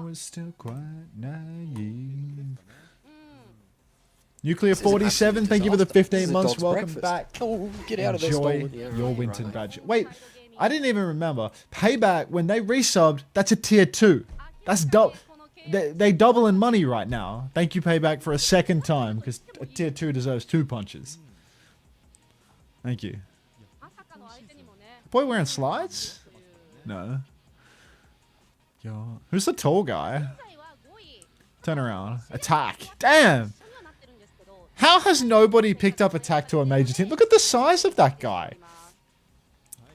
was still quite naive. Nuclear 47, thank you for the 15 months. Welcome back. Oh, get out of this. Enjoy your Winton badge. Wait, I didn't even remember. Payback, when they resubbed, that's a tier 2. That's double. They double in money right now. Thank you, Payback, for a second time, because a tier 2 deserves 2 punches. Thank you. Boy wearing slides? No. Yo, who's the tall guy? Turn around. Attack. Damn! How has nobody picked up attack to a major team? Look at the size of that guy.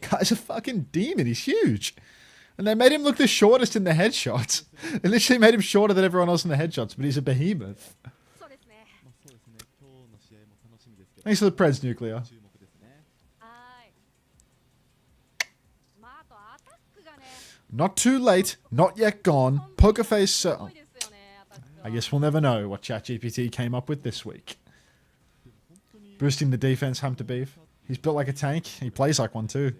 Guy's a fucking demon. He's huge. And they made him look the shortest in the headshots. They literally made him shorter than everyone else in the headshots, but he's a behemoth. Thanks for the Preds, Nuclear. Not too late, not yet gone. Poker face. I guess we'll never know what ChatGPT came up with this week. Boosting the defense, Hunter Beef. He's built like a tank. He plays like one too.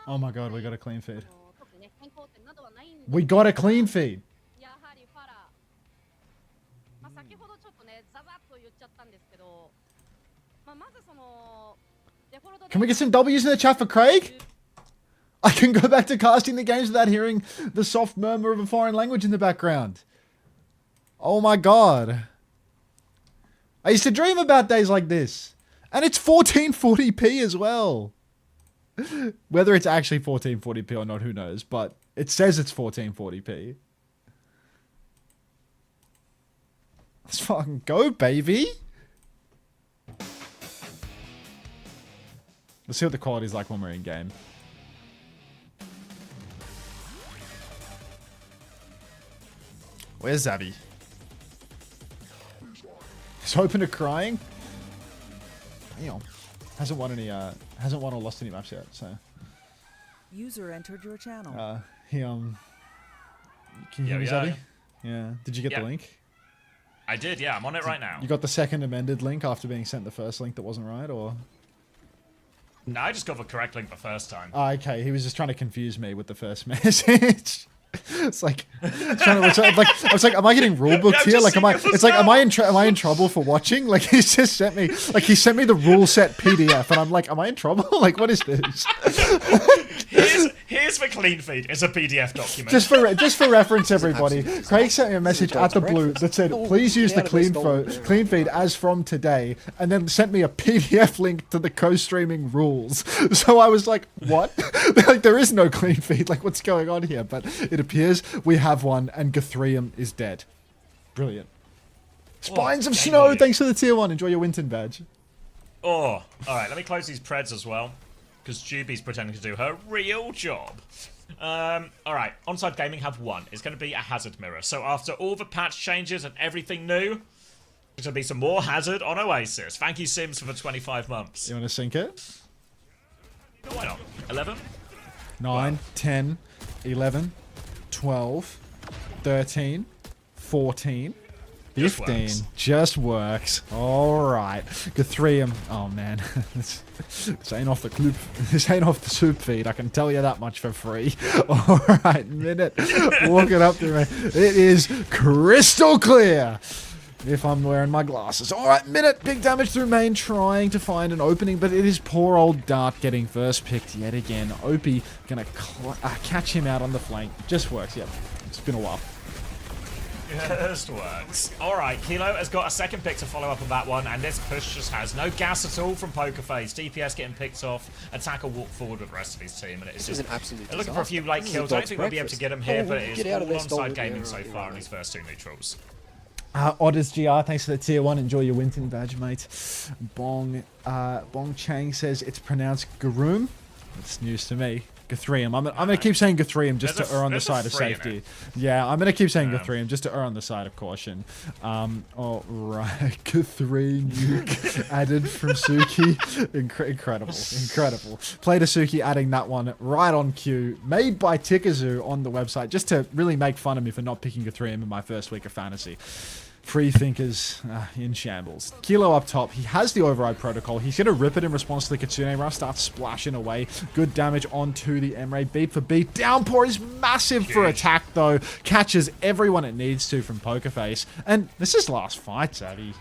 Oh my god, we got a clean feed. We got a clean feed. Can we get some W's in the chat for Craig? I can go back to casting the games without hearing the soft murmur of a foreign language in the background. Oh my god. I used to dream about days like this. And it's 1440p as well. Whether it's actually 1440p or not, who knows. But it says it's 1440p. Let's fucking go, baby. Let's see what the quality's like when we're in game. Where's Zabby? He's open to crying. Damn. Hasn't won or lost any maps yet, so. User entered your channel. Can you hear me, Zabby? Yeah. Did you get the link? I did, yeah. I'm on it right now. You got the second amended link after being sent the first link that wasn't right, or? No, I just got the correct link the first time. Oh, okay. He was just trying to confuse me with the first message. It's like, I was like, am I getting rulebooked here? Like, am I in trouble for watching? Like, he's just sent me, he sent me the rule set PDF, and I'm like, am I in trouble? Like, what is this? Here's the clean feed. It's a PDF document. Just for reference, everybody. Craig sent me a message at the blue that said, please use the clean feed as from today, and then sent me a PDF link to the co-streaming rules. So I was like, what? Like, there is no clean feed. Like, what's going on here? But it appears we have one, and Guthrium is dead. Brilliant. Spines of Snow, thanks for the tier 1. Enjoy your Winton badge. Oh, alright, let me close these Preds as well. Because Juby's pretending to do her real job. Alright, ONSIDE Gaming have one. It's going to be a hazard mirror. So after all the patch changes and everything new, there's going to be some more hazard on OASIS. Thank you, Sims, for the 25 months. You want to sync it? Why not? 11? 9, 10, 11, 12, 13, 14, 15. Just works. Alright. Guthrium. Oh man. this ain't off the club. This ain't off the soup feed. I can tell you that much for free. Alright, minute. Walk it up to me. It is crystal clear. If I'm wearing my glasses. Alright, minute. Big damage through main, trying to find an opening, but it is poor old Dart getting first picked yet again. Opie gonna catch him out on the flank. Just works, yep. It's been a while. Just works. Alright, Kilo has got a second pick to follow up on that one, and this push just has no gas at all from Pokerface. DPS getting picked off, attacker walk forward with the rest of his team, and it's just... an absolute looking for a few late kills. I don't think we'll be able to get him here, but it is all ONSIDE Gaming so far in his first 2 neutrals. Odders GR, thanks for the tier 1. Enjoy your Winton badge, mate. Bong Chang says it's pronounced Garoom. That's news to me. Guthrium. I'm going to keep saying Guthrium just to err on the side of safety. Yeah, I'm going to keep saying Guthrium just to err on the side of caution. All right. Guthrie nuke added from Suki. Incredible. Played a Suki adding that one right on cue. Made by Tikazu on the website just to really make fun of me for not picking Guthrium in my first week of fantasy. Free thinkers in shambles. Kilo up top. He has the override protocol. He's going to rip it in response to the Kitsune Rush. Starts splashing away. Good damage onto the Emre. Beat for beat. Downpour is massive for attack, though. Catches everyone it needs to from Pokerface. And this is last fight, Savvy.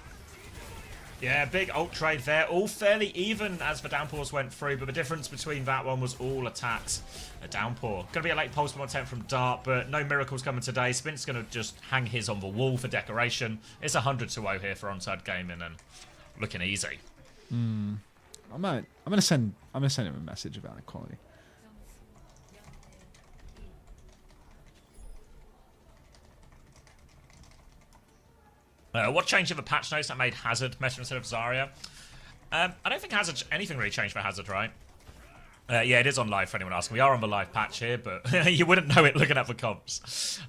Yeah, big ult trade there. All fairly even as the downpours went through, but the difference between that one was all attacks. A downpour. Going to be a late pulse bomb attempt from Dart, but no miracles coming today. Spint's going to just hang his on the wall for decoration. It's 100-0 here for ONSIDE Gaming and looking easy. I'm gonna send him a message about equality. What changed in the patch notes that made Hazard meta instead of Zarya? I don't think Hazard anything really changed for Hazard, right? Yeah, it is on live for anyone asking. We are on the live patch here, but you wouldn't know it looking at the comps.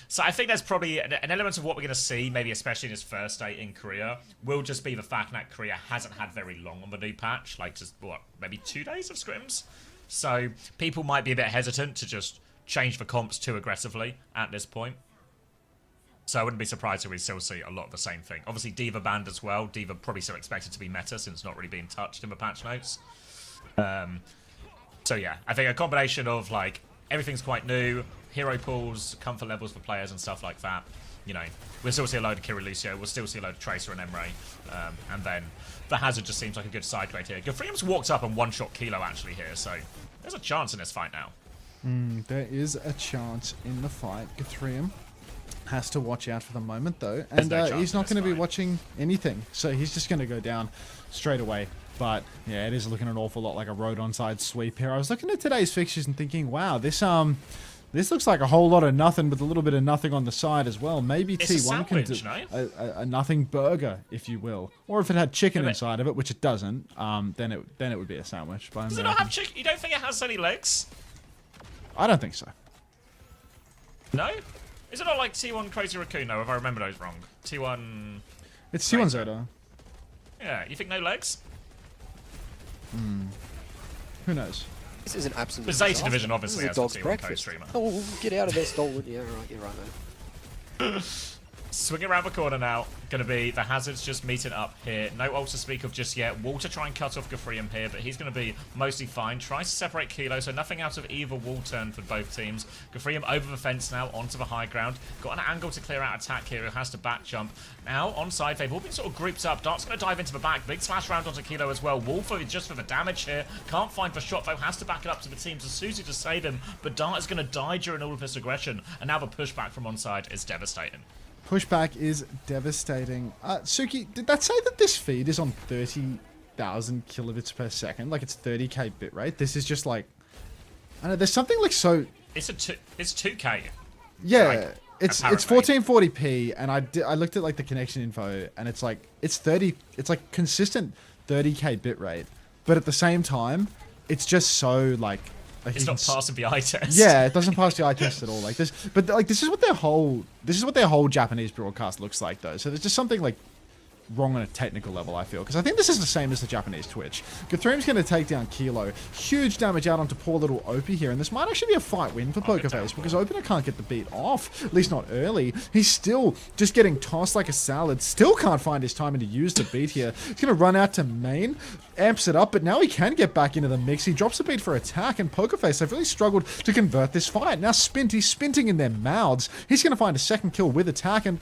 So I think there's probably an element of what we're going to see, maybe especially in his first day in Korea, will just be the fact that Korea hasn't had very long on the new patch, like just, what, maybe 2 days of scrims? So people might be a bit hesitant to just change the comps too aggressively at this point. So I wouldn't be surprised if we still see a lot of the same thing. Obviously, D.Va banned as well. D.Va probably still expected to be meta since it's not really being touched in the patch notes. So yeah, I think a combination of like everything's quite new, hero pools, comfort levels for players and stuff like that. You know, we'll still see a load of Kira Lucio, we'll still see a load of Tracer and Emre, and then the Hazard just seems like a good side trade here. Gafrium's walked up and one-shot Kilo actually here, so there's a chance in this fight now. There is a chance in the fight. Guthrium has to watch out for the moment though, and he's not going to be watching anything, so he's just going to go down straight away. But yeah, it is looking an awful lot like a road onside sweep here. I was looking at today's fixtures and thinking, wow, this looks like a whole lot of nothing with a little bit of nothing on the side as well. Maybe it's T1 can do a nothing burger, if you will, or if it had chicken inside of it, which it doesn't, then it would be a sandwich. Does it not have chicken? You don't think it has any legs? I don't think so. No. Is it not like T1 Crazy Raccoon, though, if I remember those wrong? T1... It's T1 ZETA. Yeah, you think no legs? Who knows? This is an absolute The ZETA Division obviously has a dog's T1 breakfast. co-streamer. Oh, get out of there, stolen. Yeah, right, you're right, man. Swinging around the corner now. Going to be the Hazards just meeting up here. No ult to speak of just yet. Walter try and cut off Gafrium here, but he's going to be mostly fine. Tries to separate Kilo, so nothing out of either wall turn for both teams. Gafrium over the fence now, onto the high ground. Got an angle to clear out attack here, who has to back jump. Now, onside, they've all been sort of grouped up. Dart's going to dive into the back. Big splash round onto Kilo as well. Wolfer just for the damage here. Can't find the shot, though. Has to back it up to the team. So Susie to save him, but Dart is going to die during all of this aggression. And now the pushback from onside is devastating. Pushback is devastating. Suki, did that say that this feed is on 30,000 kilobits per second? Like it's 30k bitrate? This is just like... I don't know, there's something like so... It's 2k. Yeah, like, it's apparently. 1440p, and I looked at like the connection info, and it's like, it's like consistent 30k bitrate, but at the same time, it's just so like Like, It's you not can passing the eye test. Yeah, it doesn't pass the eye test at all. Like this, but like this is what their whole Japanese broadcast looks like, though. So there's just something like wrong on a technical level, I feel, because I think this is the same as the Japanese Twitch. Guthriem's going to take down Kilo. Huge damage out onto poor little Opie here, and this might actually be a fight win for Pokerface, because Opener can't get the beat off, at least not early. He's still just getting tossed like a salad, still can't find his timing to use the beat here. He's going to run out to main, amps it up, but now he can get back into the mix. He drops the beat for attack, and Pokerface, they've really struggled to convert this fight. Now he's spinting in their mouths. He's going to find a second kill with attack, and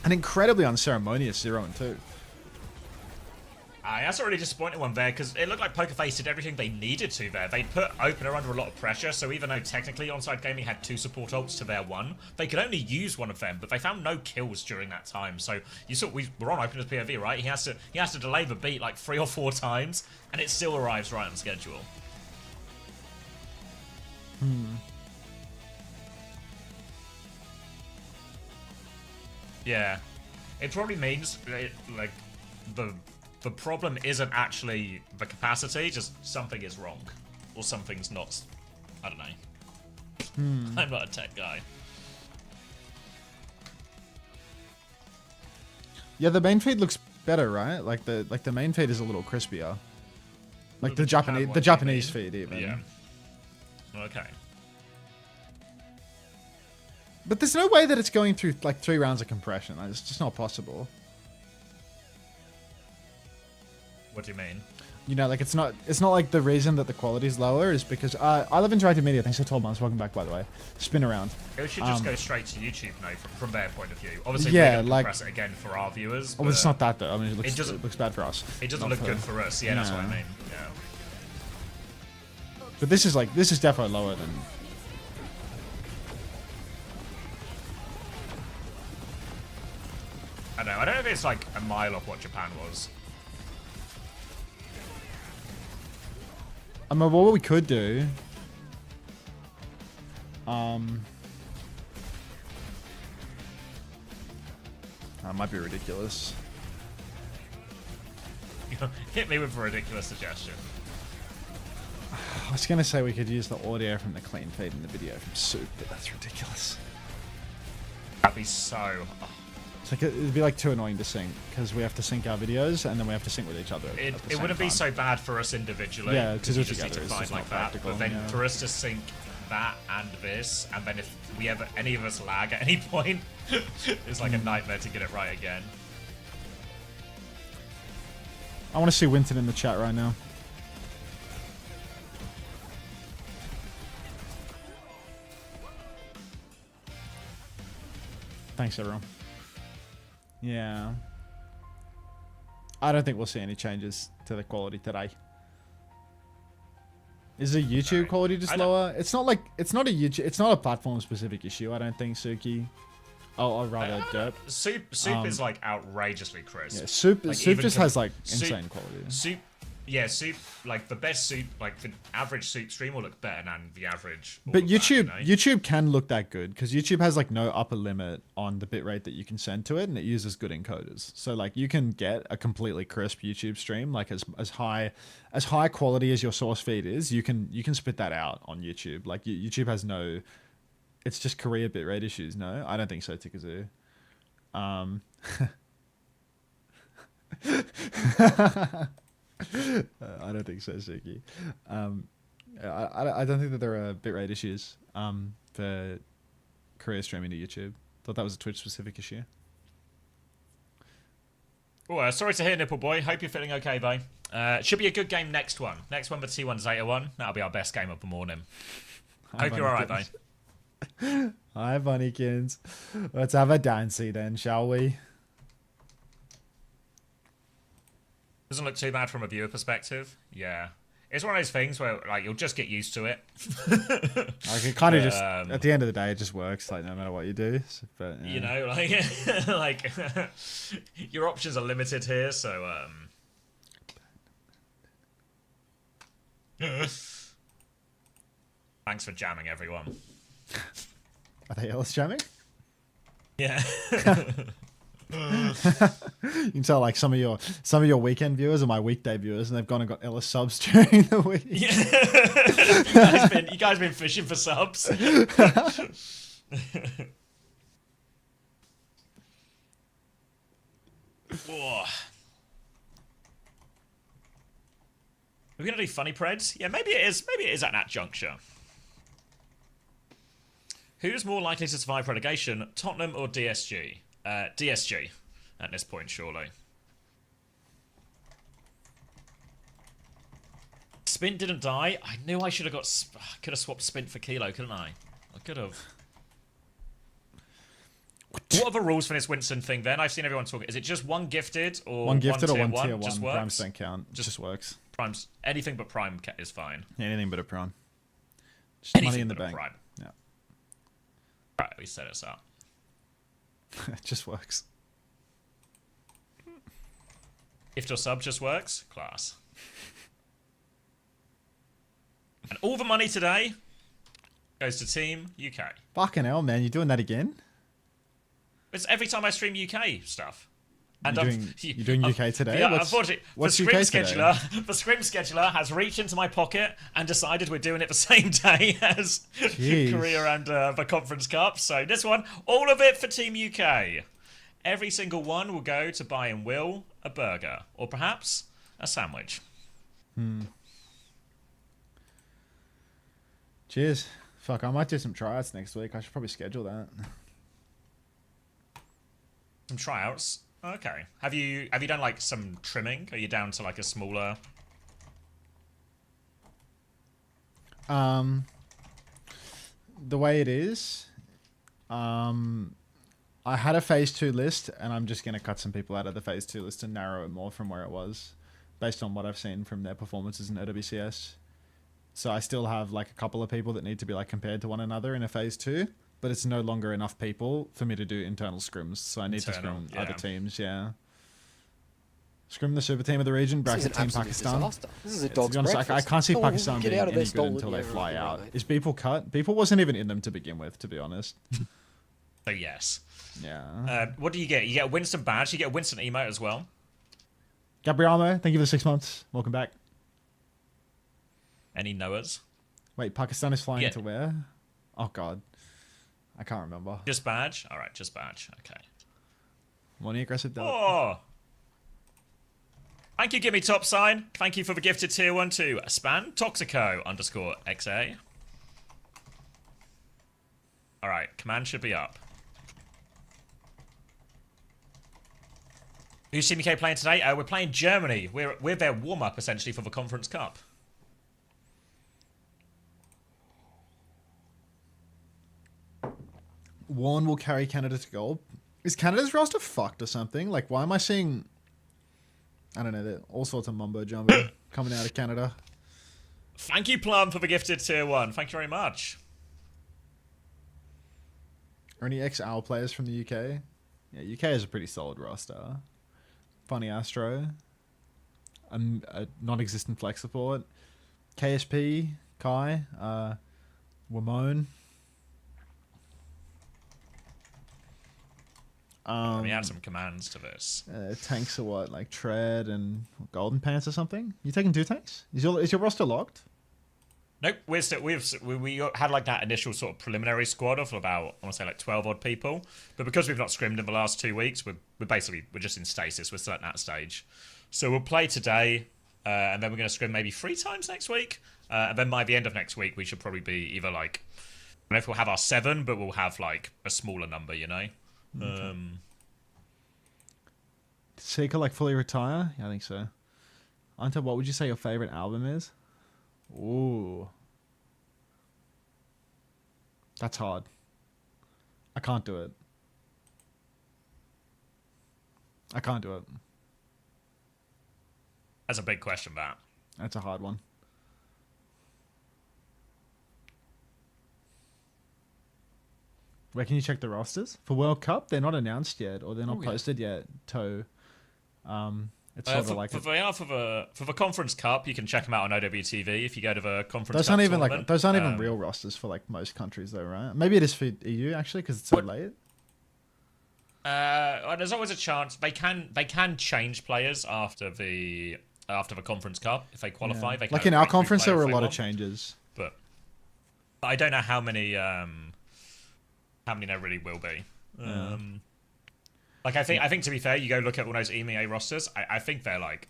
an incredibly unceremonious 0-2. That's a really disappointing one there, because it looked like Pokerface did everything they needed to there. They put Opener under a lot of pressure, so even though technically Onside Gaming had 2 support ults to their 1, they could only use one of them, but they found no kills during that time. So you saw we were on Opener's POV, right? He has to delay the beat like 3 or 4 times, and it still arrives right on schedule. Yeah, it probably means like the problem isn't actually the capacity, just something is wrong, or something's not. I don't know. I'm not a tech guy. Yeah, the main feed looks better, right? Like the main feed is a little crispier. Like the Japanese feed even. Yeah. Okay. But there's no way that it's going through like 3 rounds of compression. Like, it's just not possible. What do you mean? You know, like it's not like the reason that the quality is lower is because I love interactive media. Thanks for 12 months. Welcome back, by the way. Spin around. It should just go straight to YouTube now from their point of view. Obviously, yeah, we're gonna like compress it again for our viewers. Oh, but it's not that though. I mean, it doesn't- looks bad for us. It doesn't look good for us. Yeah, that's what I mean. Yeah. But this is definitely lower than. I don't know. I don't know if it's like a mile off what Japan was. I mean, what we could do. That might be ridiculous. Hit me with a ridiculous suggestion. I was gonna say we could use the audio from the clean feed in the video from Soup, but that's ridiculous. That'd be so. It's like it'd be like too annoying to sync because we have to sync our videos and then we have to sync with each other. It wouldn't be so bad for us individually. Yeah, because to you do just need together to is find just like not that. practical, But then yeah. for us to sync that and this, and then if any of us lag at any point, it's like a nightmare to get it right again. I want to see Winton in the chat right now. Thanks, everyone. Yeah. I don't think we'll see any changes to the quality today. Is the YouTube quality just lower? It's not a platform specific issue, I don't think, Suki. Oh, rather Derp. Soup is like outrageously crisp. Yeah, Soup Like, Soup even just has like Soup- insane quality. Soup, like the best Soup, like the average Soup stream will look better than the average. all But of that, YouTube you know? YouTube can look that good because YouTube has like no upper limit on the bitrate that you can send to it, and it uses good encoders. So like you can get a completely crisp YouTube stream, like as high quality as your source feed is. You can spit that out on YouTube. Like YouTube has no. It's just Korea bitrate issues. No, I don't think so, Tikazu. I don't think so, Suki. I don't think that there are bitrate issues for Korea streaming to YouTube. Thought that was a Twitch specific issue. Oh, sorry to hear, Nipple Boy. Hope you're feeling okay, though. Should be a good game next one. Next one, the T1 Zeta 1. That'll be our best game of the morning. Hope you're alright, though. Hi, Bunnykins. Let's have a dancey then, shall we? Doesn't look too bad from a viewer perspective. Yeah. It's one of those things where like you'll just get used to it. Like it kind of just at the end of the day it just works like no matter what you do. So, but, yeah. You know, like like your options are limited here, so thanks for jamming, everyone. Are they Ellis jamming? Yeah. You can tell like some of your weekend viewers are my weekday viewers, and they've gone and got Ellis subs during the week. Yeah. you guys been fishing for subs. Whoa. Are we gonna do funny preds? Yeah, maybe it is. Maybe it is at that juncture. Who's more likely to survive relegation, Tottenham or DSG? DSG at this point, surely. Spint didn't die. I knew I should have got. Could have swapped Spint for Kilo, couldn't I? I could have. What are the rules for this Winston thing then? I've seen everyone talking. Is it just one gifted or one gifted or one tier 1? Just works? Primes don't count. Just works. Primes, anything but prime is fine. Yeah, anything but a prime. Just Anything money in the but a bank. prime. Yeah. Right, we set us up. It just works. If your sub just works, class. And all the money today goes to Team UK. Fucking hell, man! You're doing that again? It's every time I stream UK stuff. And you're doing UK today? Yeah, unfortunately, what's the UK scrim today? scheduler, the scrim scheduler has reached into my pocket and decided we're doing it the same day as Korea and the Conference Cup. So this one, all of it for Team UK. Every single one will go to buy and Will a burger or perhaps a sandwich. Cheers. Fuck, I might do some tryouts next week. I should probably schedule that. Some tryouts. Okay. Have you done like some trimming? Are you down to like a smaller? The way it is, I had a phase 2 list, and I'm just gonna cut some people out of the phase 2 list and narrow it more from where it was, based on what I've seen from their performances in OWCS. So I still have like a couple of people that need to be like compared to one another in a phase 2. But it's no longer enough people for me to do internal scrims, so I need to scrim other teams, yeah. Scrim the super team of the region, bracket team Pakistan. This is a dog's honest, breakfast. I can't see Pakistan being out of any this good stall until with they you. fly Yeah, out. right. Is Beeple cut? Beeple wasn't even in them to begin with, to be honest. So yes. Yeah. What do you get? You get a Winston badge. You get a Winston emote as well. Gabriamo, thank you for the 6 months. Welcome back. Any Noahs? Wait, Pakistan is flying Yeah. to where? Oh, God. I can't remember. Just badge? Alright, just badge. Okay. Morning aggressive dub. Oh! Thank you, Gimme Top Sign. Thank you for the gifted tier 1 to Span Toxico _XA. Alright, command should be up. Who's Team UK playing today? We're playing Germany. We're their warm-up, essentially, for the Conference Cup. Warren will carry Canada to gold. Is Canada's roster fucked or something? Like, why am I seeing... I don't know, all sorts of mumbo-jumbo coming out of Canada. Thank you, Plum, for the gifted tier 1. Thank you very much. Are any ex-OWL players from the UK? Yeah, UK is a pretty solid roster. Funny Astro. A non-existent flex support. KSP, Kai, Wamone. We add some commands to this. Tanks are what, like Tread and Golden Pants or something? You taking 2 tanks? Is your roster locked? Nope, we had like that initial sort of preliminary squad of about, I want to say like 12 odd people, but because we've not scrimmed in the last 2 weeks, we're just in stasis. We're still at that stage, so we'll play today, and then we're going to scrim maybe 3 times next week, and then by the end of next week we should probably be either like, I don't know if we'll have our 7, but we'll have like a smaller number, you know. Okay. Did Seeker like fully retire? Yeah, I think so. Unter, what would you say your favorite album is? Ooh. That's hard. I can't do it. I can't do it. That's a big question, that. That's a hard one. Where can you check the rosters? For World Cup, they're not announced yet, or they're not posted yet. It's sort of like for the Conference Cup, you can check them out on OWTV if you go to the Conference those Cup aren't even tournament. like those aren't even real rosters for like most countries though, right? Maybe it is for EU actually because it's so late. There's always a chance they can change players after the conference cup if they qualify. Yeah. They Like can in our break through conference, there player were a if they lot of want, changes. but I don't know how many there really will be. Like I think to be fair, you go look at all those EMEA rosters. I think they're like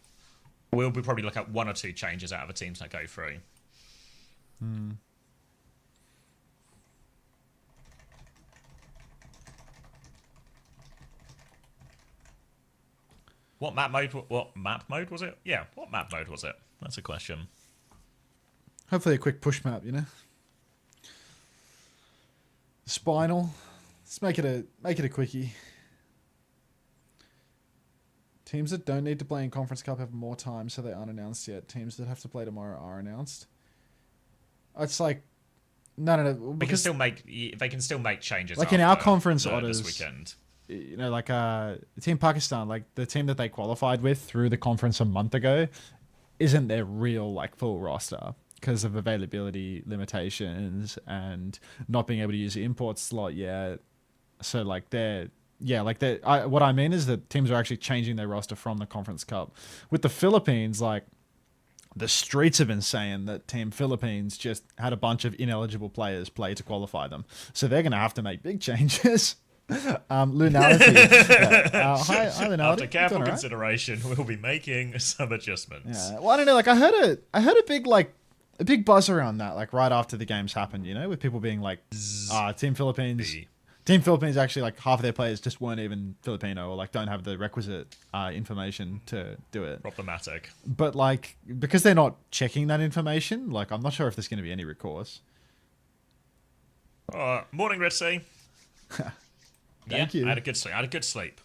we'll be probably look at 1 or 2 changes out of the teams that go through. What map mode was it? Yeah, what map mode was it? That's a question. Hopefully a quick push map, you know. Spinal. Let's make it a quickie. Teams that don't need to play in Conference Cup have more time, so they aren't announced yet. Teams that have to play tomorrow are announced. It's like no. They can still make changes. Like in our conference this orders weekend. You know, like Team Pakistan, like the team that they qualified with through the conference a month ago, isn't their real like full roster because of availability limitations and not being able to use the import slot yet. So like what I mean is that teams are actually changing their roster from the Conference Cup. With the Philippines, like the streets have been saying that Team Philippines just had a bunch of ineligible players play to qualify them, so they're going to have to make big changes. Lunality. Hi, Lunality. After careful consideration, we'll be making some adjustments. Yeah. Well, I don't know. Like, I heard a big buzz around that. Like right after the games happened, you know, with people being like, Team Philippines. Team Philippines actually like half of their players just weren't even Filipino or like don't have the requisite information to do it. Problematic. But like because they're not checking that information, like I'm not sure if there's going to be any recourse. Morning, Ritzy. Thank you. I had a good sleep.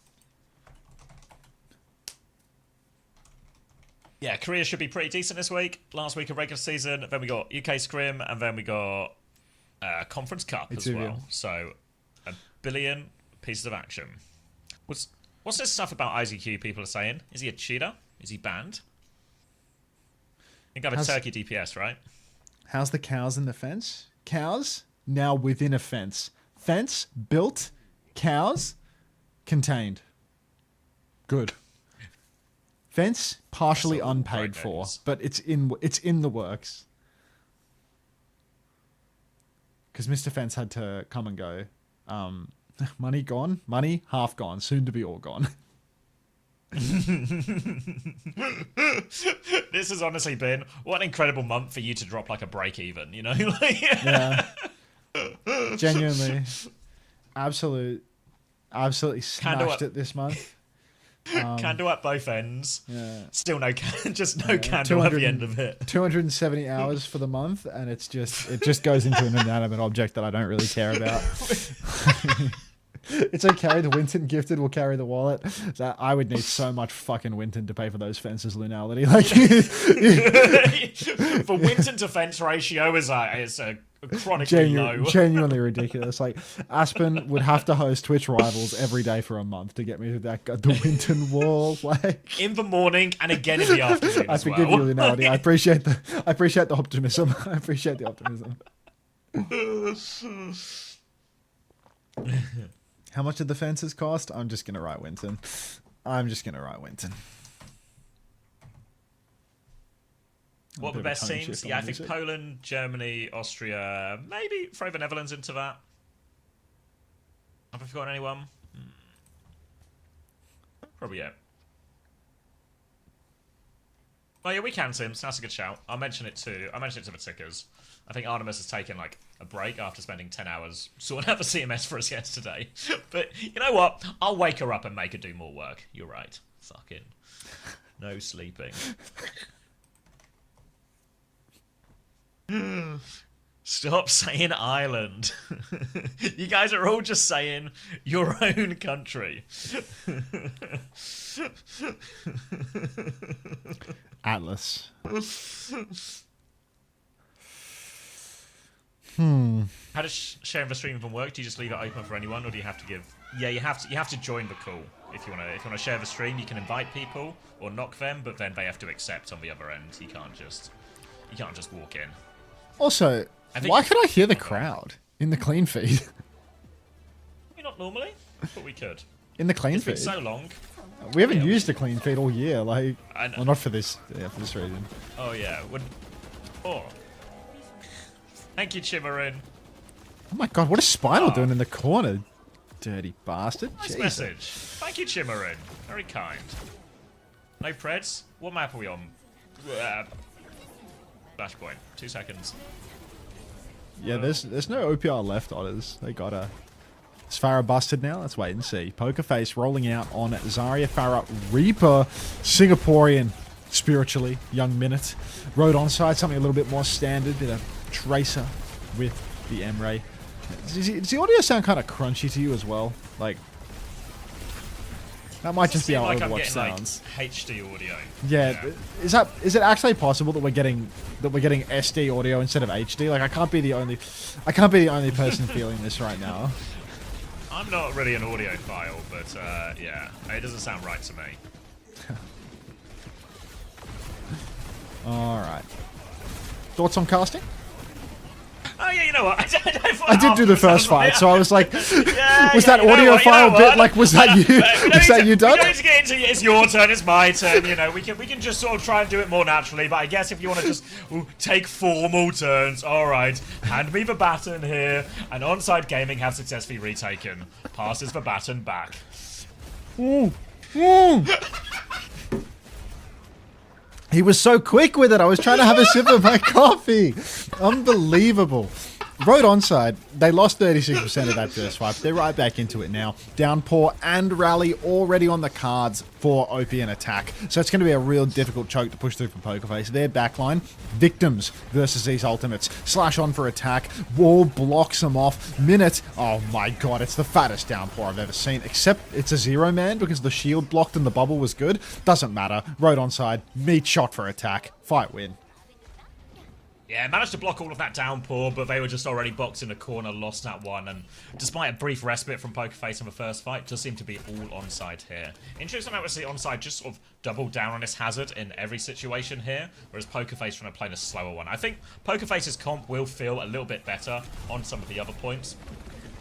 Yeah, Korea should be pretty decent this week. Last week of regular season, then we got UK Scrim, and then we got Conference Cup as well. So, 1 billion pieces of action. What's this stuff about IZQ people are saying? Is he a cheater? Is he banned? I think I have a Turkey DPS, right? How's the cows in the fence? Cows now within a fence. Fence built. Cows contained. Good. Fence partially unpaid for, but it's in the works. Because Mr. Fence had to come and go. Money gone, money half gone, soon to be all gone. This has honestly been what an incredible month for you to drop like a break even, you know? Yeah. Genuinely. Absolutely smashed it this month. Candle at both ends. Yeah. Still just no candle at the end of it. 270 hours for the month, and it just goes into an inanimate object that I don't really care about. It's okay. The Winton gifted will carry the wallet. That I would need so much fucking Winton to pay for those fences, Lunality. Like for Winton to fence ratio is a chronically low. Genuinely ridiculous. Like Aspen would have to host Twitch rivals every day for a month to get me to the Winton wall. Like in the morning and again in the afternoon. I forgive you, Lunality. I appreciate the optimism. I appreciate the optimism. How much did the fences cost? I'm just gonna write Winton. What are the best teams? Yeah, I think Poland, Germany, Austria, maybe throw the Netherlands into that. Have I forgotten anyone? Probably yeah. Oh yeah, we can Sims. That's a good shout. I'll mention it to the tickers. I think Artemis has taken like a break after spending 10 hours sorting out the CMS for us yesterday. But you know what? I'll wake her up and make her do more work. You're right. Fucking no sleeping. Stop saying Ireland. You guys are all just saying your own country. Atlas. How does sharing the stream even work? Do you just leave it open for anyone, or do you have to give? Yeah, you have to join the call if you wanna share the stream. You can invite people or knock them, but then they have to accept on the other end. You can't just walk in. Also, why could I hear the crowd in the clean feed? Not normally, but we could. in the clean It's been feed. so long. We haven't used the clean feed all year. Like, I know. well, not for this. Yeah, for this reason. Oh yeah. Oh. Thank you, Chimarin. Oh my god, what is Spinal doing in the corner? Dirty bastard. Nice Jesus. message. Thank you, Chimarin. Very kind. No Preds? What map are we on? Flashpoint. 2 seconds. Yeah, there's no OPR left on us. They got a... Is Farah busted now? Let's wait and see. Pokerface rolling out on Zarya, Farah, Reaper, Singaporean, spiritually, young minute. Road onside, something a little bit more standard. Bit of Tracer with the M-Ray. Does the audio sound kind of crunchy to you as well? Like, that might just be how like I'm Overwatch getting, sounds. Like, HD audio. Yeah, is it actually possible that we're getting SD audio instead of HD? Like, I can't be the only person feeling this right now. I'm not really an audiophile, but yeah, it doesn't sound right to me. All right. Thoughts on casting? Oh yeah, you know what? I did do the first fight, so I was like, yeah, was that audiophile bit? Like, was that you? Was that you, Doug? We don't need to get into it's your turn, it's my turn. You know, we can just sort of try and do it more naturally. But I guess if you want to just take formal turns, all right. Hand me the baton here, and ONSIDE Gaming have successfully retaken. Passes the baton back. He was so quick with it. I was trying to have a sip of my coffee. Unbelievable. Road onside. They lost 36% of that first fight. They're right back into it now. Downpour and Rally already on the cards for OP and attack. So it's going to be a real difficult choke to push through from Pokerface. Their backline, victims versus these ultimates. Slash on for attack. Wall blocks them off. Minute. Oh my god, it's the fattest downpour I've ever seen. Except it's a 0-man because the shield blocked and the bubble was good. Doesn't matter. Road onside. Meat shot for attack. Fight win. Yeah, managed to block all of that downpour, but they were just already boxed in the corner, lost that one, and despite a brief respite from Pokerface in the first fight, does seem to be all ONSIDE here. Interesting that we see ONSIDE just sort of double down on his hazard in every situation here, whereas Pokerface trying to play a slower one. I think Pokerface's comp will feel a little bit better on some of the other points.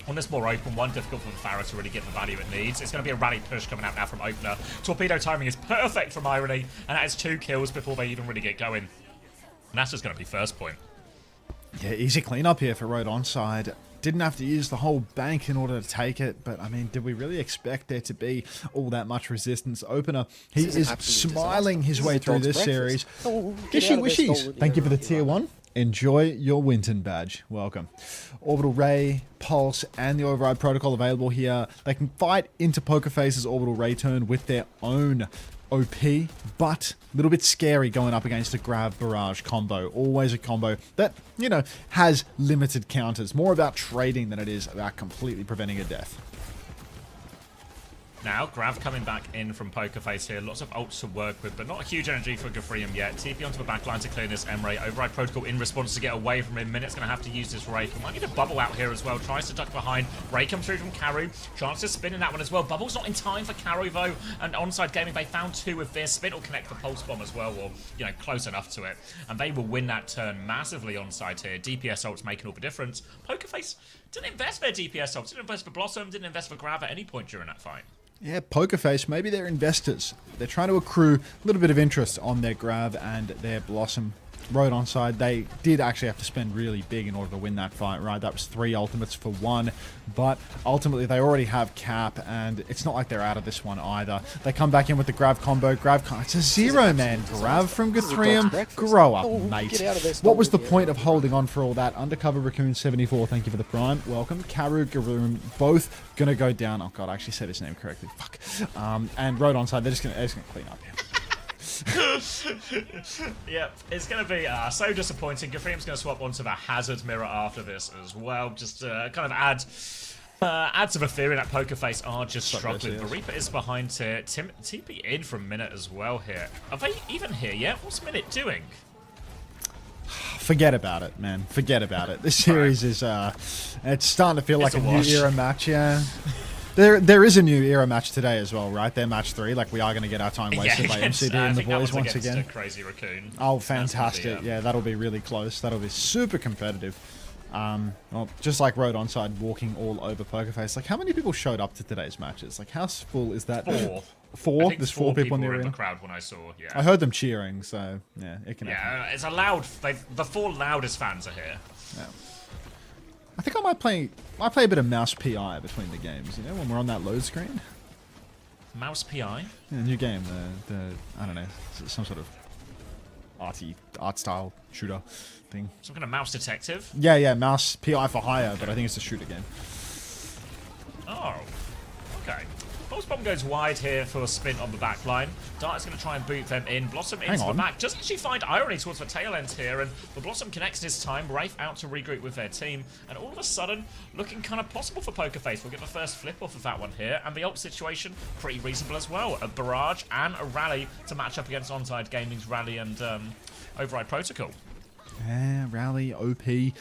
On this more open one, difficult for the Farah to really get the value it needs. It's going to be a rally push coming out now from Opener. Torpedo timing is perfect from Irony, and that is 2 kills before they even really get going. And that's just going to be first point. Yeah, easy cleanup here for Road onside. Didn't have to use the whole bank in order to take it, but I mean, did we really expect there to be all that much resistance? Opener, he is smiling his way through this series. Gishy wishies. Thank you for the tier 1. Enjoy your Winton badge. Welcome. Orbital Ray, Pulse, and the Override Protocol available here. They can fight into Pokerface's Orbital Ray turn with their own OP, but a little bit scary going up against a Grav Barrage combo. Always a combo that, you know, has limited counters. More about trading than it is about completely preventing a death. Now, Grav coming back in from Pokerface here. Lots of ults to work with, but not a huge energy for Gafrium yet. TP onto the backline to clear this M-Ray. Override Protocol in response to get away from him. Minute's going to have to use this Rake. Might need a bubble out here as well. Tries to duck behind. Ray comes through from Karu. Chance to spin in that one as well. Bubble's not in time for Karu, though. And ONSIDE Gaming, they found 2 with this. Spin will connect the Pulse Bomb as well, or, you know, close enough to it. And they will win that turn massively ONSIDE here. DPS ults making all the difference. Pokerface didn't invest their DPS ults. Didn't invest for Blossom. Didn't invest for Grav at any point during that fight. Yeah, Pokerface, maybe they're investors. They're trying to accrue a little bit of interest on their Grav and their Blossom. Road onside, they did actually have to spend really big in order to win that fight, right? That was 3 ultimates for 1, but ultimately they already have cap, and it's not like they're out of this one either. They come back in with the Grav combo. It's a 0-man Grav from Gafrium. Grow up, mate. What was the point of holding on for all that? Undercover Raccoon 74, thank you for the prime. Welcome. Karu, Garoom, both gonna go down. Oh god, I actually said his name correctly. Fuck. And Road onside, they're just gonna clean up here. Yep, it's going to be so disappointing. Gafrium's going to swap onto the Hazard Mirror after this as well. Just kind of add to the theory that Pokerface are just struggling. But Reaper is behind to TP in from Minute as well here. Are they even here yet? What's Minute doing? Forget about it, man. Forget about it. This series is it's starting to feel like a new era match, yeah. There is a new era match today as well, right? They're match 3. Like, we are going to get our time wasted by MCD and the boys once again. Crazy Raccoon. Oh, fantastic. Yeah, that'll be really close. That'll be super competitive. Well, just like Road Onside walking all over Pokerface. Like, how many people showed up to today's matches? Like, how full is that? 4. Four? I think There's 4 people in the were arena. the crowd when I saw. Yeah. I heard them cheering, so yeah, it can happen. Yeah, it's a loud. The 4 loudest fans are here. Yeah. I think I might play a bit of mouse PI between the games. You know, when we're on that load screen. Mouse PI. Yeah, new game. The I don't know, some sort of art style shooter thing. Some kind of mouse detective. Yeah, mouse PI for hire, but I think it's a shooter game. Oh, okay. Pulse Bomb goes wide here for a spin on the back line. Dart's going to try and boot them in. Blossom into the back. Doesn't actually find Irony towards the tail end here, and the Blossom connects this time. Wraith out to regroup with their team, and all of a sudden, looking kind of possible for Pokerface. We'll get the first flip off of that one here, and the ult situation, pretty reasonable as well. A barrage and a rally to match up against Onside Gaming's rally and override protocol. Yeah, rally, OP.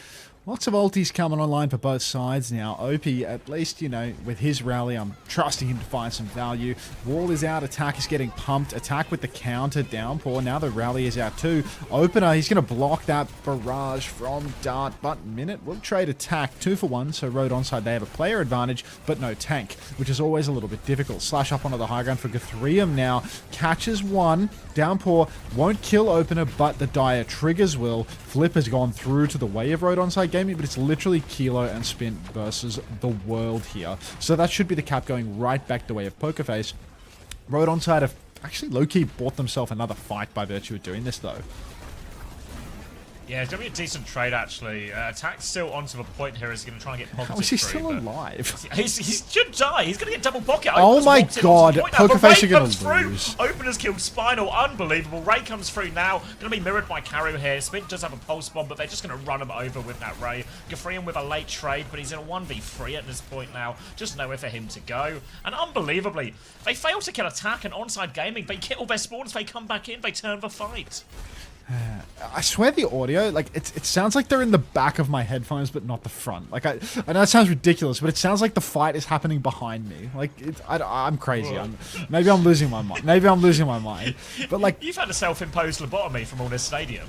Lots of ultis coming online for both sides now. OP, at least, you know, with his rally, I'm trusting him to find some value. Wall is out, attack is getting pumped. Attack with the counter, downpour. Now the rally is out too. Opener, he's going to block that barrage from Dart, but Minute will trade attack 2 for 1. So Road Onside, they have a player advantage, but no tank, which is always a little bit difficult. Slash up onto the high ground for Guthrium now. Catches 1. Downpour won't kill Opener, but the Dire triggers will. Flip has gone through to the way of Road Onside Gaming, but it's literally Kilo and Spin versus the world here. So that should be the cap going right back the way of Pokerface. Road Onside have actually low-key bought themselves another fight by virtue of doing this, though. Yeah, it's going to be a decent trade, actually. Attack's still onto the point here. He's going to try and get positive. How is he through, still alive? He should die. He's going to get double pocket. Oh my god, Pokerface are going to to lose. Opener's killed Spinal. Unbelievable. Ray comes through now. Going to be mirrored by Karu here. Spin does have a pulse bomb, but they're just going to run him over with that Ray. Guthrium with a late trade, but he's in a 1v3 at this point now. Just nowhere for him to go. And unbelievably, they fail to kill Attack and Onside Gaming. They kill their spawns. They come back in. They turn the fight. I swear the audio, like, it sounds like they're in the back of my headphones, but not the front. Like, I know it sounds ridiculous, but it sounds like the fight is happening behind me. Like, I'm crazy. Maybe I'm losing my mind. But, like... You've had a self-imposed lobotomy from all this stadium.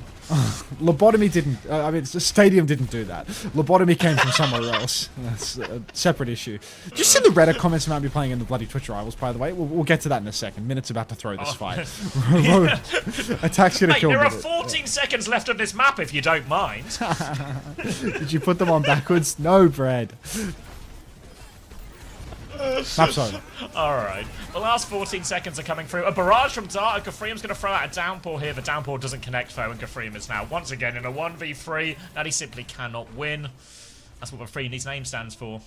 Lobotomy didn't... I mean, the stadium didn't do that. Lobotomy came from somewhere else. That's a separate issue. Did you see the Reddit comments about me playing in the bloody Twitch rivals, by the way? We'll get to that in a second. Minute's about to throw this fight. Attack's gonna kill Minute. 14 seconds left of this map, if you don't mind. Did you put them on backwards? No, Brad. Map's over. Alright. The last 14 seconds are coming through. A barrage from Dart. Guthrium's going to throw out a downpour here. The downpour doesn't connect, though, and Guthrium is now once again in a 1v3 that he simply cannot win. That's what the 3 in his name stands for.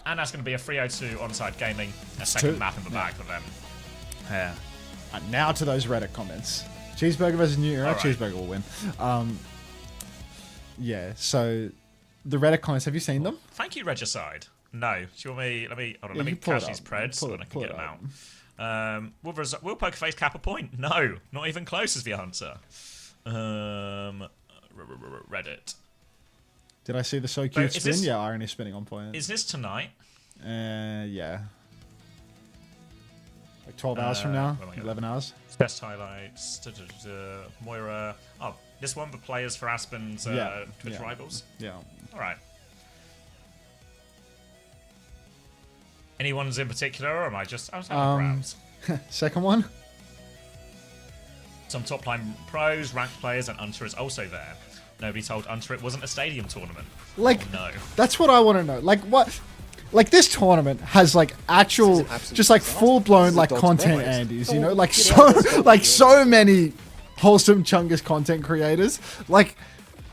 And that's going to be a 302 Onside Gaming. A second map in the back for them. Yeah. And now to those Reddit comments. Cheeseburger versus New Era. Right. Cheeseburger will win. Yeah, so the Reddit comments, have you seen them? Thank you, Regicide. No. Do you want me... Hold on, let me cash these preds so that I can get them out. Will Pokerface cap a point? No. Not even close as the answer. Reddit. Did I see the so cute spin? Yeah, Irony spinning on point. Is this tonight? Yeah. Like 12 hours from now? 11 hours? Best highlights. Moira. Oh, this one, the players for Aspen's Twitch rivals? Yeah. Alright. Anyone's in particular, or am I just... I was having browse. Second one? Some top line pros, ranked players, and Unter is also there. Nobody told Unter it wasn't a stadium tournament. Like, no. That's what I want to know. Like, what... Like, this tournament has, like, actual, just, like, full-blown, like, content Andes, you know? Like, so many wholesome Chungus content creators. Like,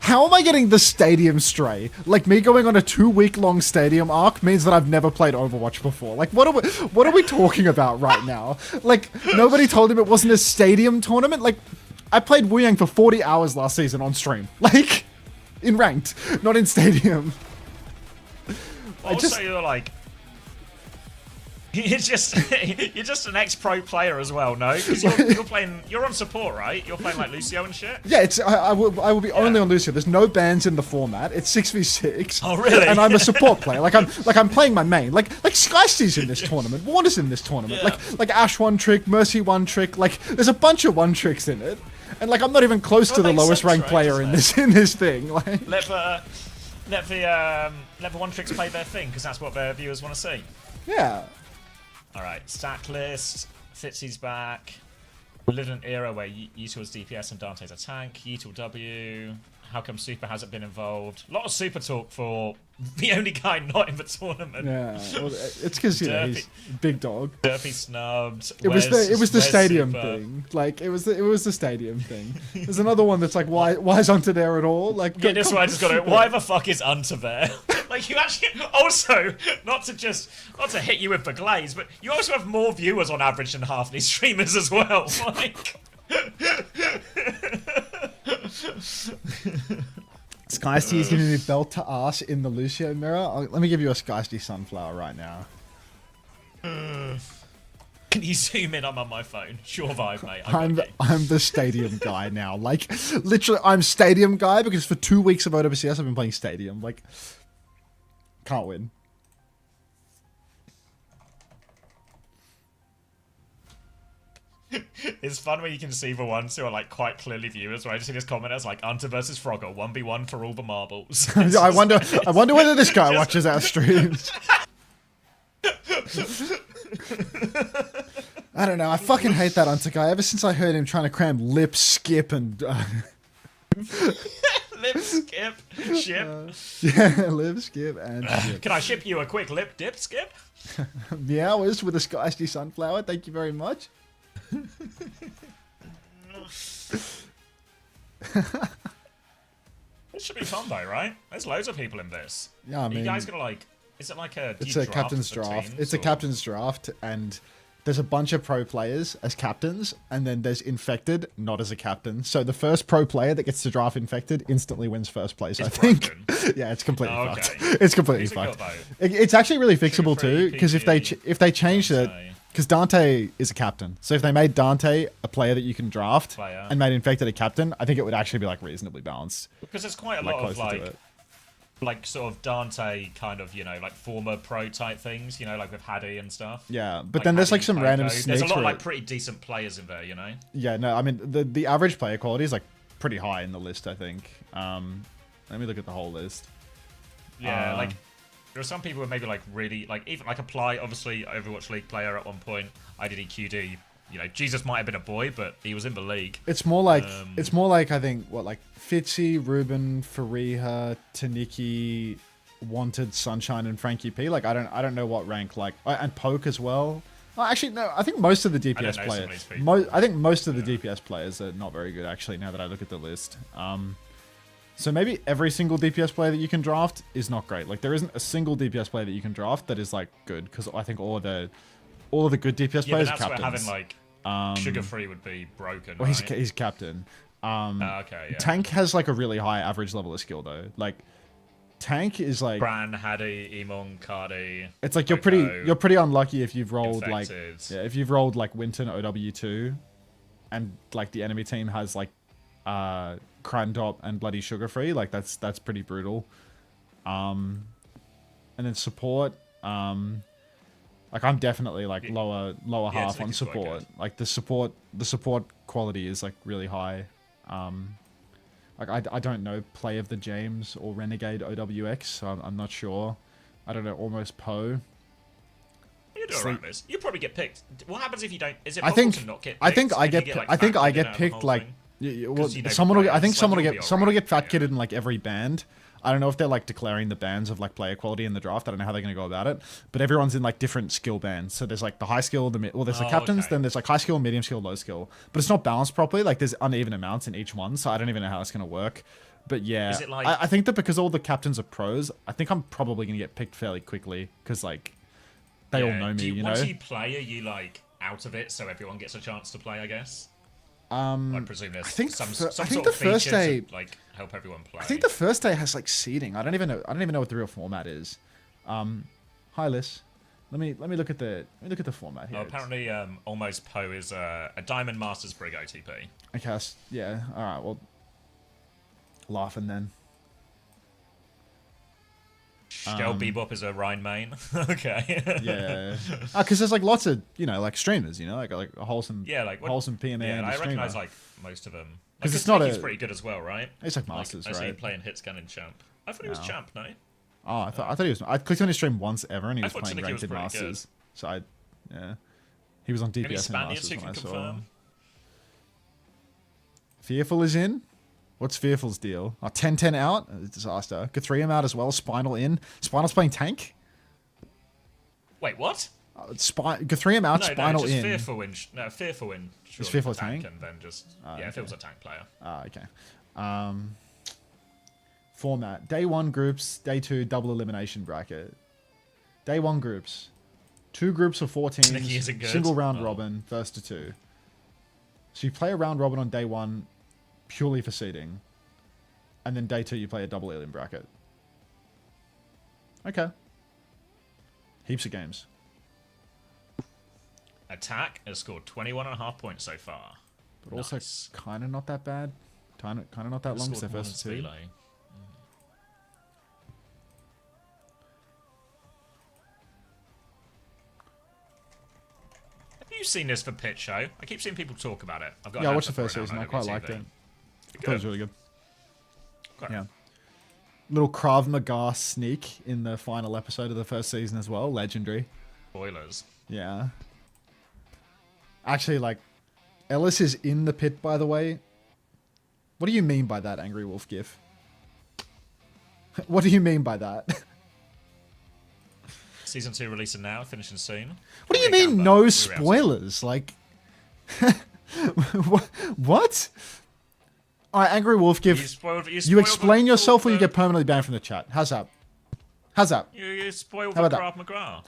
how am I getting the stadium stray? Like, me going on a 2-week-long stadium arc means that I've never played Overwatch before. Like, what are we talking about right now? Like, nobody told him it wasn't a stadium tournament? Like, I played Wu Yang for 40 hours last season on stream. Like, in ranked, not in stadium. Also, you're like, you're just an ex-pro player as well, no? Because you're on support, right? You're playing like Lucio and shit. Yeah, I will be only on Lucio. There's no bans in the format. It's 6v6. Oh really? And I'm a support player. Like I'm playing my main. Like Skysty's in this tournament. Warner's in this tournament. Yeah. Like Ash 1 trick, Mercy 1 trick. Like there's a bunch of 1 tricks in it. And like I'm not even close to the lowest ranked player in this thing. Like let the one tricks play their thing, because that's what their viewers want to see. Yeah. Alright, stack list. Fitzy's back. We live in an era where Yutal's DPS and Dante's a tank. Yutal W. How come Super hasn't been involved? A lot of Super talk for the only guy not in the tournament. Yeah, well, it's because he's big dog. Derpy snubbed. It was the stadium Super? thing. Like it was the stadium thing. There's another one that's like why is Unter there at all? Like Yeah, this one I just got it. Why the fuck is Unter there? Like you actually also not to hit you with the glaze, but you also have more viewers on average than half these streamers as well. Like. Skysty is giving me belt to ass in the Lucio mirror. Let me give you a Skysty sunflower right now. Can you zoom in? I'm on my phone. Sure vibe, mate. I'm the stadium guy now. Like literally, I'm stadium guy because for 2 weeks of OWCS I've been playing stadium. Like, can't win. It's fun when you can see the ones who are like quite clearly viewers, right? I just see this comment as like Unter versus Frogger, 1v1 for all the marbles. I wonder whether this guy watches our streams. I don't know. I fucking hate that Unter guy. Ever since I heard him trying to cram lip, skip, and lip skip, ship. Yeah, lip, skip, and ship. Can I ship you a quick lip dip skip? Meowers with a Skysty sunflower. Thank you very much. This should be fun though, right? There's loads of people in this. Yeah, I mean, you guys gonna like? Is it like a? it's a captain's draft. It's a captain's draft, and there's a bunch of pro players as captains, and then there's infected, not as a captain. So the first pro player that gets to draft infected instantly wins first place. I think. Yeah, it's completely fucked. It's completely fucked. It's actually really fixable too, because if they change it. Because Dante is a captain. So if they made Dante a player that you can draft and made Infected a captain, I think it would actually be like reasonably balanced. Because there's quite a lot of like sort of Dante kind of, you know, like former pro type things, you know, like with Haddy and stuff. Yeah, but like then there's Haddy like some and random Coco. sneaks. There's a lot of like pretty decent players in there, you know? Yeah, no, I mean, the average player quality is like pretty high in the list, I think. Let me look at the whole list. Yeah, like... There are some people who maybe like really like even like Apply, obviously Overwatch League player at one point. IDDQD, you know, Jesus might have been a boy, but he was in the league. It's more like I think what like Fitzy, Ruben, Fariha, Taniki, Wanted, Sunshine, and Frankie P. Like I don't know what rank like and Poke as well. Actually, no. I think most of the DPS players. I think most of the DPS players are not very good. Actually, now that I look at the list. So maybe every single DPS player that you can draft is not great. Like there isn't a single DPS player that you can draft that is like good, because I think all of the good DPS players are captains. Where having like Sugar Free would be broken. Well, right? he's captain. Okay. Yeah. Tank has like a really high average level of skill though. Like Tank is like Bran, Haddy, Emon, Cardi. It's like you're pretty unlucky if you've rolled infected. if you've rolled like Winton OW2, and like the enemy team has like Crandop and bloody Sugar Free, like that's pretty brutal. And then support, like I'm definitely like lower half on support. Like the support quality is like really high. Like I don't know Play of the James or Renegade OWX, so I'm not sure. I don't know, almost Poe. You do alright, Miss. You probably get picked. What happens if you don't? Is it I possible think to not get picked? I think I get picked like. Well, someone will get fat kitted in like every band. I don't know if they're like declaring the bands of like player quality in the draft. I don't know how they're going to go about it. But everyone's in like different skill bands. So there's like the high skill, there's the captains, then there's like high skill, medium skill, low skill. But it's not balanced properly. Like there's uneven amounts in each one. So I don't even know how it's going to work. But yeah, is it like... I think that because all the captains are pros, I think I'm probably going to get picked fairly quickly because like they all know me, you know. Once you play, are you like out of it so everyone gets a chance to play, I guess? I presume there's some sort of feature to like help everyone play. I think the first day has like seeding. I don't even know what the real format is. Hi Liz. Let me look at the format here. Oh, apparently Almost Poe is a Diamond Masters Brig OTP. Okay, yeah. Alright, well laughing then. Shell Bebop is a Rhine main. Okay. Yeah. Because there's like lots of, you know, like streamers, you know, like a wholesome PMA. Yeah, I recognise like most of them. Because like, it's not He's pretty good as well, right? It's like Masters, I right? see him playing Hitscan and Champ. I thought he was No. champ, no? Oh, I thought he was. I clicked on his stream once ever, and he I was thought playing Taniki was ranked pretty masters. So yeah, he was on DPS Any in Spaniards masters who when can I saw. confirm? Fearful is in. What's Fearful's deal? 10-10 out. Disaster. Guthrie out as well. Spinal in. Spinal's playing tank. Wait, what? Guthrie out. No, Spinal just in. Fearful in. No, Fearful in. Sure, Is Fearful a tank? And then just okay. Fearful's a tank player. Okay. Format. Day 1 groups. Day 2 double elimination bracket. Day 1 groups. 2 groups of 4 teams. Nicky isn't good. Single round robin. First to 2. So you play a round robin on day 1 purely for seeding. And then day 2 you play a double elim bracket. Okay. Heaps of games. Attack has scored 21.5 points so far. But also kind of not that bad. Kind of not that long. It's their first 2. Have you seen this for Pit Show? I keep seeing people talk about it. I've got Yeah, I an watched the advert first for it season. now I on quite OWCS. liked it. I Good. thought it was really good. Okay. Yeah. Little Krav Maga sneak in the final episode of the first season as well. Legendary. Spoilers. Yeah. Actually, like, Ellis is in the pit, by the way. What do you mean by that, Angry Wolf gif? What do you mean by that? Season 2 releasing now, finishing soon. What do you mean, no spoilers? Like, what? All right, Angry Wolf gif. You explain yourself or you get permanently banned from the chat. How's that? How's that? You spoiled How the about Krav McGrath.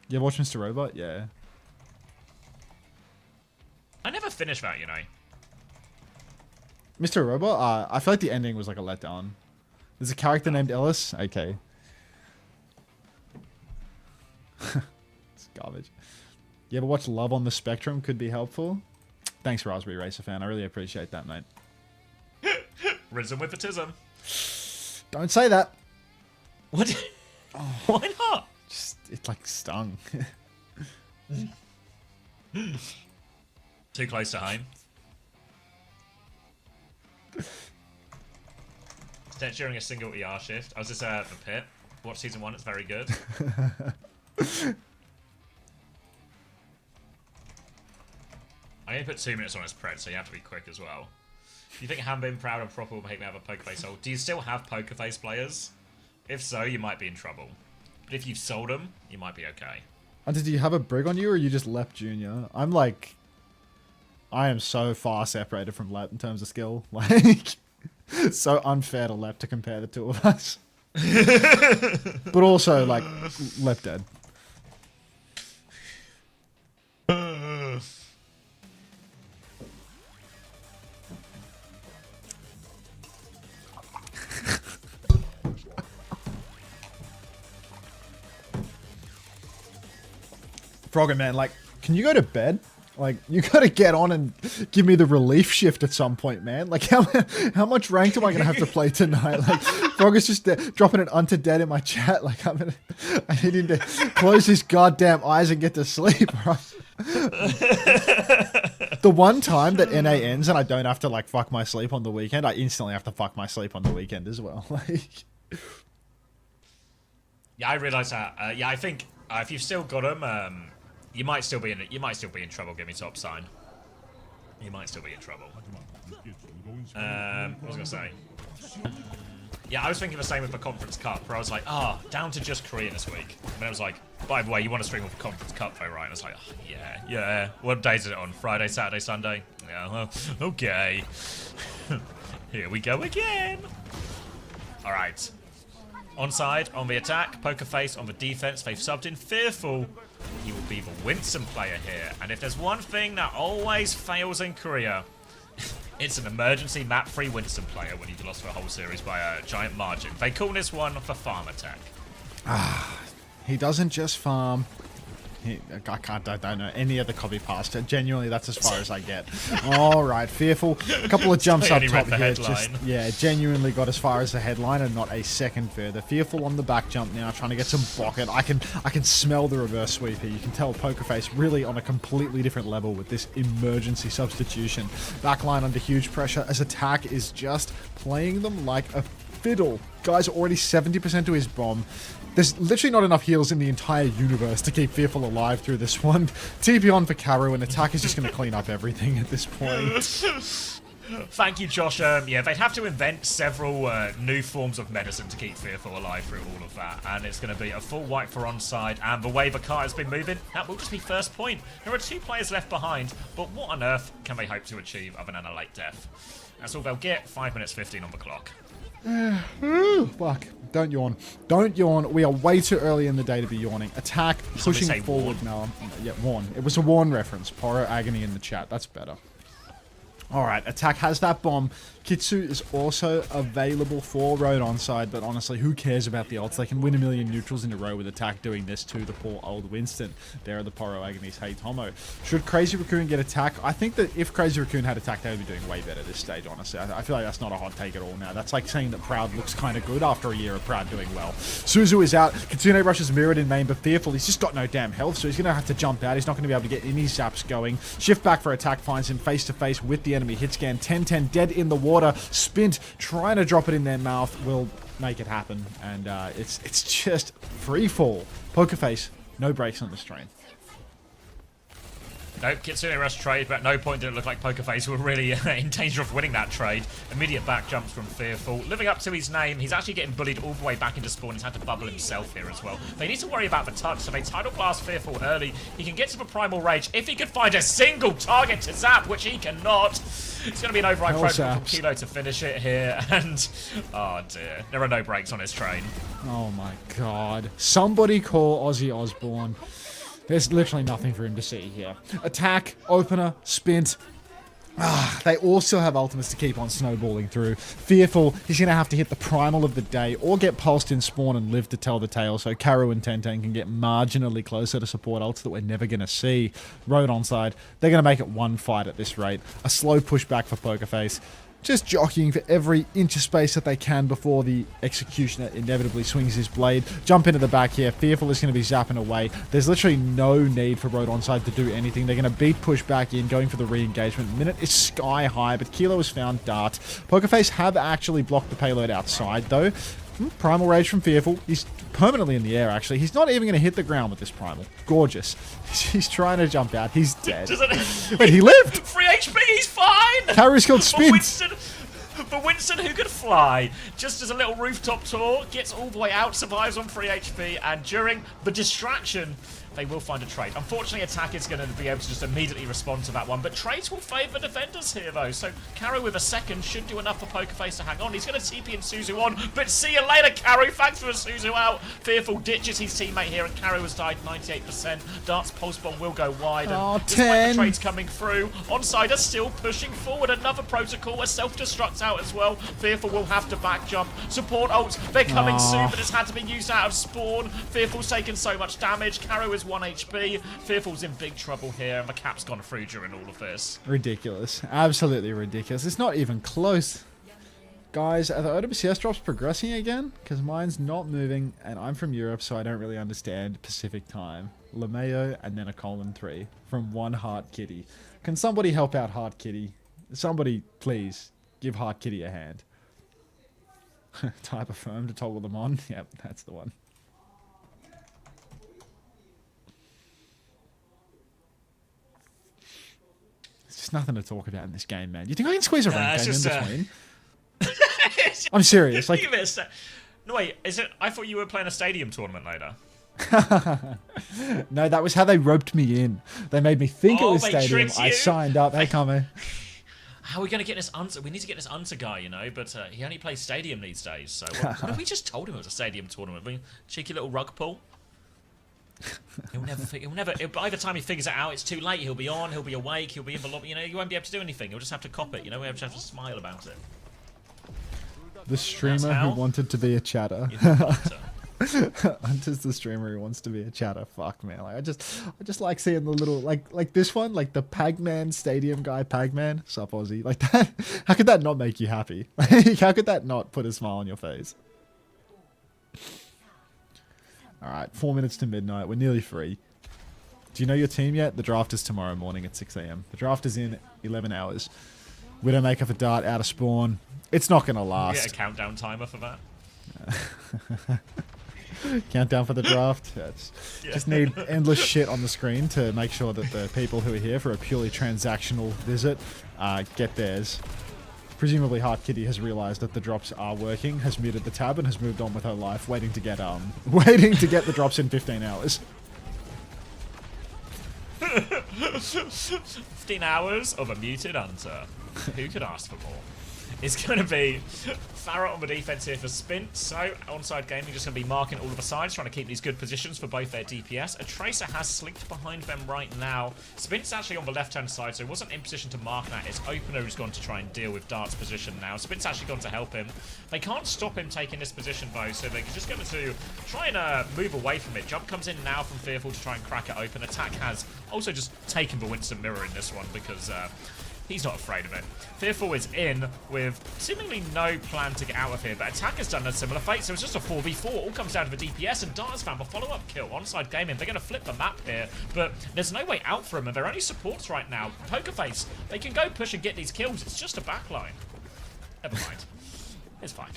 You watch Mr. Robot? Yeah. I never finished that, you know. Mr. Robot? I feel like the ending was like a letdown. There's a character named Ellis? Okay. It's garbage. You ever watch Love on the Spectrum? Could be helpful. Thanks, Raspberry Racer fan. I really appreciate that, mate. Risen with autism. Don't say that. What? Why not? Just, it like stung. Too close to home. Stent during a single ER shift. I was just at the pit. Watch season 1, it's very good. I only put 2 minutes on his pred, so you have to be quick as well. Do you think Hambin, Proud and Proper will make me have a poker face hold? Do you still have poker face players? If so, you might be in trouble. But if you've sold them, you might be okay. Hunter, do you have a brig on you or you just Lep Junior? I'm like... I am so far separated from Lep in terms of skill. Like... so unfair to Lep to compare the two of us. But also, like, Lep dead. Frogger man, like, can you go to bed? Like, you gotta get on and give me the relief shift at some point, man. Like, how much ranked am I gonna have to play tonight? Like, Frogger's just dropping an Unter dead in my chat. Like, I need him to close his goddamn eyes and get to sleep, right? The one time that NA ends and I don't have to, like, fuck my sleep on the weekend, I instantly have to fuck my sleep on the weekend as well. Like... Yeah, I realise that. Yeah, I think if you've still got them, you might still be in trouble. Give me top sign. You might still be in trouble. What was I gonna say? Yeah, I was thinking the same with the Conference Cup, where I was like, down to just Korean this week. And then I was like, by the way, you want to stream with the Conference Cup though, right? And I was like, yeah. What days is it on? Friday, Saturday, Sunday? Yeah, well, okay. Here we go again. All right. Onside on the attack, Poker Face on the defense. They've subbed in Fearful. He will be the Winston player here. And if there's one thing that always fails in Korea, it's an emergency map-free Winston player when you've lost the whole series by a giant margin. They call this one the farm attack. He doesn't just farm. I don't know any other copy pasta. Genuinely, that's as far as I get. All right, Fearful. A couple of jumps up top here. Just, yeah, genuinely got as far as the headline and not a second further. Fearful on the back jump now, trying to get some pocket. I can smell the reverse sweep here. You can tell Poker Face really on a completely different level with this emergency substitution. Backline under huge pressure as attack is just playing them like a fiddle. Guy's already 70% to his bomb. There's literally not enough heals in the entire universe to keep Fearful alive through this one. TP on for Caro, and attack is just going to clean up everything at this point. Thank you, Josh. Yeah, they'd have to invent several new forms of medicine to keep Fearful alive through all of that. And it's going to be a full wipe for onside. And the way the car has been moving, that will just be first point. There are 2 players left behind, but what on earth can they hope to achieve other than a late death? That's all they'll get. 5 minutes 15 on the clock. Fuck. Don't yawn. Don't yawn. We are way too early in the day to be yawning. Attack, pushing forward now. Yeah, Warn. It was a Warn reference. Poro Agony in the chat. That's better. Alright, attack has that bomb. Kitsu is also available for road onside, but honestly, who cares about the ults? They can win a million neutrals in a row with attack doing this to the poor old Winston. There are the Poro Agonies. Hey, Tomo. Should Crazy Raccoon get attack? I think that if Crazy Raccoon had attack, they would be doing way better this stage, honestly. I feel like that's not a hot take at all now. That's like saying that Proud looks kind of good after a year of Proud doing well. Suzu is out. Kitsune rushes mirrored in main, but Fearful, he's just got no damn health, so he's going to have to jump out. He's not going to be able to get any zaps going. Shift back for attack finds him face to face with the enemy. Hit scan 10-10, dead in the water. Spint, trying to drop it in their mouth, will make it happen. And it's just free fall. Poker face, no brakes on this train. Nope, Kitsune rushed trade, but at no point did it look like Pokerface were really in danger of winning that trade. Immediate back jumps from Fearful. Living up to his name, he's actually getting bullied all the way back into spawn. He's had to bubble himself here as well. They need to worry about the touch, so they Tidal Blast Fearful early. He can get to the Primal Rage if he could find a single target to zap, which he cannot. It's going to be an override protocol from Kilo to finish it here, and oh dear, there are no brakes on his train. Oh my god. Somebody call Ozzy Osbourne. There's literally nothing for him to see here. Attack, opener, spint. They all still have ultimates to keep on snowballing through. Fearful, he's going to have to hit the primal of the day or get pulsed in spawn and live to tell the tale, so Karu and Tenten can get marginally closer to support ults that we're never going to see. Road onside, they're going to make it one fight at this rate. A slow pushback for Pokerface. Just jockeying for every inch of space that they can before the Executioner inevitably swings his blade. Jump into the back here. Fearful is going to be zapping away. There's literally no need for Road onside to do anything. They're going to beat push back in, going for the re-engagement. Minute is sky high, but Kilo has found Dart. Pokerface have actually blocked the payload outside, though. Primal Rage from Fearful. He's permanently in the air, actually. He's not even going to hit the ground with this Primal. Gorgeous. He's trying to jump out. He's dead. Wait, he lived! Free HP, he's fine! Karu's killed Spins. But Winston, who could fly, just as a little rooftop tour, gets all the way out, survives on free HP, and during the distraction, they will find a trade. Unfortunately, attack is going to be able to just immediately respond to that one, but trades will favour defenders here, though. So Karu with a second should do enough for Pokerface to hang on. He's going to TP and Suzu on, but see you later, Karu. Thanks for a Suzu out. Fearful ditches his teammate here, and Karu has died 98%. Dart's pulse bomb will go wide, and despite the trades coming through, Onside are still pushing forward. Another protocol, a self-destruct out as well. Fearful will have to back jump. Support ults, they're coming soon, but it's had to be used out of spawn. Fearful's taken so much damage. Karu is 1 HP. Fearful's in big trouble here, and the cap's gone through during all of this. Ridiculous. Absolutely ridiculous. It's not even close. Guys, are the OWCS drops progressing again? Because mine's not moving, and I'm from Europe, so I don't really understand Pacific time. LeMayo, and then a :3 from one Heart Kitty. Can somebody help out Heart Kitty? Somebody, please, give Heart Kitty a hand. Type affirm to toggle them on. Yep, that's the one. There's nothing to talk about in this game, man. You think I can squeeze a rank game in between? I'm serious. Like, no, wait, is it? I thought you were playing a stadium tournament later. No, that was how they roped me in. They made me think it was stadium. I signed up. Hey, Kame. How are we going to get this Unter? We need to get this Unter guy, you know, but he only plays stadium these days. So what if we just told him it was a stadium tournament? Cheeky little rug pull. By the time he figures it out, it's too late. He'll be on, he'll be awake, he'll be in the lobby. You know, you won't be able to do anything. You'll just have to cop it. You know, we just have to smile about it. The streamer who wanted to be a chatter. Hunter's the streamer who wants to be a chatter. Fuck, man. Like, I just like seeing the little like this one, like the Pagman Stadium guy, Pagman. Sup, Aussie? Like that. How could that not make you happy? Like, how could that not put a smile on your face? All right, 4 minutes to midnight. We're nearly free. Do you know your team yet? The draft is tomorrow morning at 6 AM. The draft is in 11 hours. Widowmaker for Dart out of spawn. It's not going to Get a last. countdown timer for that. Countdown for the draft. Just need endless shit on the screen to make sure that the people who are here for a purely transactional visit get theirs. Presumably Heart Kitty has realized that the drops are working, has muted the tab, and has moved on with her life, waiting to get the drops in 15 hours. 15 hours of a muted Unter. Who could ask for more? It's going to be Farrah on the defense here for Spint. So, Onside Gaming just going to be marking all of the sides, trying to keep these good positions for both their DPS. A Tracer has slinked behind them right now. Spint's actually on the left-hand side, so he wasn't in position to mark that. It's Opener who's gone to try and deal with Dart's position now. Spint's actually gone to help him. They can't stop him taking this position, though, so they're just going to try and move away from it. Jump comes in now from Fearful to try and crack it open. Attack has also just taken the Winston Mirror in this one because... he's not afraid of it. Fearful is in with seemingly no plan to get out of here, but Attack has done a similar fate, so it's just a 4v4. All comes down to the DPS, and Dart has found a follow-up kill. Onside Gaming, they're going to flip the map here, but there's no way out for them, and they're only supports right now. Pokerface, they can go push and get these kills. It's just a backline. Never mind. It's fine.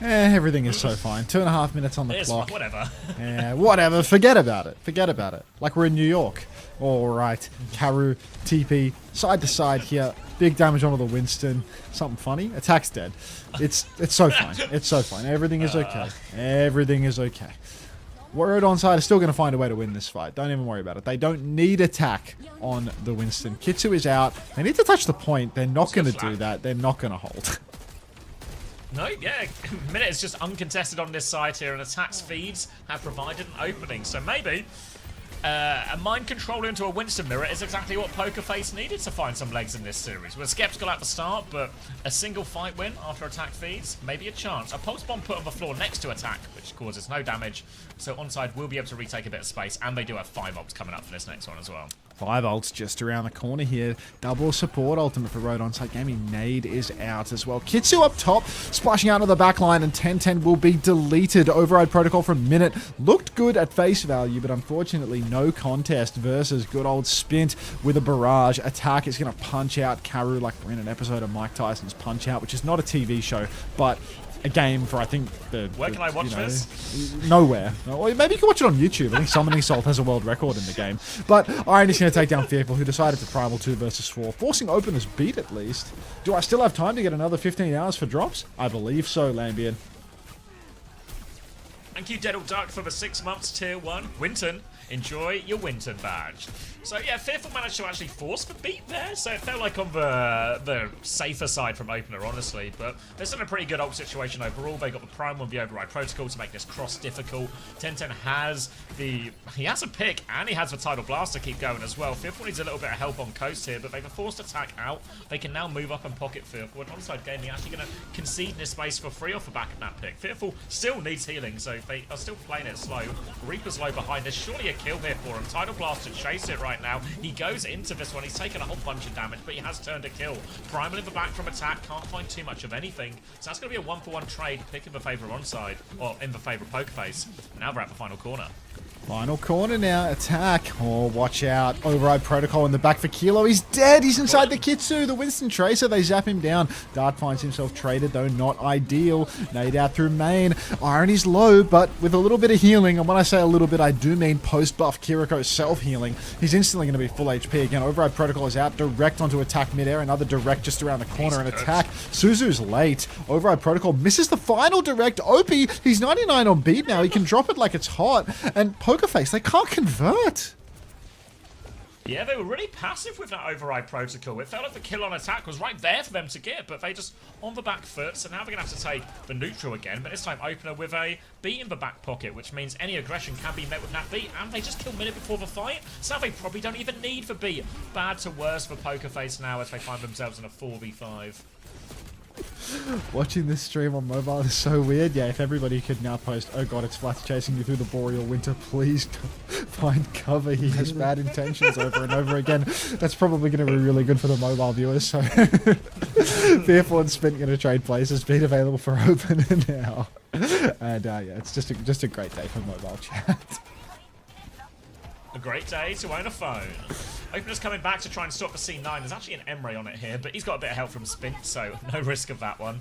Everything is so fine. 2.5 minutes on the It's clock. whatever. Yeah, whatever. Forget about it. Forget about it. Like we're in New York. All right. Karu, TP, side to side here. Big damage onto the Winston. Something funny. Attack's dead. It's so fine. It's so fine. Everything is okay. Everything is okay. Word Onside is still going to find a way to win this fight. Don't even worry about it. They don't need Attack on the Winston. Kitsu is out. They need to touch the point. They're not going to do that. They're not going to hold. No, yeah, Minute is just uncontested on this side here, and Attack's feeds have provided an opening. So maybe a mind control into a Winston Mirror is exactly what Pokerface needed to find some legs in this series. We're skeptical at the start, but a single fight win after Attack feeds, maybe a chance. A pulse bomb put on the floor next to Attack, which causes no damage. So Onside will be able to retake a bit of space, and they do have 5 ults coming up for this next one as well. 5 ults just around the corner here. Double support ultimate for Road Onside Gaming. Nade is out as well. Kitsu up top, splashing out of the back line, and 10-10 will be deleted. Override Protocol from Minute. Looked good at face value, but unfortunately no contest versus good old Spint with a barrage. Attack is going to punch out Karu like we're in an episode of Mike Tyson's Punch Out, which is not a TV show, but a game for, I think, Where can I watch this? Nowhere. Or maybe you can watch it on YouTube. I think Summoning Salt has a world record in the game. But Iron is going to take down Fearful, who decided to Primal 2 versus 4, forcing Opener's beat at least. Do I still have time to get another 15 hours for drops? I believe so, Lambian. Thank you, Deadle Duck, for the 6 months tier 1. Winton, enjoy your Winton badge. So yeah, Fearful managed to actually force the beat there, so it felt like on the safer side from Opener, honestly, but there's still a pretty good ult situation overall. They got the Prime on the Override Protocol to make this cross difficult. 10-10 has he has a pick, and he has the Tidal Blast to keep going as well. Fearful needs a little bit of help on coast here, but they've forced Attack out. They can now move up and pocket Fearful, and Onside Gaming actually going to concede this space for free off the back of that pick. Fearful still needs healing, so they are still playing it slow. Reaper's low behind. There's surely a kill here for him. Tidal Blast to chase it right now. He goes into this one. He's taken a whole bunch of damage, but he has turned a kill. Primal in the back from Attack. Can't find too much of anything. So that's going to be a 1-for-1 trade. Pick in the favour of Onside, or in the favour of Pokerface. Now we're at the final corner. Final corner now. Attack. Oh, watch out. Override Protocol in the back for Kilo. He's dead. He's inside the Kitsu. The Winston Tracer. They zap him down. Dart finds himself traded, though not ideal. Nade out through main. Irony's low, but with a little bit of healing. And when I say a little bit, I do mean post-buff Kiriko's self-healing. He's instantly going to be full HP again. Override Protocol is out. Direct onto Attack midair. Another direct just around the corner. And Attack. Suzu's late. Override Protocol misses the final direct. Opie, he's 99 on beat now. He can drop it like it's hot. And Pokerface, they can't convert. Yeah, they were really passive with that Override Protocol. It felt like the kill on Attack was right there for them to get, but they just on the back foot, so now they're going to have to take the neutral again, but this time Opener with a beat in the back pocket, which means any aggression can be met with that beat, and they just kill Minute before the fight, so now they probably don't even need the beat. Bad to worse for Pokerface now as they find themselves in a 4v5. Watching this stream on mobile is so weird. Yeah, if everybody could now post, oh god, it's Flats chasing you through the Boreal Winter, please find cover. He has bad intentions over and over again. That's probably going to be really good for the mobile viewers. So Fearful and Spin going to trade places. Being available for Opener now. And yeah, it's just a great day for mobile chat. A great day to own a phone. Opener's coming back to try and stop the C9. There's actually an Emre on it here, but he's got a bit of help from Spint, so no risk of that one.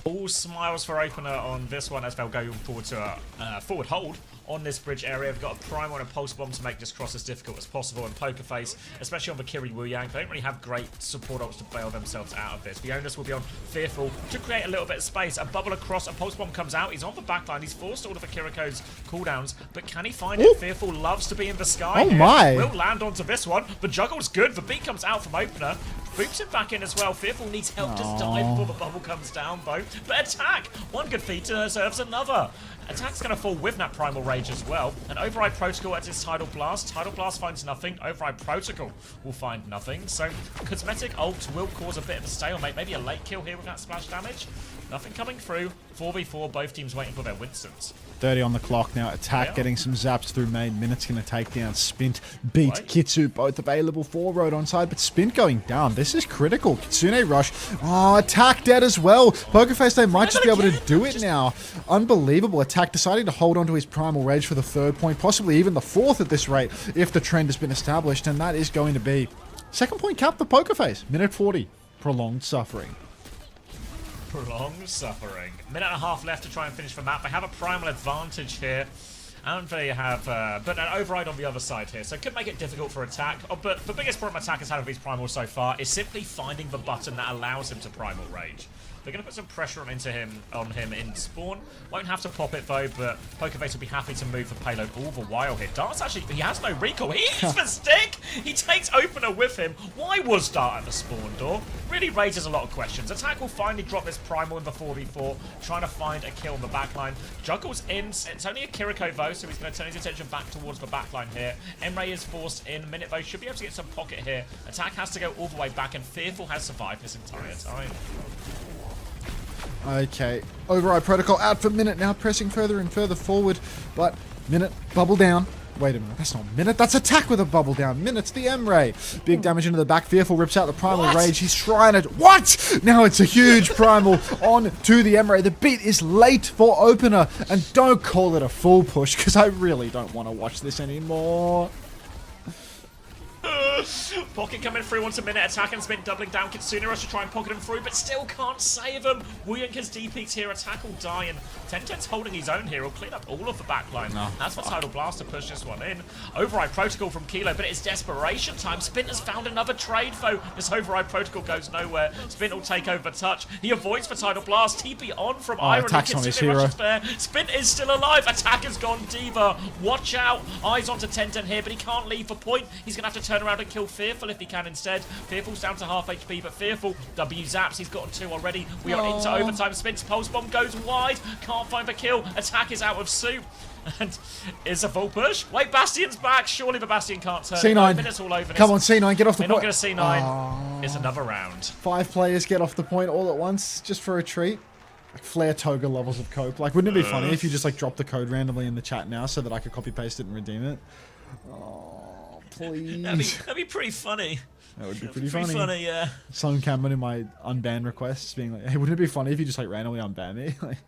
All smiles for Opener on this one as they'll go forward to a forward hold on this bridge area. We've got a Primal and a Pulse Bomb to make this cross as difficult as possible, and Poker Face, especially on the Kiri Wuyang, they don't really have great support ults to bail themselves out of this. The Onus will be on Fearful to create a little bit of space. A bubble across, a Pulse Bomb comes out, he's on the backline, he's forced all of the Kiriko's cooldowns, but can he find it? Fearful loves to be in the sky. Oh here. my! Will land onto this one. The juggle's good, the beat comes out from Opener. Boops him back in as well. Fearful needs help to dive before the bubble comes down, though. But Attack! One good feat deserves another. Attack's going to fall with that Primal Rage as well. And Override Protocol at his Tidal Blast. Tidal Blast finds nothing. Override Protocol will find nothing. So Cosmetic Ult will cause a bit of a stalemate. Maybe a late kill here with that splash damage. Nothing coming through. 4v4, both teams waiting for their Winstons. 30 on the clock now. Attack getting some zaps through main. Minutes going to take down Spint. Beat Kitsu, both available for Road Onside, but Spint going down. This is critical. Kitsune Rush. Oh, Attack dead as well. Pokerface, they might just be able to do it now. Unbelievable. Attack deciding to hold onto his Primal Rage for the 3rd point, possibly even the 4th at this rate, if the trend has been established, and that is going to be 2nd point cap for Pokerface. Minute 40. Prolonged suffering. Prolonged suffering. Minute and a half left to try and finish the map. They have a primal advantage here. And they have but an override on the other side here, so it could make it difficult for Attack. Oh, but the biggest problem Attack has had with these primals so far is simply finding the button that allows him to Primal Rage. They're going to put some pressure on him in spawn. Won't have to pop it though, but Pokerface will be happy to move the payload all the while here. Dart's actually, he has no recall. He eats the stick! He takes Opener with him. Why was Dart at the spawn door? Really raises a lot of questions. Attack will finally drop this Primal in the 4v4, trying to find a kill on the backline. Juggles in. It's only a Kiriko though, so he's going to turn his attention back towards the backline here. Emre is forced in. Minute though should be able to get some pocket here. Attack has to go all the way back, and Fearful has survived this entire time. Okay, Override Protocol out for Minute now, pressing further and further forward, but Minute, bubble down. Wait a minute, that's not Minute, that's Attack with a bubble down. Minute's the Emre. Big damage into the back, Fearful rips out the Primal Rage, he's trying it. What? Now it's a huge Primal on to the Emre. The beat is late for Opener, and don't call it a full push, because I really don't want to watch this anymore. Pocket coming through once a minute. Attack and Spin doubling down. Kitsune Rush to try and pocket him through, but still can't save him. Wuyang has DP'd here. Attack will die, and 1010's holding his own here. He'll clean up all of the backline. That's for Tidal Blast to push this one in. Override Protocol from Kilo, but it's desperation time. Spin has found another trade, though. This Override Protocol goes nowhere. Spin will take over touch. He avoids for Tidal Blast. TP on from Iron. Attack's on his hero. Spin is still alive. Attack has gone Diva. Watch out. Eyes onto 1010 here, but he can't leave the point. He's going to have to turn around and kill Fearful if he can instead. Fearful's down to half HP, but Fearful W zaps. He's got 2 already. We are into overtime. Spin's Pulse Bomb goes wide. Can't find the kill. Attack is out of soup. And is a full push. Wait, Bastion's back. Surely the Bastion can't turn. C9. Minutes all over. Come on, C9, get off the They're point. not going to C9. It's another round. 5 players get off the point all at once, just for a treat. Like Flare Toga levels of cope. Like, wouldn't it be funny if you just like dropped the code randomly in the chat now so that I could copy paste it and redeem it? Oh, please. That'd be pretty funny. That would be pretty funny. Yeah. Someone Cameron in my unban requests being like, hey, wouldn't it be funny if you just like randomly unban me? Like,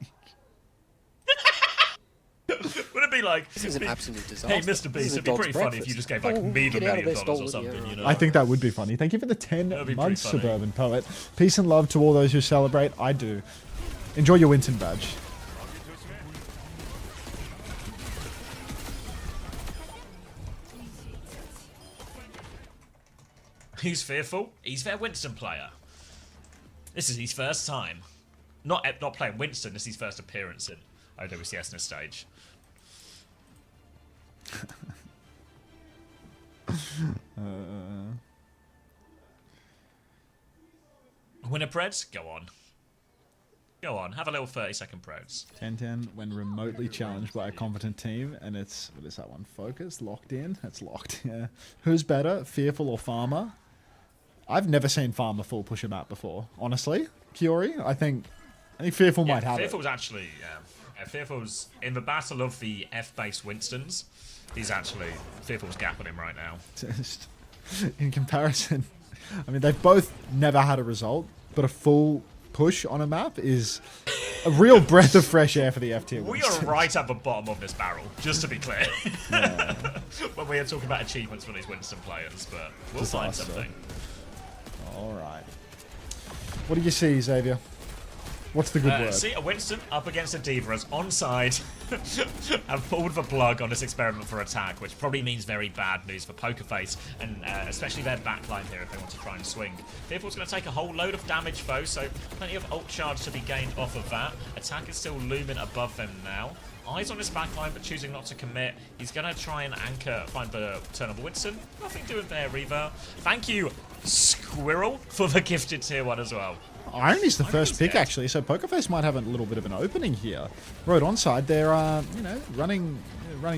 Would it be like, This is an absolute disaster. hey, Mr. Beast, it'd be pretty funny if you just gave like me the $1 million or something, you know? I think that would be funny. Thank you for the 10 That'd be months, pretty funny. Suburban Poet. Peace and love to all those who celebrate. I do. Enjoy your Winton badge. Who's Fearful? He's their Winston player. This is his first time. Not playing Winston, this is his first appearance in OWCS in a stage. Winner Preds? Go on. Go on, have a little 30-second Preds. 10-10 when remotely challenged by a competent team, and it's, what is that one? Focus? Locked in? That's locked, yeah. Who's better, Fearful or Farmer? I've never seen Farmer full push a map before, honestly. Kiori, I think Fearful might have Fearful's actually, Fearful's in the battle of the F-based Winstons. He's actually, Fearful's gapping him right now. Just in comparison, I mean, they've both never had a result, but a full push on a map is A real breath of fresh air for the F tier. We are right at the bottom of this barrel, just to be clear. Yeah. When we are talking about achievements for these Winston players, but we'll find Disaster. something. All right. What do you see, Xavier? What's the good word? See, a Winston up against a Diva as onside have pulled the plug on this experiment for attack, which probably means very bad news for Pokerface, and especially their backline here if they want to try and swing. Fearful's going to take a whole load of damage though, so plenty of ult charge to be gained off of that. Attack is still looming above them now. Eyes on his backline, but choosing not to commit. He's going to try and anchor, find the turn of Winston. Nothing doing there either. Thank you, Squirrel, for the gifted tier 1 as well. Irony's the first pick, dead. actually, so Pokerface might have a little bit of an opening here. Road onside, they're, you know, running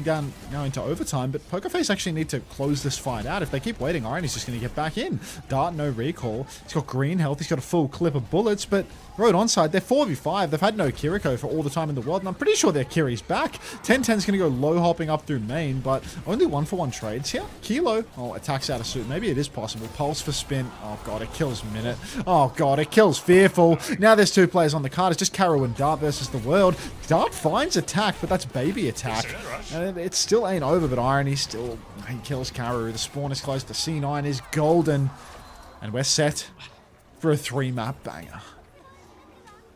down, going to overtime, but Pokerface actually need to close this fight out. If they keep waiting, Irony's just going to get back in. Dart, no recall. He's got green health, he's got a full clip of bullets, but Road onside, they're 4v5. They've had no Kiriko for all the time in the world, and I'm pretty sure their Kiri's back. 10-10's going to go low hopping up through main, but only 1-for-1 trades here. Kilo, oh, attacks out of suit. Maybe it is possible. Pulse for spin. Oh, God, it kills Minute. Oh, God, it kills Fearful. Now there's two players on the card. It's just Caro and Dart versus the world. Dart finds attack, but that's baby attack. It still ain't over, but Irony still, he kills Caro. The spawn is close. The C9 is golden. And we're set for a 3-map banger.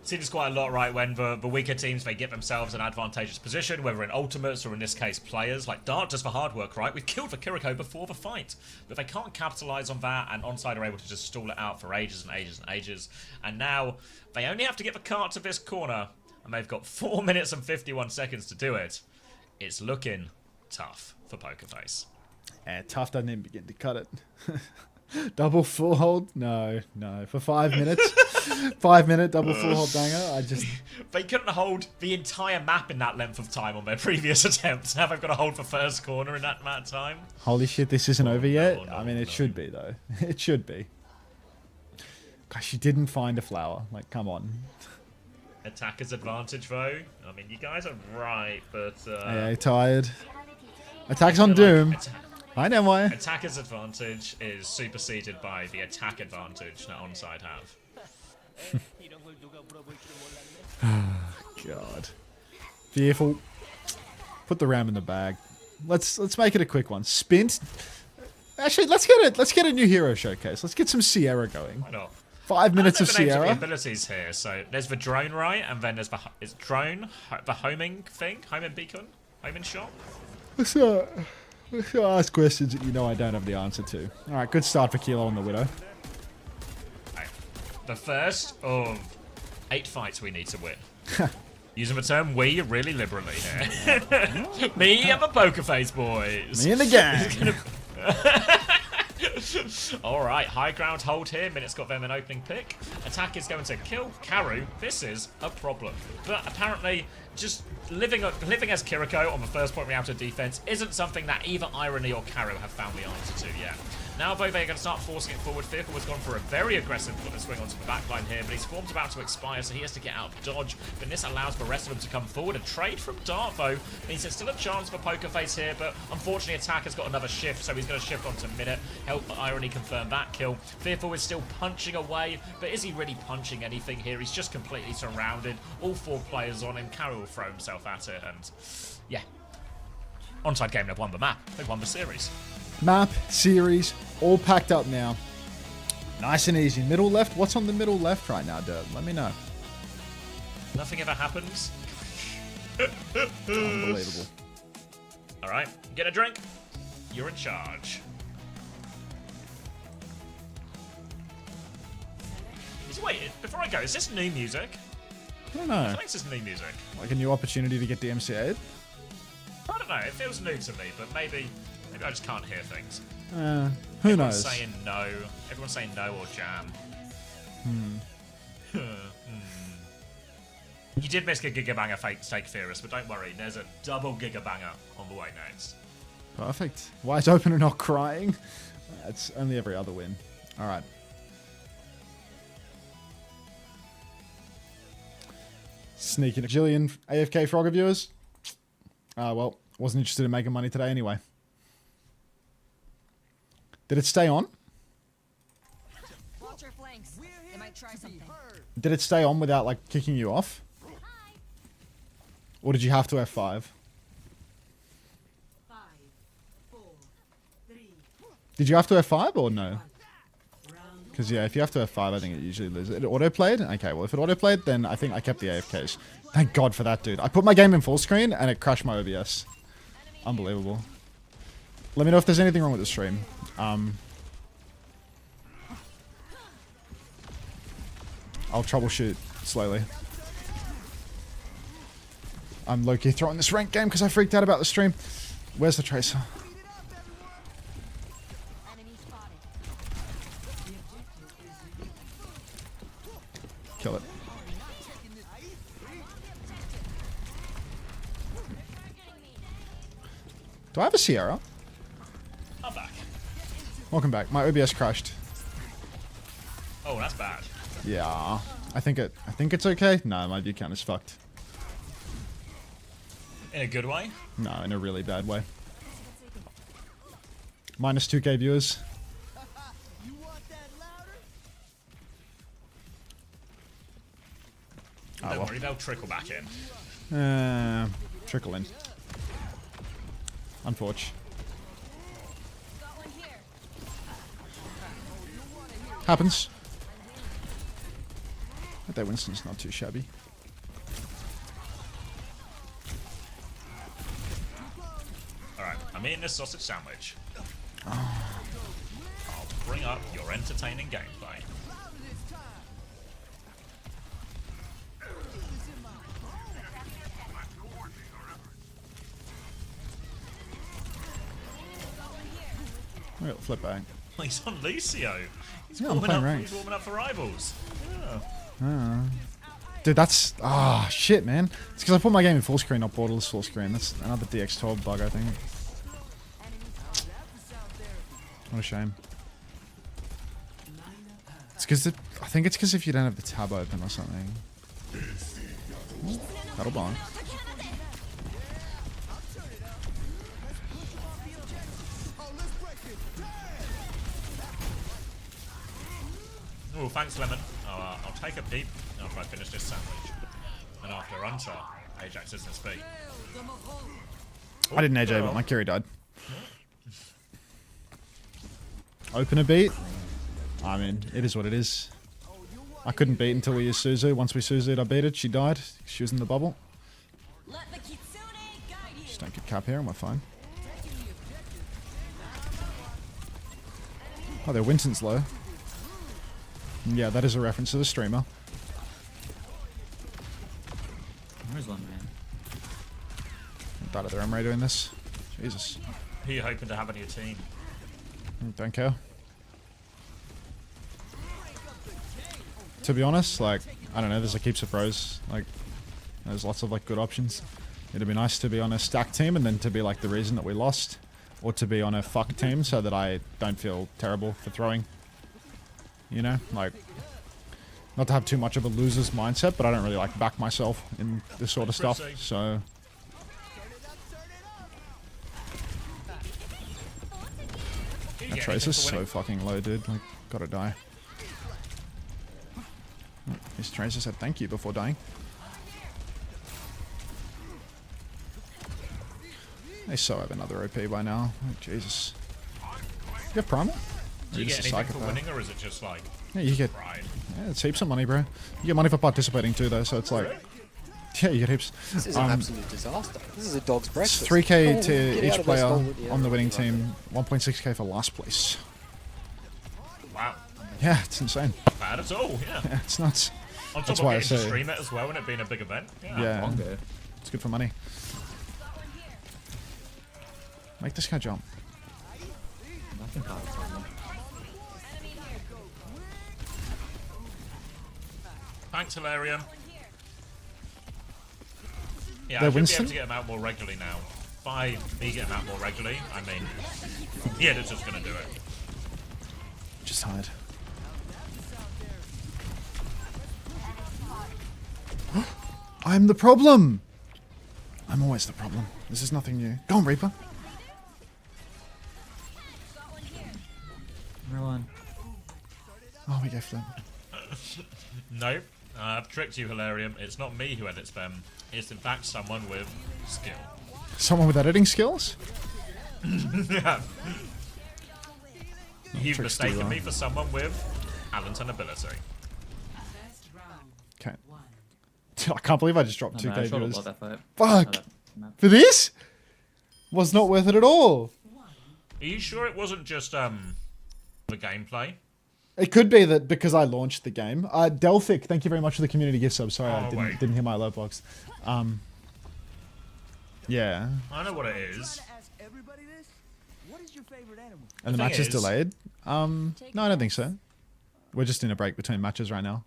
See this quite a lot, right, when the weaker teams, they get themselves an advantageous position, whether in ultimates or in this case players. Like Dart does the hard work, right? We've killed the Kiriko before the fight, but they can't capitalize on that, and Onside are able to just stall it out for ages and ages and ages. And now they only have to get the cart to this corner, and they've got 4 minutes and 51 seconds to do it. It's looking tough for Pokerface. Tough doesn't even begin to cut it. Double full hold? No. For 5 minutes. 5 minute double full hold banger. They couldn't hold the entire map in that length of time on their previous attempts. Now they've got to hold the first corner in that amount of time. Holy shit, this isn't over yet? no, I mean, it no. should be, though. It should be. Gosh, you didn't find a flower. Like, come on. Attacker's advantage, though. I mean, you guys are right, but... Yeah, tired. Attack's on Doom. I know why. Attacker's advantage is superseded by the attack advantage that Onside have. God. Fearful. Put the ram in the bag. Let's make it a quick one. Spint. Actually, let's get a new hero showcase. Let's get some Sierra going. Why not? 5 minutes of I don't know the names Sierra. of the abilities here. So there's the drone, right? And then there's it's drone, the homing thing, homing beacon, homing shot. Let's ask questions that you know I don't have the answer to. Alright, good start for Kilo on the Widow. Right. The first of 8 fights we need to win. Using the term we really liberally here. Me and the Pokerface boys. Me and the gang. Alright, high ground hold here. Minute's got them an opening pick. Attack is going to kill Karu. This is a problem. But apparently, just living as Kiriko on the first point out of defense isn't something that either Irony or Karu have found the answer to yet. Now, though, they're going to start forcing it forward. Fearful has gone for a very aggressive swing onto the backline here, but his form's about to expire, so he has to get out of dodge. But this allows the rest of them to come forward. A trade from Dart, though, means there's still a chance for Pokerface here, but unfortunately, Attack has got another shift, so he's going to shift onto Minute. Help Irony confirm that kill. Fearful is still punching away, but is he really punching anything here? He's just completely surrounded. All 4 players on him. Carroll will throw himself at it, and yeah. Onside game, they've won the map. They've won the series. Map, series, all packed up now. Nice and easy. Middle left? What's on the middle left right now, Dirt? Let me know. Nothing ever happens. Unbelievable. Alright, get a drink. You're in charge. Wait, before I go, is this new music? I don't I know. think this is new music. Like a new opportunity to get DMCA'd? I don't know, it feels new to me, but maybe I just can't hear things. Who Everyone's knows? saying no. Everyone's saying no or jam. You did miss a Gigabanger Stake Theorist, but don't worry, there's a double Gigabanger on the way next. Perfect. Wise open and not crying. That's only every other win. Alright. Sneaking a Jillian AFK Frogger viewers. Well, wasn't interested in making money today anyway. Did it stay on? Watch your flanks. They might try something. Did it stay on without, like, kicking you off? Or did you have to F5? Did you have to F5 or no? Because yeah, if you have to F5, I think it usually loses. It auto-played? Okay, well if it auto-played, then I think I kept the AFKs. Thank God for that, dude. I put my game in full screen and it crashed my OBS. Unbelievable. Let me know if there's anything wrong with the stream. I'll troubleshoot slowly. I'm low-key throwing this ranked game because I freaked out about the stream. Where's the Tracer? Kill it. Do I have a Sierra? I'm back. Welcome back. My OBS crashed. Oh, that's bad. Yeah. I think it's okay. No, my view count is fucked. In a good way? No, in a really bad way. Minus 2k viewers. Don't worry, they'll trickle back in. Trickle in. Unfortunate. Happens. But that Winston's not too shabby. Alright, I'm eating this sausage sandwich. I'll bring up your entertaining gameplay. I got flip back. He's on Lucio. He's Yeah, I'm playing ranked. He's warming up for rivals. Yeah. Dude, that's... Ah, shit, man. It's because I put my game in full screen, not borderless full screen. That's another DX12 bug, I think. What a shame. It's because... I think it's because if you don't have the tab open or something. That'll bomb. Oh, thanks, Lemon. I'll take a peep after I finish this sandwich. And after Unter, Ajax isn't speak. I didn't AJ, but my carry died. Open a beat. I mean, it is what it is. I couldn't beat until we used Suzu. Once we Suzu'd, I beat it. She died. She was in the bubble. Just don't get cap here and we're fine. Oh, their Winston's low. Yeah, that is a reference to the streamer. Where's one man? Died of their Emre doing this. Jesus. Who are you hoping to have on your team? Don't care. To be honest, like, I don't know, there's like heaps of pros. Like, there's lots of like good options. It'd be nice to be on a stacked team and then to be like the reason that we lost. Or to be on a fuck team so that I don't feel terrible for throwing. You know, like, not to have too much of a loser's mindset, but I don't really like back myself in this sort of stuff, so. That Tracer's so fucking low, dude. Like, gotta die. His Tracer said thank you before dying. They so have another OP by now. Oh, Jesus. You have primal? Do you get anything for winning, or is it just like... Yeah, you get... pride? Yeah, it's heaps of money, bro. You get money for participating too, though, so it's like... Yeah, you get heaps. This is an absolute disaster. This is a dog's breakfast. 3k to Get each out of player this hole, on the winning right. team. 1.6k for last place. Wow. Yeah, it's insane. Not bad at all, yeah. Yeah, it's nuts. On top That's of why I getting to say... stream it as well and it being a big event. Yeah, Longer. it's good for money. Make this guy jump. Nothing counts on them. Thanks, Hilarium. Yeah, They're I should Winston? be able to get them out more regularly now. By me getting them out more regularly, I mean, the editor's going to do it. Just hide. I'm the problem! I'm always the problem. This is nothing new. Go on, Reaper. Everyone. Oh, we go flip. Nope. I've tricked you, Hilarium. It's not me who edits them. It's in fact someone with skill. Someone with editing skills? Yeah. You've tricks do mistaken that. me for someone with talent and ability. Okay. I can't believe I just dropped No, 2k man, I shot a viewers. lot that fight. Fuck! No, that map. For this? Was not worth it at all. Are you sure it wasn't just the gameplay? It could be that because I launched the game. Delphic, thank you very much for the community gift sub. Sorry, I Oh, wait. didn't hear my alert box. Yeah. I know what it is. Ask everybody this. What is your favorite animal? And the thing match is is- delayed? No, I don't think so. We're just in a break between matches right now.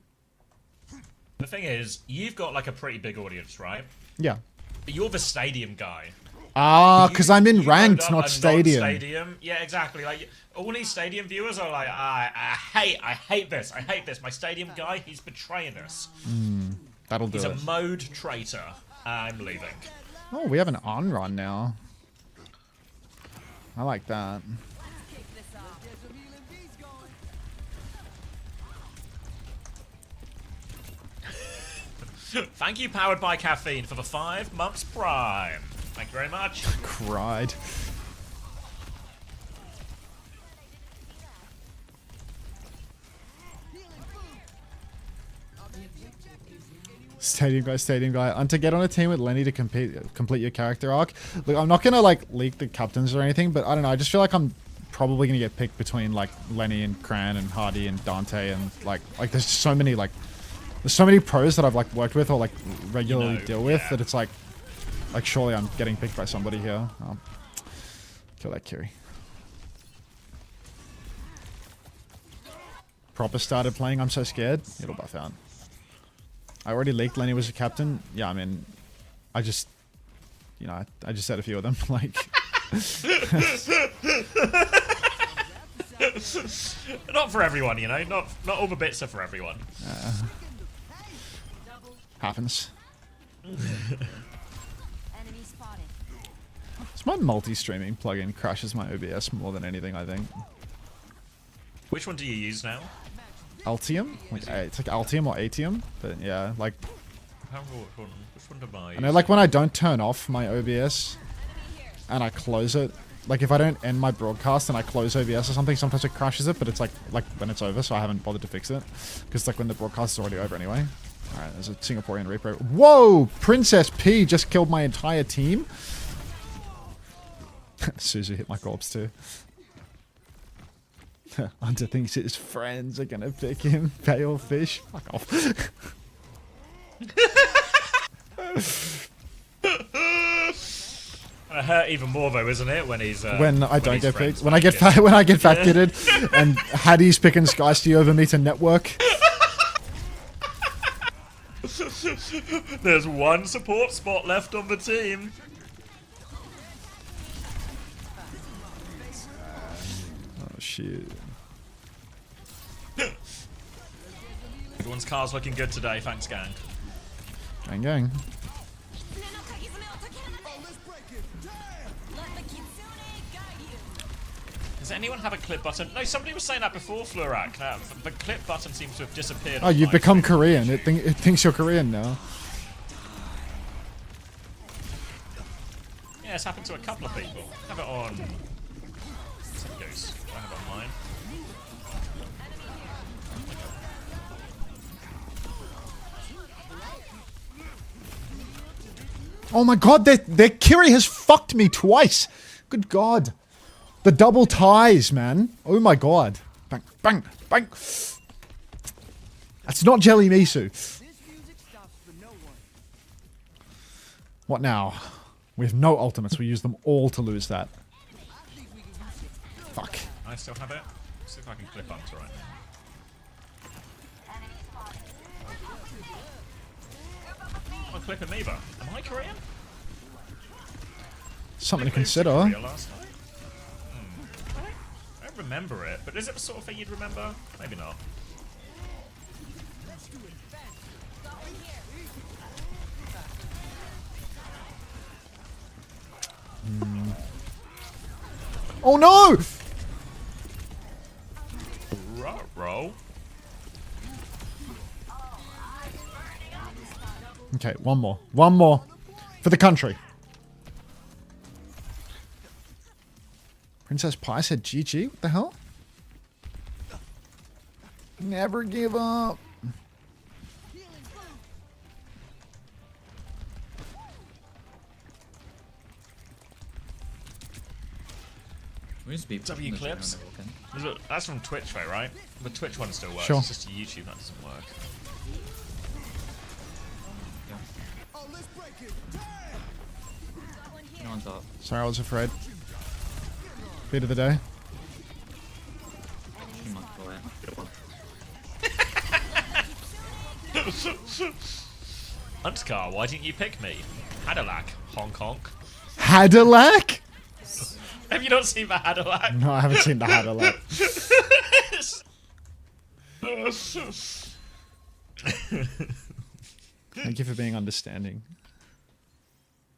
The thing is, you've got like a pretty big audience, right? Yeah. But you're the stadium guy. Because I'm in You load ranked, up not a stadium. non-stadium. Yeah, exactly. Like all these stadium viewers are like, I hate this. I hate this. My stadium guy, he's betraying us. That'll do He's a it. mode traitor. I'm leaving. Oh, we have an on run now. I like that. Thank you, Powered by Caffeine, for the 5 months Prime. Thank you very much. Cried. Stadium guy. And to get on a team with Lenny to complete your character arc. Look, I'm not gonna like leak the captains or anything, but I don't know. I just feel like I'm probably gonna get picked between like Lenny and Cran and Hardy and Dante and like there's so many pros that I've like worked with or like regularly deal with that it's like surely I'm getting picked by somebody here. Kill that Kiri. Proper started playing. I'm so scared. It'll buff out. I already leaked Lenny was a captain. Yeah, I mean, I just said a few of them. Like, Not for everyone, you know. Not all the bits are for everyone. happens. Enemy spotted. It's my multi-streaming plugin crashes my OBS more than anything, I think. Which one do you use now? Altium? Like, it's like Altium or Atium, but yeah, like, Which one do I use? I know, like when I don't turn off my OBS and I close it, like if I don't end my broadcast and I close OBS or something, sometimes it crashes it, but it's like when it's over, so I haven't bothered to fix it. Because like when the broadcast is already over anyway. Alright, there's a Singaporean repro. Whoa! Princess P just killed my entire team. Suzu hit my corpse too. Unter thinks his friends are gonna pick him. Pale fish. Fuck off. It hurt even more though, isn't it? When he's When I don't his get friends picked. When I get pick him. when I get fat kitted and Hattie's picking Skysty over me to network. There's one support spot left on the team. Oh shit. Everyone's car's looking good today, thanks gang. Gang gang. Does anyone have a clip button? No, somebody was saying that before, Flurak. The clip button seems to have disappeared. Oh, on you've my become screen. Korean. It thinks you're Korean now. Yeah, it's happened to a couple of people. I have it on... Some goose. I have it on mine. Oh my god, their Kiri has fucked me twice. Good god. The double ties, man. Oh my god. Bang, bang, bang. That's not Jelly Misu. This music stops for no one. What now? We have no ultimates. We use them all to lose that. Fuck. I still have it. Let's see if I can clip onto right now. I'm clipping neither. Am I Korean? Something to I moved consider. Korea last night. I don't remember it, but is it the sort of thing you'd remember? Maybe not. Oh no! Roll. Okay, one more. One more. For the country. Princess Pie said GG? What the hell? Never give up. We used to be W pushing the clips? zone on the Vulcan. That's from Twitch, though, right? The Twitch one still works. Sure. It's just YouTube that doesn't work. No one's up. Sorry, I was afraid. Beat of the day. He might go out. Good one. Unter, why didn't you pick me? Hadalak, honk honk. Hadalak? Have you not seen the Hadalak? No, I haven't seen the Hadalak. Thank you for being understanding.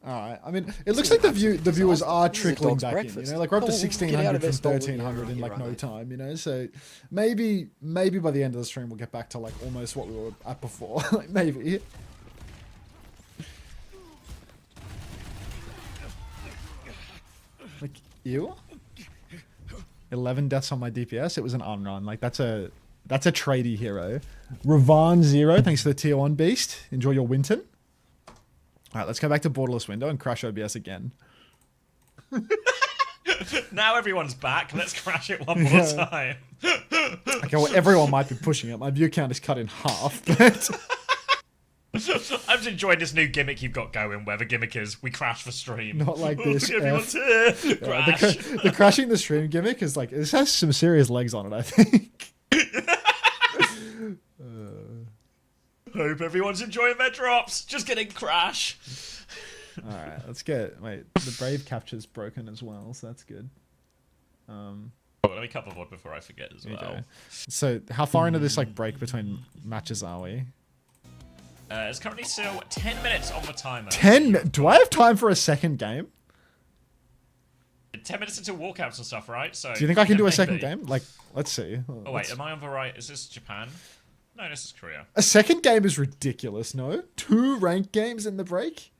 Alright, I mean, it looks like the viewers are trickling dog's back in, you breakfast. know? Like, we're up to Oh, get out 1,600 of from this dog, 1,300 in, yeah, like, right, no mate. time, you know? So, maybe by the end of the stream we'll get back to, like, almost what we were at before. Like, maybe. Like, ew? 11 deaths on my DPS? It was an unrun. Like, that's a tradie hero. Ravan 0, thanks for the tier 1 beast. Enjoy your Winton. Alright, let's go back to Borderless Window and crash OBS again. Now everyone's back. Let's crash it one more time. Okay, well, everyone might be pushing it. My view count is cut in half, but... I'm just enjoying this new gimmick you've got going, where the gimmick is we crash the stream. Not like this, Everyone's here. Crash. the crashing the stream gimmick is like, this has some serious legs on it, I think. Hope everyone's enjoying their drops. Just getting crash. Alright, let's get... Wait, the Brave capture's broken as well, so that's good. Oh, let me cut the VOD before I forget as There you well. go. So, how far into this like break between matches are we? It's currently still 10 minutes on the timer. 10? Do I have time for a second game? 10 minutes until walkouts and stuff, right? So Do you think I can do a maybe. second game? Like, let's see. Oh wait, am I on the right? Is this Japan? No, this is Korea. A second game is ridiculous, no? 2 ranked games in the break?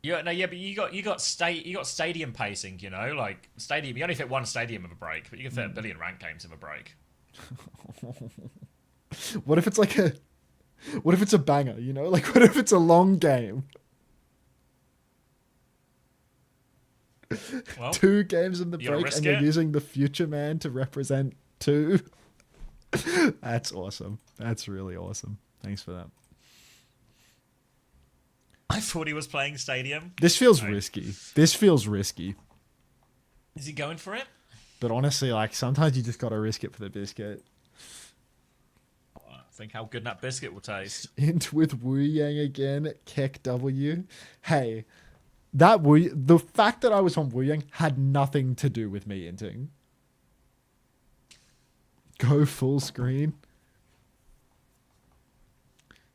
Yeah, no, yeah, but you got stadium pacing, you know, like stadium. You only fit one stadium of a break, but you can fit a billion ranked games of a break. What if it's like a... What if it's a banger, you know? Like, what if it's a long game? Well, 2 games in the you gonna break, risk and you're it? using the future man to represent 2. That's awesome. That's really awesome. Thanks for that. I thought he was playing stadium. This feels Right. risky. This feels risky. Is he going for it? But honestly, like, sometimes you just gotta risk it for the biscuit. Think how good that biscuit will taste. Int with Wu Yang again, Keck W. Hey, the fact that I was on Wu Yang had nothing to do with me inting. Go full screen.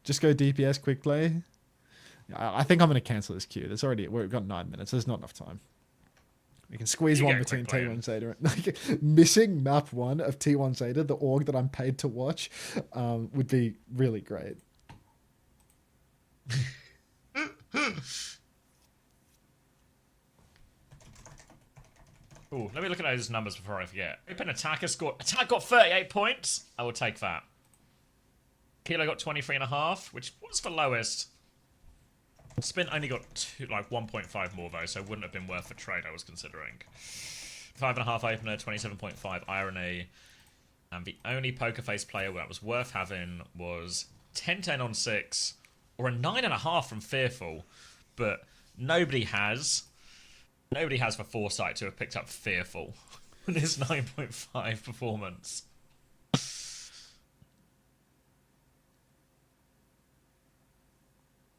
Just go DPS quick play. I think I'm gonna cancel this queue. We've got 9 minutes. There's not enough time. We can squeeze You one get a between quick play T1 Zeta. Like, missing map 1 of T1 Zeta, the org that I'm paid to watch, would be really great. Ooh, let me look at those numbers before I forget. Open attacker scored. Attack got 38 points. I will take that. Kilo got 23.5, which was the lowest. Spin only got 1.5 more though, so it wouldn't have been worth the trade I was considering. 5.5 opener, 27.5 irony, and the only poker face player that was worth having was 10-10 on 6, or a 9.5 from Fearful, but nobody has the foresight to have picked up Fearful with his 9.5 performance.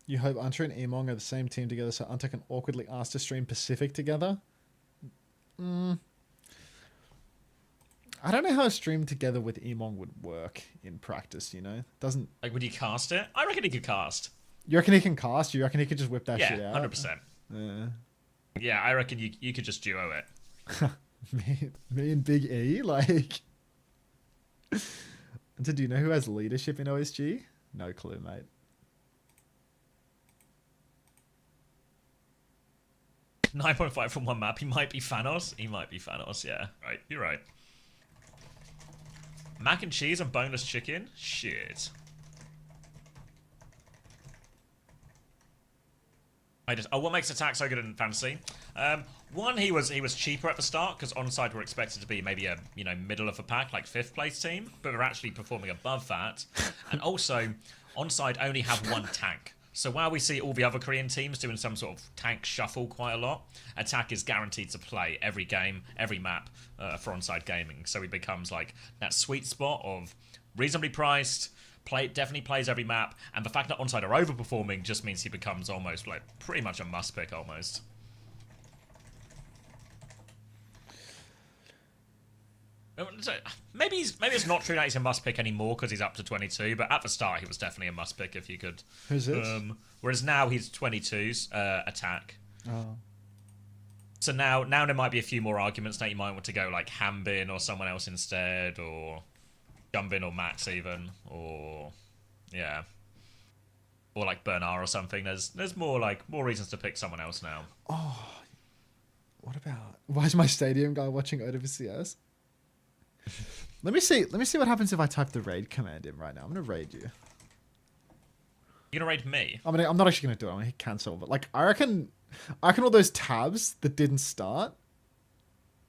You hope Unter and Emong are the same team together so Unter can awkwardly ask to stream Pacific together? I don't know how a stream together with Emong would work in practice, you know? Doesn't... Like, would you cast it? I reckon he could cast. You reckon he can cast? You reckon he could just whip that shit Yeah, out? 100%. Yeah. Yeah, I reckon you could just duo it. Me and Big E? Like... Unter, do you know who has leadership in OSG? No clue, mate. 9.5 from one map. He might be Thanos. He might be Thanos, yeah. Right, you're right. Mac and cheese and boneless chicken? Shit. What makes attack so good in fantasy? One, he was cheaper at the start because ONSIDE were expected to be maybe a middle of the pack, like 5th place team, but they're actually performing above that. And also, ONSIDE only have one tank. So while we see all the other Korean teams doing some sort of tank shuffle quite a lot, attack is guaranteed to play every game, every map for ONSIDE gaming. So he becomes like that sweet spot of reasonably priced. Definitely plays every map, and the fact that ONSIDE are overperforming just means he becomes almost like pretty much a must pick almost. Maybe it's not true that he's a must pick anymore because he's up to 22, but at the start he was definitely a must pick if you could. Who's this? Whereas now he's 22's attack. Oh. So now there might be a few more arguments that you might want to go like Hambin or someone else instead, or Jumbin or Max even, or yeah, or like Bernard or something. There's more reasons to pick someone else now. Oh, what about? Why is my stadium guy watching OWCS? Let me see what happens if I type the raid command in right now. I'm gonna raid you. You're gonna raid me? I'm not actually gonna do it. I'm gonna hit cancel. But like, I reckon all those tabs that didn't start.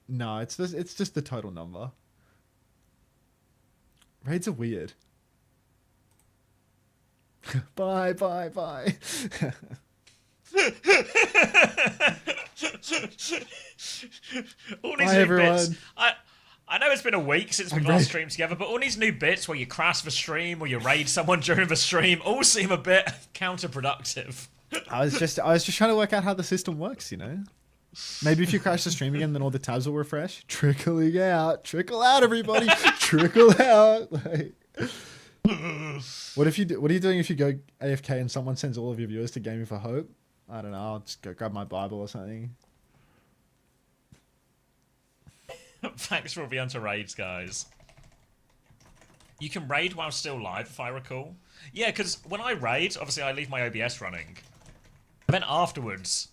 No, it's just the total number. Raids are weird. Bye. All these Bye, new everyone. bits. I know it's been a week since we last streamed together, but all these new bits where you crash the stream or you raid someone during the stream all seem a bit counterproductive. I was just trying to work out how the system works, you know? Maybe if you crash the stream again, then all the tabs will refresh. Trickle out, everybody. Trickle out. Like, what are you doing if you go AFK and someone sends all of your viewers to Gaming for Hope? I don't know. I'll just go grab my Bible or something. Thanks for all the Unter raids, guys. You can raid while still live, if I recall. Yeah, because when I raid, obviously I leave my OBS running. And then afterwards,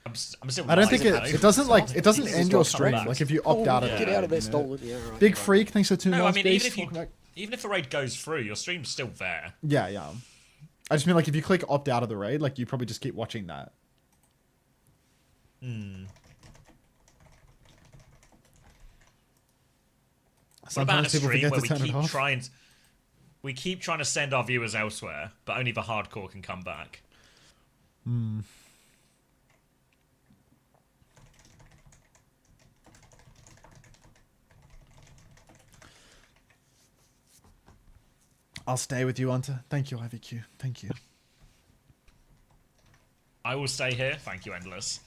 I'm still. I don't think live. it doesn't end your stream. Like if you opt out of it. Get out of there, you know? stolen. Yeah, right. Big Freak, thanks for 2 No, I months. mean Beast. even if the raid goes through, your stream's still there. Yeah. I just mean like if you click opt out of the raid, like you probably just keep watching that. What about a Sometimes people stream forget where to turn it off. we keep trying to send our viewers elsewhere, but only the hardcore can come back? I'll stay with you, Unter. Thank you, IVQ. Thank you. I will stay here. Thank you, Endless.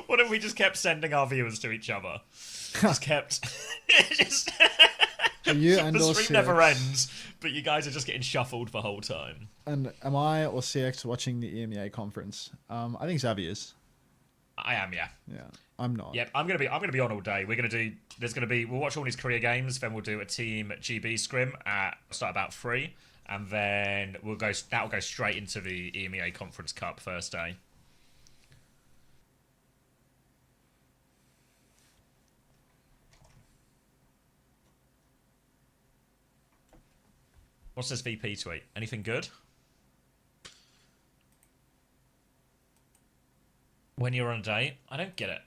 What if we just kept sending our viewers to each other? Just kept... just... Are you the and or stream CX? never ends, but you guys are just getting shuffled the whole time. And am I or CX watching the EMEA conference? I think Xavi is. I am, yeah. Yeah, I'm not. Yep, I'm gonna be on all day. We'll watch all these Korea games, then we'll do a team GB scrim start about 3, and then that'll go straight into the EMEA Conference Cup first day. What's this VP tweet? Anything good? When you're on a date? I don't get it.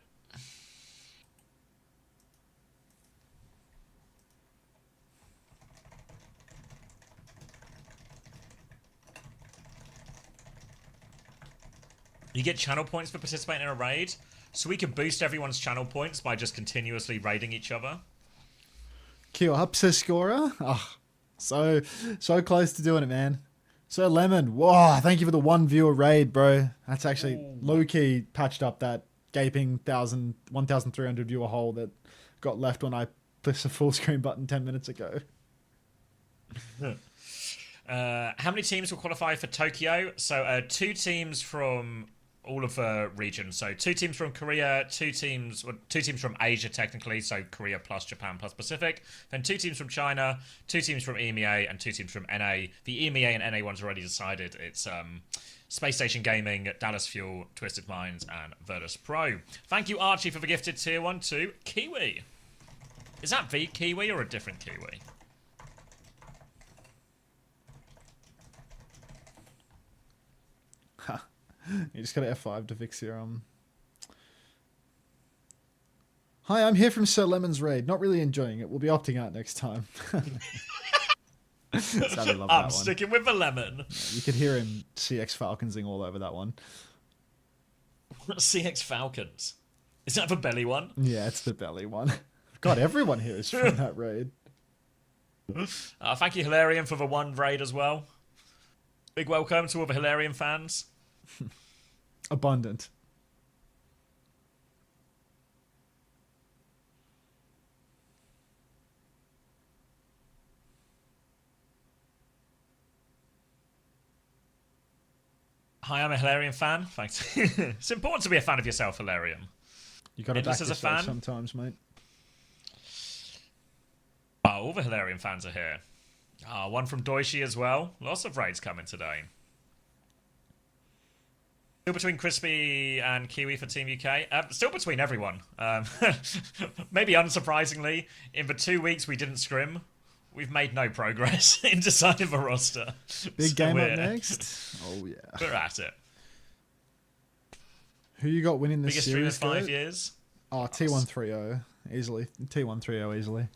You get channel points for participating in a raid, so we can boost everyone's channel points by just continuously raiding each other. Queue up, scorer. Oh, so close to doing it, man. So Lemon, whoa, thank you for the 1 viewer raid, bro. That's actually low-key patched up that gaping 1,300 viewer hole that got left when I pressed the full screen button 10 minutes ago. How many teams will qualify for Tokyo? So 2 teams from all of the regions. So 2 teams from Korea, 2 teams from Asia technically, so Korea plus Japan plus Pacific. Then 2 teams from China, 2 teams from EMEA, and 2 teams from NA. The EMEA and NA ones already decided. It's Space Station Gaming, Dallas Fuel, Twisted Minds, and Virtus Pro. Thank you, Archie, for the gifted tier 1 to Kiwi. Is that the Kiwi or a different Kiwi? You just got to F5 to fix your Hi, I'm here from Sir Lemon's raid. Not really enjoying it. We'll be opting out next time. Sadly, love that I'm one. sticking with the lemon. You could hear him CX Falconsing all over that one. CX Falcons. Is that the belly one? Yeah, it's the belly one. God, everyone here is from that raid. Thank you, Hilarion, for the 1 raid as well. Big welcome to all the Hilarion fans. Abundant. Hi, I'm a Hilarion fan. Thanks. It's important to be a fan of yourself, Hilarion. You got to back Endless as a yourself fan? sometimes, mate. Oh, all the Hilarion fans are here. One from Deutsche as well. Lots of raids coming today. Still between Crispy and Kiwi for Team UK. Still between everyone. Maybe unsurprisingly, in the 2 weeks we didn't scrim, we've made no progress in deciding the roster. Big So game up we're- next. Oh, yeah. We're at it. Who you got winning this Biggest stream in series? 5 Goat? years. Oh, T130. Easily. T130 easily.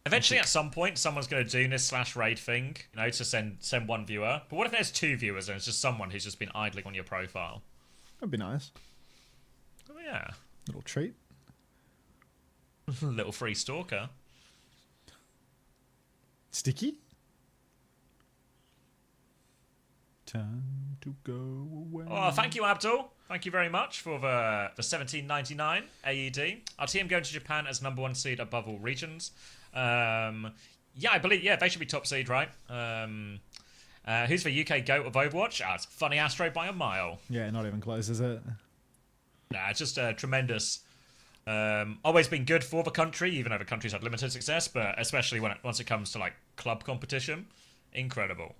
Eventually, at some point, someone's going to do this /raid thing, you know, to send 1 viewer. But what if there's 2 viewers and it's just someone who's just been idling on your profile? That'd be nice. Oh, yeah. Little treat. Little free stalker. Sticky? Time to go away. Oh, thank you, Abdul. Thank you very much for the 17.99 AED. Our team going to Japan as #1 seed above all regions. Yeah, I believe, yeah, they should be top seed, right? Who's the UK GOAT of Overwatch? It's Funny Astro by a mile. Yeah, not even close, is it? Nah, it's just tremendous. Always been good for the country, even though the country's had limited success, but especially once it comes to like club competition, incredible.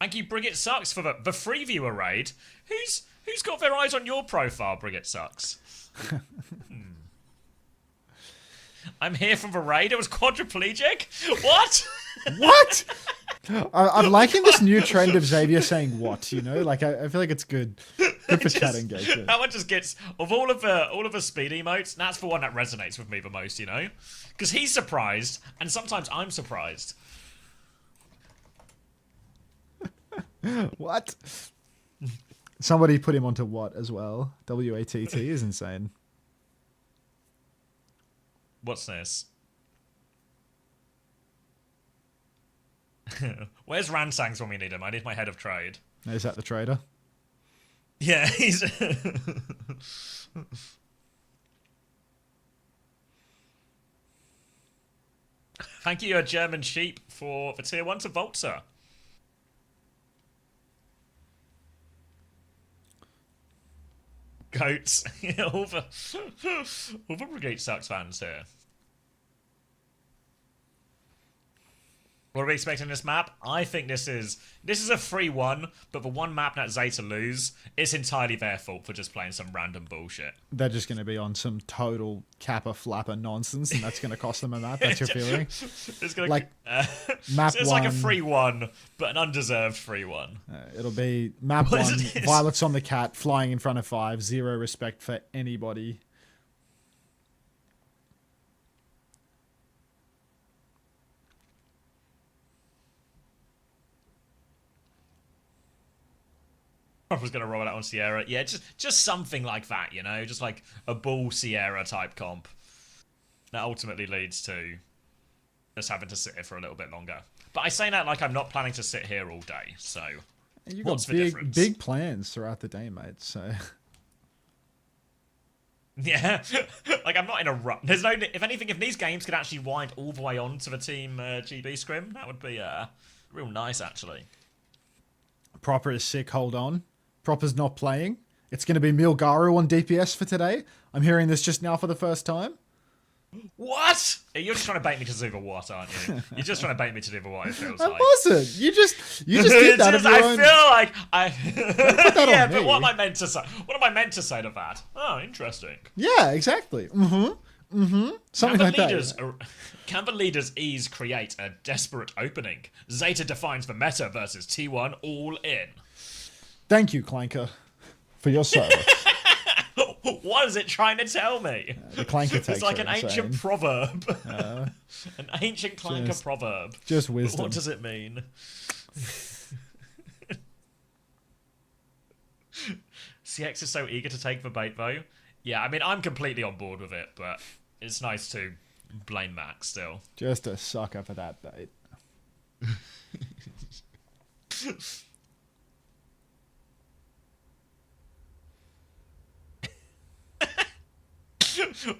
Thank you, Brigit Sucks, for the free viewer raid. Who's got their eyes on your profile, Brigit Sucks? I'm here from the raid. It was quadriplegic. What? What? I'm liking this new trend of Xavier saying "what." You know, like I feel like it's good. Good for chat engagement. That one just gets of all of the speed emotes. That's the one that resonates with me the most. You know, because he's surprised, and sometimes I'm surprised. What? Somebody put him onto what as well. WATT is insane. What's this? Where's Ransangs when we need him? I need my head of trade. Is that the trader? Yeah, he's... Thank you, German Sheep, for the tier 1 to Volta. Goats. all the Brigade Sucks fans here. What are we expecting this map? I think this is a free one, but the one map that Zeta lose, it's entirely their fault for just playing some random bullshit. They're just going to be on some total kappa flapper nonsense, and that's going to cost them a map. That's your feeling? It's gonna, Like, map so it's like a one- free one, but an undeserved free one. It'll be map What is 1, this? Violets on the cat, flying in front of 5, zero respect for anybody. I was gonna roll it out on Sierra. Yeah, just something like that, you know, just like a bull Sierra type comp. That ultimately leads to just having to sit here for a little bit longer. But I say that like I'm not planning to sit here all day. So You've what's got the big, difference? big plans throughout the day, mate. So Yeah, like I'm not in a rush. There's no. If anything, if these games could actually wind all the way on to the team GB scrim, that would be real nice, actually. Proper is sick, hold on. Proper's not playing. It's going to be Milgaru on DPS for today. I'm hearing this just now for the first time. What? You're just trying to bait me to Zuba what, aren't you? You're just trying to bait me to Zuba what it feels I like. wasn't. You just did that of your I own. feel like I. that yeah, on but me. what am I meant to say? What am I meant to say to that? Oh, interesting. Yeah, exactly. Something like that. Can the leaders' ease create a desperate opening? Zeta defines the meta versus T1 all in. Thank you, Clanker, for your service. What is it trying to tell me? The Clanker takes It's like it, an I'm ancient saying. proverb. An ancient clanker proverb. Just wisdom. What does it mean? CX is so eager to take the bait, though. Yeah, I mean, I'm completely on board with it, but it's nice to blame Max still. Just a sucker for that bait.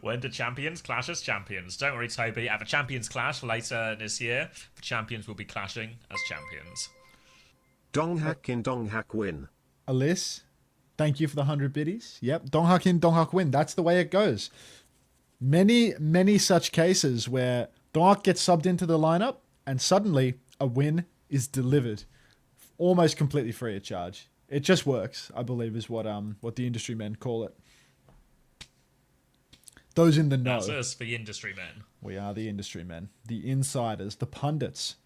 When do champions clash as champions? Don't worry, Toby. At the champions clash later this year, the champions will be clashing as champions. Donghak in Donghak win. Alyss, thank you for the 100 biddies. Yep, Donghak in, Donghak win. That's the way it goes. Many such cases where Donghak gets subbed into the lineup and suddenly a win is delivered almost completely free of charge. It just works, I believe, is what the industry men call it. Those in the know. That's us, the industry men. We are the industry men, the insiders, the pundits,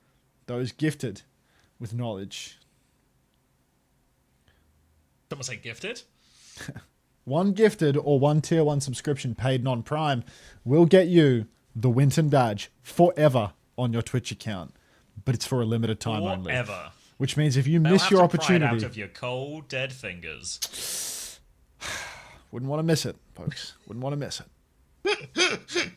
those gifted with knowledge. Someone say gifted? One gifted or one tier 1 subscription paid non-prime will get you the Winton badge forever on your Twitch account. But it's for a limited time only. Forever. Which means if you They'll miss have your to pry it opportunity... out of your cold, dead fingers. Wouldn't want to miss it, folks. Wouldn't want to miss it.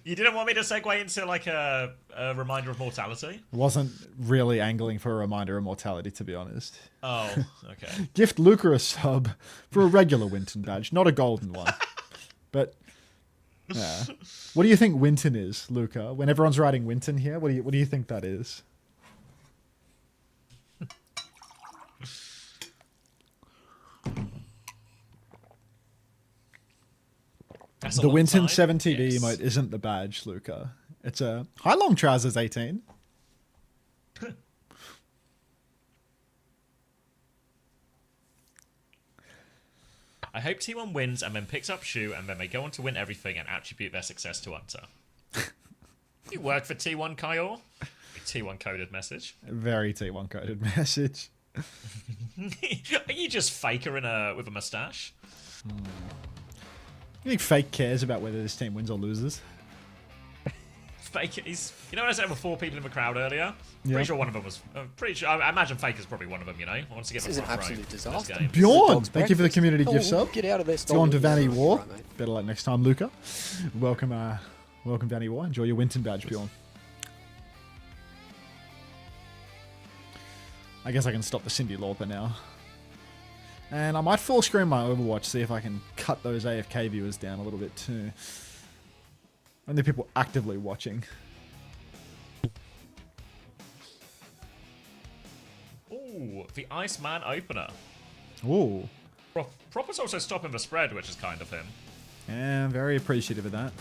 You didn't want me to segue into like a reminder of mortality? Wasn't really angling for a reminder of mortality, to be honest. Oh, okay. Gift Luca a sub for a regular Winton badge, not a golden one. But, yeah. What do you think Winton is, Luca? When everyone's writing Winton here, what do you think that is? That's a The long Winton time. 7 TV Yes. emote isn't the badge, Luca. It's a high long trousers 18. I hope T1 wins and then picks up Shu and then they go on to win everything and attribute their success to Unter. You work for T1, Kyle? A T1 coded message. Very T1 coded message. Are you just faker with a mustache? You think Fake cares about whether this team wins or loses? Faker, you know when I said there were 4 people in the crowd earlier? Yeah. Pretty sure one of them was... pretty sure, I imagine Faker's probably one of them, you know? Wants to get This the is an front row absolute in this disaster. game. Bjorn, Dog's thank you for the breakfast. community Oh, gift sub. Get out of there. Bjorn to Vanny Right, War. mate. Better luck next time, Luca. Welcome, Vanny War. Enjoy your Winton badge, Bjorn. I guess I can stop the Cindy Lauper now. And I might full screen my Overwatch, see if I can cut those AFK viewers down a little bit too. Only people actively watching. Ooh, the Iceman opener. Ooh. Proper's also stopping the spread, which is kind of him. Yeah, very appreciative of that.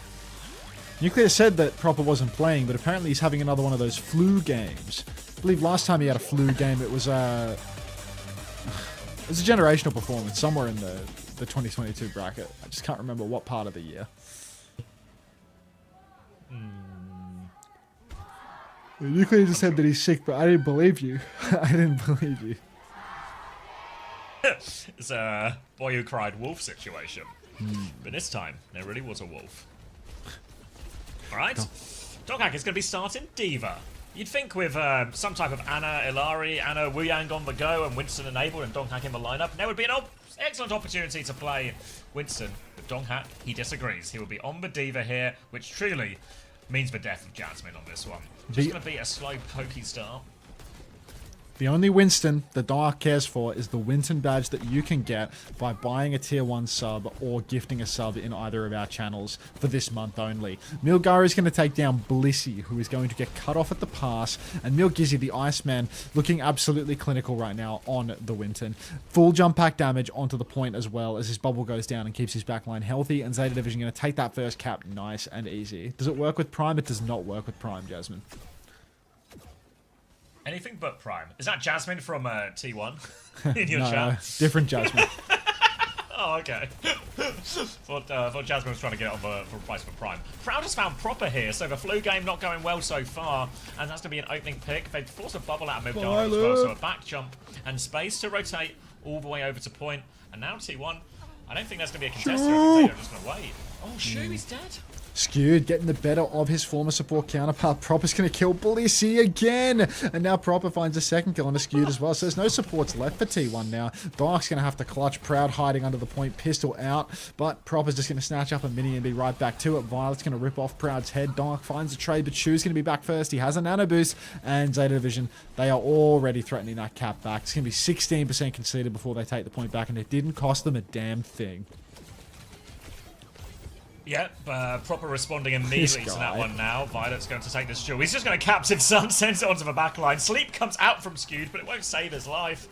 Nuclear said that Proper wasn't playing, but apparently he's having another one of those flu games. I believe last time he had a flu game, it was a generational performance somewhere in the 2022 bracket. I just can't remember what part of the year. Nuclear just said that he's sick, but I didn't believe you. I didn't believe you. It's a boy who cried wolf situation. But this time, there really was a wolf. Alright. Doghack is going to be starting Diva. You'd think with some type of Anna, Ilari, Anna Wuyang on the go and Winston enabled and Donghack in the lineup, there would be an excellent opportunity to play Winston. But Donghack, he disagrees. He will be on the Diva here, which truly means the death of Jasmine on this one. Just going to be a slow, pokey start. The only Winston the Dark cares for is the Winton badge that you can get by buying a tier 1 sub or gifting a sub in either of our channels for this month only. Milgar is going to take down Blissey, who is going to get cut off at the pass, and Milgizzy, the Iceman, looking absolutely clinical right now on the Winton. Full jump pack damage onto the point as well as his bubble goes down and keeps his backline healthy, and Zeta Division going to take that first cap nice and easy. Does it work with Prime? It does not work with Prime, Jasmine. Anything but Prime. Is that Jasmine from T1 in your No, chat? different Jasmine. Oh, okay. thought Jasmine was trying to get it on for replacement Prime. Proud has found Proper here, so the flu game not going well so far, and that's going to be an opening pick. They've forced a bubble out of Milgar as well, so a back jump and space to rotate all the way over to point. And now T1, I don't think that's going to be a contest here. I think they're just going to wait. Oh, Shu, he's dead. Skewed, getting the better of his former support counterpart. Proper's going to kill Blissey again. And now Proper finds a second kill on a Skewed as well. So there's no supports left for T1 now. Dark's going to have to clutch. Proud hiding under the point. Pistol out. But Proper's just going to snatch up a mini and be right back to it. Violet's going to rip off Proud's head. Dark finds a trade, but Shu's going to be back first. He has a nano boost. And Zeta Division, they are already threatening that cap back. It's going to be 16% conceded before they take the point back. And it didn't cost them a damn thing. Yep, Proper responding immediately to that one now. Violet's going to take this duel. He's just going to captive Sun, sends it onto the back line. Sleep comes out from Skewed, but it won't save his life.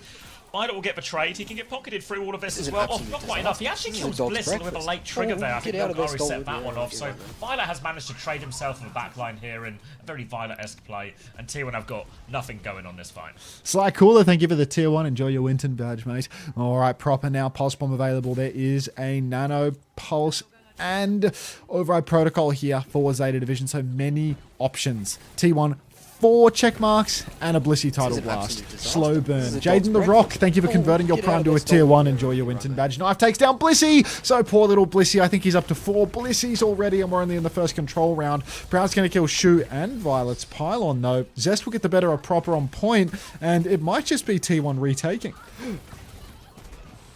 Violet will get betrayed. He can get pocketed through all of this as well. Oh, not quite enough. He actually kills Bliss with a late trigger there. I think Milgaru set that one off. So Violet has managed to trade himself in the back line here in a very Violet-esque play. And T1 have got nothing going on this fight. Sly Cooler, thank you for the tier 1. Enjoy your Winton badge, mate. Alright, Proper now. Pulse Bomb available. There is a Nano Pulse and Override Protocol here for Zeta Division. So many options. T1, 4 check marks and a Blissey title blast. Slow burn. Jaden the Rock, thank you for converting your Prime to a tier 1. Enjoy your Winton badge. Knife takes down Blissey. So poor little Blissey. I think he's up to 4 Blisseys already, and we're only in the first control round. Proud's going to kill Shu and Violet's pylon though. Zest will get the better of Proper on point, and it might just be T1 retaking.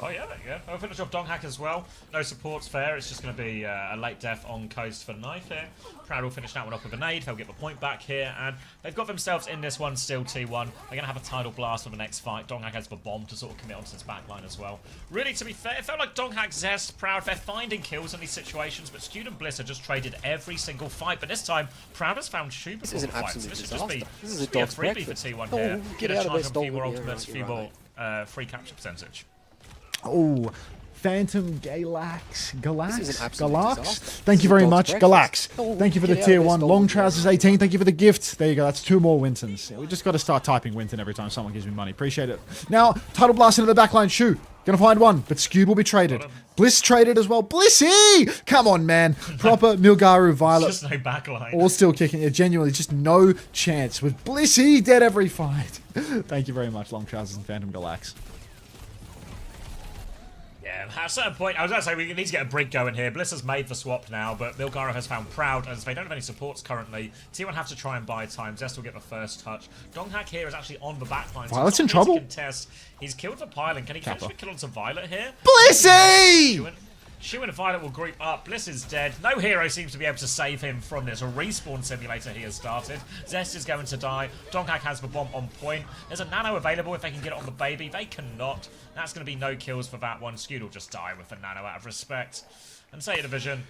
Oh yeah, there you go. I'll finish off Donghack as well. No supports fair. It's just going to be a late death on coast for Knife here. Proud will finish that one off with a nade. They'll get the point back here, and they've got themselves in this one still T1. They're going to have a tidal blast for the next fight. Donghack has the bomb to sort of commit onto his backline as well. Really, to be fair, it felt like Donghack, Zest, Proud, they're finding kills in these situations, but Student Bliss have just traded every single fight. But this time, Proud has found Shu before the fight. So this should just be, This is a a dog's freebie breakfast. for T1 Oh, here. get a out of charge this on a few more dog. Yeah, ultimates, a few right, more free capture percentage. Oh, Phantom Galax. This is an Galax? absolute Galax? disaster. Thank you This is very a much. dog's Galax. breakfast. Oh, Thank you for the get out tier of this 1. dog. Long Trousers 18. Thank you for the gift. There you go. That's 2 more Wintons. Yeah, we just got to start typing Winton every time someone gives me money. Appreciate it. Now, Tidal Blast into the backline. Shu. Gonna find one, but Skewed will be traded. Bliss traded as well. Blissey! Come on, man. Proper Milgaru, Violet. Just no backline. All still kicking. Yeah, genuinely, just no chance. With Blissey dead every fight. Thank you very much, Long Trousers and Phantom Galax. Yeah, at a certain point, I was going to say we need to get a brig going here. Bliss has made the swap now, but Milgaro has found Proud, as they don't have any supports currently. T1 have to try and buy time. Zest will get the first touch. Donghack here is actually on the backline. Violet's so in trouble. Contest. He's killed the Pylon. Can he finish the kill onto Violet here? Blissey! Shu and Violet will group up. Bliss is dead. No hero seems to be able to save him from this. A respawn simulator he has started. Zest is going to die. Donghack has the bomb on point. There's a nano available if they can get it on the baby. They cannot. That's going to be no kills for that one. Skewed will just die with the nano out of respect. And Zeta Division,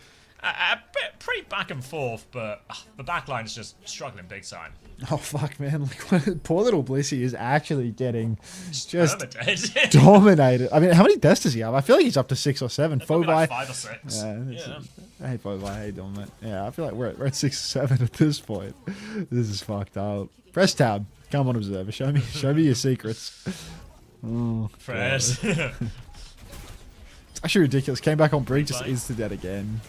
a bit pretty back and forth, but the backline is just struggling big time. Oh, fuck, man. Like, poor little Blissey is actually getting just Permadead. dominated. I mean, how many deaths does he have? I feel like he's up to 6 or 7. Probably like Phobi. 5 or 6. Yeah, hey, Phobi, how you doing, man? Yeah, I feel like we're at 6 or 7 at this point. This is fucked up. Press tab. Come on, Observer. Show me your secrets. Oh, Fresh. it's actually ridiculous. Came back on Brig, just insta dead again.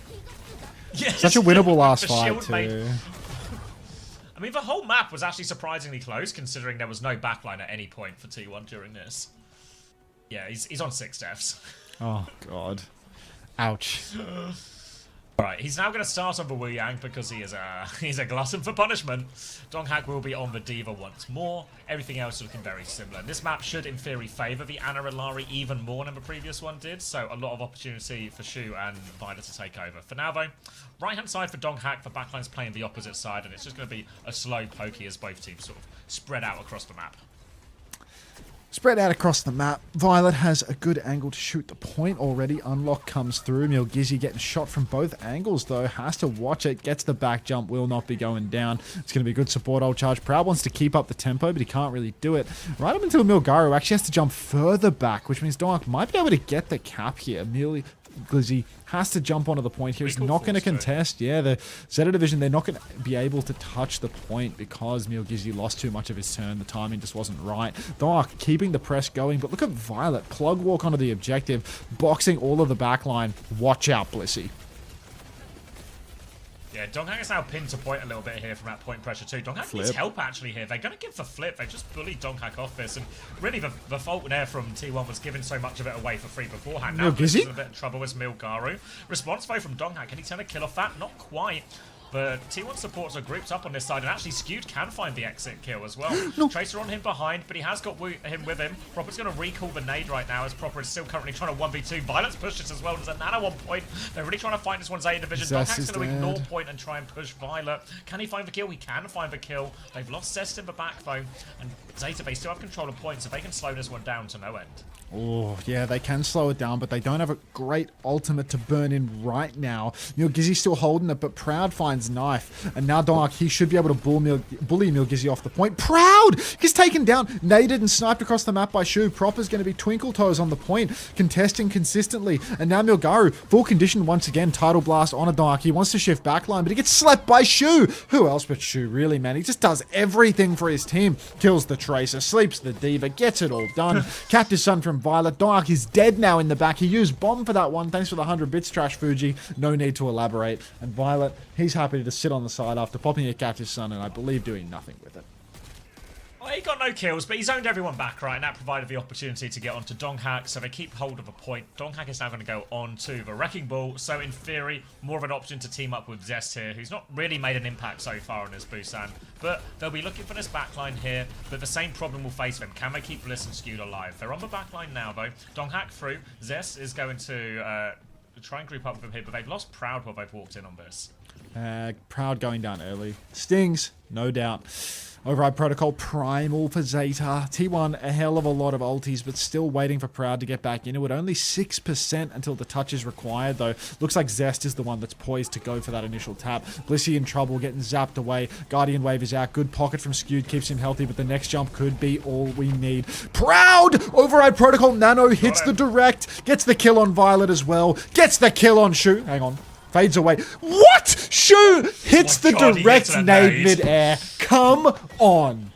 Yes, Such a winnable last the fight, shield made- too. I mean, the whole map was actually surprisingly close, considering there was no backline at any point for T1 during this. Yeah, he's on 6 deaths. Oh, God. Ouch. Alright, he's now going to start on the Wu Yang because he's a glutton for punishment. Donghack will be on the Diva once more. Everything else is looking very similar. This map should, in theory, favour the Ana and Lari even more than the previous one did, so a lot of opportunity for Shu and Violet to take over. For now, though, right-hand side for Donghack, the backline's playing the opposite side, and it's just going to be a slow pokey as both teams sort of spread out across the map. Spread out across the map. Violet has a good angle to shoot the point already. Unlock comes through. Milgizzi getting shot from both angles, though. Has to watch it. Gets the back jump. Will not be going down. It's going to be a good support ult charge. Proud wants to keep up the tempo, but he can't really do it. Right up until Milgaru actually has to jump further back, which means Donk might be able to get the cap here. Glizzy has to jump onto the point here. He's not going to contest. Yeah, the ZETA Division, they're not going to be able to touch the point because Milgizzi lost too much of his turn. The timing just wasn't right. Dark keeping the press going, but look at Violet. Plug walk onto the objective, boxing all of the backline. Watch out, Blissey. Yeah, Donghak is now pinned to point a little bit here from that point pressure too. Donghak needs help actually here. They're going to give the flip. They just bullied Donghak off this. And really the fault there from T1 was giving so much of it away for free beforehand. Now he's in a bit of trouble with Milgaru. Response though from Donghak. Can he turn a kill off that? Not quite. But T1 supports are grouped up on this side, and actually Skewed can find the exit kill as well. No. Tracer on him behind, but he has got him with him. Proper's going to recall the nade right now, as Proper is still currently trying to 1v2. Violet's pushed this as well. There's a nano on point. They're really trying to find this one's ZETA Division. Donghak's going to ignore point and try and push Violet. Can he find the kill? He can find the kill. They've lost Zest in the back though, and ZETA, they still have control of points, so they can slow this one down to no end. Oh, yeah, they can slow it down, but they don't have a great ultimate to burn in right now. Milgizzi's still holding it, but Proud finds Knife. And now Dark, he should be able to bully Milgizzi off the point. Proud! He's taken down, naded and sniped across the map by Shu. Proper's going to be Twinkle Toes on the point, contesting consistently. And now Milgaru, full condition once again, Tidal Blast on a Dark. He wants to shift backline, but he gets slapped by Shu. Who else but Shu, really, man? He just does everything for his team. Kills the Tracer, sleeps the Diva, gets it all done. Cactus Sun from Violet. Dark is dead now in the back. He used Bomb for that one. Thanks for the 100 bits, Trash Fuji. No need to elaborate. And Violet, he's happy to sit on the side after popping a Cactus Sun and I believe doing nothing with it. Well, he got no kills, but he's owned everyone back, right? And that provided the opportunity to get onto Donghak, so they keep hold of a point. Donghak is now going to go on to the Wrecking Ball, so in theory, more of an option to team up with Zest here, who's not really made an impact so far on this Busan. But they'll be looking for this backline here, but the same problem will face them. Can they keep Bliss and Skewed alive? They're on the backline now, though. Donghak through. Zest is going to try and group up with him here, but they've lost Proud while they've walked in on this. Proud going down early. Stings, no doubt. Override Protocol Primal for ZETA. T1, a hell of a lot of ultis, but still waiting for Proud to get back into it. Only 6% until the touch is required, though. Looks like Zest is the one that's poised to go for that initial tap. Blissey in trouble, getting zapped away. Guardian Wave is out. Good pocket from Skewed, keeps him healthy, but the next jump could be all we need. Proud! Override Protocol Nano hits the direct, gets the kill on Violet as well, gets the kill on Shu. Hang on. Fades away. What? Shu hits the direct nade mid-air. Come on.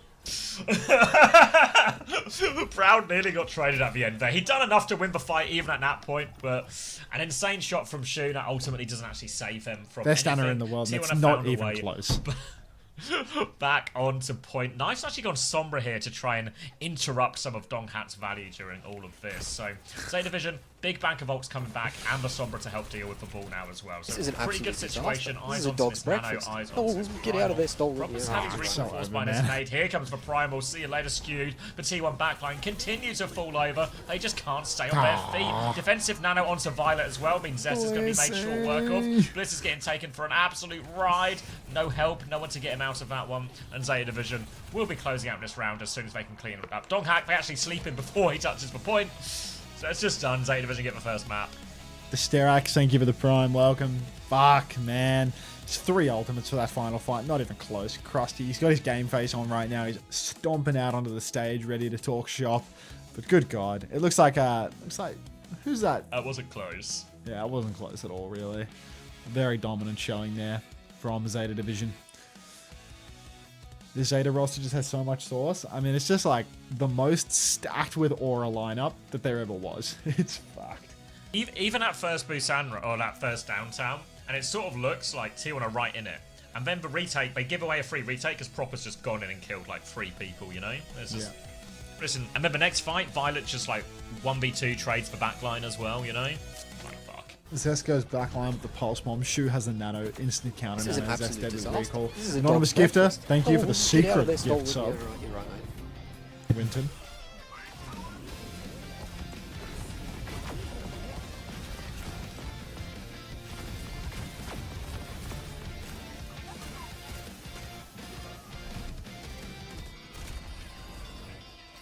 Proud nearly got traded at the end there. He'd done enough to win the fight even at that point, but an insane shot from Shu that ultimately doesn't actually save them from best stunner in the world. That's not even close. Back onto point. Knife's actually gone Sombra here to try and interrupt some of Donghak's value during all of this. So, ZETA Division, big bank of ults coming back, and the Sombra to help deal with the ball now as well. So, this is an pretty good situation. Disaster. Eyes this is a dog's breakfast. Eyes oh, get out of there, Stolen. Proper's had his reinforced by this nade. Here comes the Primal. See you later, Skewed. The T1 backline continue to fall over. They just can't stay on their feet. Defensive nano onto Violet as well. Means Zest is going to be made short work of. Bliss is getting taken for an absolute ride. No help. No one to get him out of that one. And ZETA Division will be closing out this round as soon as they can clean it up. Donghak, they actually sleep him before he touches the point. So it's just done. ZETA Division get the first map. The Sterax, thank you for the prime. Welcome. Fuck, man. It's 3 ultimates for that final fight. Not even close. Krusty, he's got his game face on right now. He's stomping out onto the stage, ready to talk shop. But good God. It looks like, who's that? That wasn't close. Yeah, it wasn't close at all, really. Very dominant showing there from ZETA Division. The ZETA roster just has so much sauce. I mean, it's just like the most stacked with aura lineup that there ever was. It's fucked. Even at first Busan, or that first downtown, and it sort of looks like T1 are right in it. And then the retake, they give away a free retake because Proper's just gone in and killed like 3 people, you know? It's just, listen, and then the next fight, Violet just like 1v2 trades the backline as well, you know? Zest goes backline with the pulse bomb. Shu has a nano, instant counter this nano. Is Zest dead with recall. Anonymous Anonymous Gifter, thank you for the secret gift sub. You're right, mate. Winton.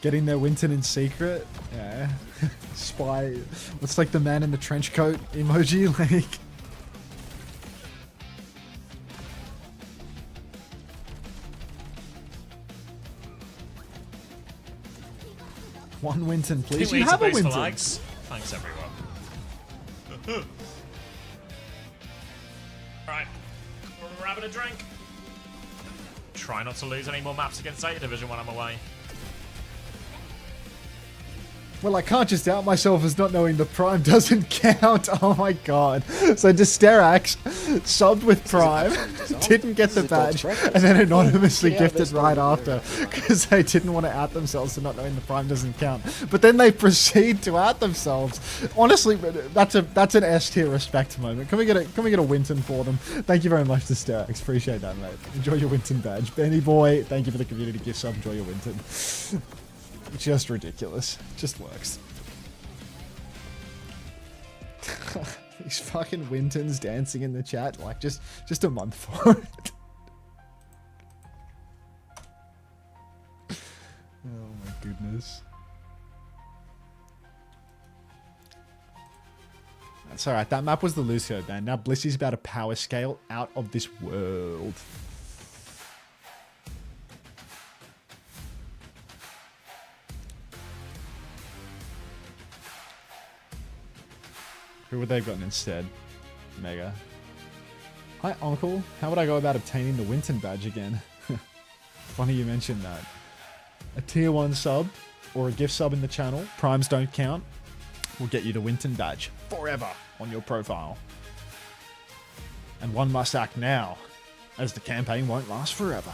Getting their Winton in secret. Yeah. Spy. What's like the man in the trench coat emoji? Like. One Winton, please. You have a Winton. Likes. Thanks, everyone. Alright. Grabbing a drink. Try not to lose any more maps against ZETA Division when I'm away. Well, I can't just out myself as not knowing the Prime doesn't count. Oh my god. So Dysterax subbed with Prime, didn't get the badge, and then anonymously gifted right after because they didn't want to out themselves for not knowing the Prime doesn't count. But then they proceed to out themselves. Honestly, that's an S tier respect moment. Can we get a Winton for them? Thank you very much, Dysterax. Appreciate that, mate. Enjoy your Winton badge. Benny boy, thank you for the community gift sub. Enjoy your Winton. Just ridiculous. Just works. These fucking Wintons dancing in the chat, like just a month for it. Oh my goodness. That's alright, that map was the Lucio band. Now Blissy's about a power scale out of this world. Who would they have gotten instead? Mega. Hi, Uncle. How would I go about obtaining the Winton badge again? Funny you mentioned that. A tier 1 sub or a gift sub in the channel, primes don't count, will get you the Winton badge forever on your profile. And one must act now, as the campaign won't last forever.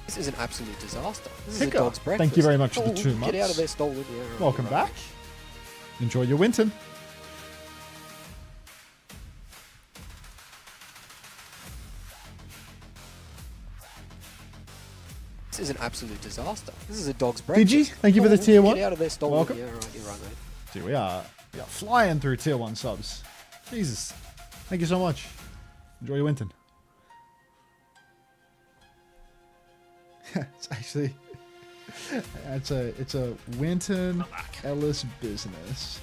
This is an absolute disaster. This is Hiccup. a dog's breakfast. Thank you very much for the 2 months. Get out of there, stolen. Yeah, right, Welcome right. back. Enjoy your Winton. This is an absolute disaster. This is a dog's breakfast. Digi, thank you for the tier 1. Get out of there, stolen. Welcome. Yeah, right, you're right, mate. Dude, we are flying through tier 1 subs. Jesus. Thank you so much. Enjoy your Winton. It's actually it's a Winton Ellis business.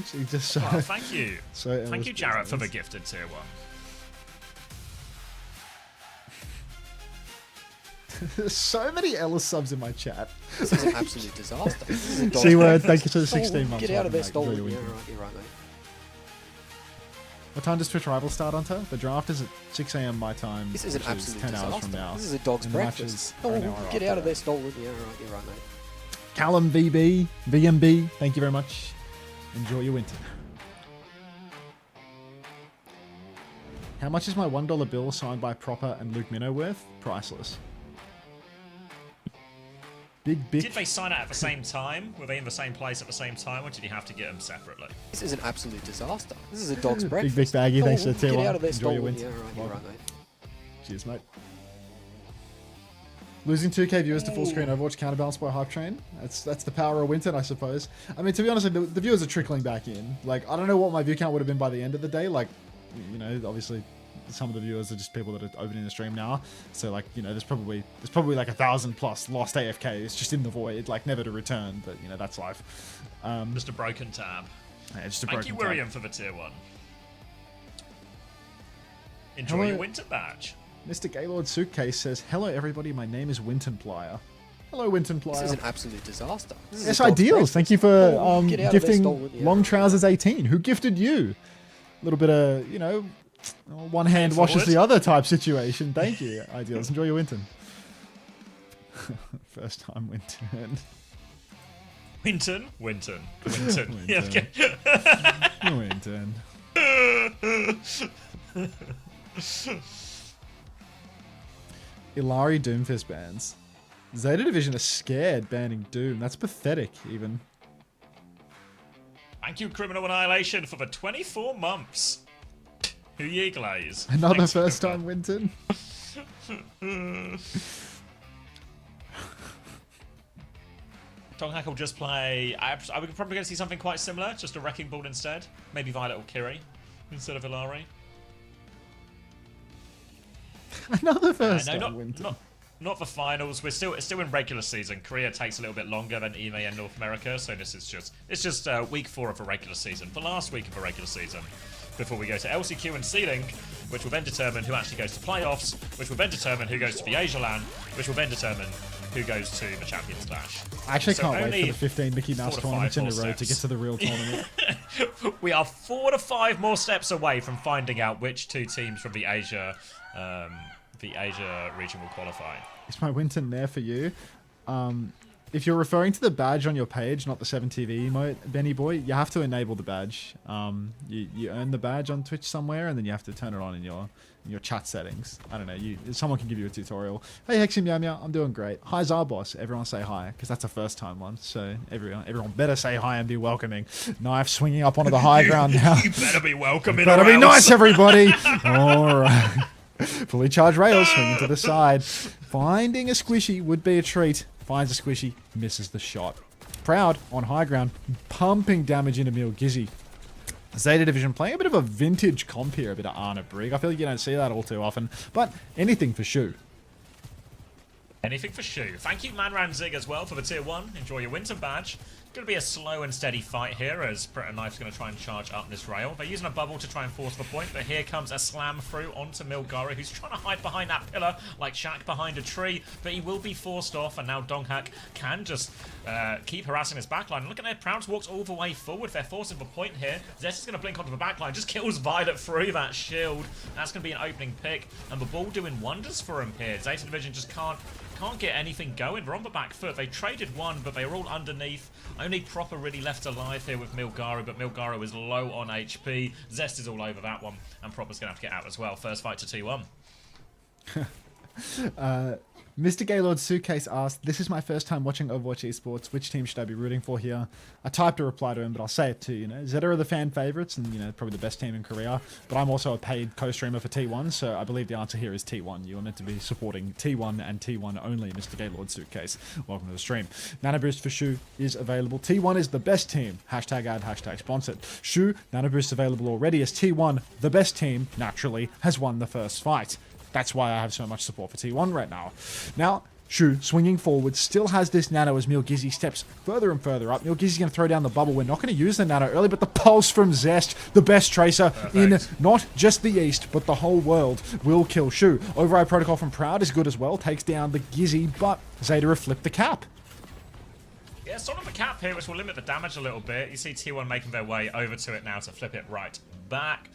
She just so, Oh, thank you. so Thank you, Jarrett, for the gifted tier 1. There's so many Ellis subs in my chat. This is an absolute disaster. This is a dog's C-word, breakfast. thank you for the 16 months. Get out of there, Welcome back. Enjoy stolen. your Yeah, Winton. right, you're right, mate. What time does Twitch Rival start, Unter? The draft is at 6 AM my time, This is an which is absolute 10 hours disaster. from now. This is a dog's And the breakfast. matches are an hour Get after out of there, that. stolen. Yeah, right, you're right, mate. Callum VB, VMB, thank you very much. Enjoy your Winton. How much is my $1 bill signed by Proper and Luke Minnow worth? Priceless. Big Did bitch. they sign out at the same time? Were they in the same place at the same time, or did you have to get them separately? This is an absolute disaster. This is a dog's Big breakfast. Big Baggy, thanks for the tier Get 1. out of there, Enjoy your stolen. Winton. Yeah, right, you're Welcome. right, mate. Cheers, mate. Losing 2k viewers to full screen Overwatch counterbalanced by Hype Train. That's the power of Winton, I suppose. I mean, to be honest, the viewers are trickling back in. Like, I don't know what my view count would have been by the end of the day. Like, you know, obviously, some of the viewers are just people that are opening the stream now. So, like, you know, there's probably like 1,000 plus lost AFK. It's just in the void, like never to return. But you know, that's life. Just a broken tab. Yeah, just a Thank broken you, tab. William, for the tier 1. Enjoy Hello. your Winter badge. Mr. Gaylord Suitcase says, "Hello, everybody. My name is Winton Plier." Hello, Winton This is Plier. an absolute disaster. This is a Yes, dog's ideals. breakfast. Thank you for Get out of there, gifting stolen. Yeah, Long right. Trousers 18. Who gifted you? A little bit of, you know, one hand Pay washes forward. the other type situation. Thank you, ideals. Enjoy your Winton. First time Winton. Winton? Winton. Winton. Yeah, Winton. okay. Winton. Ilari Doomfist bans. Zeta Division are scared banning Doom. That's pathetic, even. Thank you, Criminal Annihilation, for the 24 months. Who ye glaze? Another Thanks, first Criminal. time Winton. Donghack will just play. I would probably going to see something quite similar, just a Wrecking Ball instead. Maybe Violet or Kiri instead of Ilari. Another first No, time Winter. not for finals. We're still in regular season. Korea takes a little bit longer than EMEA and North America, so this is just week 4 of a regular season, the last week of a regular season, before we go to LCQ and seeding, which will then determine who actually goes to playoffs, which will then determine who goes to the Asia LAN, which will then determine who goes to the Champions Clash. I actually So can't wait only for the 15 Mickey 4 Mouse to 5 tournaments in a more row to get steps. to the real tournament. We are 4 to 5 more steps away from finding out which 2 teams from the Asia region will qualify. Is my Winton there for you? If you're referring to the badge on your page, not the 7TV emote, Benny boy, you have to enable the badge. You earn the badge on Twitch somewhere, and then you have to turn it on in your chat settings. I don't know. Someone can give you a tutorial. Hey Hexy Meow Meow, I'm doing great. Hi Zarboss, everyone say hi, because that's a first time one. So everyone better say hi and be welcoming. Knife swinging up onto the high ground now. You better be welcoming. Better or be else. nice, everybody. All right. Fully charged rails swinging to the side. Finding a squishy would be a treat. Finds a squishy, misses the shot. Proud on high ground, pumping damage into Mil Gizzy. Zeta Division playing a bit of a vintage comp here, a bit of Arna Brig. I feel like you don't see that all too often, but anything for Shu. Anything for Shu. Thank you, Manran Zig, as well, for the tier 1. Enjoy your winter badge. Going to be a slow and steady fight here as Brit and Knife's going to try and charge up this rail. They're using a bubble to try and force the point, but here comes a slam through onto Milgari, who's trying to hide behind that pillar like Shaq behind a tree, but he will be forced off, and now Donghak can just keep harassing his backline. And look at that, Prouds walks all the way forward. They're forcing the point here. Zest is going to blink onto the backline, just kills Violet through that shield. That's going to be an opening pick, and the ball doing wonders for him here. Zeta Division just can't get anything going. They're on the back foot. They traded one, but they were all underneath. Only Proper really left alive here with Milgaro, but Milgaro is low on HP. Zest is all over that one, and Proper's going to have to get out as well. First fight to T1. Mr. Gaylord Suitcase asked, this is my first time watching Overwatch Esports. Which team should I be rooting for here? I typed a reply to him, but I'll say it too. You know, Zeta are the fan favorites and, you know, probably the best team in Korea. But I'm also a paid co-streamer for T1, so I believe the answer here is T1. You are meant to be supporting T1 and T1 only, Mr. Gaylord Suitcase. Welcome to the stream. Nano Boost for Shu is available. T1 is the best team. Hashtag ad, hashtag sponsored. Shu, Nano Boost available already as T1, the best team, naturally, has won the first fight. That's why I have so much support for T1 right now. Now, Shu, swinging forward, still has this nano as Mil Gizzy steps further and further up. Mil Gizzy's going to throw down the bubble. We're not going to use the nano early, but the pulse from Zest, the best tracer in not just the East, but the whole world, will kill Shu. Override Protocol from Proud is good as well, takes down the Gizzy, but Zeta have flipped the cap. Yeah, sort of the cap here, which will limit the damage a little bit. You see T1 making their way over to it now to flip it right back.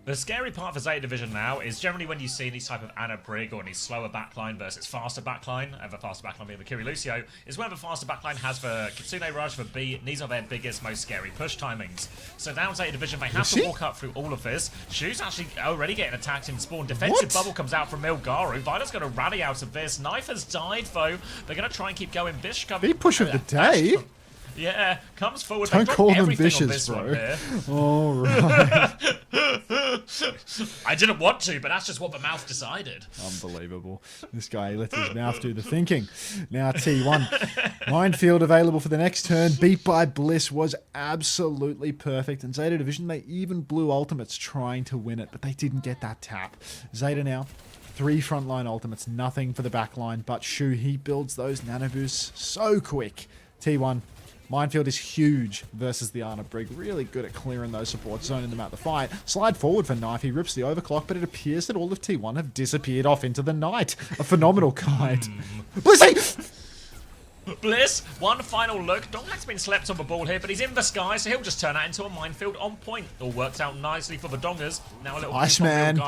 The scary part for Zeta Division now is generally when you see these type of Ana Brig or any slower backline versus faster backline, and the faster backline being the Kiri Lucio, is when the faster backline has the Kitsune Rush, the B, and these are their biggest, most scary push timings. So now Zeta Division, they have to walk up through all of this. Shu's actually already getting attacked in spawn. Defensive bubble comes out from Milgaru. Violet's going to rally out of this. Knife has died though. They're going to try and keep going. Bish comes. Big push of the day. Yeah, comes forward. Don't call them vicious, vicious, bro. All right. I didn't want to, but that's just what the mouth decided. Unbelievable. This guy lets his mouth do the thinking. Now T1. Minefield available for the next turn. Beat by Bliss was absolutely perfect. And Zeta Division, they even blew ultimates trying to win it, but they didn't get that tap. Zeta now. 3 frontline ultimates, nothing for the backline, but Shu, he builds those nano boosts so quick. T1. Minefield is huge versus the Ana Brig. Really good at clearing those supports, zoning them out the fight. Slide forward for Knife. He rips the overclock, but it appears that all of T1 have disappeared off into the night. A phenomenal kite. Blissy! Bliss, one final look. Donghak's been slept on the ball here, but he's in the sky, so he'll just turn that into a minefield on point. All works out nicely for the Dongers. Now a little Iceman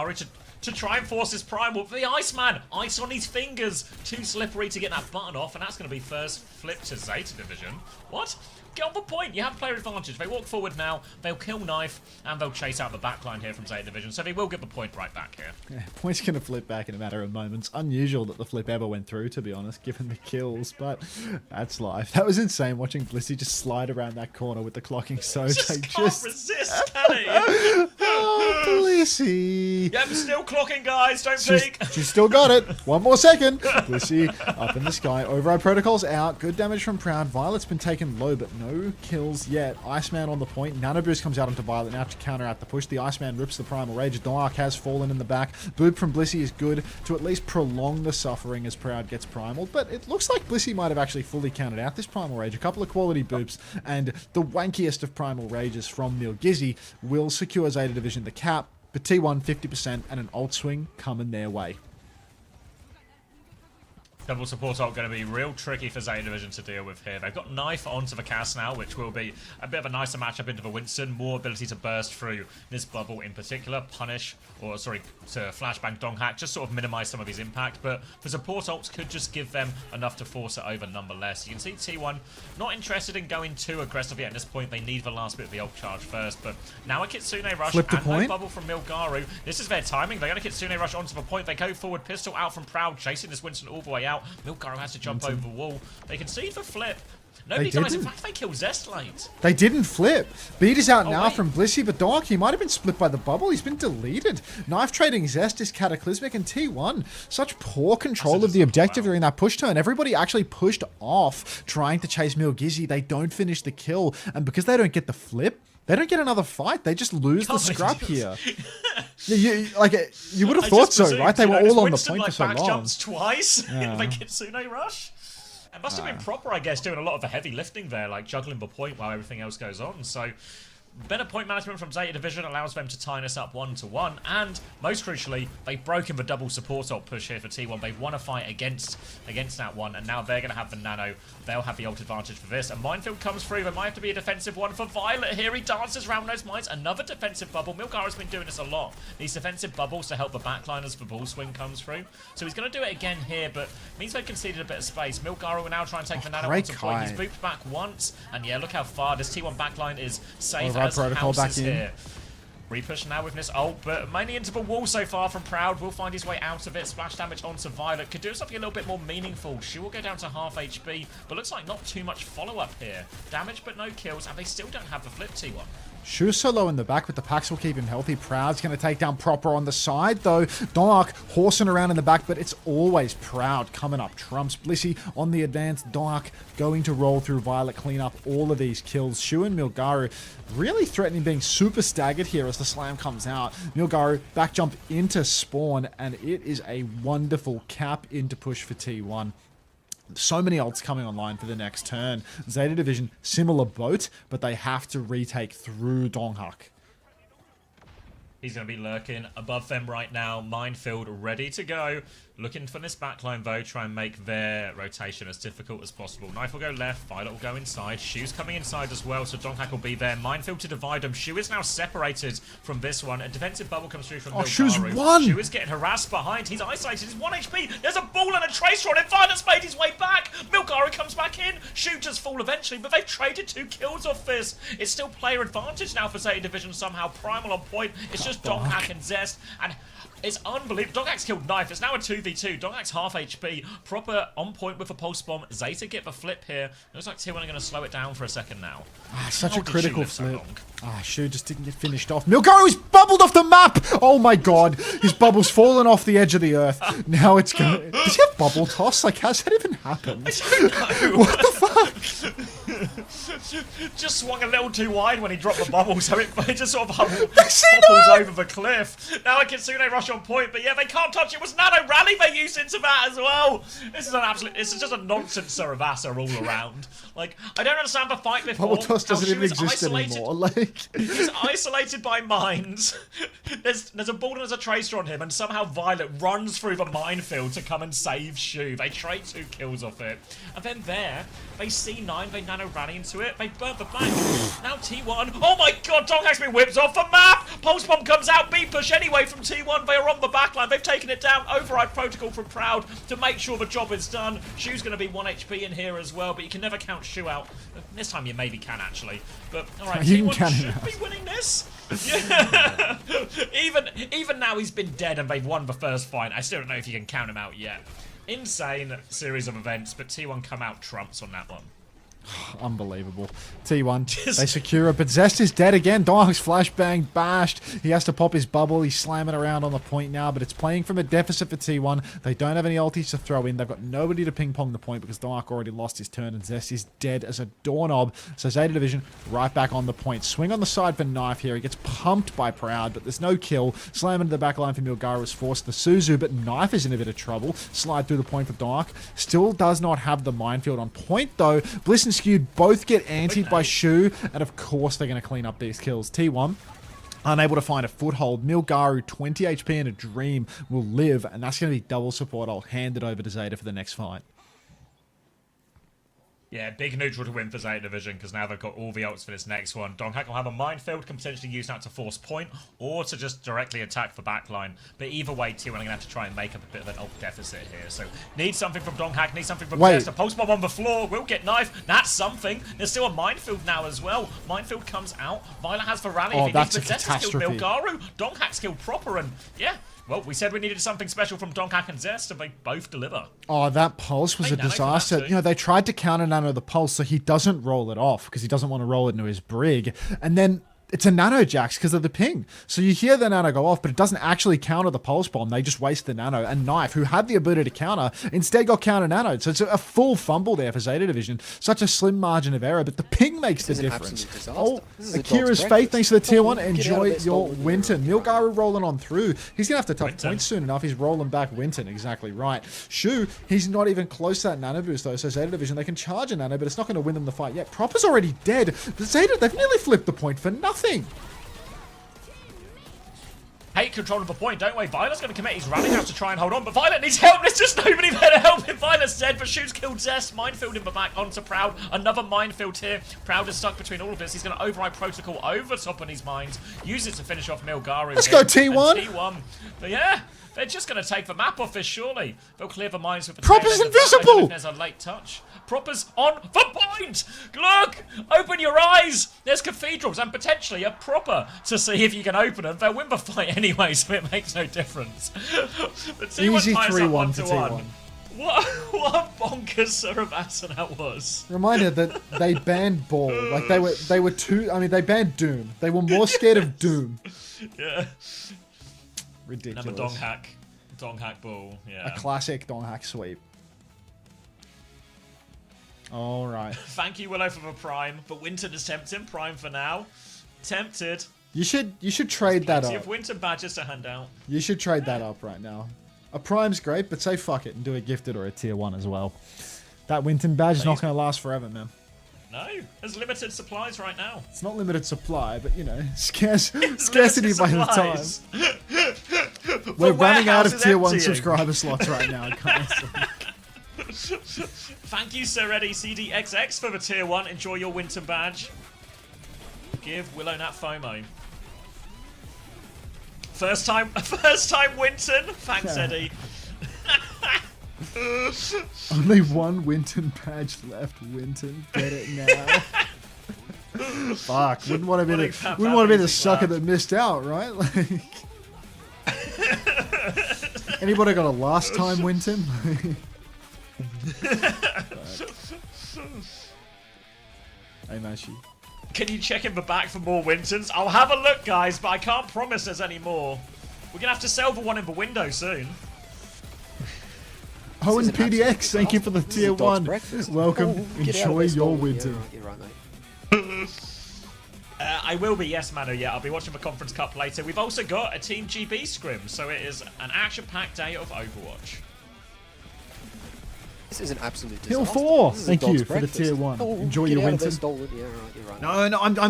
to try and force his primal. The Iceman, ice on his fingers. Too slippery to get that button off, and that's going to be first flip to Zeta Division. What? Get on the point. You have player advantage. They walk forward now. They'll kill Knife, and they'll chase out the backline here from Zeta Division, so they will get the point right back here. Yeah, point's going to flip back in a matter of moments. Unusual that the flip ever went through, to be honest, given the kills, but that's life. That was insane watching Blissy just slide around that corner with the clocking so Can't resist, can he? Oh, Blissy. Yep, still clocking, guys. Don't peek. She's still got it. One more second. Blissy up in the sky. Override Protocol's out. Good damage from Proud. Violet's been taken low, but no No kills yet. Iceman on the point. Nano Boost comes out onto Violet now to counteract the push. The Iceman rips the Primal Rage. Dark has fallen in the back. Boob from Blissey is good to at least prolong the suffering as Proud gets primaled. But it looks like Blissey might have actually fully counted out this Primal Rage. A couple of quality boops and the wankiest of Primal Rages from Milgizzy will secure Zeta Division the cap. But T1 50% and an ult swing coming their way. Double support ult going to be real tricky for Zeta Division to deal with here. They've got Knife onto the cast now, which will be a bit of a nicer matchup into the Winston. More ability to burst through this bubble in particular. Punish, or sorry, to flashbang Donghack, just sort of minimize some of his impact. But the support ults could just give them enough to force it over nonetheless. You can see T1 not interested in going too aggressively at this point. They need the last bit of the ult charge first. But now a Kitsune Rush Flip the and point. no bubble from Milgaru. This is their timing. They're going to Kitsune Rush onto the point. They go forward, pistol out from Proud, chasing this Winston all the way out. Milgaru has to jump over the wall. They concede for flip. Nobody dies. In fact, they kill Zest late. They didn't flip. Beat is out now wait. from Blissey, but Dark, he might have been split by the bubble. He's been deleted. Knife trading Zest is cataclysmic, and T1, such poor control of the objective during that push turn. Everybody actually pushed off trying to chase Milgizzy. They don't finish the kill, and because they don't get the flip, they don't get another fight. They just lose the scrap here. You would have thought so, right? They were all on the point for so long. Jumps twice in the Kitsune Rush. And must have been proper, I guess, doing a lot of the heavy lifting there, like juggling the point while everything else goes on. So better point management from Zeta Division allows them to tie us up 1-1, and most crucially, they've broken the double support ult push here for T1. They've won a fight against that one, and now they're going to have the nano. They'll have the ult advantage for this. A minefield comes through. There might have to be a defensive one for Violet here. He dances around those mines. Another defensive bubble. Milgaru's been doing this a lot. These defensive bubbles to help the backline as the ball swing comes through. So he's going to do it again here, but means they've conceded a bit of space. Milgaru will now try and take the nano onto point. He's booped back once, and yeah, look how far this T1 backline is safe as protocol back houses in. here. Repush now with this ult, but mainly into the wall so far from Proud. Will find his way out of it. Splash damage onto Violet. Could do something a little bit more meaningful. She will go down to half HP, but looks like not too much follow-up here. Damage but no kills, and they still don't have the flip T1. Shu's so low in the back, but the packs will keep him healthy. Proud's going to take down Proper on the side, though. Dark horsing around in the back, but it's always Proud coming up. Trumps Blissey on the advance. Dark going to roll through Violet, clean up all of these kills. Shu and Milgaru really threatening being super staggered here as the slam comes out. Milgaru back jump into spawn, and it is a wonderful cap into push for T1. So many ults coming online for the next turn. Zeta Division, similar boat, but they have to retake through Donghak. He's going to be lurking above them right now. Minefield ready to go. Looking for this backline, though. Try and make their rotation as difficult as possible. Knife will go left. Violet will go inside. Shu's coming inside as well, so Donghak will be there. Minefield to divide them. Shu is now separated from this one. A defensive bubble comes through from Milgaru. Shu's won! Shu is getting harassed behind. He's isolated. He's 1 HP. There's a ball and a tracer on him. Violet's made his way back. Milgaru comes back in. Shu just fall eventually, but they've traded 2 kills off this. It's still player advantage now for Zeta Division somehow. Primal on point. It's just Donghak and Zest, and it's unbelievable. Donghak's killed Knife. It's now a 2v2. Donghak's half HP. Proper on point with a pulse bomb. Zeta get the flip here. Looks like T1 are going to slow it down for a second now. Such How a did critical Shu live so flip. long? Shu just didn't get finished off. Milgaru's bubbled off the map! Oh my god. His bubble's fallen off the edge of the earth. Now it's going. Does he have bubble toss? Like, how's that even happened? I don't know. What the fuck? Just swung a little too wide when he dropped the bubble, so it just sort of hopples over the cliff. Now a Kitsune Rush on point, but yeah, they can't touch it. It was Nano Rally they used into that as well. This is just a nonsense Saravasa all around. Like, I don't understand the fight before. Bubble toss doesn't even exist isolated. anymore. Like, He's isolated by mines. There's a ball and there's a tracer on him, and somehow Violet runs through the minefield to come and save Shu. They trade 2 kills off it. And then there, they C9, they nano rally into it, they burn the bank. Now T1, oh my god, Donghak's been whipped off the map! Pulse Bomb comes out, B push anyway from T1, they are on the backline, they've taken it down, override protocol from Proud to make sure the job is done. Shu's going to be 1 HP in here as well, but you can never count Shu out. This time you maybe can actually, but alright, T1 should be winning this. Yeah. Even now he's been dead and they've won the first fight. I still don't know if you can count him out yet. Insane series of events, but T1 come out trumps on that one. Unbelievable. T1, they secure it, but Zest is dead again. Donghak's flashbang bashed. He has to pop his bubble. He's slamming around on the point now, but it's playing from a deficit for T1. They don't have any ultis to throw in. They've got nobody to ping pong the point because Donghak already lost his turn, and Zest is dead as a doorknob. So Zeta Division right back on the point. Swing on the side for Knife here. He gets pumped by Proud, but there's no kill. Slam into the back line for Milgaru was forced the Suzu, but Knife is in a bit of trouble. Slide through the point for Donghak. Still does not have the minefield on point, though. Bliss and Skewed both get antied by Shu, and of course they're going to clean up these kills. T1 unable to find a foothold. Milgaru, 20 HP in a dream, will live, and that's going to be double support. I'll hand it over to Zeta for the next fight. Yeah, big neutral to win for Zeta Division because now they've got all the ults for this next one. Donghak will have a minefield, can potentially use that to force point or to just directly attack the backline. But either way, T1 are going to have to try and make up a bit of an ult deficit here. So need something from Donghak, need something from Zest. A pulse bomb on the floor will get Knife. That's something. There's still a minefield now as well. Minefield comes out. Violet has the rally. Oh, if he that's needs, a Zest has killed catastrophe. Milgaru. Donghak's killed proper, and yeah. Well, we said we needed something special from Donghak and Zest, and they both deliver. Oh, that pulse was Hey, a Nano for that disaster. too. You know, they tried to counter Nano the pulse so he doesn't roll it off because he doesn't want to roll it into his brig. And then it's a Nano Jax because of the ping. So you hear the Nano go off, but it doesn't actually counter the pulse bomb. They just waste the Nano. And Knife, who had the ability to counter, instead got counter Nanoed. So it's a full fumble there for Zeta Division. Such a slim margin of error, but the ping makes the This is an difference. absolute disaster. Oh, This is a Akira's dog's Faith, breakfast. thanks for the tier 1. Get out of Enjoy this your stolen Winton. hero. Milgaru rolling on through. He's going to have to touch Winton. points soon enough. He's rolling back Winton. Exactly right. Shu, he's not even close to that Nano boost though. So Zeta Division, they can charge a Nano, but it's not going to win them the fight yet. Proper's already dead. But Zeta, they've nearly flipped the point for nothing. Hate control of the point, don't we? Violet's going to commit. He's running out to try and hold on, but Violet needs help. There's just nobody there to help him. Violet's dead, but Shu's killed Zest. Minefield in the back onto Proud. Another minefield here. Proud is stuck between all of this. He's going to override Protocol over top on his mines. Use it to finish off Milgaru. Let's here. go, T1. And T1. But yeah, they're just going to take the map off this, surely. They'll clear the mines with the Proper's tail end of that. I don't know invisible. if there's a late touch. Proper's on the point! Look! Open your eyes! There's cathedrals and potentially a Proper to see if you can open them. They'll win the fight anyway, so it makes no difference. But T1 Easy ties up 3-1 to 1-1. T1. What a bonkers Sarabasa that was. Reminder that they banned Ball. Like they were too. I mean, they banned Doom. They were more scared of Doom. Yeah. Ridiculous. Number Donghak ball. Yeah. A classic Donghak sweep. All right. Thank you, Willow, for the prime. But Winton is tempting. Prime for now. Tempted. You should trade that Plenty up. of Winton badges to hand out. You should trade that up right now. A Prime's great, but say fuck it and do a gifted or a tier 1 as well. That Winton badge is not going to last forever, man. No, there's limited supplies right now. It's not limited supply, but you know, scarcity by the time. We're running out of tier 1 subscriber slots right now, guys. Thank you, Sir Eddie CDXX, for the tier 1. Enjoy your Winton badge. Give Willow Nat FOMO. First time Winton. Thanks, Eddie. Only one Winton badge left. Winton, get it now. Fuck, wouldn't want to be the sucker that missed out, right? Like, anybody got a last time Winton? Hey, Mashi. Can you check in the back for more Wintons? I'll have a look, guys, but I can't promise there's any more. We're gonna have to sell the one in the window soon. Oh, and is an absolute PDX, thank you for the This is tier a dog's 1. breakfast. Welcome. Oh, get out of Enjoy this your stolen- Winton. Yeah, right, mate. I will be, yes, Manu, yeah. I'll be watching the Conference Cup later. We've also got a Team GB scrim, so it is an action-packed day of Overwatch. This is an absolute disaster. Hill 4, This is a thank you dog's for the breakfast. tier 1. Oh, Enjoy get your out of this Winton. stolen- Yeah, right, you're right.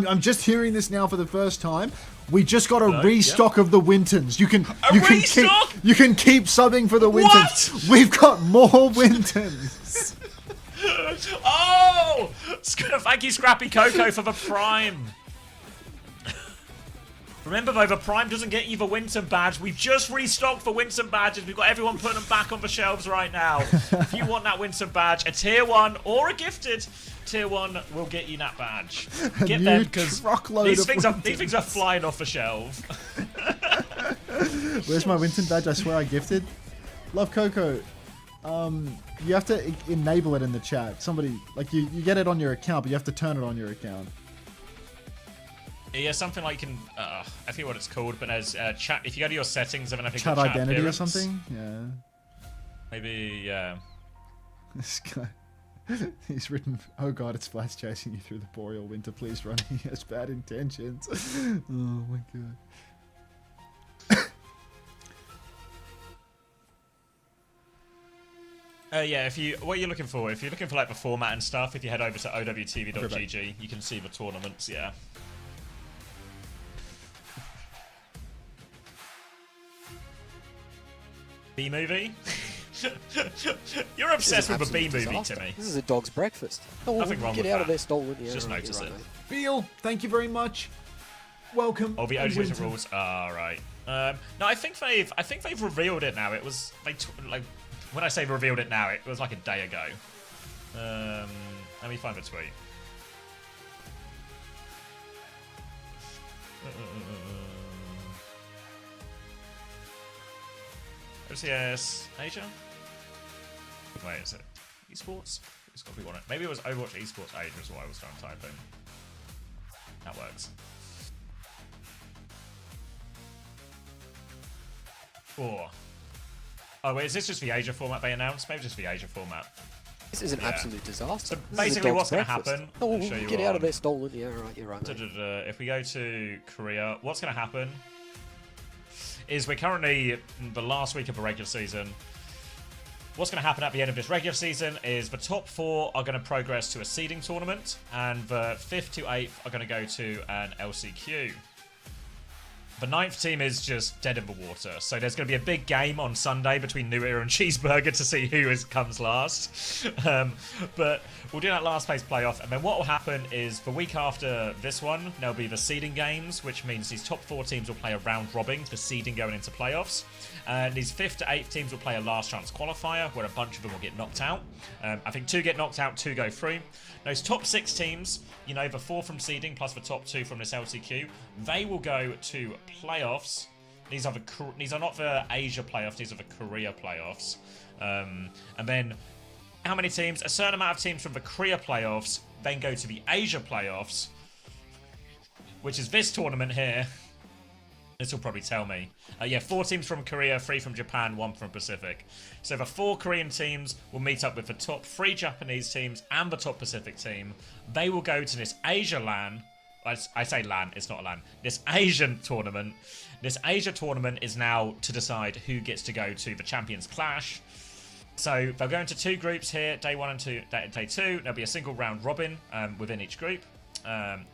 No, I'm just hearing this now for the first time. We just got a Hello? restock of the Wintons. You can restock? keep subbing for the Wintons. What? We've got more Wintons. Oh! Thank you, Scrappy Coco, for the Prime. Remember, though, the Prime doesn't get you the Winton badge. We've just restocked for Winton badges. We've got everyone putting them back on the shelves right now. If you want that Winton badge, a tier 1 or a gifted, tier 1 will get you that badge. Get them, because these things are flying off the shelf. Where's my Winton badge? I swear I gifted. Love Coco. You have to enable it in the chat. Somebody, like, you get it on your account, but you have to turn it on your account. Yeah, something like you can. I forget what it's called, but there's chat. If you go to your settings of anything Chat called identity appearance, or something? Yeah. Maybe, yeah. This guy. He's written, "Oh god, it's Splash chasing you through the boreal winter. Please run. He has bad intentions." Oh my god. Yeah, what you're looking for, if you're looking for like the format and stuff, if you head over to owtv.gg, you can see the tournaments, yeah. B-movie? You're obsessed with the B-movie, Disaster. Timmy. This is a dog's breakfast. Oh, Nothing wrong get with out that. of there, stolen. Yeah, Just right, notice you're it. right, mate. Beal, thank you very much. Welcome. Oh, the and OWCS Winter. rules. Right. No, I think they've revealed it now. It was like when I say revealed it now, it was like a day ago. Let me find the tweet. OCS Asia? Wait, is it esports? It's got to be one. Maybe it was Overwatch esports Asia is what I was trying to type in. That works. Oh wait, is this just the Asia format they announced? Maybe just the Asia format. This is an absolute disaster. So This is a basically dog's what's going to breakfast. happen, Oh, I'll show you get out of on- there, stolen. Yeah, right, you're right, mate. If we go to Korea, what's going to happen is we're currently in the last week of the regular season. What's going to happen at the end of this regular season is the top 4 are going to progress to a seeding tournament, and the 5th to 8th are going to go to an LCQ. The 9th team is just dead in the water, so there's going to be a big game on Sunday between New Era and Cheeseburger to see who comes last. But we'll do that last place playoff, and then what will happen is the week after this one, there'll be the seeding games, which means these top 4 teams will play a round robin for seeding going into playoffs. And these 5th to 8th teams will play a last chance qualifier, where a bunch of them will get knocked out. I think 2 get knocked out, 2 go through. Those top 6 teams, you know, the 4 from seeding plus the top 2 from this LCQ, they will go to playoffs. These are not the Asia playoffs, these are the Korea playoffs. And then how many teams? A certain amount of teams from the Korea playoffs then go to the Asia playoffs, which is this tournament here. This will probably tell me. Yeah, 4 teams from Korea, 3 from Japan, 1 from Pacific. So the 4 Korean teams will meet up with the top 3 Japanese teams and the top Pacific team. They will go to this Asia LAN. I say LAN, it's not a LAN. This Asian tournament. This Asia tournament is now to decide who gets to go to the Champions Clash. So they'll go into 2 groups here, day 1 and day 2. There'll be a single round robin within each group.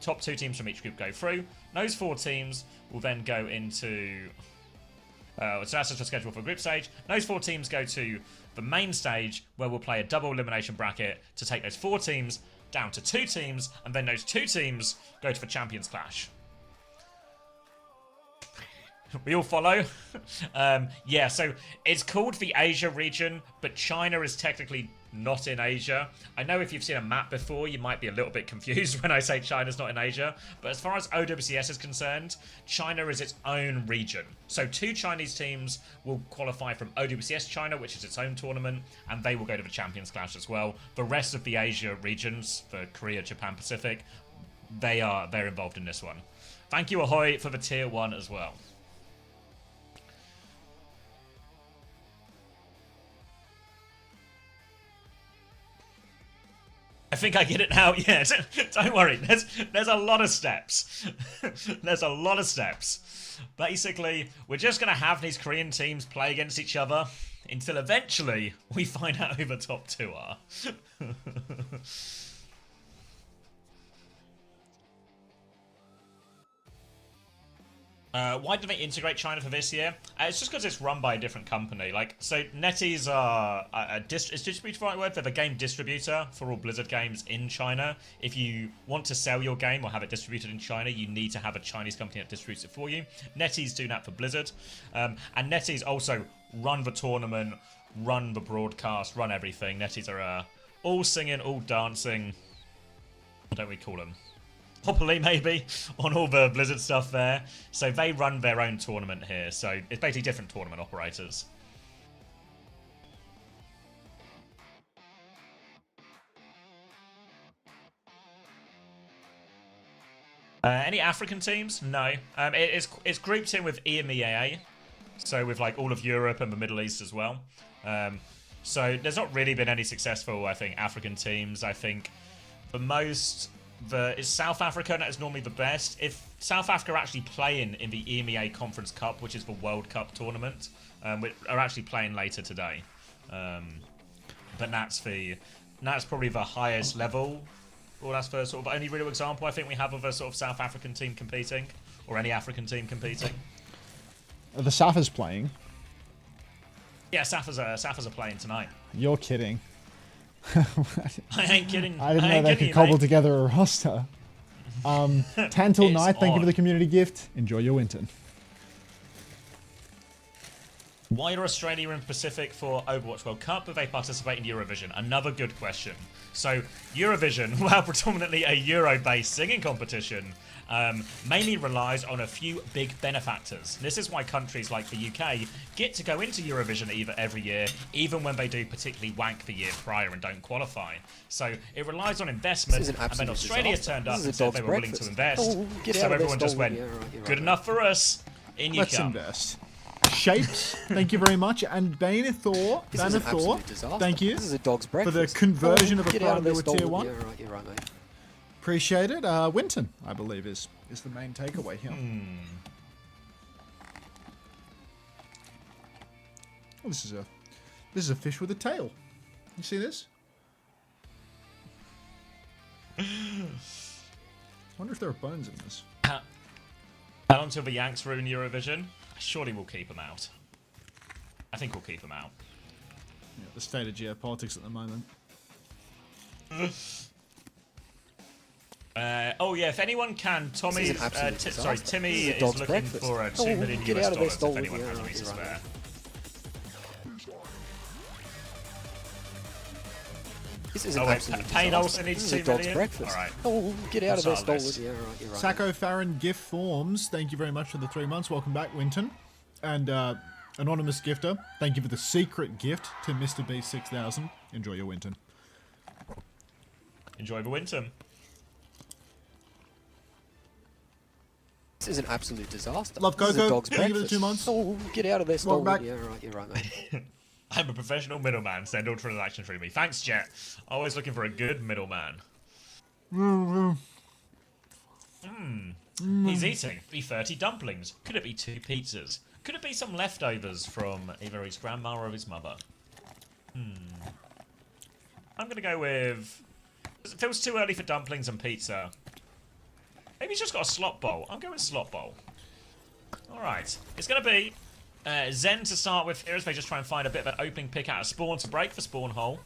Top 2 teams from each group go through. Those 4 teams will then go into... so that's just a schedule for group stage. Those 4 teams go to the main stage, where we'll play a double elimination bracket to take those 4 teams down to 2 teams, and then those 2 teams go to the Champions Clash. We all follow? Yeah, so it's called the Asia region, but China is technically not in Asia. I know if you've seen a map before, you might be a little bit confused when I say China's not in Asia, but as far as OWCS is concerned, China is its own region. So 2 Chinese teams will qualify from OWCS China, which is its own tournament, and they will go to the Champions Clash as well. The rest of the Asia regions, for Korea, Japan, Pacific, they're involved in this one. Thank you, Ahoy, for the tier 1 as well. I think I get it now. Yeah, don't worry. There's a lot of steps. There's a lot of steps. Basically, we're just going to have these Korean teams play against each other until eventually we find out who the top 2 are. Why did they integrate China for this year? It's just because it's run by a different company. Like, so NetEase are is distributor the right word? They're the game distributor for all Blizzard games in China. If you want to sell your game or have it distributed in China, you need to have a Chinese company that distributes it for you. NetEase do that for Blizzard, and NetEase also run the tournament, run the broadcast, run everything. NetEase are all singing, all dancing. What don't we call them? Properly, maybe, on all the Blizzard stuff there. So they run their own tournament here. So it's basically different tournament operators. Any African teams? No. It's grouped in with EMEA, so with like all of Europe and the Middle East as well. So there's not really been any successful, I think, African teams. I think the most is South Africa that is normally the best. If South Africa are actually playing in the EMEA Conference Cup, which is the World Cup tournament, which are actually playing later today. But that's probably the highest level. Well, that's the sort of only real example I think we have of a sort of South African team competing, or any African team competing. The Safa's playing. Yeah, Safa's are playing tonight. You're kidding. I ain't kidding. I didn't know they could cobble together a roster. Tantal Knight, thank you for the community gift. Enjoy your Winton. Why are Australia and Pacific for Overwatch World Cup, but they participate in Eurovision? Another good question. So, Eurovision, while predominantly a Euro-based singing competition, mainly relies on a few big benefactors. This is why countries like the UK get to go into Eurovision every year, even when they do particularly wank the year prior and don't qualify. So, it relies on investment, and then Australia turned up and said they were willing to invest. So everyone just went, good enough for us, in you Let's come. invest. Shapes, thank you very much, and Banner thank you This is a dog's for breakfast. the conversion of a Get out Prime of to a there, tier Stolen. 1. You're right, mate. Appreciate it. Winton, I believe, is the main takeaway here. Oh, this is a fish with a tail. You see this? Wonder if there are bones in this. And until the Yanks ruin Eurovision, surely we'll keep them out. I think we'll keep them out. Yeah, the state of geopolitics at the moment. Oh yeah, if anyone can, Tommy, This is an absolute sorry, disaster. Timmy This is a is dog's looking breakfast. for $2 million Get out of there, if Stolen. anyone Yeah, has right, any to you're right, spare. This is an Oh wait, absolute Payne disaster. Olsen needs This is a 2 dog's million? breakfast. Alright. Oh, get out of there, That's our Stolen. list. Yeah, right, you're right. Sacco Farron gift forms. Thank you very much for the 3 months. Welcome back, Winton. And anonymous gifter, thank you for the secret gift to Mr. B 6000. Enjoy your Winton. Enjoy the winter. This is an absolute disaster. Love This is a Coco. dog's Thank you for the breakfast. 2 months. Oh, get out of there, Stolen. back. Yeah, right, you're right, mate. I'm a professional middleman. Send all transactions through me. Thanks, Jet. Always looking for a good middleman. He's eating 30 dumplings. Could it be 2 pizzas? Could it be some leftovers from either his grandma or his mother? I'm gonna go with... It feels too early for dumplings and pizza. Maybe he's just got a slot bowl. I'm going slot bowl. Alright. It's gonna be Zen to start with here as they just try and find a bit of an opening pick out of spawn to break the spawn hole.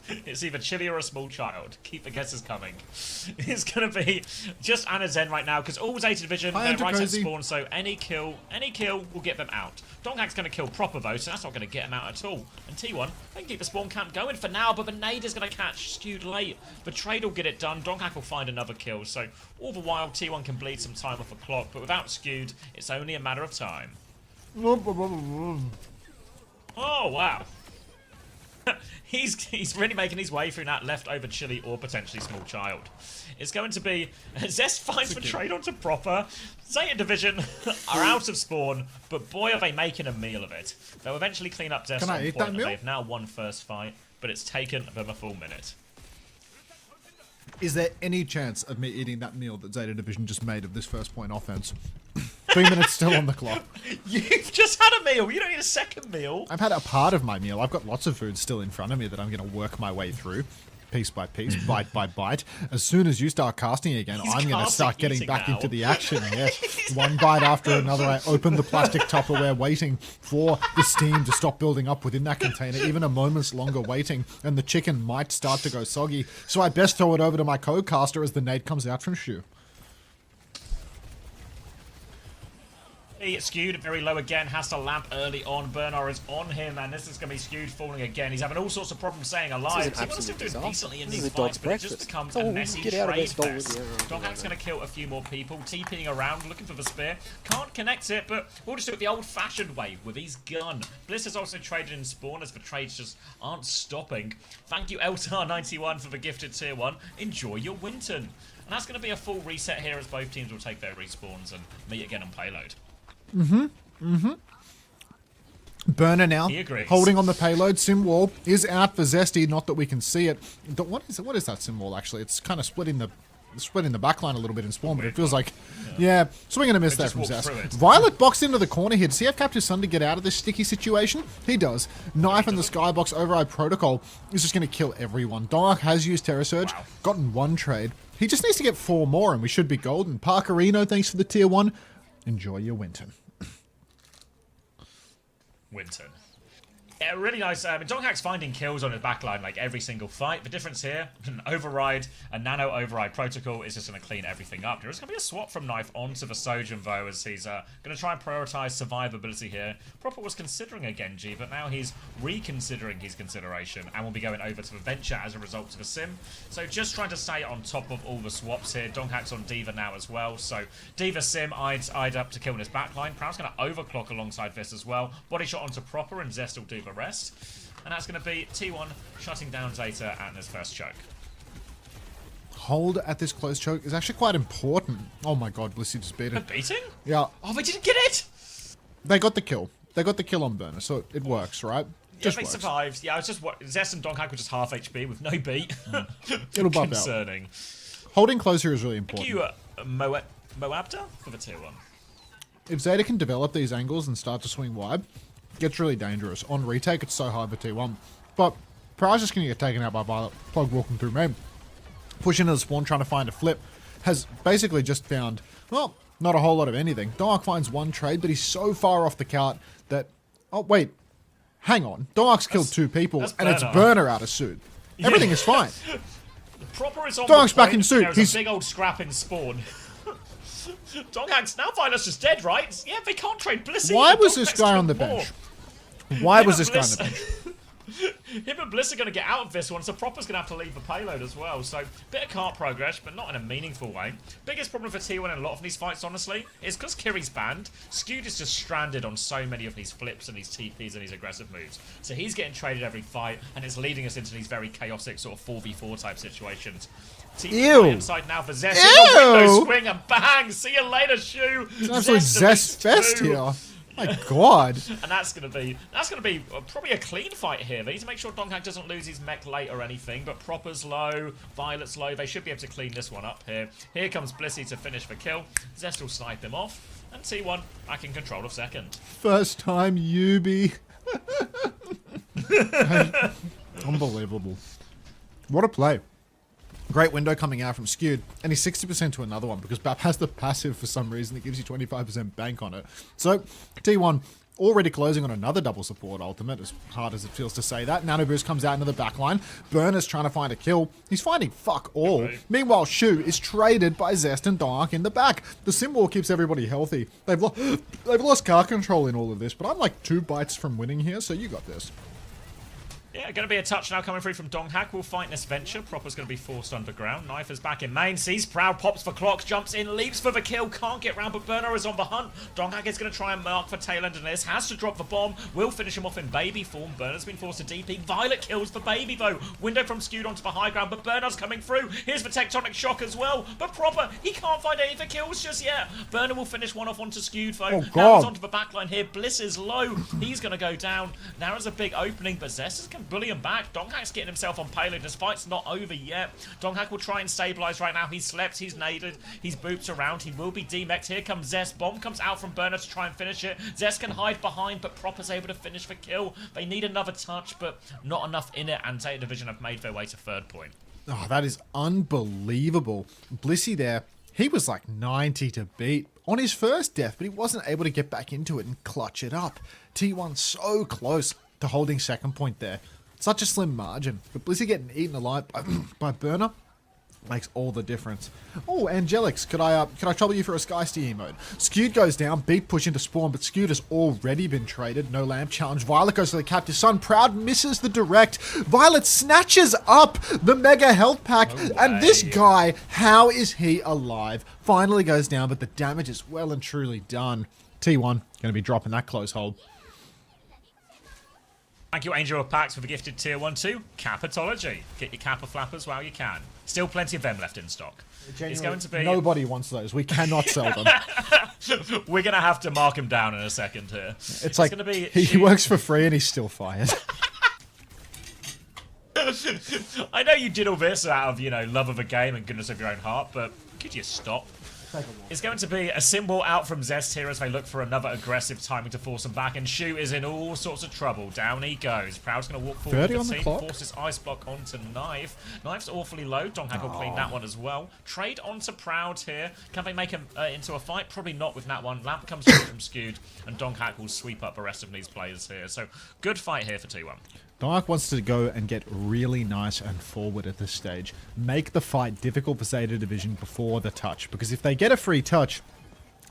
It's either Chili or a small child. Keep the guesses coming. It's going to be just Anna Zen right now, because all Zeta Division, Hi, they're right at Cozy. spawn, so any kill will get them out. Donghack's going to kill proper though, so that's not going to get him out at all. And T1, they can keep the spawn camp going for now, but the nade is going to catch skewed late. The trade will get it done. Donghack will find another kill, so all the while T1 can bleed some time off the clock, but without skewed, it's only a matter of time. Oh, wow. He's really making his way through that leftover chili or potentially small child. It's going to be Zest finds the trade onto proper. Zeta Division are out of spawn, but boy are they making a meal of it. They'll eventually clean up Zest Can I on eat point, that and meal? they've now won first fight, but it's taken them a full minute. Is there any chance of me eating that meal that Zeta Division just made of this first point offense? 3 minutes still on the clock. You've just had a meal. You don't need a second meal. I've had a part of my meal. I've got lots of food still in front of me that I'm going to work my way through. Piece by piece, bite by bite. As soon as you start casting again, He's I'm going to casting, start getting eating back now. into the action. Yes, one bite after another. I open the plastic Tupperware, waiting for the steam to stop building up within that container. Even a moment's longer waiting, and the chicken might start to go soggy. So I best throw it over to my co-caster as the nade comes out from Shu. Skewed very low again, has to lamp early on. Bernard is on him, and this is going to be Skewed falling again. He's having all sorts of problems staying alive. This is an He wants to absolute do disaster. decently in This is these a dog's fights, but it just breakfast. becomes Oh, a messy get out of there, trade Stolen. fest. Yeah, right, Doghack's going to kill a few more people, TPing around, looking for the spear. Can't connect it, but we'll just do it the old-fashioned way with his gun. Bliss has also traded in spawn as the trades just aren't stopping. Thank you, Eltar91, for the gifted tier 1. Enjoy your Winton. And that's going to be a full reset here as both teams will take their respawns and meet again on payload. Burner now, He agrees. holding on the payload. Sim wall is out for Zesty, not that we can see it. What is that sim wall actually? It's kind of splitting the backline a little bit in spawn, but it feels like, yeah, swing and a miss there just from walked Zest. through it. Violet boxed into the corner here. Does he have Captive Sun to get out of this sticky situation? He does. Knife in the Skybox override protocol is just going to kill everyone. Dark has used Terror Surge, gotten 1 trade. He just needs to get 4 more and we should be golden. Parkerino, thanks for the tier 1. Enjoy your winter. Winton. Yeah, really nice. Donghack's finding kills on his backline like every single fight. The difference here, an override, a nano override protocol is just going to clean everything up. There is going to be a swap from Knife onto the Sojourn though, as he's going to try and prioritize survivability here. Proper was considering a Genji, but now he's reconsidering his consideration and will be going over to the Venture as a result of the Sim. So just trying to stay on top of all the swaps here. Donghack's on D.Va now as well. So D.Va Sim eyed up to kill in his backline. Proud's going to overclock alongside this as well. Body shot onto Proper and Zest will do the rest. And that's going to be T1 shutting down Zeta at his first choke. Hold at this close choke is actually quite important. Oh my god, Blissey just beat it. Beating? Yeah, Oh, they didn't get it! they got the kill. They got the kill on Burner, so it works, right? Yeah, Just they works. survived. Yeah, I was just Zest and Donghack were just half HP with no beat. It'll bump out. Concerning. Holding close here is really Thank important. you, Moabda, for the tier 1. If Zeta can develop these angles and start to swing wide, it gets really dangerous. On retake, it's so hard for T1. But Pride's just going to get taken out by Violet. Plug walking through main. Push into the spawn, trying to find a flip. Has basically just found, well, not a whole lot of anything. Dark finds 1 trade, but he's so far off the cart that... Oh, wait. Hang on. Dark's killed 2 people, and it's Burner out of suit. Everything is fine. Proper is on Dark's the point. back in suit. There's a big old scrap in spawn. Donghack's now Violet's just dead, right? Yeah, they can't trade Blissey. Why but was this Donghack's guy on the killed more. bench? Why Him was and this guy on the Bliss- bench? Him and Bliss are going to get out of this one, so Proper's going to have to leave the payload as well. So, bit of cart progress, but not in a meaningful way. Biggest problem for T1 in a lot of these fights, honestly, is because Kiri's banned, Skewed is just stranded on so many of these flips and these TPs and these aggressive moves. So he's getting traded every fight, and it's leading us into these very chaotic sort of 4v4 type situations. Ew. Inside now for Zest. Window swing and bang! See you later, Shoe! It's an absolute Zest fest here. My god. And that's gonna be probably a clean fight here. They need to make sure Donghack doesn't lose his mech late or anything, but Proper's low, Violet's low. They should be able to clean this one up here. Here comes Blissey to finish the kill. Zest will snipe him off, and T1 back in control of second. First time Yubi. Unbelievable. What a play. Great window coming out from Skewed, and he's 60% to another one because Bap has the passive for some reason that gives you 25% bank on it. So, T1 already closing on another double support ultimate, as hard as it feels to say that. Nano Boost comes out into the backline. Burner's trying to find a kill. He's finding fuck all. Right. Meanwhile, Shu is traded by Zest and Dark in the back. The symbol keeps everybody healthy. They've lost car control in all of this, but I'm like 2 bites from winning here, so you got this. Yeah, going to be a touch now coming through from Donghack. We'll fight this venture. Proper's going to be forced underground. Knife is back in main. Sees Proud, pops for clock, jumps in, leaps for the kill. Can't get round, but Burner is on the hunt. Donghack is going to try and mark for tail end of this. Has to drop the bomb. Will finish him off in baby form. Burner's been forced to DP. Violet kills the baby, though. Window from Skewed onto the high ground, but Burner's coming through. Here's the tectonic shock as well. But Proper, he can't find any of the kills just yet. Burner will finish one off onto Skewed, though. Oh, Now God. he's onto the backline here. Bliss is low. He's going to go down. Now there's a big opening, but Zestas can bully him back. Donghack's getting himself on payload. This fight's not over yet. Donghack will try and stabilize right now. He's slept, he's naded, he's booped around. He will be demeched. Here comes Zest. Bomb comes out from Burner to try and finish it. Zest can hide behind, but Proper's able to finish the kill. They need another touch, but not enough in it, and Zeta Division have made their way to third point. Oh, that is unbelievable. Blissey there, he was like 90 to beat on his first death, but he wasn't able to get back into it and clutch it up. T1 so close to holding second point there. Such a slim margin, but Blissey getting eaten alive by Burner makes all the difference. Oh, Angelix, could I trouble you for a Skysty emote? Skewed goes down, beat push into spawn, but Skewed has already been traded. No lamp challenge. Violet goes to the captive Sun. Proud misses the direct. Violet snatches up the mega health pack, and this guy, how is he alive? Finally goes down, but the damage is well and truly done. T1 going to be dropping that close hold. Thank you, Angel of Pax, for the gifted tier 1 too. Capitology. Get your Kappa flappers while you can. Still plenty of them left in stock. It's going to be... Nobody wants those. We cannot sell them. We're going to have to mark him down in a second here. It's like, gonna be he works for free and he's still fired. I know you did all this out of, you know, love of a game and goodness of your own heart, but could you stop? It's going to be a symbol out from Zest here as they look for another aggressive timing to force him back, and Shoot is in all sorts of trouble. Down he goes. Proud's going to walk forward 30 with on the the team, clock. forces Ice Block onto Knife. Knife's awfully low. Donghack will clean that one as well. Trade onto Proud here. Can they make him into a fight? Probably not with that one. Lamp comes through from Skewed, and Donghack will sweep up the rest of these players here. So, good fight here for T1. Donghack wants to go and get really nice and forward at this stage. Make the fight difficult for Zeta Division before the touch, because if they get a free touch,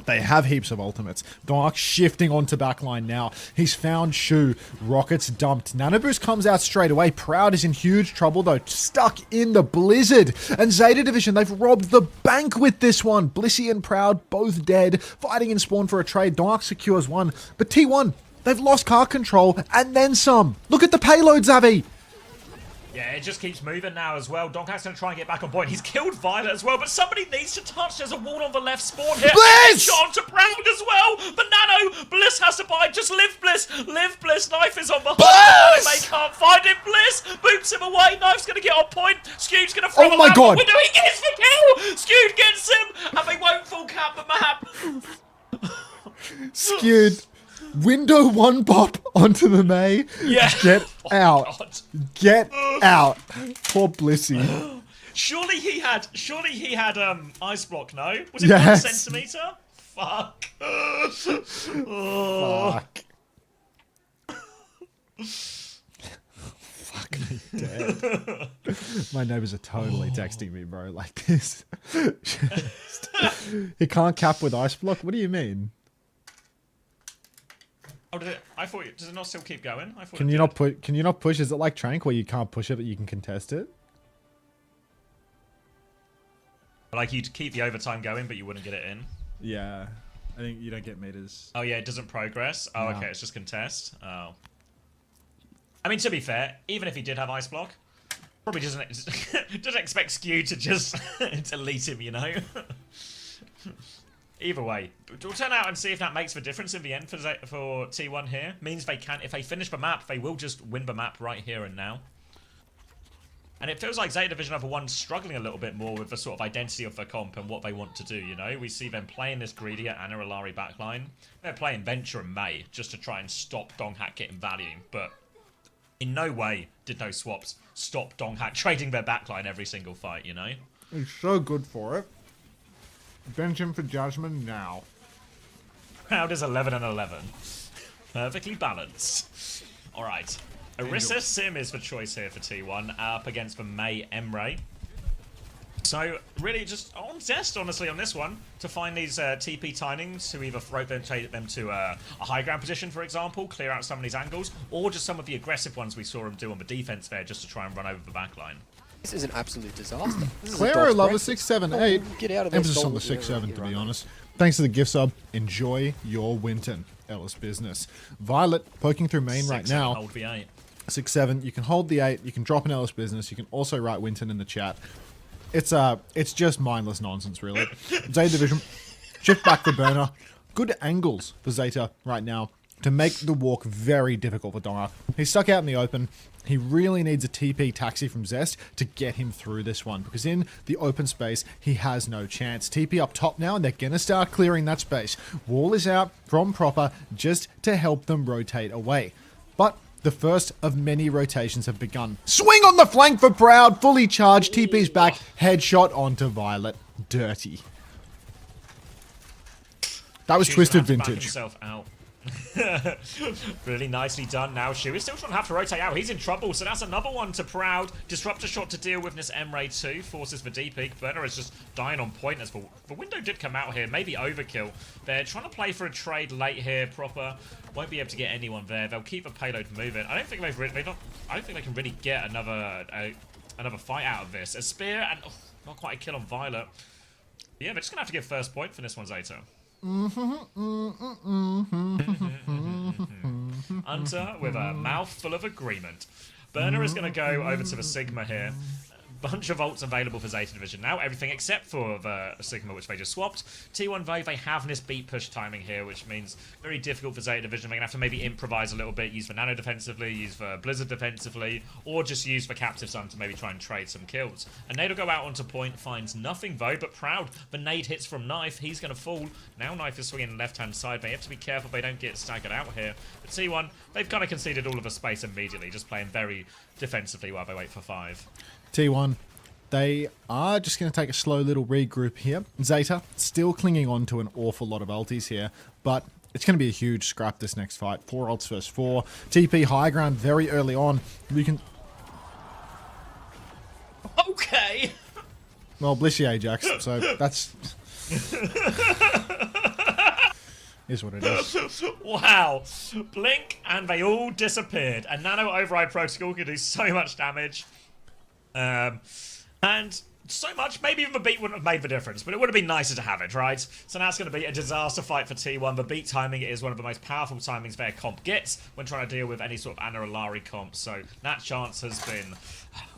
they have heaps of ultimates. Donghack shifting onto backline now. He's found Shu. Rockets dumped. Nano Boost comes out straight away. Proud is in huge trouble though. Stuck in the blizzard. And Zeta Division, they've robbed the bank with this one. Blissey and Proud both dead. Fighting in spawn for a trade. Donghack secures one. But T1, they've lost car control and then some. Look at the payload, Zavi. Yeah, it just keeps moving now as well. Donghack's going to try and get back on point. He's killed Violet as well, but somebody needs to touch. There's a wall on the left spawn here. Bliss! Shot onto Proud as well. But Nano, Bliss has to buy. Just live Bliss. Live Bliss. Knife is on the Bliss! They can't find him. Bliss boots him away. Knife's going to get on point. Skewed's going to throw Oh my God. window. He gets the kill. Skewed gets him. And they won't full cap the map. Skewed. Window one pop onto the May. Yeah. Get out. God. Get out. Poor Blissey. Surely he had ice block, no? Was it Yes. 1 centimeter? Fuck. Fuck. Fuck me dead. My neighbors are totally texting me, bro, like this. He can't cap with ice block? What do you mean? Oh, I thought. Does it not still keep going? I thought. Can you not put? Can you not push? Is it like Trank where you can't push it but you can contest it? Like you'd keep the overtime going, but you wouldn't get it in. Yeah, I think you don't get meters. Oh yeah, it doesn't progress. Oh No. okay, it's just contest. Oh. I mean, to be fair, even if he did have ice block, probably doesn't expect Skew to just delete him, you know. Either way, we'll turn out and see if that makes the difference in the end for T1 here. Means they can, if they finish the map, they will just win the map right here and now. And it feels like Zeta Division are the ones struggling a little bit more with the sort of identity of the comp and what they want to do, you know? We see them playing this greedier Ana Ilari backline. They're playing Venture and May just to try and stop Donghack getting value, but in no way did those swaps stop Donghack trading their backline every single fight, you know? He's so good for it. Bench him for Jasmine now. Proud is 11 and 11. Perfectly balanced. Alright. Orisa Sim is the choice here for T1, up against the May Emre. So, really just on Zest, honestly, on this one, to find these TP timings to either rotate them to a high ground position, for example, clear out some of these angles, or just some of the aggressive ones we saw him do on the defense there, just to try and run over the backline. This is an absolute disaster. This is a Claro dog's lover breakfast. 678. Get out of there. Emphasis on the Stolen. 6-7 Yeah, to right, be right. honest. Thanks to the gift sub. Enjoy your Winton. Ellis business. Violet poking through main right 6-7, now. Hold the 8. 6-7. You can hold the 8. You can drop an Ellis business. You can also write Winton in the chat. It's just mindless nonsense, really. Zeta Division. Shift back the burner. Good angles for Zeta right now to make the walk very difficult for Donghack. He's stuck out in the open. He really needs a TP taxi from Zest to get him through this one, because in the open space, he has no chance. TP up top now, and they're going to start clearing that space. Wall is out from Proper just to help them rotate away. But the first of many rotations have begun. Swing on the flank for Proud, fully charged. TP's back, headshot onto Violet. Dirty. That was Shu's Twisted gonna have to back Vintage. himself out. Really nicely done now. Shu is still trying to have to rotate out. He's in trouble, so that's another one to Proud. Disruptor shot to deal with this Emre 2. Forces the D peak. Burner is just dying on point as the window did come out here. Maybe overkill. They're trying to play for a trade late here. Proper won't be able to get anyone there. They'll keep the payload moving. I don't think I don't think they can really get another fight out of this. A spear and not quite a kill on Violet. Yeah, they're just gonna have to give first point for this one, Zeta. Unter with a mouthful of agreement. Burner is going to go over to the Sigma here. Bunch of ults available for Zeta Division now. Everything except for the Sigma, which they just swapped. T1 though, they have this beat push timing here, which means very difficult for Zeta Division. They're going to have to maybe improvise a little bit, use the Nano defensively, use the Blizzard defensively, or just use the Captive Sun to maybe try and trade some kills. And Nade will go out onto point, finds nothing though, but Proud, the nade hits from Knife, he's going to fall. Now Knife is swinging left-hand side. They have to be careful they don't get staggered out here. But T1, they've kind of conceded all of the space immediately, just playing very defensively while they wait for 5. T1, they are just going to take a slow little regroup here. Zeta still clinging on to an awful lot of ultis here, but it's going to be a huge scrap this next fight. 4 ults versus 4. TP high ground very early on. You can... Okay! Well, bless you, Ajax. So that's... is what it is. Wow. Blink and they all disappeared. A Nano Override Protocol can do so much damage. And so much, maybe even the beat wouldn't have made the difference, but it would have been nicer to have it, right? So now it's going to be a disaster fight for T1. The beat timing is one of the most powerful timings their comp gets when trying to deal with any sort of Anaralari comp. So that chance has been,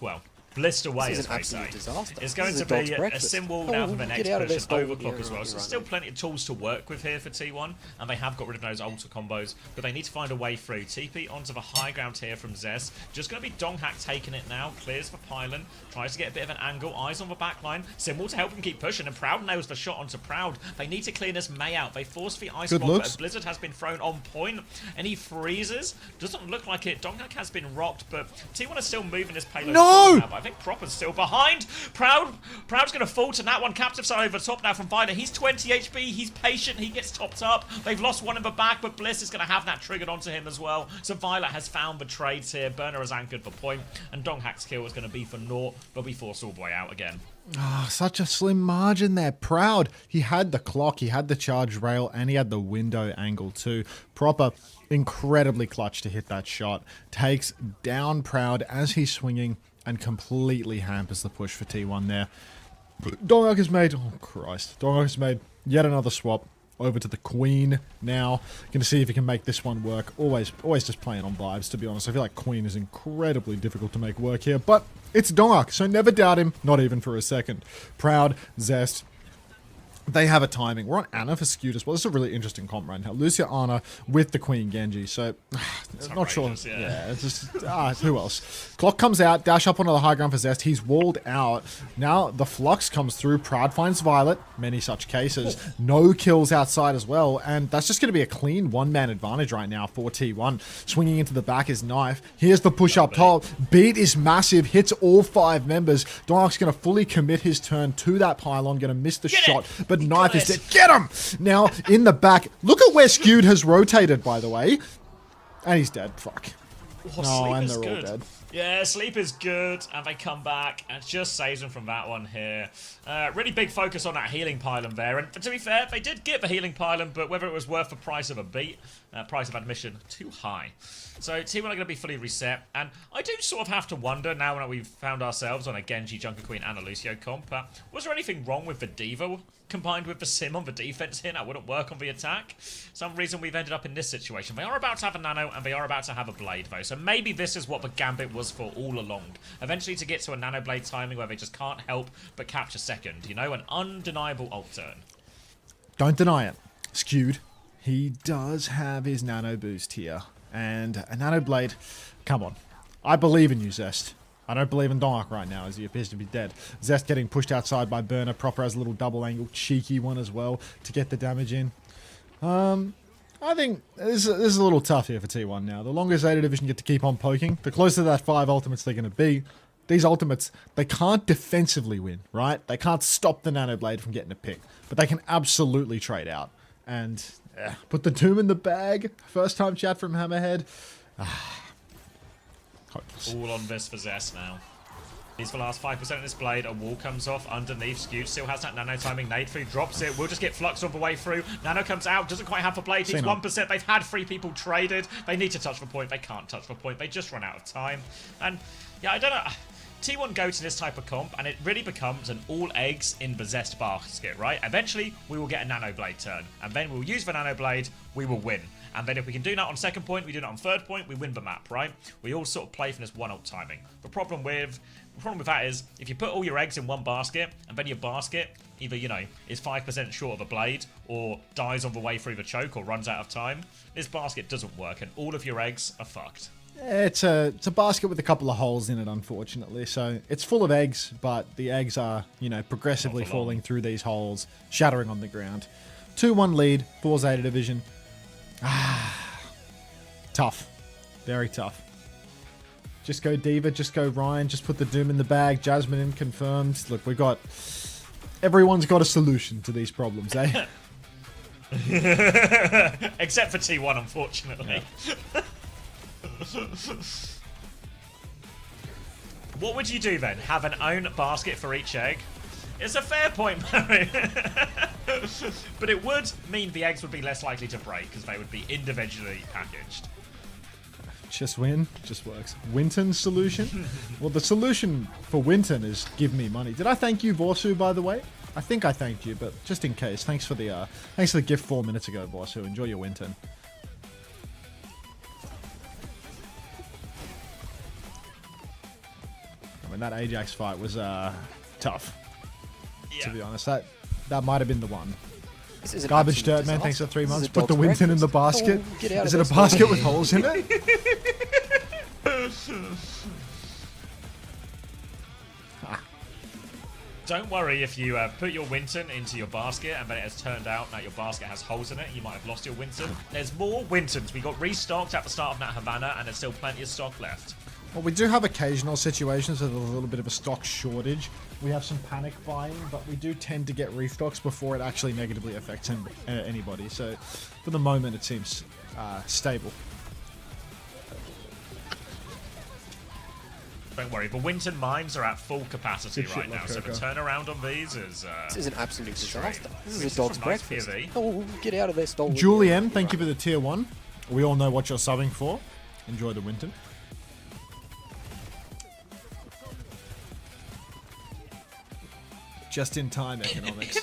well, blissed away, This as is an they absolute say. disaster. It's going This to is a be dog's a breakfast. symbol Oh, now for the get next out of push, this an dog. overclock as well. So Right, still right. plenty of tools to work with here for T1, and they have got rid of those ultra combos, but they need to find a way through. TP onto the high ground here from Zest. Just going to be Donghack taking it now, clears for Pylon, tries to get a bit of an angle, eyes on the back line, Symbol to help him keep pushing, and Proud nails the shot onto Proud. They need to clean this May out. They force the ice Good bomb, looks. but Blizzard has been thrown on point, and he freezes. Doesn't look like it. Donghack has been rocked, but T1 is still moving this payload No! forward now, but I think Proper's still behind. Proud's going to fall to that one. Captive Sun over the top now from Violet. He's 20 HP. He's patient. He gets topped up. They've lost one in the back, but Bliss is going to have that triggered onto him as well. So Violet has found the trades here. Burner has anchored for point, and Donghack's kill is going to be for naught, but we force all the way out again. Ah, such a slim margin there. Proud. He had the clock, he had the charge rail, and he had the window angle too. Proper, incredibly clutch to hit that shot. Takes down Proud as he's swinging and completely hampers the push for T1 there. Donghack has made... oh, Christ. Donghack has made yet another swap over to the Queen now. Going to see if he can make this one work. Always just playing on vibes, to be honest. I feel like Queen is incredibly difficult to make work here, but it's Donghack, so never doubt him, not even for a second. Proud, Zest, they have a timing. We're on Ana for Skewed as well. This is a really interesting comp right now. Lucia Ana with the Queen Genji, so not sure. outrageous, yeah. It's just, who else? Clock comes out, dash up onto the high ground for Zest. He's walled out. Now the Flux comes through. Proud finds Violet. Many such cases. No kills outside as well, and that's just going to be a clean one-man advantage right now for T1. Swinging into the back is Knife. Here's the push up top. Beat is massive. Hits all 5 members. Donghack's going to fully commit his turn to that pylon. Going to miss the shot, but Knife is dead. Get him! Now, in the back. Look at where Skewed has rotated, by the way. And he's dead. Fuck. Oh, No, Sleep and is they're all good. dead. Yeah, Sleep is good, and they come back and just saves them from that one here. Really big focus on that healing pylon there, and to be fair, they did get the healing pylon, but whether it was worth the price of a beat, price of admission, too high. So T1 are going to be fully reset, and I do sort of have to wonder now that we've found ourselves on a Genji, Junker Queen, and a Lucio comp, was there anything wrong with the Diva combined with the Sim on the defense here? That wouldn't work on the attack. Some reason we've ended up in this situation. They are about to have a Nano, and they are about to have a Blade, though, so maybe this is what the Gambit was for all along. Eventually to get to a Nano Blade timing where they just can't help but capture second, you know, an undeniable ult turn. Don't deny it. Skewed. He does have his Nano boost here. And a Nano Blade. Come on. I believe in you, Zest. I don't believe in Donghack right now, as he appears to be dead. Zest getting pushed outside by Burner. Proper has a little double angle, cheeky one as well to get the damage in. I think this is a little tough here for T1 now. The longer Zeta Division get to keep on poking, the closer to that 5 ultimates they're going to be. These ultimates, they can't defensively win, right? They can't stop the Nano Blade from getting a pick, but they can absolutely trade out. And put the Doom in the bag. First time chat from Hammerhead. Hopeless. All on this for Zest now. He's the last 5% of this blade. A wall comes off underneath. Skewed still has that nano timing. Nade through drops it. We'll just get Flux all the way through. Nano comes out. Doesn't quite have the blade. He's 1%. They've had 3 people traded. They need to touch the point. They can't touch the point. They just run out of time. And yeah, I don't know. T1 go to this type of comp, and it really becomes an all eggs in the Zest basket, right? Eventually, we will get a Nano Blade turn, and then we'll use the Nano Blade, we will win. And then if we can do that on second point, we do that on third point, we win the map, right? We all sort of play from this one ult timing. The problem with that is, if you put all your eggs in one basket, and then your basket either, you know, is 5% short of a blade, or dies on the way through the choke, or runs out of time, this basket doesn't work, and all of your eggs are fucked. It's a basket with a couple of holes in it, unfortunately. So it's full of eggs, but the eggs are, you know, progressively Not for long. falling through these holes, shattering on the ground. 2-1 lead for ZETA Division. Tough. Very tough. Just go Diva, just go Ryan, just put the Doom in the bag. Jasmine in confirmed. Look, we've got... Everyone's got a solution to these problems, eh? Except for T1, unfortunately. Yeah. What would you do then? Have an own basket for each egg? It's a fair point, Murray. But it would mean the eggs would be less likely to break because they would be individually packaged. Just win. Just works. Winton's solution? Well, the solution for Winton is give me money. Did I thank you, Vorsu, by the way? I think I thanked you, but just in case. Thanks for the gift 4 minutes ago, Vorsu. Enjoy your Winton. I mean, that Ajax fight was tough. Yeah. To be honest, that might have been the one. This is an Garbage absolute dirt, man. Thanks for disaster. 3 This is months. a Put the dog's Winton in the breakfast. basket. Oh, get out Is of it a this basket dog. with holes in it? Don't worry if you put your Winton into your basket and then it has turned out that your basket has holes in it. You might have lost your Winton. There's more Wintons. We got restocked at the start of Nat Havana and there's still plenty of stock left. Well, we do have occasional situations with a little bit of a stock shortage. We have some panic buying, but we do tend to get restocks before it actually negatively affects anybody. So, for the moment, it seems stable. Don't worry, the Winton mines are at full capacity Good shit, right now, so the Coco. turnaround on these is... This is an absolute disaster. This is This a dog's is a nice breakfast. POV. Oh, get out of there, stolen. Julian, thank you for the tier 1. We all know what you're subbing for. Enjoy the Winton. Just in time economics.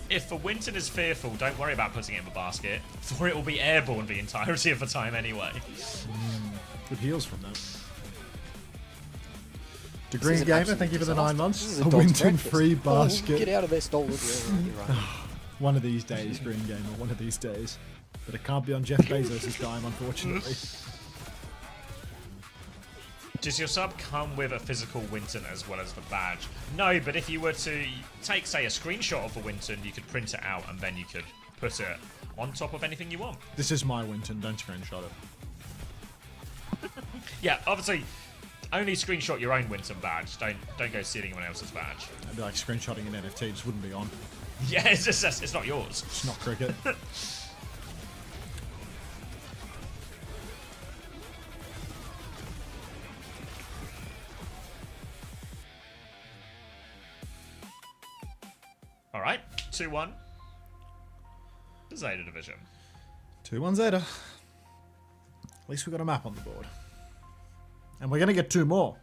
If the Winton is fearful, don't worry about putting it in the basket, for it will be airborne the entirety of the time anyway. Good heals from that. This is Degree an Gamer, absolute thank you for the 9 disaster. months. This is A dog's Winton breakfast. free Oh, basket. get out of there, stolen. Yeah, you're right. One of these days, Green Gamer, one of these days. But it can't be on Jeff Bezos' dime, unfortunately. Does your sub come with a physical Winton as well as the badge? No, but if you were to take, say, a screenshot of the Winton, you could print it out and then you could put it on top of anything you want. This is my Winton, don't screenshot it. Yeah, obviously, only screenshot your own Winton badge. Don't go stealing anyone else's badge. I'd be like screenshotting an NFT, just wouldn't be on. Yeah, it's just it's not yours. It's not cricket. All right, 2-1. The ZETA Division. 2-1 ZETA. At least we got a map on the board. And we're going to get 2 more.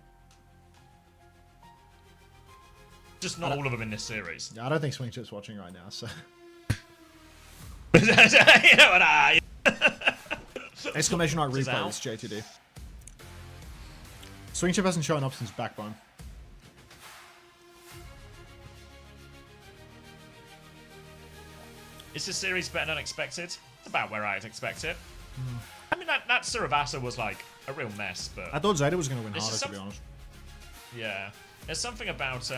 Just not all of them in this series. I don't think Swing Chip's watching right now, so... You know what Exclamation mark Is replay out. this JTD. Swing Chip hasn't shown up since Backbone. Is this series better than expected? It's about where I'd expect it. I mean, that Surabasa was like a real mess, but I thought ZETA was going to win This is harder, to be some- honest. yeah, there's something about this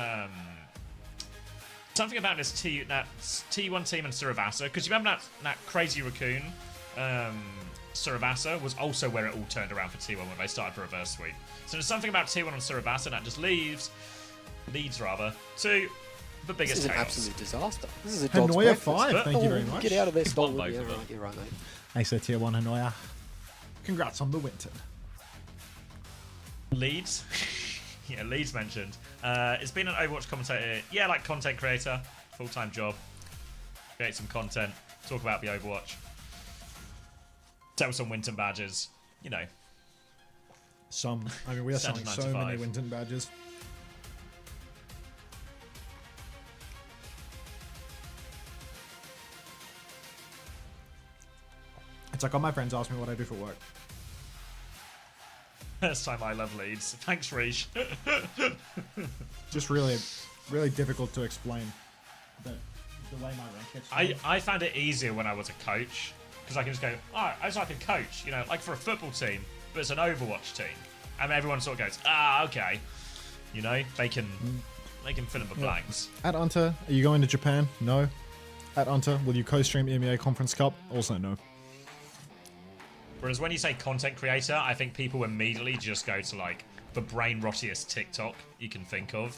T1 team and Surabasa, because you remember that Crazy Raccoon Surabasa was also where it all turned around for T1 when they started the reverse sweep. So there's something about T1 and Surabasa that just leads rather to the This biggest is an chaos. absolute disaster. This is a dog's Hanoya breakfast. 5, thank you Oh, very much. Get out of there, both stolen. of Yeah, them. right, you're right, mate. Thanks for tier 1, Hanoya. Congrats on the Winton. Leeds. Yeah, Leeds mentioned. It's been an Overwatch commentator. Yeah, like content creator. Full-time job. Create some content. Talk about the Overwatch. Sell some Winton badges. You know. I mean, we are selling so many 795. Winton badges. It's like all my friends ask me what I do for work. First time I love leads. Thanks, Reach. Just really, really difficult to explain the way my rank gets. I found it easier when I was a coach because I can just go, oh, I was like a coach, you know, like for a football team, but it's an Overwatch team, and everyone sort of goes, ah, okay, you know, they can fill in the blanks. At Unter, are you going to Japan? No. At Unter, will you co-stream EMEA Conference Cup? Also no. Whereas when you say content creator, I think people immediately just go to like the brain rottiest TikTok you can think of.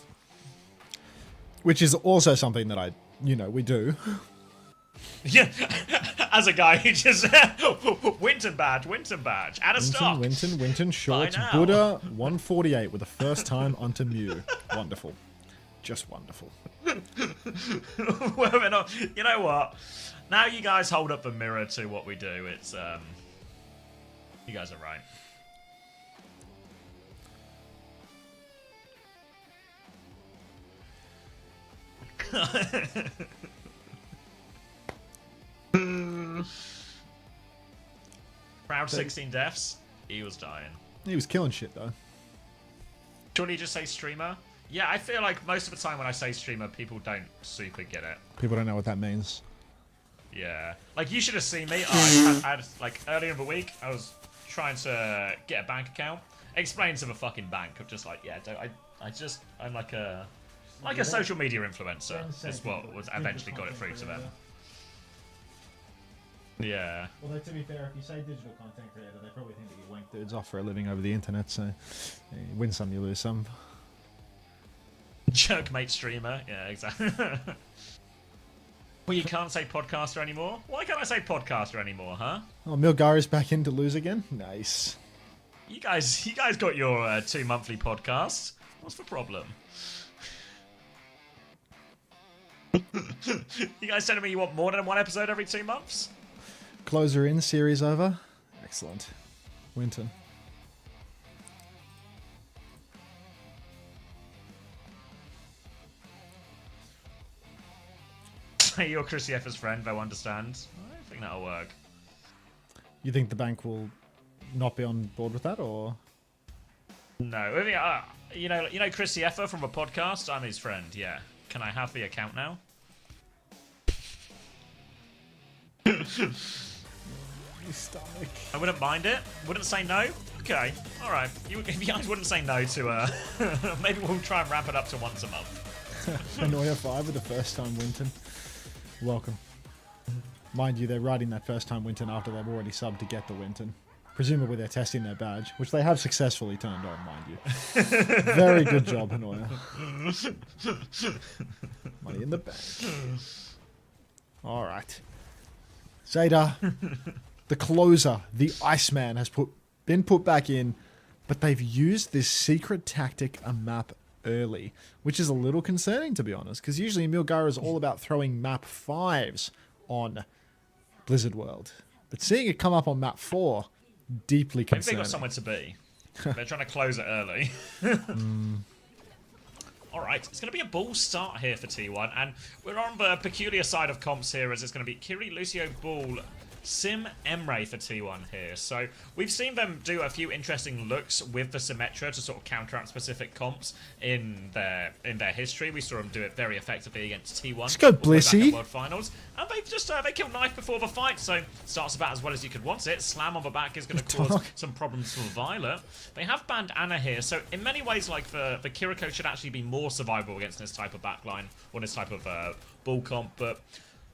Which is also something that we do. Yeah, as a guy who just Winton badge, add a stock. Winton, short, now. Buddha, 148 with a first time Unter Mew. Wonderful. Just wonderful. Well, you know what? Now you guys hold up the mirror to what we do. It's you guys are right. Proud 16 deaths. He was dying. He was killing shit though. Surely you just say streamer? Yeah, I feel like most of the time when I say streamer, people don't super get it. People don't know what that means. Yeah. Like, you should have seen me. I had, like, earlier in the week, I was trying to get a bank account. Explain to the fucking bank. I'm just like, yeah, I'm like a social media influencer. Is what was eventually got it through to them. Yeah. Although to be fair, if you say digital content creator, they probably think that you wank dudes off for a living over the internet. So you win some, you lose some. Jerkmate streamer. Yeah, exactly. Well, you can't say podcaster anymore. Why can't I say podcaster anymore, huh? Oh, Milgari's back in to lose again. Nice. You guys got your 2 monthly podcasts. What's the problem? You guys telling me you want more than one episode every 2 months? Closer in, series over. Excellent. Winton. Say you're Chrissy Effer's friend, they'll understand. I think that'll work. You think the bank will not be on board with that, or? No, I mean, you know Chrissy Effer from a podcast. I'm his friend. Yeah. Can I have the account now? Stomach. I wouldn't mind it. Wouldn't say no. Okay. All right. You guys wouldn't say no to. Maybe we'll try and ramp it up to once a month. Annoyer 5 with the first time Winton. Welcome. Mind you, they're writing that first time Winton after they've already subbed to get the Winton. Presumably they're testing their badge, which they have successfully turned on, mind you. Very good job, Annoyer. Money in the bank. Alright. Zeta, the closer, the Iceman, has been put back in, but they've used this secret tactic, a map early, which is a little concerning, to be honest, because usually Milgar is all about throwing map 5s on Blizzard World. But seeing it come up on map 4, deeply I think concerning. they got somewhere to be. They're trying to close it early. Alright, it's going to be a bull start here for T1, and we're on the peculiar side of comps here, as it's going to be Kiri, Lucio, Bull, Sim, Emre for T1 here. So we've seen them do a few interesting looks with the Symmetra to sort of counteract specific comps in their history. We saw them do it very effectively against T1. Let's go, Blissey. World Finals, and they've just they killed Knife before the fight, so starts about as well as you could want it. Slam on the back is going to cause some problems for Violet. They have banned Anna here, so in many ways, like the Kiriko should actually be more survivable against this type of backline or this type of bull comp, but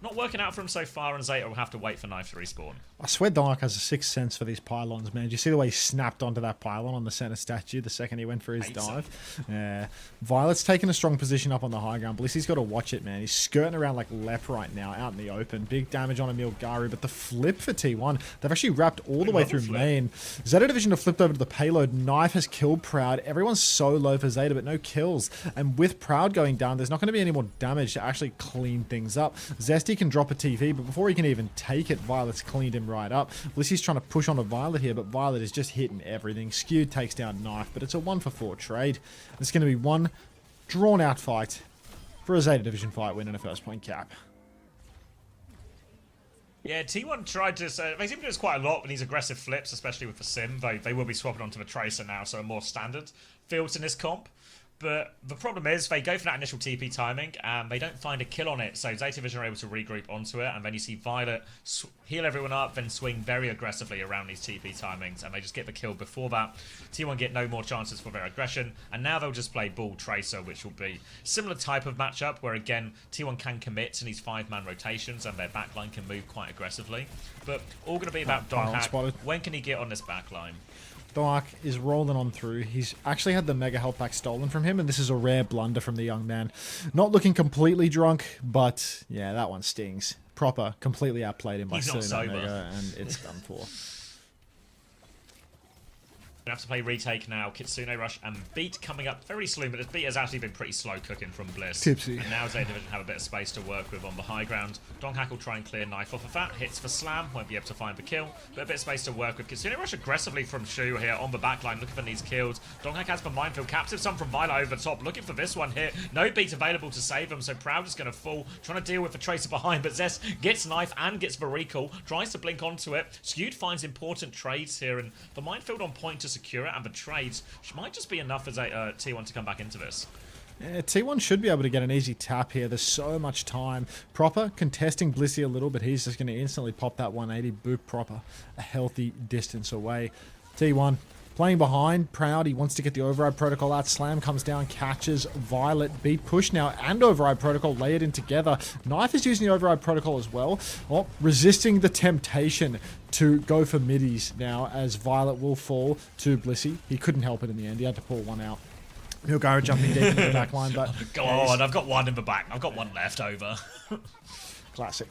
not working out for him so far, and Zeta will have to wait for Knife to respawn. I swear Dark has a sixth sense for these pylons, man. Do you see the way he snapped onto that pylon on the center statue the second he went for his dive? Yeah. Violet's taking a strong position up on the high ground. Blissy's got to watch it, man. He's skirting around like Lep right now, out in the open. Big damage on Emil Gari, but the flip for T1, they've actually wrapped all the way through main. Zeta Division have flipped over to the payload. Knife has killed Proud. Everyone's so low for Zeta, but no kills. And with Proud going down, there's not going to be any more damage to actually clean things up. Zesty can drop a TV, but before he can even take it, Violet's cleaned him right up. Blissy's trying to push on a Violet here, but Violet is just hitting everything. Skewed takes down Knife, but it's a 1-for-4 trade. It's going to be one drawn-out fight for a Zeta Division fight win and a first point cap. Yeah, T1 tried to... they seem to do this quite a lot with these aggressive flips, especially with the Sim. They will be swapping onto the Tracer now, so a more standard fields in this comp. But the problem is they go for that initial TP timing and they don't find a kill on it. So ZETA Division are able to regroup onto it, and then you see Violet heal everyone up, then swing very aggressively around these TP timings, and they just get the kill before that. T1 get no more chances for their aggression, and now they'll just play Bull Tracer, which will be similar type of matchup where again T1 can commit to these 5-man rotations and their backline can move quite aggressively. But all going to be about DongHak. When can he get on this backline? Dark is rolling on through. He's actually had the mega health pack stolen from him, and this is a rare blunder from the young man. Not looking completely drunk, but yeah, that one stings. Proper, completely outplayed him by He's not stealing that sober. mega, and it's done for. We have to play retake now. Kitsune Rush and Beat coming up very soon, but this Beat has actually been pretty slow cooking from Bliss. Tipsy. And now ZETA Division have a bit of space to work with on the high ground. DongHak will try and clear knife off of that. Hits for slam, won't be able to find the kill, but a bit of space to work with. Kitsune Rush aggressively from Shu here on the backline, looking for these kills. DongHak has the minefield. Captive some from Violet over the top, looking for this one here. No Beat available to save him, so Proud is going to fall. Trying to deal with the Tracer behind, but Zest gets knife and gets the recall. Tries to blink onto it. Skewed finds important trades here, and the minefield on point to secure it, and the trades might just be enough as a T1 to come back into this. Yeah, T1 should be able to get an easy tap here. There's so much time. Proper contesting Blissey a little, but he's just going to instantly pop that 180. Boop Proper a healthy distance away. T1 playing behind. Proud, he wants to get the override protocol out. Slam comes down, catches Violet. Beat push now and override protocol layered in together. Knife is using the override protocol as well. Oh, resisting the temptation to go for middies now as Violet will fall to Blissey. He couldn't help it in the end. He had to pull one out. Milgara jumping deep into the back line, but... Go on, I've got one in the back. I've got one left over. Classic.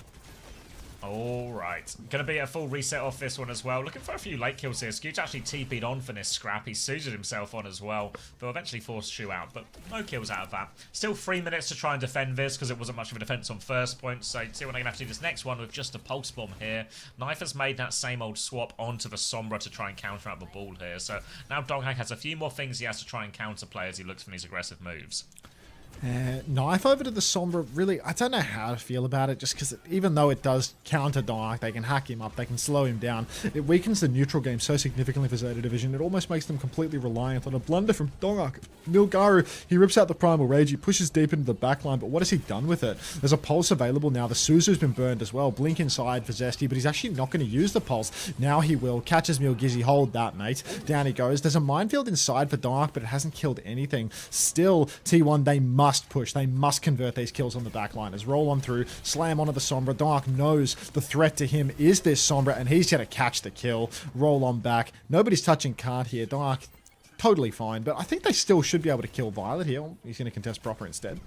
Alright, gonna be a full reset off this one as well. Looking for a few late kills here. Skew's actually TP'd on for this scrap. He suited himself on as well. They'll eventually force Shu out, but no kills out of that. Still 3 minutes to try and defend this because it wasn't much of a defense on first point. So T1 are gonna have to do this next one with just a pulse bomb here. Knife has made that same old swap onto the Sombra to try and counter out the ball here. So now DongHak has a few more things he has to try and counterplay as he looks for these aggressive moves. Knife over to the Sombra, really, I don't know how to feel about it, just because even though it does counter Dark, they can hack him up, they can slow him down. It weakens the neutral game so significantly for ZETA Division, it almost makes them completely reliant on a blunder from DongHak. Milgaru, he rips out the Primal Rage, he pushes deep into the backline, but what has he done with it? There's a pulse available now, the Suzu's been burned as well, blink inside for Zesty, but he's actually not going to use the pulse. Now he will, catches Milgizzy, hold that mate, down he goes. There's a minefield inside for Dark, but it hasn't killed anything. Still, T1, they must push. They must convert these kills on the backliners. Roll on through, slam onto the Sombra. Dark knows the threat to him is this Sombra, and he's going to catch the kill. Roll on back. Nobody's touching card here. Dark, totally fine, but I think they still should be able to kill Violet here. He's going to contest Proper instead.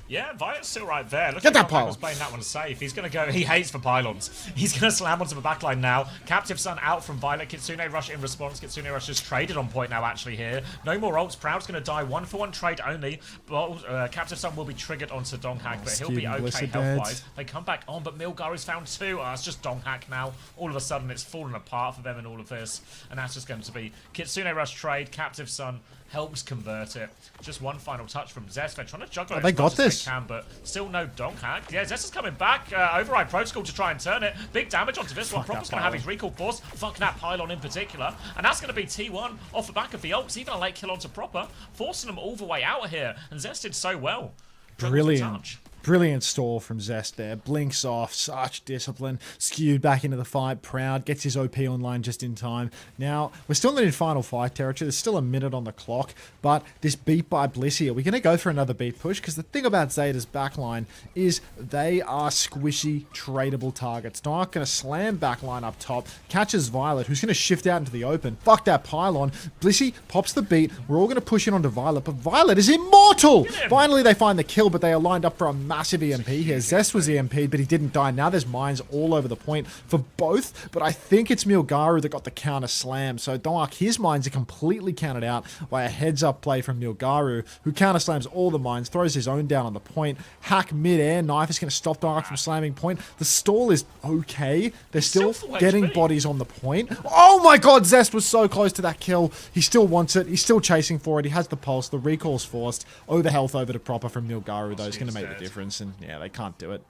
Yeah, Violet's still right there. Look Get at that DongHak was pylon. playing that one safe. He's going to go... He hates for pylons. He's going to slam onto the backline now. Captive Sun out from Violet. Kitsune Rush in response. Kitsune Rush is traded on point now, actually, here. No more ults. Proud's going to die. 1-for-1 trade only. But Captive Sun will be triggered onto DongHak, but he'll be okay health-wise. They come back on, but Milgaru's found two. Oh, it's just DongHak now. All of a sudden, it's fallen apart for them in all of this. And that's just going to be Kitsune Rush trade. Captive Sun helps convert it. Just one final touch from Zest. They're trying to juggle it they as got much as this. they can, but still no DongHak. Yeah, Zest is coming back. Override Protocol to try and turn it. Big damage onto this one. Fuck Proper's that going to have pylon. his recall force. Fuck that pylon in particular. And that's going to be T1 off the back of the ults. Even a late kill onto Proper, forcing them all the way out of here. And Zest did so well. Juggled the Brilliant. touch. Brilliant stall from Zest there. Blinks off, such discipline. Skewed back into the fight. Proud gets his OP online just in time. Now, we're still not in final fight territory. There's still a minute on the clock. But this beat by Blissey, are we going to go for another beat push? Because the thing about Zeta's backline is they are squishy, tradable targets. Dark going to slam backline up top. Catches Violet, who's going to shift out into the open. Fuck that pylon. Blissey pops the beat. We're all going to push in onto Violet. But Violet is immortal! Finally, they find the kill, but they are lined up for a massive EMP here. Zest was EMP'd, but he didn't die. Now there's mines all over the point for both, but I think it's Milgaru that got the counter slam. So Dark, his mines are completely counted out by a heads-up play from Milgaru, who counter slams all the mines, throws his own down on the point. Hack mid-air. Knife is going to stop Dark from slamming point. The stall is okay. They're still full getting HP. bodies on the point. Oh my god, Zest was so close to that kill. He still wants it. He's still chasing for it. He has the pulse. The recall's forced. Over health over to Proper from Milgaru, though, is going to make the difference. And yeah, they can't do it.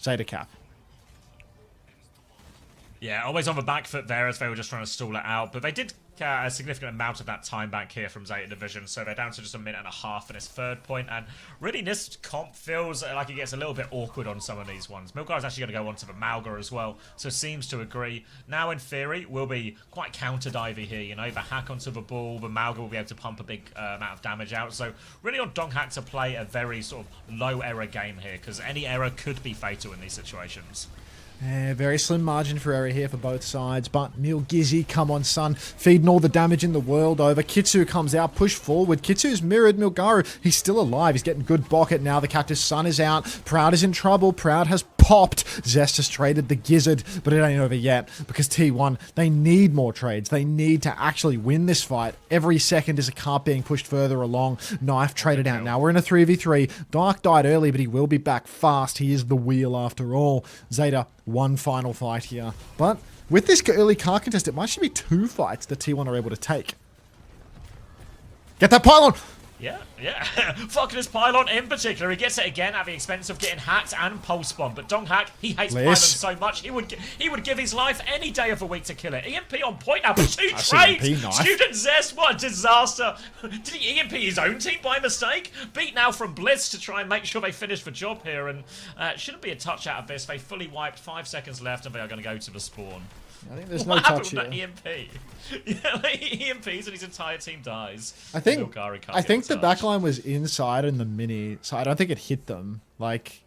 ZETA cap. Yeah, always on the back foot there as they were just trying to stall it out. But they did get a significant amount of that time back here from Zeta Division. So they're down to just a minute and a half in this third point. And really, this comp feels like it gets a little bit awkward on some of these ones. Milgar is actually going to go on to the Malga as well. So seems to agree. Now, in theory, will be quite counter-divey here. You know, the hack onto the ball. The Malga will be able to pump a big amount of damage out. So really on Donghack to play a very sort of low error game here. Because any error could be fatal in these situations. Yeah, very slim margin for error here for both sides, but Mil Gizzy, come on son, feeding all the damage in the world over. Kitsu comes out, push forward. Kitsu's mirrored Milgaru. He's still alive. He's getting good bucket now. The Cactus Sun is out. Proud is in trouble. Proud has popped. Zest has traded the Gizzard, but it ain't over yet because T1, they need more trades. They need to actually win this fight. Every second is a cart being pushed further along. Knife traded out now. We're in a 3v3. Dark died early, but he will be back fast. He is the wheel after all. Zeta, one final fight here. But with this early car contest, it might actually be 2 fights that T1 are able to take. Get that pylon! Yeah. Fucking this pylon in particular. He gets it again at the expense of getting hacked and pulse bomb. But Donghack, he hates pylons so much, he would give his life any day of the week to kill it. EMP on point now, but 2 trades! Student Zest, what a disaster! Did he EMP his own team by mistake? Beat now from Blitz to try and make sure they finish the job here. And shouldn't be a touch out of this. They fully wiped, 5 seconds left, and they are going to go to the spawn. I think there's no What touch happened here. with that EMP? Yeah, like, he EMPs and his entire team dies. I think the touch. backline was inside in the mini, so I don't think it hit them. Like,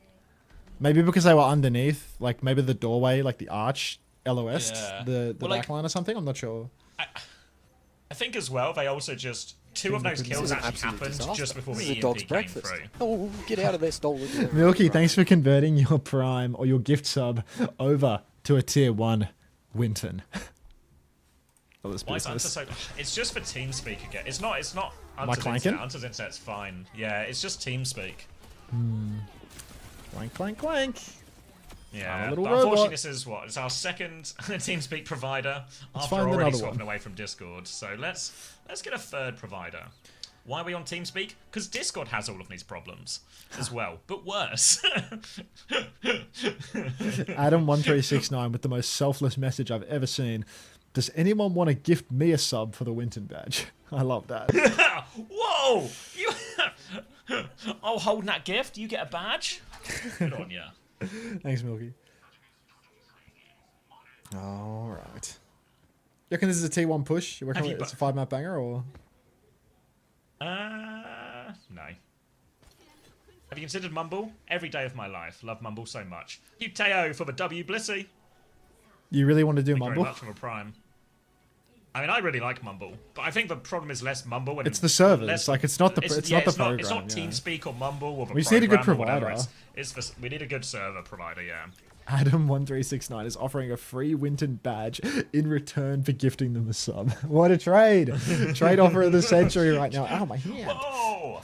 maybe because they were underneath, like maybe the doorway, like the arch, LOS, the backline or something. I'm not sure. I think as well, they also just... 2 of those kills actually happened just before the EMP came through. Oh, get out of there, stolen. Milky, thanks for converting your Prime or your gift sub over to a tier 1 Winton. Why is Unter so... It's just for TeamSpeak again. It's not Unter's clanking? internet. Unter's internet's fine. Yeah, it's just TeamSpeak. Clank, clank, clank. Yeah, little but unfortunately robot. this is what? It's our second TeamSpeak provider after find already another swapping one. away from Discord. So let's get a third provider. Why are we on TeamSpeak? Because Discord has all of these problems as well, but worse. Adam1369 with the most selfless message I've ever seen. Does anyone want to gift me a sub for the Winton badge? I love that. Whoa! You... Oh, holding that gift, you get a badge? Good on ya. Thanks, Milky. Alright. You reckon this is a T1 push? You reckon it's a 5-map banger, or...? No. Have you considered Mumble? Every day of my life. Love Mumble so much. You Teo for the W, Blissy. You really want to do Thank Mumble? you very much from a Prime. I mean, I really like Mumble, but I think the problem is less Mumble. And It's the servers. less, Like, it's not the program. It's not yeah. TeamSpeak or Mumble or the We just need a good program or whatever. provider. We need a good server provider, yeah. Adam1369 is offering a free Winton badge in return for gifting them a sub. What a trade! Trade offer of the century right now. Ow, my hand. Whoa!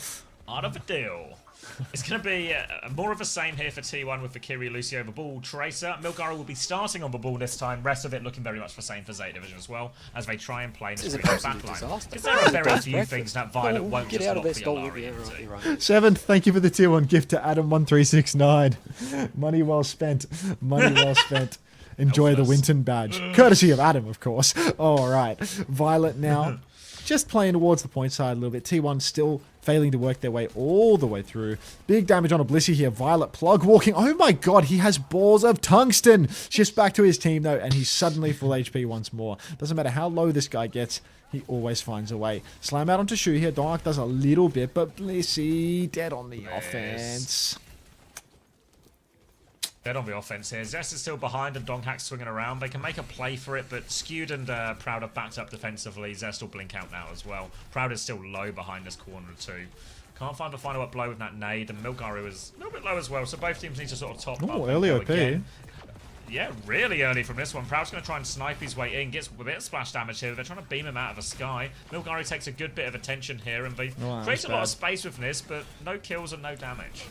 Out of a deal. It's going to be more of the same here for T1 with the Kiri, Lucio, the ball, Tracer. Milgara will be starting on the ball this time. Rest of it looking very much the same for Zeta Division as well, as they try and play in this backline. Because there are very few things that Violet won't just lock the Alari into. Seventh, thank you for the tier 1 gift to Adam1369. Money well spent. Money well spent. Enjoy the Winton badge. Courtesy of Adam, of course. Alright. Violet now. Just playing towards the point side a little bit. T1 still failing to work their way all the way through. Big damage on a Blissey here. Violet plug walking. Oh my god, he has balls of tungsten. Shifts back to his team though, and he's suddenly full HP once more. Doesn't matter how low this guy gets, he always finds a way. Slam out onto Shu here. Dark does a little bit, but Blissey dead on the offense. Dead on the offense here. Zest is still behind and Donghack swinging around. They can make a play for it, but Skewed and Proud are backed up defensively. Zest will blink out now as well. Proud is still low behind this corner too. Can't find the final up blow with that nade, and Milgaru is a little bit low as well, so both teams need to sort of top up. Oh, early OP. Again. Yeah, really early from this one. Proud's going to try and snipe his way in. Gets a bit of splash damage here. They're trying to beam him out of the sky. Milgaru takes a good bit of attention here, and they create a lot of space with this, but no kills and no damage.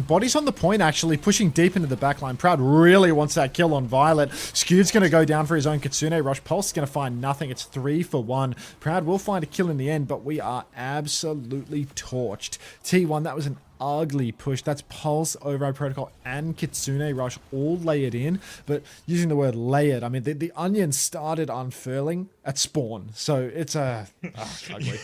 Bodies on the point, actually, pushing deep into the backline. Proud really wants that kill on Violet. Skewed's going to go down for his own Kitsune Rush. Pulse is going to find nothing. It's 3 for 1. Proud will find a kill in the end, but we are absolutely torched. T1, that was an ugly push. That's Pulse, Override Protocol, and Kitsune Rush all layered in. But using the word layered, I mean, the onion started unfurling at spawn. So it's ugly.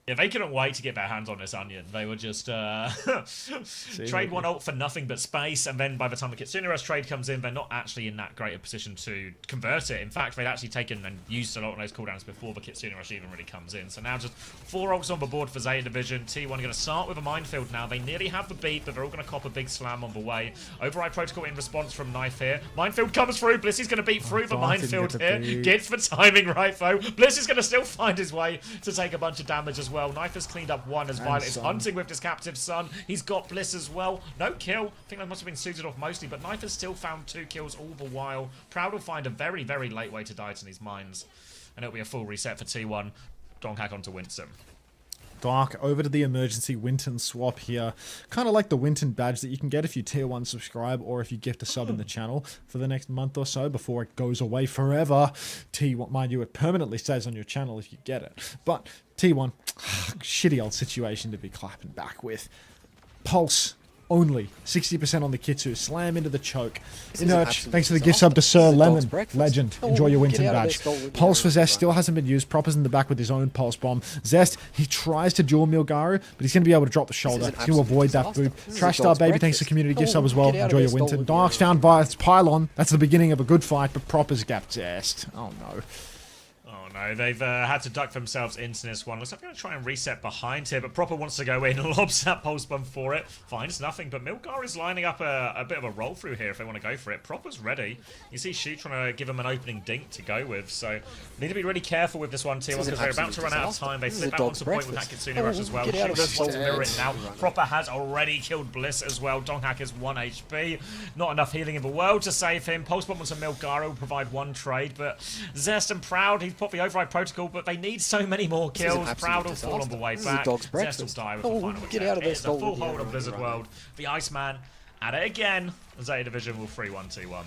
Yeah, they couldn't wait to get their hands on this onion. They were just trade one ult for nothing but space, and then by the time the Kitsune Rush trade comes in, they're not actually in that great a position to convert it. In fact, they'd actually taken and used a lot of those cooldowns before the Kitsune Rush even really comes in. So now just 4 ults on the board for Zeta Division. T1 are going to start with a minefield now. They nearly have the beat, but they're all going to cop a big slam on the way. Override Protocol in response from Knife here. Minefield comes through. Blissy's going to beat through the minefield here. Gets the timing right, though. Bliss is going to still find his way to take a bunch of damage as well. Knife has cleaned up one as Violet is hunting with his captive son. He's got Bliss as well. No kill. I think that must have been suited off mostly, but Knife has still found 2 kills all the while. Proud will find a very, very late way to die to these mines, and it'll be a full reset for T1. Donghack onto Winston. Dark over to the emergency Winton swap here. Kind of like the Winton badge that you can get if you tier 1 subscribe or if you gift a sub in the channel for the next month or so before it goes away forever. T1, mind you, it permanently stays on your channel if you get it. But T1, shitty old situation to be clapping back with. Pulse. Only 60% on the Kitsu. Slam into the choke. Inerch, thanks for the gift sub to Sir Lemon. Legend. Enjoy your Winton badge. Pulse for Zest still hasn't been used. Propper's in the back with his own Pulse Bomb. Zest, he tries to dual Milgaru, but he's going to be able to drop the shoulder to avoid that boop. Trash Star Baby, thanks for community gift sub as well. Enjoy your Winton. Dark's found by its pylon. That's the beginning of a good fight, but Propper's gapped Zest. Oh no. No, they've had to duck themselves into this one. Looks like they're going to try and reset behind here, but Proper wants to go in, lobs that pulse bomb for it, finds nothing, but Milgar is lining up a bit of a roll through here if they want to go for it. Proper's ready. You see She trying to give him an opening dink to go with, so need to be really careful with this one, T1, because they're about to run out of time. They flip out onto point with that Kitsune Rush as well. She wants to mirror it now. Proper has already killed Bliss as well. Donghack is 1 HP. Not enough healing in the world to save him. Pulse bomb onto Milgar will provide 1 trade, but Zest and Proud, he's popped the Override Protocol, but they need so many more kills. Proud will fall on the way back. Zest will die with the final attack. It's a full hold on Blizzard World. The Iceman at it again. Zeta Division will 3-1 T1.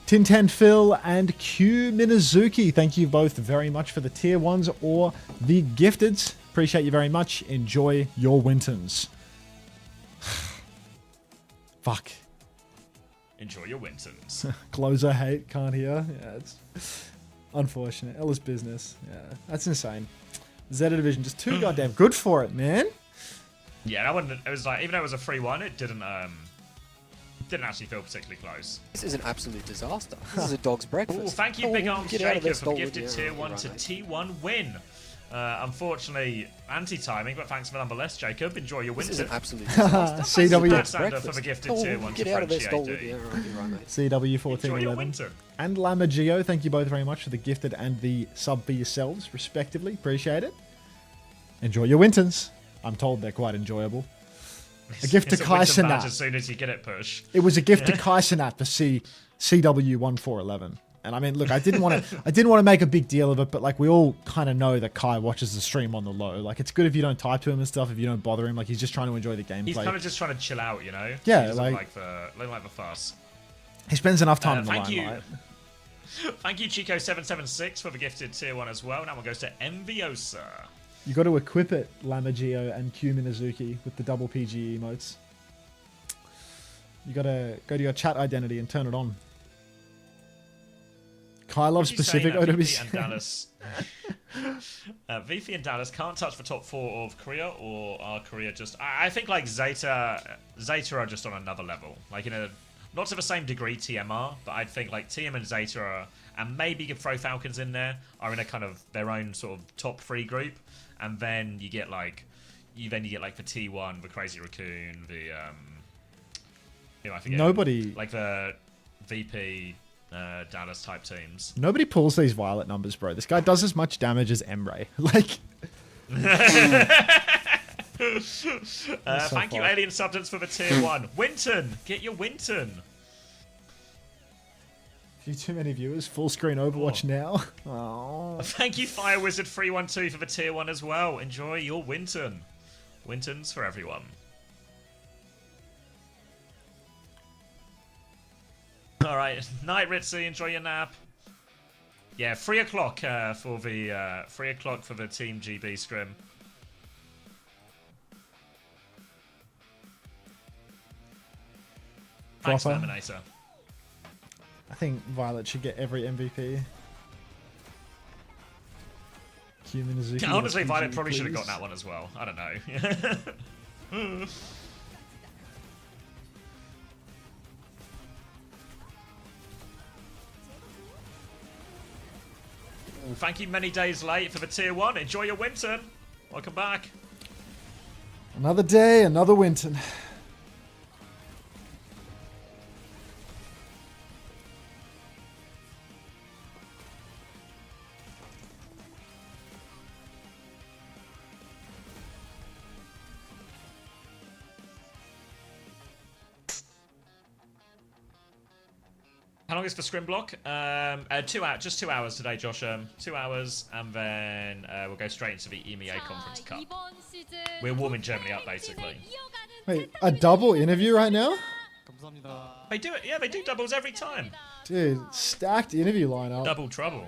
Tinten Phil and Q Minazuki, thank you both very much for the tier 1s or the gifteds. Appreciate you very much. Enjoy your Wintons. Fuck. Enjoy your Wintons. Closer hate, can't hear. Yeah, it's unfortunate. Ella's business. Yeah, that's insane. Zeta Division, just too goddamn good for it, man. Yeah, that one, it was like, even though it was a 3-1, it didn't actually feel particularly close. This is an absolute disaster. This is a dog's breakfast. Ooh, thank you, Big Arms Jacob, for gifted tier 1 to T1 win. Unfortunately, anti-timing, but thanks for nonetheless, Jacob. Enjoy your Winton. This is an absolute disaster. CW for the gifted tier 1 to get out of this Frenchie AD. CW 1411 and Lamagio, thank you both very much for the gifted and the sub for yourselves, respectively. Appreciate it. Enjoy your Wintons. I'm told they're quite enjoyable. A gift to Kaisenat. As soon as you get it, push. It was a gift to Kaisenat for CW 1411. And I mean, look, I didn't want to make a big deal of it, but like we all kind of know that Kai watches the stream on the low. Like it's good if you don't type to him and stuff, if you don't bother him. Like he's just trying to enjoy the gameplay. He's kind of just trying to chill out, you know. Yeah, he doesn't like the fuss. He spends enough time in the limelight. Thank you, Chico776 for the gifted tier 1 as well. Now one goes to Enviosa. You got to equip it, Lamagio and Q Minazuki, with the double PG emotes. You got to go to your chat identity and turn it on. Kai loves specific OWCS. and Dallas. VP and Dallas can't touch the top 4 of Korea, or are Korea just... I think like Zeta are just on another level. Like in a... Not to the same degree TMR, but I think like TM and Zeta are... And maybe you could throw Falcons in there, are in a kind of their own sort of top 3 group. And then you get like... the T1, the Crazy Raccoon, the... I forget. Nobody... Like the VP... Dallas type teams. Nobody pulls these Violet numbers, bro. This guy does as much damage as Emre. Like, thank you, Alien Substance, for the tier 1. Winton, get your Winton. Few too many viewers. Full screen Overwatch now. Oh. Thank you, Fire Wizard 312 for the tier 1 as well. Enjoy your Winton. Wintons for everyone. Alright, night Ritzy, enjoy your nap. Yeah, 3 o'clock for the 3 o'clock for the Team GB scrim. Thanks, proper. Terminator. I think Violet should get every MVP. Human Azuki. Honestly, PG, Violet probably should have please. gotten that one as well. I don't know. Ooh, thank you many days late for the tier 1. Enjoy your Winton. Welcome back. Another day, another Winton. How long is the scrim block? 2 hours, just 2 hours today, Josh. 2 hours, and then we'll go straight into the EMEA Conference Cup. We're warming Germany up, basically. Wait, a double interview right now? They do it, yeah, they do doubles every time. Dude, stacked interview lineup. Double trouble.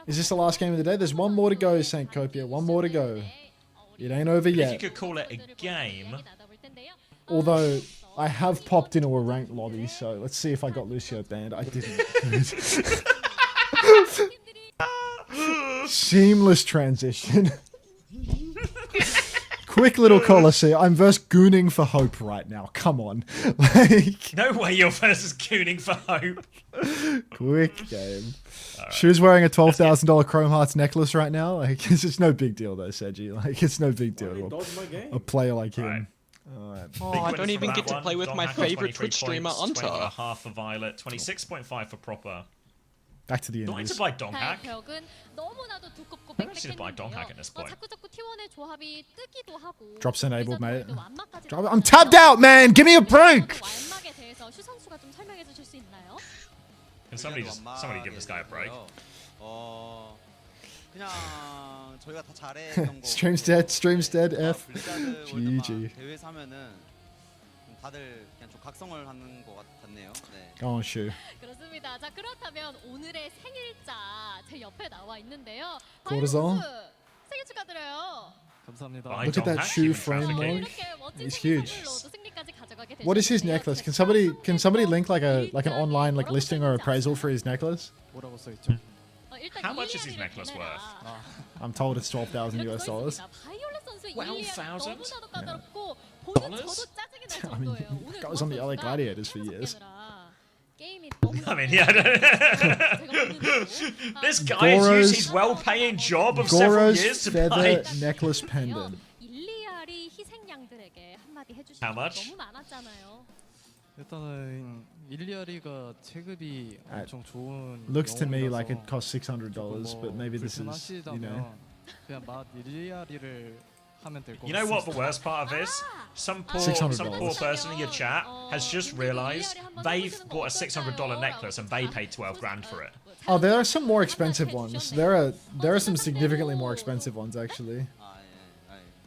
Is this the last game of the day? There's one more to go, St. Copia. One more to go. It ain't over If you yet. could call it a game. Although, I have popped into a ranked lobby, so let's see if I got Lucio banned. I didn't. Seamless transition. Quick little Colosseum. I'm versus Gooning for Hope right now. Come on. Like, No way you're versus Cooning for Hope. quick game. She was wearing a $12,000 Chrome Hearts necklace right now. Like, it's just no big deal though, Seji. Like, it's no big deal to a player like him. Alright. Oh, I don't even get to play with my favorite Twitch streamer, Unter. 20.5 for Violet, 26.5 for Proper. Back to the Not into interviews. by Donghack. I don't see the by Donghack at this point. Drops enabled, mate. I'm tapped out, man. Give me a break. Can somebody give this guy a break? 그냥 저희가 다 잘했던 거. Streams dead. F. GG. 대회에서 하면은 다들 그냥 좀 각성을 하는 것 같네요. 네. Go on, shoe. 그렇습니다. 자, 그렇다면 오늘의 생일자 제 옆에 나와 있는데요. Cortisol. 생일 축하드려요. 감사합니다. Look at that shoe frame, trafficking. Mog. He's huge. What is his necklace? Can somebody link like an online like listing or appraisal for his necklace? 뭐라고 써 있죠? How much is his necklace worth? I'm told it's $12,000 US. 12,000? dollars? I mean, that was on the LA Gladiators for years. I mean, yeah. This guy has used his well-paying job of several Goro's years to feather buy. necklace pendant. How much? 일단은 일리아리가 체급이 엄청 좋은. Looks to me 영웅이라서 like it costs $600, but maybe this is, you know. 그냥 맛 일리아리를 하면 될 것 같습니다. You know what the worst part of is? Some poor $600. person in your chat has just realised they've bought a $600 necklace and they paid 12 grand for it. Oh, there are some more expensive ones. There are some significantly more expensive ones actually.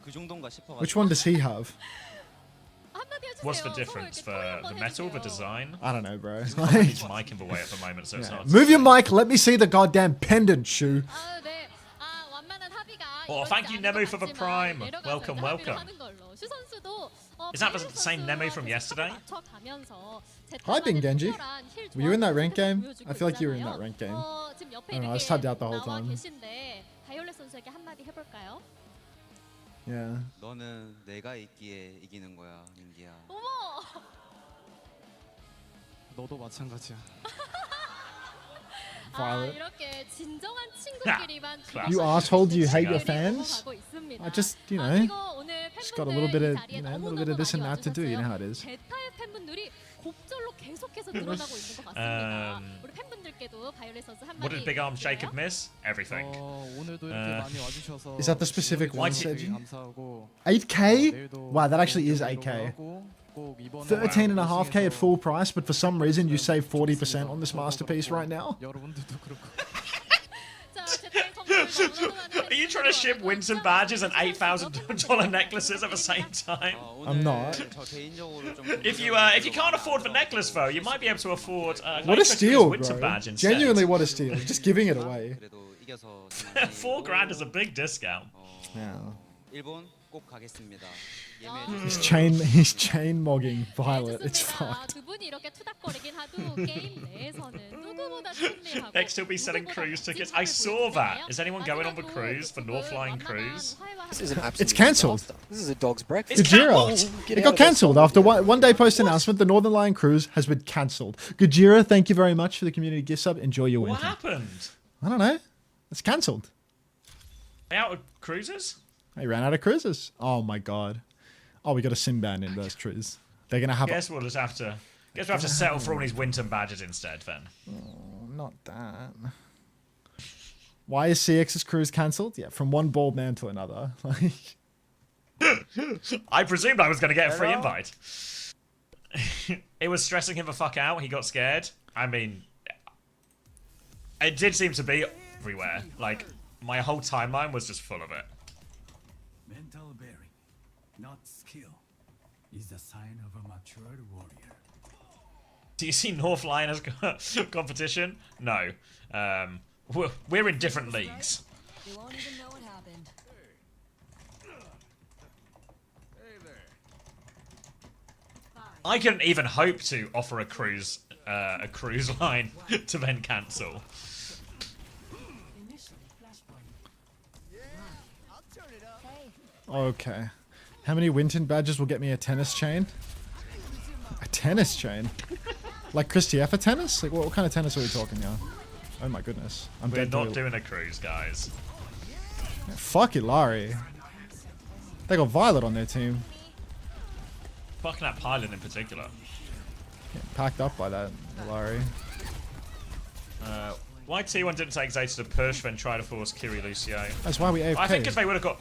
그 정도인가 싶어가지고. Which one does he have? What's the difference for the metal, the design? I don't know, bro. His mic in the way at the moment, so it's not. Move your mic. Let me see the goddamn pendant, shoe. Oh, thank you, Nemu, for the prime. Welcome, welcome. Is that the same Nemu from yesterday? Hi, Bing Genji. Were you in that rank game? I feel like you were in that rank game. I don't know, I was tabbed out the whole time. Yeah. 너는 내가 있기에 이기는 거야, 민기야. 너도 마찬가지야. Violet. 친구끼리만 You asshole, do you hate your 즐기고 fans? 가고 있습니다. I just, you know, 이거 오늘 just got a little bit of, 팬분들 you know, a 자리에 little bit of this and that to do. You know how it is. 제타의 팬분들이 곱절로 계속해서 늘어나고 있는 것 같습니다. 우리 팬분들께도 바이올렛 선수 한마디 What did Big Arm Jacob miss? Everything. 오늘도 이렇게 많이 와주셔서 Is that the specific one, 되게 Seji? 감사하고 8K? Wow, that actually is 8K. 꼭 이번에 13.5K at full price, but for some reason you save 40% on this masterpiece right now. 여러분들도 그렇고. Are you trying to ship Winston badges and $8,000 necklaces at the same time? I'm not. 저 개인적으로 좀. If you can't afford the necklace though, you might be able to afford What a steal, Winston bro. badge instead. Genuinely, what a steal. Just giving it away. 그래도 이겨서. 4 grand is a big discount. Yeah. 일본 꼭 가겠습니다. He's chain mogging Violet. It's fucked. 두 분이 이렇게 투닥거리긴 하도 게임 내에서는 누구보다 친밀하고 Next he'll be selling cruise tickets. I saw that. Is anyone going on the cruise for North Line Cruise? This is an absolute It's cancelled. disaster. This is a dog's breakfast. It's Gajira. Get It out got of there, cancelled after one day post announcement. The Northern Lion cruise has been cancelled. Gajira, thank you very much for the community gift sub. Enjoy your What winter. happened? I don't know. It's cancelled. They out of cruises? They ran out of cruises. Oh my god. Oh, we got a Sinbad in those cruises. They're gonna have. Guess we'll just have to. Guess we'll have to settle for all these winter badges instead then. Not that. Why is CX's cruise cancelled? Yeah, from one bald man to another. Like. I presumed I was going to get a free invite. It was stressing him the fuck out. He got scared. I mean, it did seem to be everywhere. Like, my whole timeline was just full of it. Mental bearing, not skill, is the sign of a matured warrior. Do you see North Lion as competition? No. We're in different leagues. They won't even know what happened. I couldn't even hope to offer a cruise line to then cancel. Okay. How many Winton badges will get me a tennis chain? A tennis chain? Like Christopher tennis? Like what kind of tennis are we talking now? Oh my goodness. I'm We're dead not to doing a cruise, guys. Fuck Ilari. They got Violet on their team. Fucking that pilot in particular. Getting packed up by that Ilari. Why T1 didn't take Zeta to push then try to force Kiri Lucio? That's why we AFK. I think because they would have got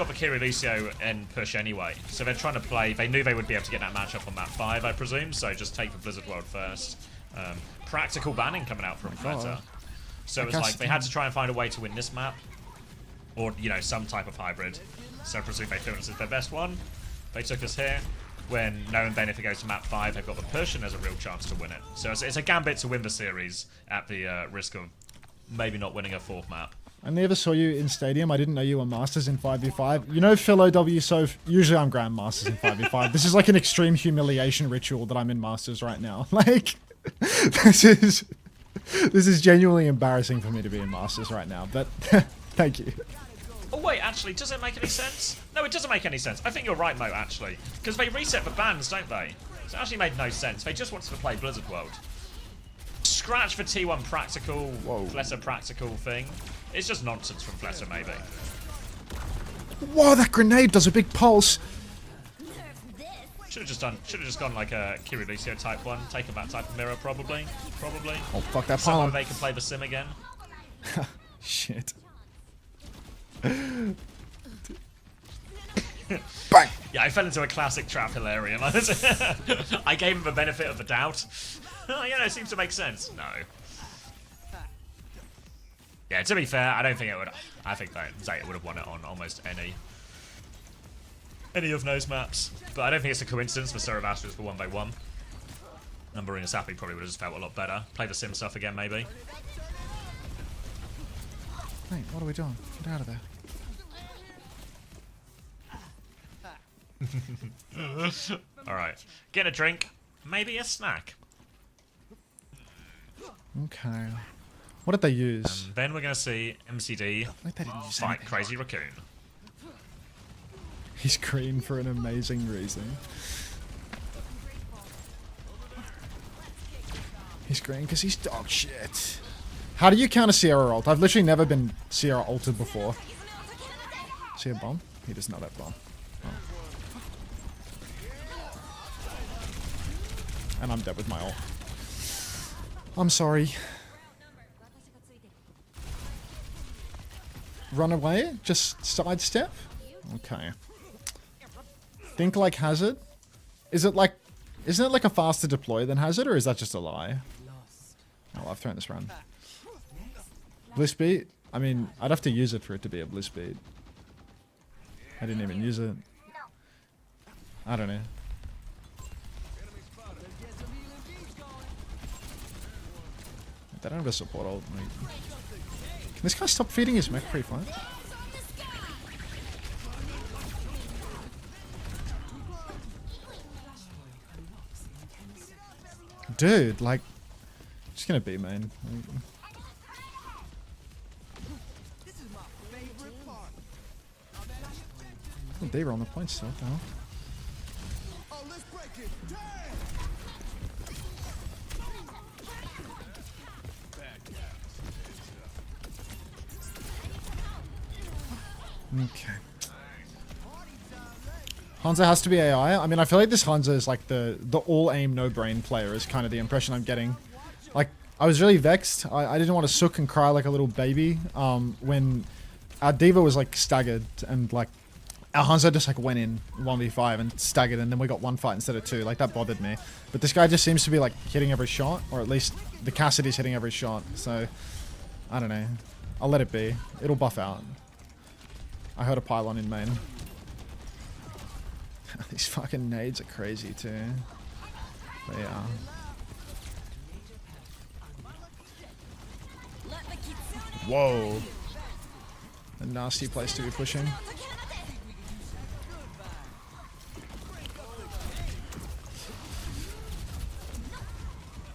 the Kiri Lucio and push anyway. So they're trying to play. They knew they would be able to get that matchup on map 5, I presume. So just take the Blizzard World first. Practical banning coming out from Fleta. So it was like they had to try and find a way to win this map, or you know, some type of hybrid. So I presume they feel this is their best one. They took us here. When knowing then if it goes to map 5, they've got the push and there's a real chance to win it. So it's a gambit to win the series at the risk of maybe not winning a 4th map. I never saw you in Stadium. I didn't know you were Masters in 5v5. You know Phil OWCS, usually I'm Grandmasters in 5v5. This is like an extreme humiliation ritual that I'm in Masters right now. Like, this is genuinely embarrassing for me to be in Masters right now, but thank you. Oh wait, actually, does it make any sense? No, it doesn't make any sense. I think you're right, Mo, actually. Because they reset the bans, don't they? So it actually made no sense. They just wanted to play Blizzard World. Scratch for T1 practical, Fleta practical thing. It's just nonsense from Fleta, maybe. Whoa, that grenade does a big pulse. Should have just gone like a Kiri Lucio type one. Taken that type of mirror, probably. Oh, fuck that Somehow palm. they can play the sim again. Shit. Bang! Yeah, I fell into a classic trap, Hilarion. I gave him the benefit of the doubt. You know, it seems to make sense. No. Yeah, to be fair, I don't think it would. I think that Zeta would have won it on almost any of those maps. But I don't think it's a coincidence for Cerebasters for 1v1. And Marina Sappy probably would have just felt a lot better. Play the sim stuff again, maybe. Hey, what are we doing? Get out of there. Alright. Get a drink. Maybe a snack. Okay. What did they use? Then we're going to see MCD Like they didn't use fight anything. Crazy Raccoon. He's green for an amazing reason. He's green because he's dog shit. How do you counter Sierra ult? I've literally never been Sierra ulted before. See a bomb? He does not have bomb. Oh. And I'm dead with my ult. I'm sorry. Run away? Just sidestep? Okay. Think like Hazard? Isn't it like a faster deploy than Hazard, or is that just a lie? Oh, I've thrown this round. Bliss beat? I mean, I'd have to use it for it to be a bliss beat. I didn't even use it. I don't know. They don't have a support ult. Can this guy stop feeding his mech free fire? Dude, like, just gonna be main. Oh, they were on the point still. What the hell? Okay. Hanzo has to be AI. I mean, I feel like this Hanzo is like the all aim no brain player is kind of the impression I'm getting. Like, I was really vexed. I didn't want to sook and cry like a little baby when our Diva was like staggered and like our Hanzo just like went in 1v5 and staggered, and then we got one fight instead of two. Like, that bothered me. But this guy just seems to be like hitting every shot, or at least the Cassidy's hitting every shot. So I don't know. I'll let it be. It'll buff out. I heard a pylon in main. These fucking nades are crazy too. They are. Whoa. A nasty place to be pushing.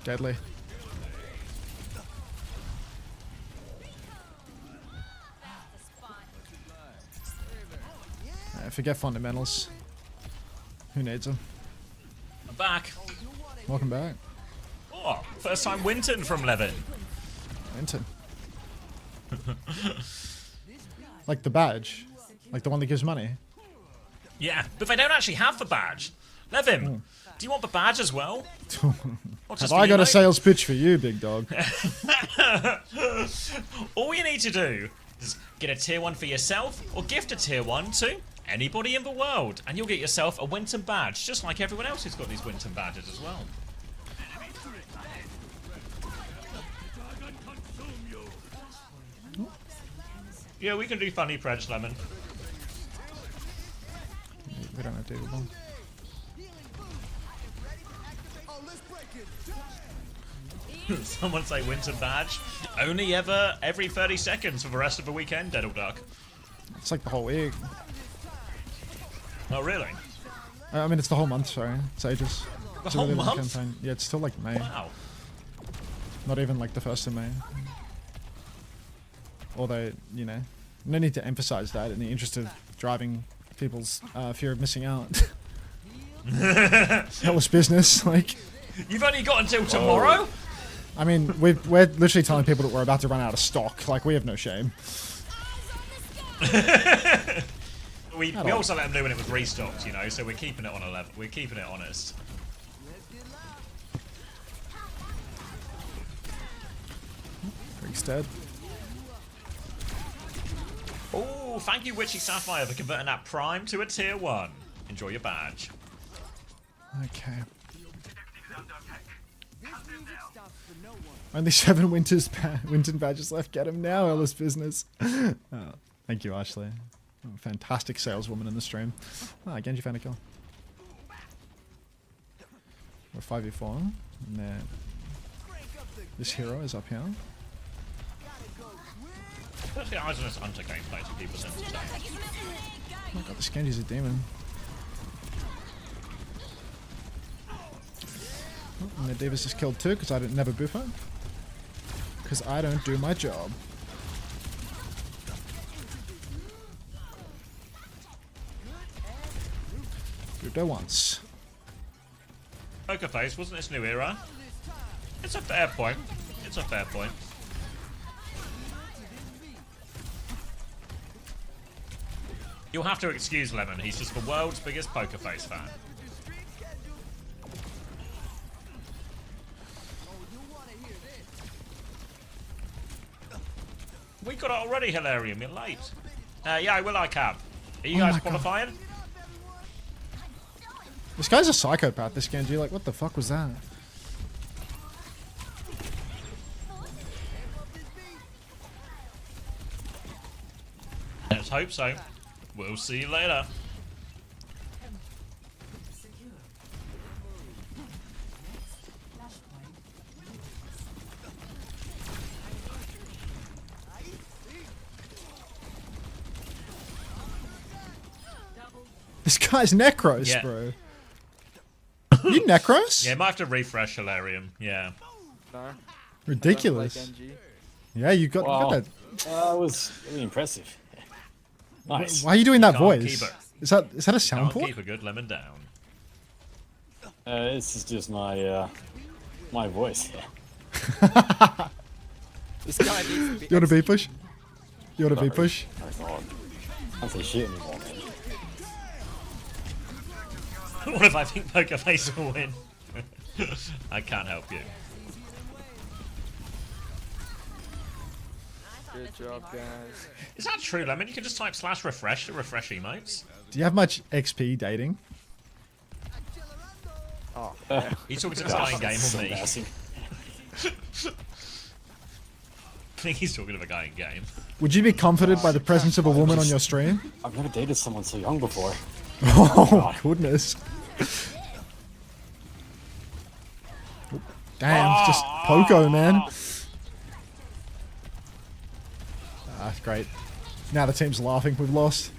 Deadly. Forget fundamentals. Who needs them? I'm back. Welcome back. Oh, first time Winton from Levin. Winton. Like the badge. Like the one that gives money. Yeah, but they don't actually have the badge. Levin, do you want the badge as well? Have I got a sales pitch for you, big dog? All you need to do is get a tier 1 for yourself or gift a tier 1 to anybody in the world, and you'll get yourself a Winton badge, just like everyone else who's got these Winton badges as well. Yeah, we can do funny Predge, Lemon. We don't have to do one. Someone say Winton badge. Only ever every 30 seconds for the rest of the weekend, Deadle Duck. It's like the whole week. Oh, really? I mean, it's the whole month, sorry. It's ages. The whole month? Campaign. Yeah, it's still like May. Wow. Not even like the 1st of May. Although, you know, no need to emphasize that in the interest of driving people's fear of missing out. That was business, like. You've only got until tomorrow? I mean, we're literally telling people that we're about to run out of stock. Like, we have no shame. We also let them know when it was restocked, you know, so we're keeping it on a level. We're keeping it honest. Freak's dead. Oh, thank you, Witchy Sapphire, for converting that Prime to a tier 1. Enjoy your badge. Okay. Only 7 Winton badges left. Get him now, Ellis Business. Oh, thank you, Ashley. Oh, fantastic saleswoman in the stream. Ah, Genji found a kill. We're 5v4. And then this hero is up here. Especially I was in this Unter gameplay to keep us entertained. Oh my god, this Genji's a demon. Oh, and the Davis is killed too, because I didn't never boof her. Because I don't do my job. Booped her once. Poker Face, wasn't this new era? It's a fair point. It's a fair point. You'll have to excuse Lemon, he's just the world's biggest Poker Face fan. We got it already, Hilarium, you're late. Yeah, I will, I can. Are you guys qualifying? This guy's a psychopath, this Genji. Like, what the fuck was that? Let's hope so. We'll see you later. This guy's Necros, Yeah. bro. You Necros? Yeah, might have to refresh Hilarium. Yeah. No. Ridiculous. Genji. Yeah, you got that. That was really impressive. Nice. Why are you doing that Can't voice? keep it. Is that a Can't sound port? keep a good lemon down. This is just my my voice. This guy needs to be. You want a B push? You want a B push? Oh god. I can't say shit anymore, man. What if I think Poker Face will win? I can't help you. Good job, guys. Is that true, Lemon? You can just type /refresh to refresh emotes. Do you have much XP dating? Oh, Are you talking to this guy in game So or me? embarrassing. I think he's talking to the guy in game. Would you be comforted by the presence of a woman on your stream? I've never dated someone so young before. Oh, goodness. Damn, just Poco, man. Ah, great. Now the team's laughing. We've lost.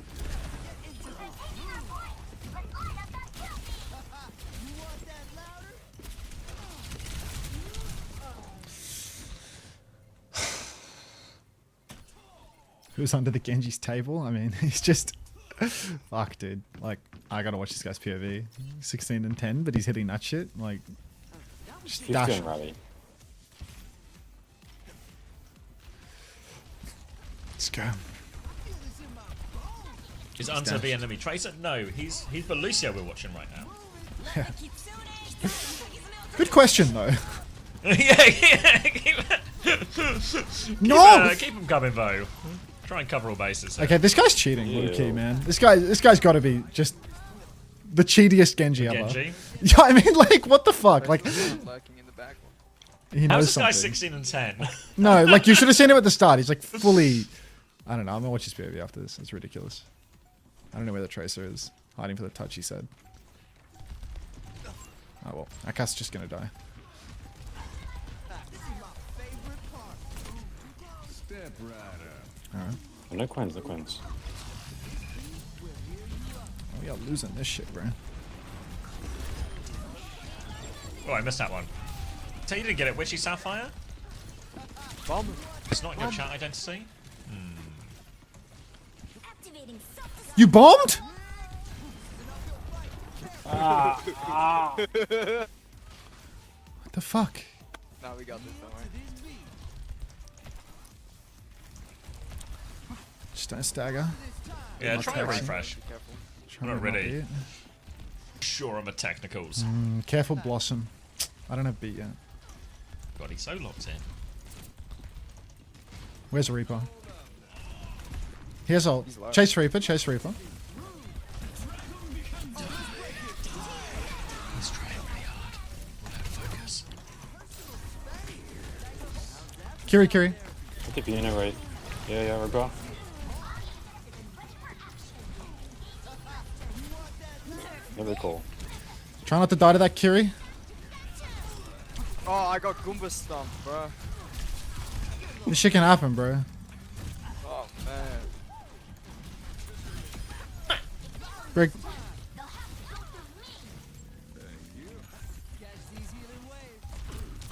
Who's under the Genji's table? I mean, he's just... Fuck, dude. Like, I gotta watch this guy's POV. 16 and 10, but he's hitting that shit. Like, just He's dash. doing rally. Let's go. Is Unter the enemy tracer? No, he's Belucio we're watching right now. Good question, though. yeah. No! Keep him coming, though. Try and cover all bases. Here. Okay, this guy's cheating, low-key, man. This guy's got to be just the cheatiest Genji ever. Genji. Yeah, I mean, like, what the fuck? Like, lurking in the back. he How's knows this guy something. 16 and 10? No, like, you should have seen him at the start. He's, like, fully... I don't know. I'm gonna watch his POV after this. It's ridiculous. I don't know where the Tracer is. Hiding for the touch, he said. Oh, well. Aka's just gonna die. Alright. Oh, no coins, no coins. We are losing this shit, bro. Oh, I missed that one. So you didn't get it. Witchy Sapphire? Bomb. It's not in your chat identity? You bombed? What the fuck? Now we got this, don't worry. Just don't stagger. Yeah, Much try a action. refresh. Be careful. Try Not and ready. beat it. Sure on the technicals. Careful, Blossom. I don't have beat yet. God, he's so locked in. Where's Reaper? Here's ult. He's low. Chase Reaper, chase Reaper. He's trying really hard. Without focus. Kiri. I could be in it, right? Yeah, Reaper. Really cool. Try not to die to that Kiri. Oh, I got Goomba stumped, bro. This shit can happen, bro. Oh, man. Brig.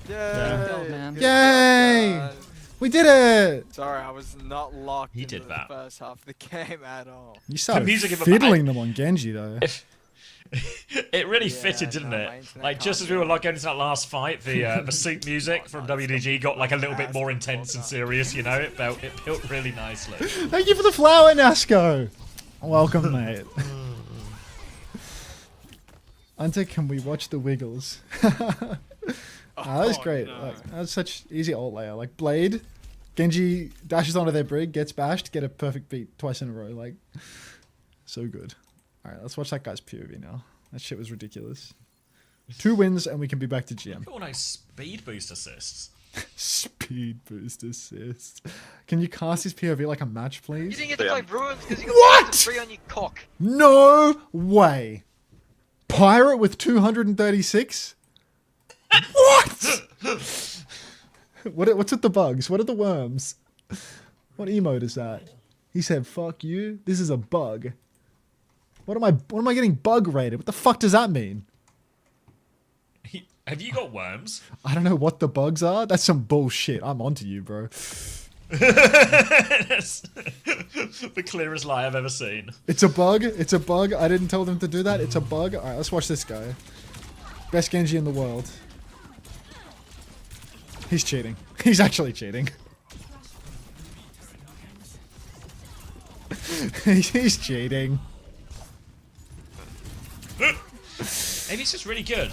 Yay! Yay! We did it! Sorry, I was not locked He into did the that. first half of the game at all. You started music of a- fiddling them on Genji, though. It really Yeah, fitted, didn't no, my it? internet Like just can't as we were do like going into that last fight, the suit music from WDG got like a little bit more intense and serious. You know, it built really nicely. Thank you for the flower, Nasco! Welcome, mate. Unter, can we watch the Wiggles? That was great. no. Like, that was such easy ult layer. Like, Blade, Genji dashes onto their brig, gets bashed, get a perfect beat twice in a row. Like, so good. Alright, let's watch that guy's POV now. That shit was ridiculous. 2 wins and we can be back to GM. Oh no, speed boost assists. Speed boost assist. Can you cast his POV like a match, please? You didn't get to play Ruins because you got What? 3 on your cock. No way. Pirate with 236? What? What's with the bugs? What are the worms? What emote is that? He said, "Fuck you. This is a bug." What am I getting bug rated? What the fuck does that mean? Have you got worms? I don't know what the bugs are. That's some bullshit. I'm onto you, bro. That's the clearest lie I've ever seen. It's a bug. It's a bug. I didn't tell them to do that. It's a bug. All right, let's watch this guy. Best Genji in the world. He's cheating. He's actually cheating. He's cheating. Maybe he's just really good.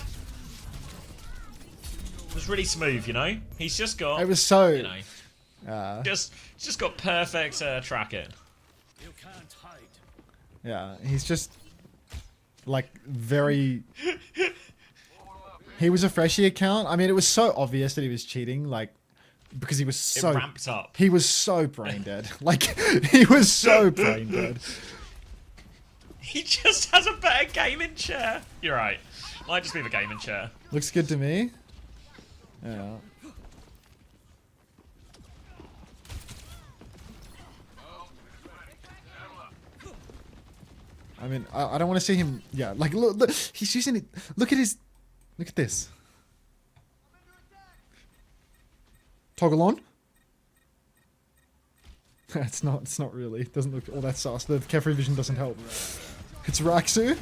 It's really smooth, you know. He's just got. It was so. You know, just got perfect tracking. Yeah, he's just like very. He was a freshie account. I mean, it was so obvious that he was cheating, like because he was so it ramped up. He was so brain dead. Like he was so brain dead. He just has a better gaming chair. You're right. Might just be the gaming chair. Looks good to me. Yeah. I mean, I don't want to see him. Yeah, like look, he's using it. Look at his. Look at this. Toggle on. It's not. It's not really. It doesn't look all that sus. The Kefri vision doesn't help. It's Raksu.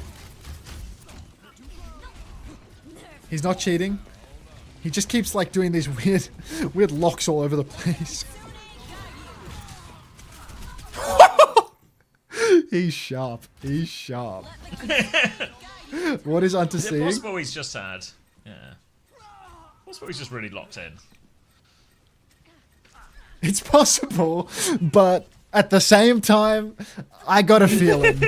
He's not cheating. He just keeps like doing these weird locks all over the place. He's sharp. He's sharp. What is Unter Is it seeing? possible he's just sad? Yeah. Possible he's just really locked in. It's possible, but at the same time, I got a feeling.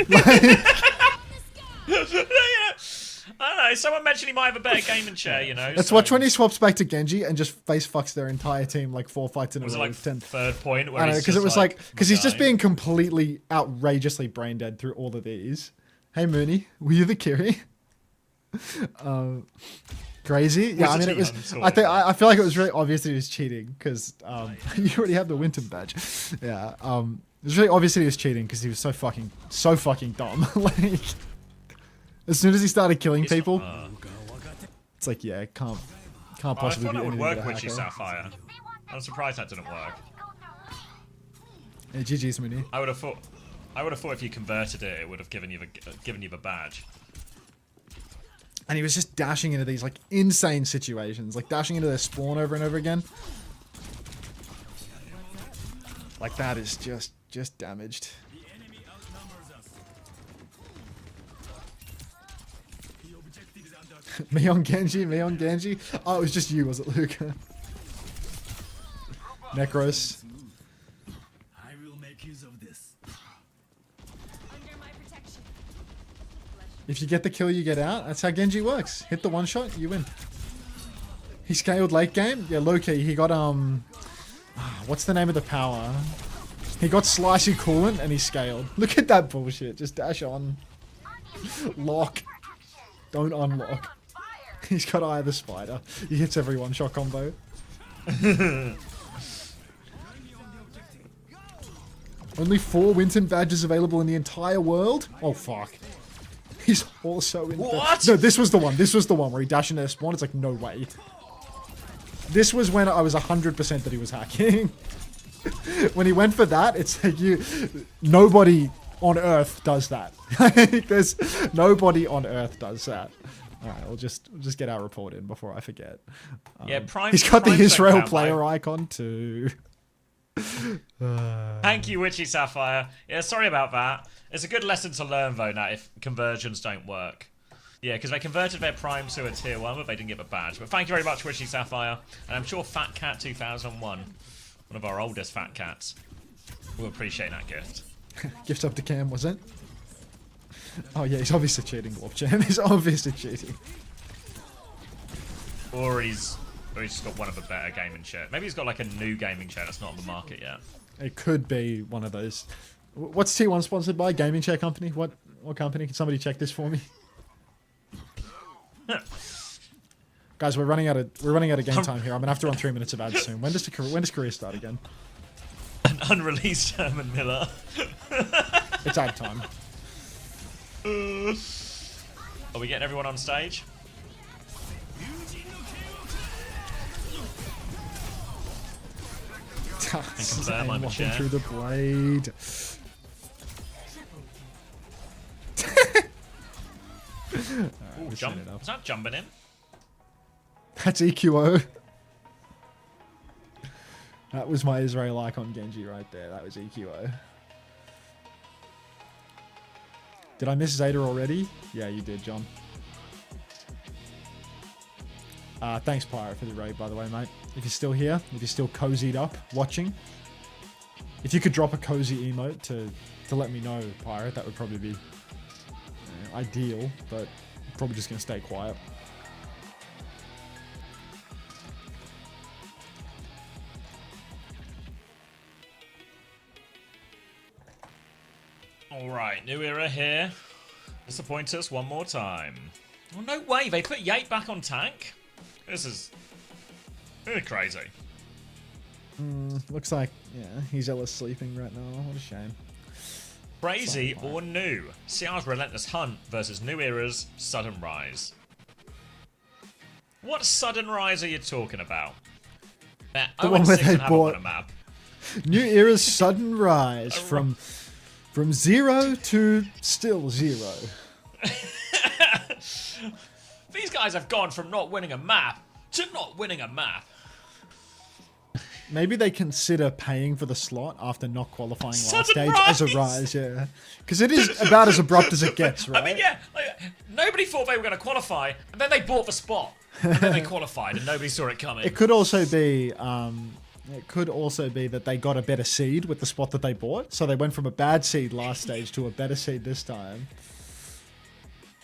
I don't know, someone mentioned he might have a better gaming chair, you know. Let's watch when he swaps back to Genji and just face fucks their entire team like 4 fights in a row. Was it like 10. third point? Where I know, he's because just it was like, because he's just dying? being completely outrageously brain dead through all of these. Hey Mooney, were you the Kiri? Crazy? Yeah, I mean it was. I feel like it was really obvious that he was cheating because you already have the Winter badge. Yeah, it was really obvious that he was cheating because he was so fucking dumb. Like, as soon as he started killing people, it's like, yeah, it can't possibly I thought be that would anything work, but a Witchy hacker. Sapphire. I'm surprised that didn't work. Yeah, GG's Mooney. I would have thought if you converted it, it would have given you the badge. And he was just dashing into these like insane situations, like dashing into their spawn over and over again. Like that is just damaged. Me on Genji. Oh, it was just you, was it, Luca? Necros. I will make use of this. If you get the kill, you get out. That's how Genji works. Hit the one shot, you win. He scaled late game. Yeah, low key. He got what's the name of the power? He got slicey coolant and he scaled. Look at that bullshit. Just dash on. Lock. Don't unlock. He's got Eye of the Spider. He hits every one shot combo. Only 4 Winton badges available in the entire world? Oh fuck. He's also in What? No, this was the one. This was the one where he dashed into their spawn. It's like, no way. This was when I was 100% that he was hacking. When he went for that, it's like nobody on Earth does that. There's nobody on Earth does that. All right, we'll just get our report in before I forget. Yeah, Prime. He's got the Prime Israel don't have, player like- icon too. Thank you, Witchy Sapphire. Yeah, sorry about that. It's a good lesson to learn, though, now, if conversions don't work. Yeah, because they converted their Prime to a Tier 1, but they didn't get a badge. But thank you very much, Witchy Sapphire. And I'm sure Fat Cat 2001, one of our oldest Fat Cats, will appreciate that gift. Gift up to Cam, was it? Oh yeah, he's obviously cheating, Warpchan. He's obviously cheating. Or he's just got one of the better gaming chair. Maybe he's got like a new gaming chair that's not on the market yet. It could be one of those. What's T1 sponsored by? Gaming chair company? What company? Can somebody check this for me? Guys, we're running out of game time here. I'm gonna have to run 3 minutes of ads soon. When does career start again? An unreleased Herman Miller. It's ad time. Are we getting everyone on stage? confirm I'm a walking chair. through the blade. Ooh, jump. Is that jumping in? That's EQO. That was my Israel icon Genji right there. That was EQO. Did I miss Zeta already? Yeah, you did, John. Thanks, Pirate, for the raid, by the way, mate. If you're still here, if you're still cozied up, watching, if you could drop a cozy emote to let me know, Pirate, that would probably be ideal, but I'm probably just going to stay quiet. Alright, new era here. Disappoint us one more time. Oh, no way, they put Yate back on tank? This is crazy. Looks like, yeah, he's Ella's sleeping right now. What a shame. Crazy or new? CR's Relentless Hunt versus New Era's Sudden Rise. What sudden rise are you talking about? They're The one where 0-6 they and haven't won bought a map. New Era's sudden rise from 0 to still 0. These guys have gone from not winning a map to not winning a map. Maybe they consider paying for the slot after not qualifying last Sudden stage rise! as a rise, yeah. Because it is about as abrupt as it gets, right? I mean, yeah, like, nobody thought they were going to qualify, and then they bought the spot, and then they qualified, and nobody saw it coming. It could also be, that they got a better seed with the spot that they bought, so they went from a bad seed last stage to a better seed this time.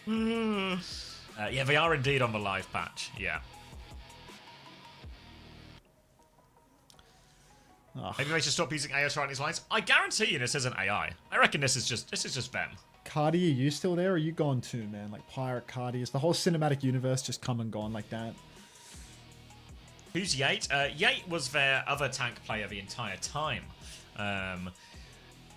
Yeah, they are indeed on the live patch. Yeah. Ugh. Maybe they should stop using AI to write these lines. I guarantee you this isn't AI. I reckon this is just them. Cardi, are you still there, or are you gone too, man? Like, Pirate Cardi, is the whole cinematic universe just come and gone like that? Who's Yate? Yate was their other tank player the entire time.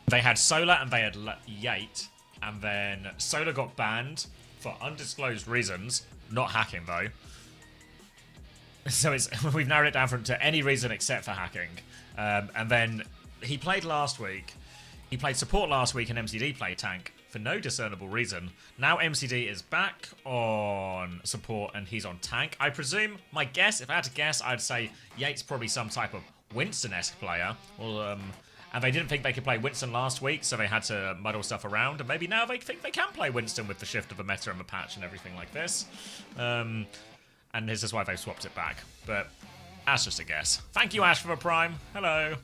They had Solar and they had Yate, and then Solar got banned for undisclosed reasons, not hacking though. So we've narrowed it down to any reason except for hacking. And then he played last week. He played support last week, and MCD played tank for no discernible reason. Now MCD is back on support and he's on tank. I presume, my guess, if I had to guess, I'd say Yate's probably some type of Winston-esque player. Or, and they didn't think they could play Winston last week, so they had to muddle stuff around. And maybe now they think they can play Winston with the shift of the meta and the patch and everything like this. And this is why they've swapped it back. But that's just a guess. Thank you, Ash, for the prime. Hello.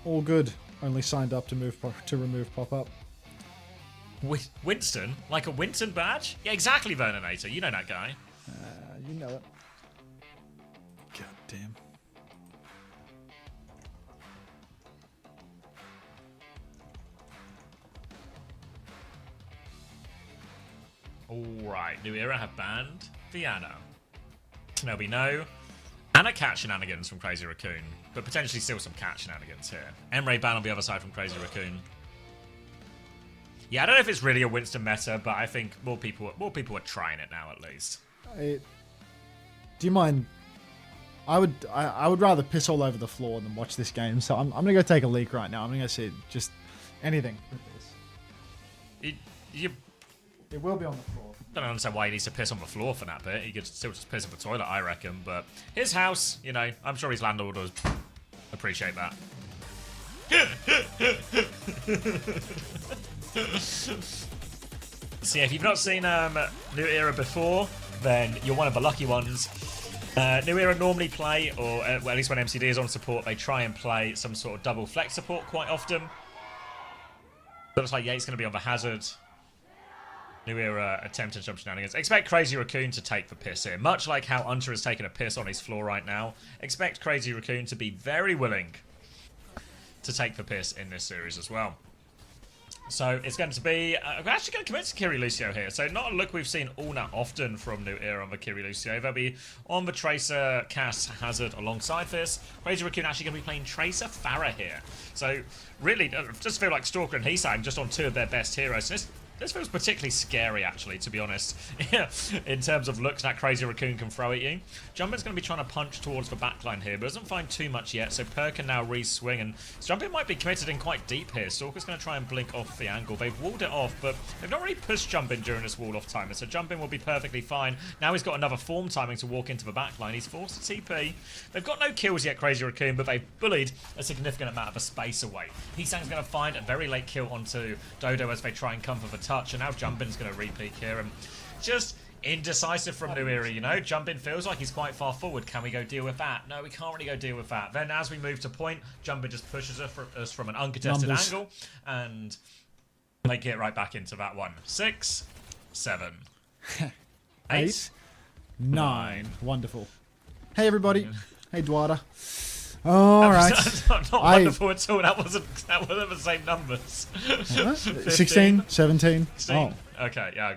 All good. Only signed up to remove pop-up. Winston? Like a Winston badge? Yeah, exactly, Verninator. You know that guy. You know it. God damn. Alright, New Era have banned Viana. There'll be no Anna cat shenanigans from Crazy Raccoon, but potentially still some cat shenanigans here. Emre ban on the other side from Crazy Raccoon. Yeah, I don't know if it's really a Winston meta, but I think more people are trying it now at least. Do you mind? I would rather piss all over the floor than watch this game, so I'm gonna go take a leak right now. I'm gonna go see just anything with this. It will be on the floor. I don't understand why he needs to piss on the floor for that bit. He could still just piss on the toilet, I reckon. But his house, you know, I'm sure his landlord would appreciate that. So yeah, if you've not seen New Era before, then you're one of the lucky ones. New Era normally play, or well, at least when MCD is on support, they try and play some sort of double flex support quite often. Looks like Yate's going to be on the Hazard. New Era attempting jump shenanigans. Expect Crazy Raccoon to take the piss here. Much like how Unter is taking a piss on his floor right now, expect Crazy Raccoon to be very willing to take the piss in this series as well. So it's going to be... we're actually going to commit to Kiri Lucio here. So not a look we've seen all that often from New Era on the Kiri Lucio. They'll be on the Tracer, Cass, Hazard alongside this. Crazy Raccoon actually going to be playing Tracer, Farah here. So really, just feel like Stalker and Heesang just on two of their best heroes. This feels particularly scary, actually, to be honest, in terms of looks that Crazy Raccoon can throw at you. Jumpin's going to be trying to punch towards the backline here, but doesn't find too much yet, so Per can now re-swing, and Jumpin might be committed in quite deep here. Stalker's going to try and blink off the angle. They've walled it off, but they've not really pushed Jumpin during this wall-off timer, so Jumpin will be perfectly fine. Now he's got another form timing to walk into the backline. He's forced to TP. They've got no kills yet, Crazy Raccoon, but they've bullied a significant amount of the space away. Heesang's going to find a very late kill onto Dodo as they try and come for the touch, and now Jumpin's going to repeat here, and just indecisive from New Era, you know. Jumpin feels like he's quite far forward. Can we go deal with that? No, we can't really go deal with that. Then as we move to point, Jumpin just pushes us from an uncontested angle, and they get right back into that one. 6, 7, 8, 9. Wonderful. Hey, everybody. Hey, Dwada. All right. Not wonderful at all. That wasn't the same numbers. 16, 17. 16. Oh. Okay, yeah.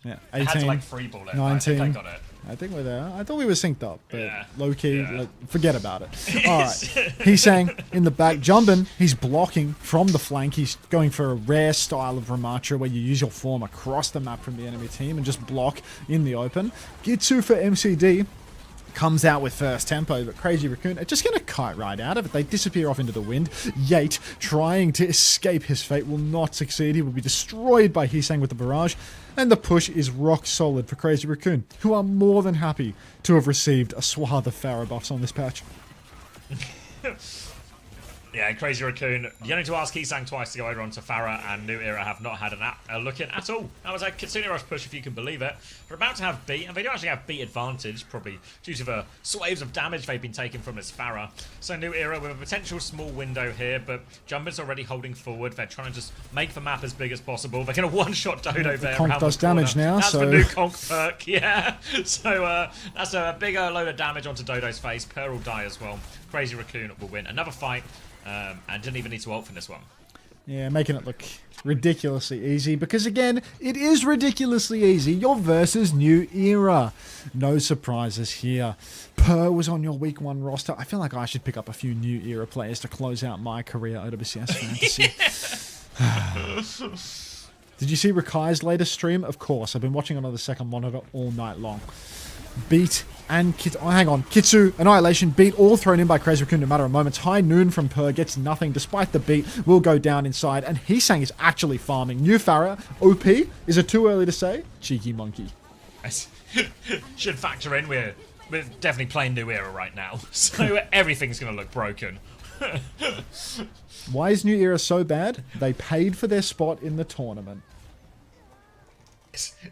Yeah. I had to 18. like free-ball it. 19. I got it. I think we're there. I thought we were synced up, but Yeah. low-key, Yeah. forget about it. All right. Heesang in the back. Jumpin, he's blocking from the flank. He's going for a rare style of Ramatra where you use your form across the map from the enemy team and just block in the open. Gitsu for MCD. Comes out with first tempo, but Crazy Raccoon are just going to kite right out of it. They disappear off into the wind. Yate, trying to escape his fate, will not succeed. He will be destroyed by Heesang with the barrage, and the push is rock solid for Crazy Raccoon, who are more than happy to have received a swath of Pharah buffs on this patch. Yeah, Crazy Raccoon, you only to ask Heesang twice to go over onto Pharah, and New Era have not had a look in at all. That was a Kitsune Rush push, if you can believe it. They're about to have beat, and they do actually have beat advantage, probably due to the swaves of damage they've been taking from this Pharah. So New Era with a potential small window here, but Jumpin's already holding forward. They're trying to just make the map as big as possible. They're going to one-shot Dodo there. Conk does damage now, that's so... the new Conk perk, yeah. So that's a bigger load of damage onto Dodo's face. Pearl will die as well. Crazy Raccoon will win another fight. And didn't even need to ult for this one. Yeah, making it look ridiculously easy, because again, it is ridiculously easy. You're versus New Era. No surprises here. Per was on your week 1 roster. I feel like I should pick up a few New Era players to close out my career OWCS fantasy. Did you see Rakai's latest stream? Of course. I've been watching it on the second monitor all night long. Beat and hang on. Kitsu, Annihilation, beat all thrown in by Crazy Raccoon in a matter of moments. High Noon from Per gets nothing despite the beat. Will go down inside, and Heesang is actually farming. New Pharah, OP. Is it too early to say? Cheeky monkey. Should factor in we're definitely playing New Era right now, so everything's going to look broken. Why is New Era so bad? They paid for their spot in the tournament.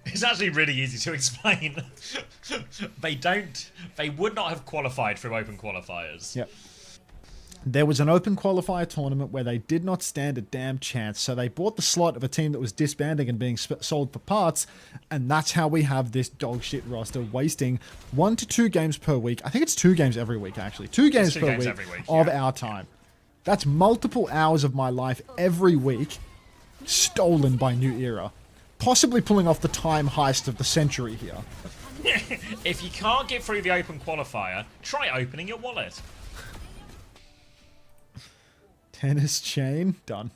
It's actually really easy to explain. They would not have qualified through open qualifiers. Yep. There was an open qualifier tournament where they did not stand a damn chance, so they bought the slot of a team that was disbanding and being sold for parts, and that's how we have this dog shit roster wasting 1 to 2 games per week. I think it's 2 games every week, actually. 2 games per week of our time. That's multiple hours of my life every week stolen by New Era. Possibly pulling off the time heist of the century here. If you can't get through the open qualifier, try opening your wallet. Tennis chain. Done.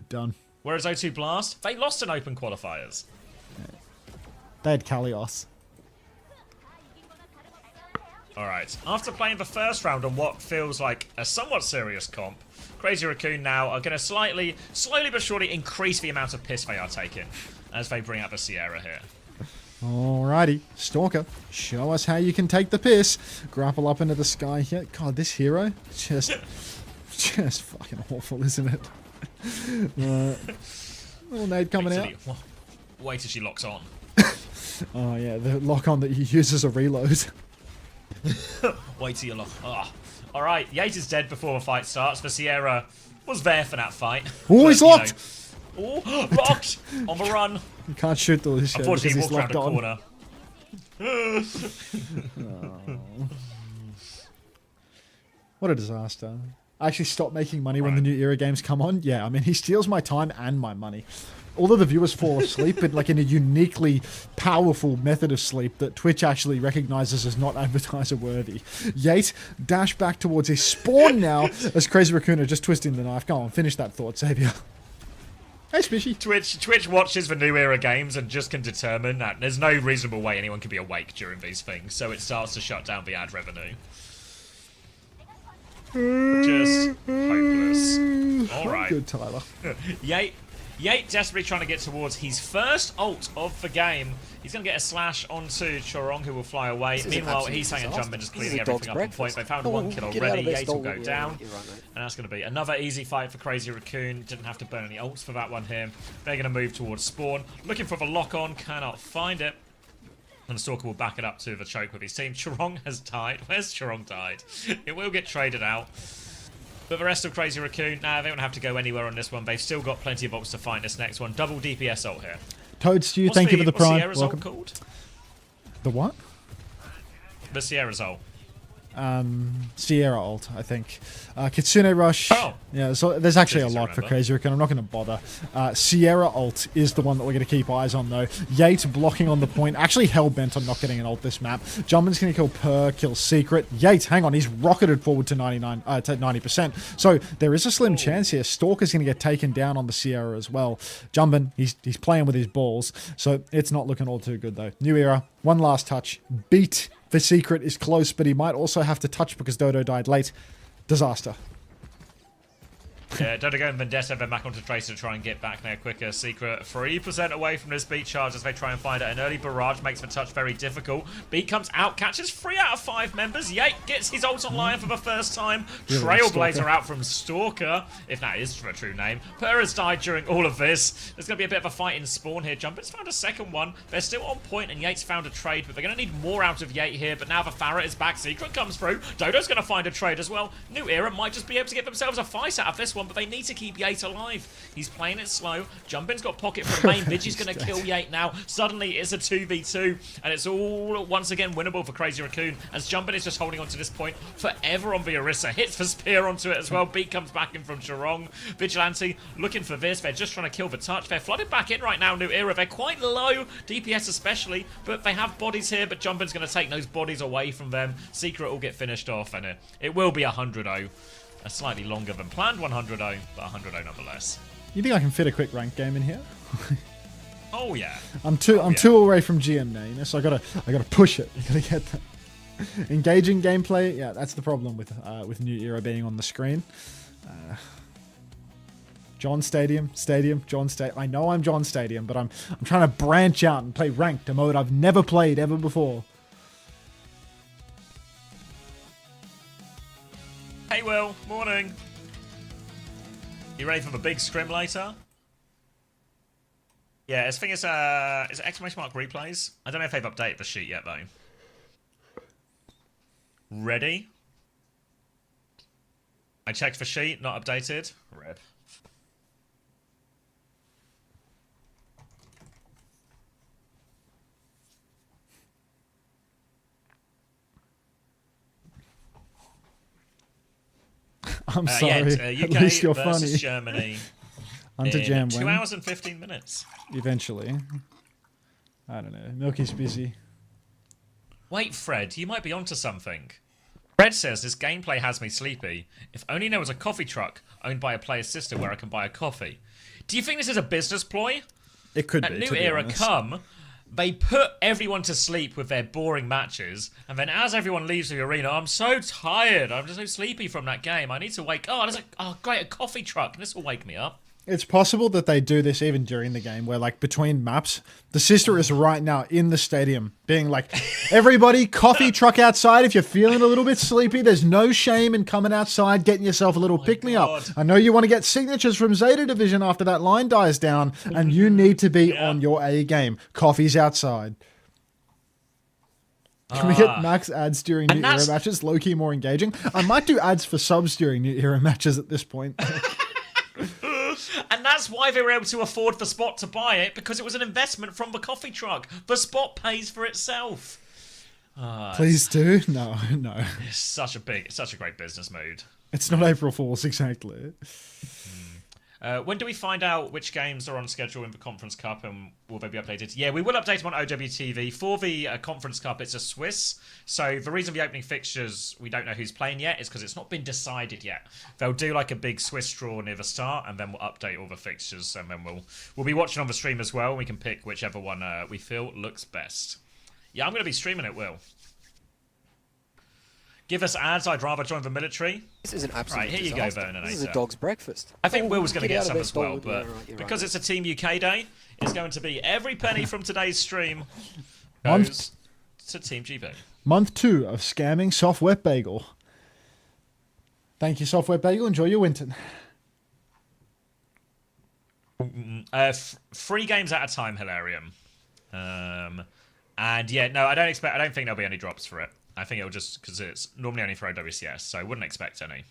Done. Whereas O2 Blast, they lost in open qualifiers. They had Kalios. Alright, after playing the first round on what feels like a somewhat serious comp, Crazy Raccoon now are going to slowly but surely increase the amount of piss they are taking as they bring out the Sierra here. Alrighty, Stalker, show us how you can take the piss. Grapple up into the sky here. God, this hero, just fucking awful, isn't it? Little nade coming out. Wait till she locks on. Oh yeah, the lock on that you use as a reload. Wait till you lock. Oh. Alright, Yates is dead before the fight starts. The Sierra was there for that fight. Oh, he's locked! Oh, locked! On the run. You can't shoot the this because Unfortunately, he he's walked around locked a on. corner. Oh. What a disaster. I actually stopped making money when the New Era games come on. Yeah, I mean, he steals my time and my money. Although the viewers fall asleep, but like in a uniquely powerful method of sleep that Twitch actually recognizes as not advertiser worthy. Yate dash back towards his spawn now as Crazy Raccoon are just twisting the knife. Go on, finish that thought, Xavier. Hey, Spishy. Twitch watches the New Era games and just can determine that there's no reasonable way anyone can be awake during these things, so it starts to shut down the ad revenue. Just hopeless. Alright. Good, Tyler. Yate desperately trying to get towards his first ult of the game. He's going to get a slash onto Chorong, who will fly away. Meanwhile, he's hanging Jumpin, just cleaning everything up on point. They found one kill already. Yate will go down. And that's going to be another easy fight for Crazy Raccoon. Didn't have to burn any ults for that one here. They're going to move towards spawn. Looking for the lock-on. Cannot find it. And Stalker will back it up to the choke with his team. Chorong has died. Where's Chorong died? It will get traded out. But the rest of Crazy Raccoon, nah, they don't have to go anywhere on this one. They've still got plenty of ults to fight this next one. Double DPS ult here. Toadstew, thank you for the prime. What's Sierra's Welcome. ult called? The what? The Sierra's ult. Sierra ult, I think. Kitsune Rush. Oh. Yeah, so there's actually a Easy to lot for remember. Crazy Raccoon. I'm not going to bother. Sierra ult is the one that we're going to keep eyes on, though. Yate blocking on the point. Actually hell-bent on not getting an ult this map. Jumpin's going to kill Per, kill Secret. Yate, hang on, he's rocketed forward to 90%. So there is a slim chance here. Stalker's going to get taken down on the Sierra as well. Jumpin, he's playing with his balls. So it's not looking all too good, though. New Era, one last touch. Beat. The Secret is close, but he might also have to touch because Dodo died late. Disaster. Yeah, Dodo and Vendetta then back onto Tracer to try and get back there quicker. Secret 3% away from this beat charge as they try and find it. An early barrage makes the touch very difficult. Beat comes out, catches 3 out of 5 members. Yate gets his ult online for the first time. Really, Trailblazer Stalker. out from Stalker, if that is the true name. Per has died during all of this. There's going to be a bit of a fight in spawn here. Jumpin's found a second one. They're still on point and Yate's found a trade, but they're going to need more out of Yate here. But now the Farah is back. Secret comes through. Dodo's going to find a trade as well. New Era might just be able to get themselves a fight out of this one, but they need to keep Yate alive. He's playing it slow. Jumpin's got pocket for the main. Vigi's going to kill Yate now. Suddenly it's a 2v2 and it's all once again winnable for Crazy Raccoon as Jumpin is just holding on to this point forever on the Orisa. Hits the spear onto it as well. Beat comes back in from Chorong. Vigilante looking for this. They're just trying to kill the touch. They're flooded back in right now, New Era. They're quite low, DPS especially, but they have bodies here, but Jumpin's going to take those bodies away from them. Secret will get finished off and it will be 100-0. A slightly longer than planned 100-0, but 100-0 nonetheless. You think I can fit a quick rank game in here? Oh yeah. I'm too away from GM now, you know, so I gotta push it. I gotta get that. Engaging gameplay, yeah, that's the problem with New Era being on the screen. John Stadium. I know I'm John Stadium, but I'm trying to branch out and play ranked, a mode I've never played ever before. Hey Will, morning. You ready for the big scrim later? Yeah, I think it's exclamation mark replays. I don't know if they've updated the sheet yet though. Ready? I checked for sheet, not updated. Rip. I'm sorry. UK At least you're versus funny. Germany. Unter in Jam 2 win. hours and 15 minutes. Eventually. I don't know. Milky's busy. Wait, Fred, you might be onto something. Fred says this gameplay has me sleepy. If only there was a coffee truck owned by a player's sister where I can buy a coffee. Do you think this is a business ploy? It could At be. New to be Era honest. come, they put everyone to sleep with their boring matches, and then as everyone leaves the arena, I'm so tired. I'm just so sleepy from that game. I need to wake. Oh, there's a coffee truck. This will wake me up. It's possible that they do this even during the game, where like between maps, the sister is right now in the stadium being like, everybody, coffee truck outside. If you're feeling a little bit sleepy, there's no shame in coming outside, getting yourself a little pick-me-up. I know you want to get signatures from Zeta Division after that line dies down, and you need to be on your A game. Coffee's outside. Can we get max ads during New Era matches? Low-key more engaging. I might do ads for subs during New Era matches at this point. And that's why they were able to afford the spot to buy it, because it was an investment from the coffee truck. The spot pays for itself. Please do. No. It's such a great business mode. It's not April Fool's, exactly. When do we find out which games are on schedule in the Conference Cup and will they be updated? Yeah, we will update them on OWTV. For the Conference Cup, it's a Swiss. So the reason the opening fixtures, we don't know who's playing yet, is because it's not been decided yet. They'll do like a big Swiss draw near the start, and then we'll update all the fixtures, and then we'll be watching on the stream as well. And we can pick whichever one we feel looks best. Yeah, I'm going to be streaming it, Will. Give us ads, I'd rather join the military. This is an absolute Right, here you go, Vernon. This is a dog's breakfast. I think Will was going to get out of some there, as well, Stolen. but Yeah, right, because right. it's a Team UK day, it's going to be every penny from today's stream Month- goes to Team GB. Month 2 of scamming Soft Wet Bagel. Thank you, Soft Wet Bagel. Enjoy your Winton. 3 games at a time, Hilarium. And yeah, no, I don't think there'll be any drops for it. I think it'll just, because it's normally only for OWCS, so I wouldn't expect any.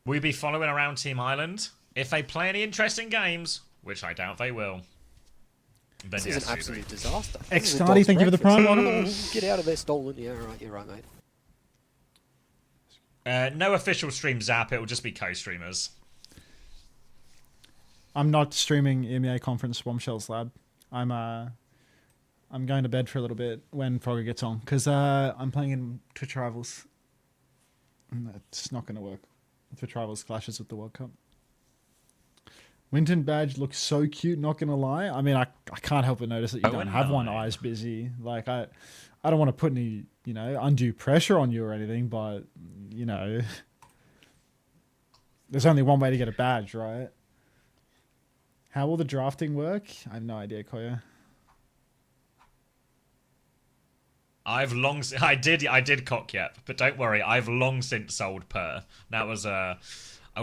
Will you be following around Team Island? If they play any interesting games, which I doubt they will, then This yes, is an absolute disaster. X This is a Stardy, dog's thank you for the breakfast. prime. Get out of there, Stolen. Yeah, right, you're right, mate. no official stream zap, it'll just be co-streamers. I'm not streaming EMEA Conference Bombshells Lab. I'm going to bed for a little bit when Frogger gets on, because I'm playing in Twitch Rivals. And it's not going to work. Twitch Rivals clashes with the World Cup. Winton badge looks so cute, not going to lie. I mean, I can't help but notice that you don't have one eye's busy. Like, I don't want to put any, undue pressure on you or anything, but, there's only one way to get a badge, right? How will the drafting work? I have no idea, Koya. I did cock yep, but don't worry, I've long since sold Per. That was a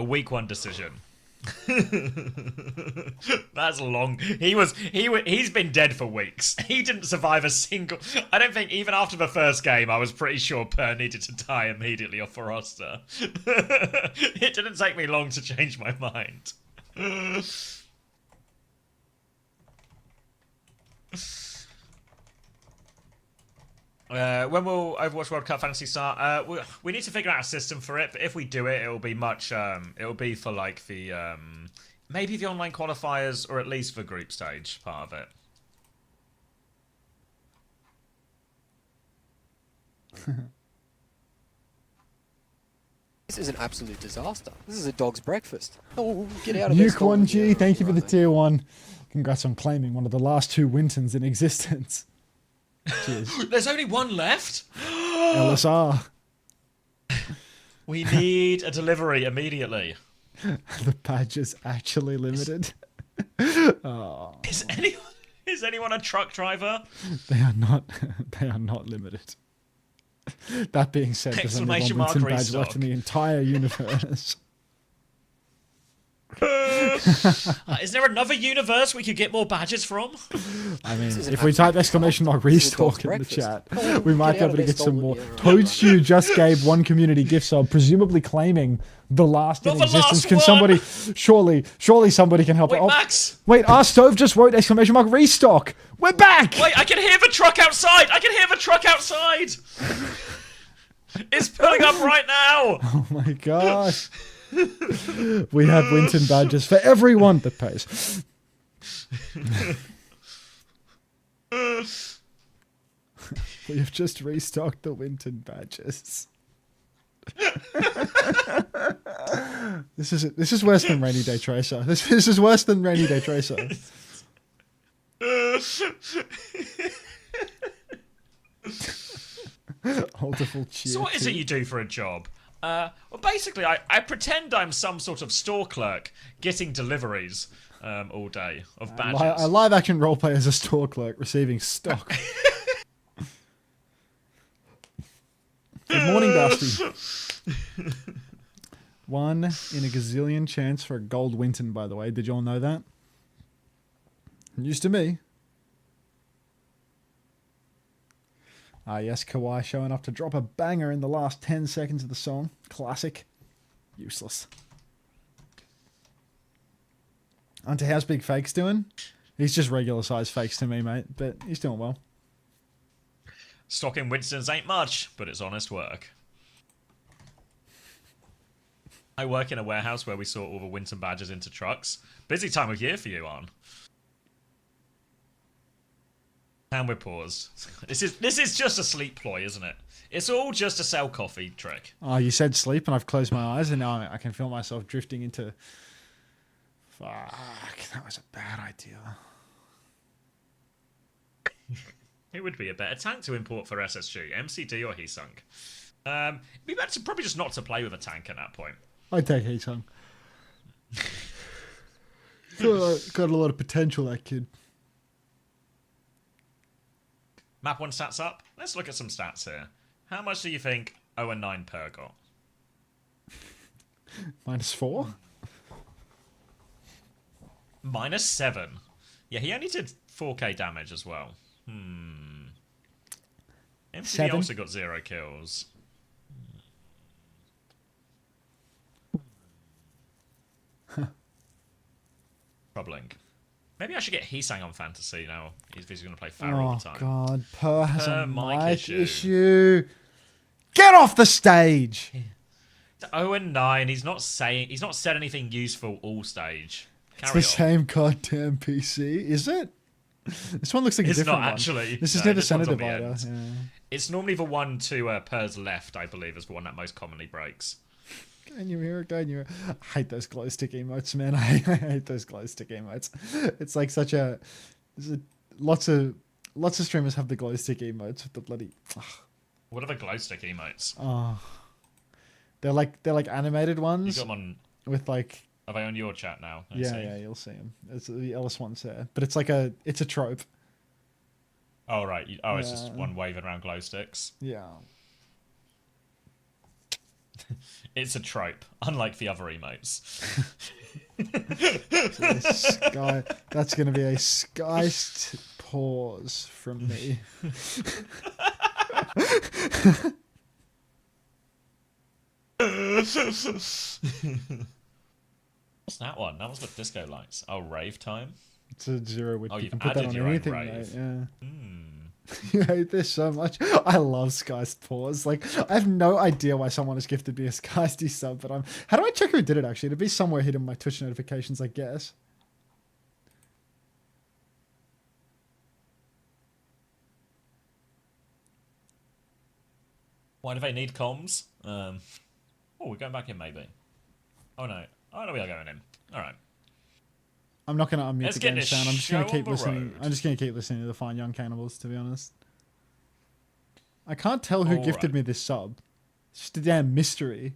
week 1 decision. That's long. He's been dead for weeks. He didn't survive a single. I don't think even after the first game, I was pretty sure Per needed to die immediately off the roster. It didn't take me long to change my mind. When will Overwatch World Cup Fantasy start? We need to figure out a system for it, but if we do it, it'll be much. It'll be for like the maybe the online qualifiers, or at least the group stage part of it. This is an absolute disaster. This is a dog's breakfast. Oh, get out of there, Nuke Stolen. 1G, Yeah, thank you for right, the tier 1. Congrats on claiming one of the last 2 Wintons in existence. Cheers. There's only one left. LSR. We need a delivery immediately. The badge is actually limited. Oh. Is anyone a truck driver? They are not. They are not limited. That being said, there's only one Exclamation mark Winston badge restock. left in the entire universe. Is there another universe we could get more badges from? I mean, is an if we type exclamation mark restock in the chat, we might be able to get some more. Toadstew just gave 1 community gift sub, presumably claiming the last in Not the existence. last Can one! somebody, surely somebody can help. Wait, Oh, Max! wait, our stove just wrote exclamation mark restock. We're back! Wait, I can hear the truck outside! I can hear the truck outside! It's pulling up right now! Oh my gosh. We have Winton badges for everyone that pays. We have just restocked the Winton badges. This is worse than Rainy Day Tracer. This is worse than Rainy Day Tracer. Multiple cheer. So what is it you do for a job? Well, basically, I pretend I'm some sort of store clerk getting deliveries all day of badges. A live action roleplay as a store clerk receiving stock. Good morning, Dusty. 1 in a gazillion chance for a gold Winton, by the way. Did you all know that? News to me. Ah, yes, Kawhi showing up to drop a banger in the last 10 seconds of the song. Classic. Useless. Unter, how's Big Fakes doing? He's just regular size fakes to me, mate, but he's doing well. Stocking Winston's ain't much, but it's honest work. I work in a warehouse where we sort all the Winston badges into trucks. Busy time of year for you, Arn. And we're paused. This is just a sleep ploy, isn't it? It's all just a sell coffee trick. Oh, you said sleep, and I've closed my eyes, and now I can feel myself drifting into... Fuck, that was a bad idea. Who would be a better tank to import for SSG, MCD or Heesung? It'd be better to probably just not to play with a tank at that point. I'd take Heesung. Got a lot of potential, that kid. Map 1 stats up. Let's look at some stats here. How much do you think 0 and 9 per got? -4? -7. Yeah, he only did 4k damage as well. MCD 7? also got 0 kills. Troubling. Maybe I should get Heesang on fantasy now. He's going to play Pharaoh all the time. Oh god, Per has a mic mic issue. issue. Get off the stage! 0 and 9. He's not said anything useful all stage. It's Carry the on. same goddamn PC, is it? This one looks like a It's different not one. actually. This is No, near the this one's center on the divider. end. Yeah. It's normally the one to Per's left, I believe, is the one that most commonly breaks. Can you hear it? Can you hear it? I hate those glow stick emotes, man. I hate those glow stick emotes. It's like such a... Lots of streamers have the glow stick emotes with the bloody... What are the glow stick emotes? Oh, they're like animated You ones got them on... with like... Are they on your chat now? I see. Yeah, you'll see them. It's the Ellis ones there, but it's like it's a trope. Oh right. It's Yeah. just one waving around glow sticks. Yeah. It's a trope, unlike the other emotes. Sky, that's going to be a skiced pause from me. What's that one? That was with disco lights. Oh, rave time. It's a 0 which Oh, you you've can put that added on your own anything, rave. mate. Yeah. Hmm. You hate this so much. I love Skiced pause. Like, I have no idea why someone has gifted me a Skiced sub, but how do I check who did it actually? It'd be somewhere hidden in my Twitch notifications, I guess. Why do they need comms? Oh, we're going back in maybe. Oh no. Oh no, we are going in. Alright. I'm not going to unmute Let's the get game this sound. I'm just going to show keep on the listening. road. I'm just going to keep listening to the Fine Young Cannibals, to be honest. I can't tell who gifted me this sub. It's just a damn mystery.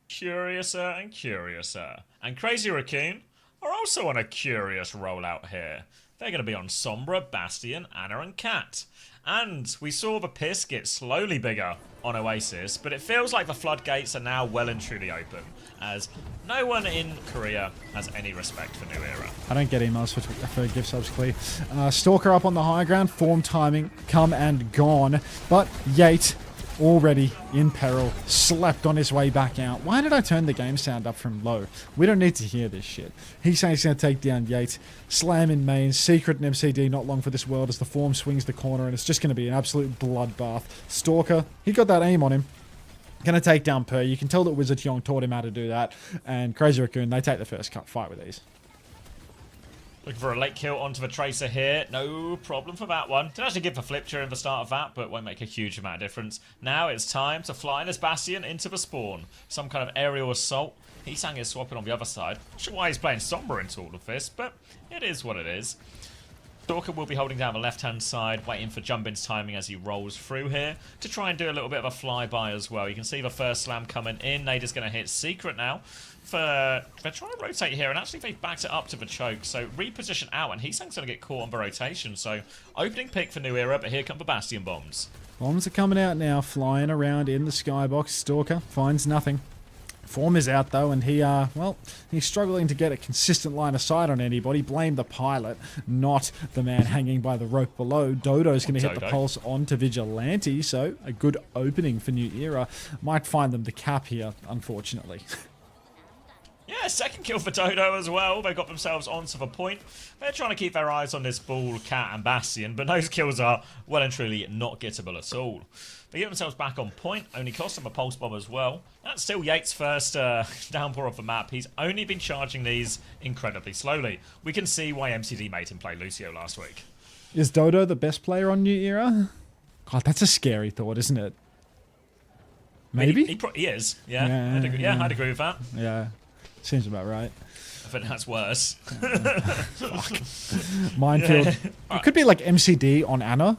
Curiouser and curiouser. And Crazy Raccoon are also on a curious rollout here. They're going to be on Sombra, Bastion, Anna and Cat. And we saw the piss get slowly bigger on OWCS, but it feels like the floodgates are now well and truly open, as no one in Korea has any respect for New Era. I don't get emails for gift subs, Clee. Stalker up on the high ground, form timing, come and gone. But Yate, already in peril, slept on his way back out. Why did I turn the game sound up from low? We don't need to hear this shit. He's saying he's going to take down Yate. Slam in main, secret and MCD not long for this world as the form swings the corner, and it's just going to be an absolute bloodbath. Stalker, he got that aim on him. Going to take down Per. You can tell that Wizard Yong taught him how to do that. And Crazy Raccoon, they take the first cut fight with these. Looking for a late kill onto the Tracer here. No problem for that one. Didn't actually give the flip during the start of that, but won't make a huge amount of difference. Now it's time to fly in as Bastion into the spawn. Some kind of aerial assault. Heesang is swapping on the other side. Not sure why he's playing Sombra into all of this, but it is what it is. Stalker will be holding down the left-hand side, waiting for Jumbin's timing as he rolls through here to try and do a little bit of a flyby as well. You can see the first slam coming in. Nader's going to hit Secret now. They're trying to rotate here, and actually they backed it up to the choke, so reposition out, and Heesang's going to get caught on the rotation. So opening pick for New Era, but here come the Bastion bombs. Bombs are coming out now, flying around in the skybox. Stalker finds nothing. Form is out though, and he's struggling to get a consistent line of sight on anybody. Blame the pilot, not the man hanging by the rope below. Dodo's going to hit the pulse onto Vigilante, so a good opening for New Era. Might find them the cap here, unfortunately. Yeah, second kill for Dodo as well. They got themselves onto the point. They're trying to keep their eyes on this Bull, Cat and Bastion, but those kills are well and truly not gettable at all. They get themselves back on point, only cost them a pulse bomb as well. That's still Yates' first downpour of the map. He's only been charging these incredibly slowly. We can see why MCD made him play Lucio last week. Is Dodo the best player on New Era? God, that's a scary thought, isn't it? Maybe? He is, yeah. I'd agree with that. Yeah. Seems about right. I think that's worse. Fuck. Minefield. It could be like MCD on Anna.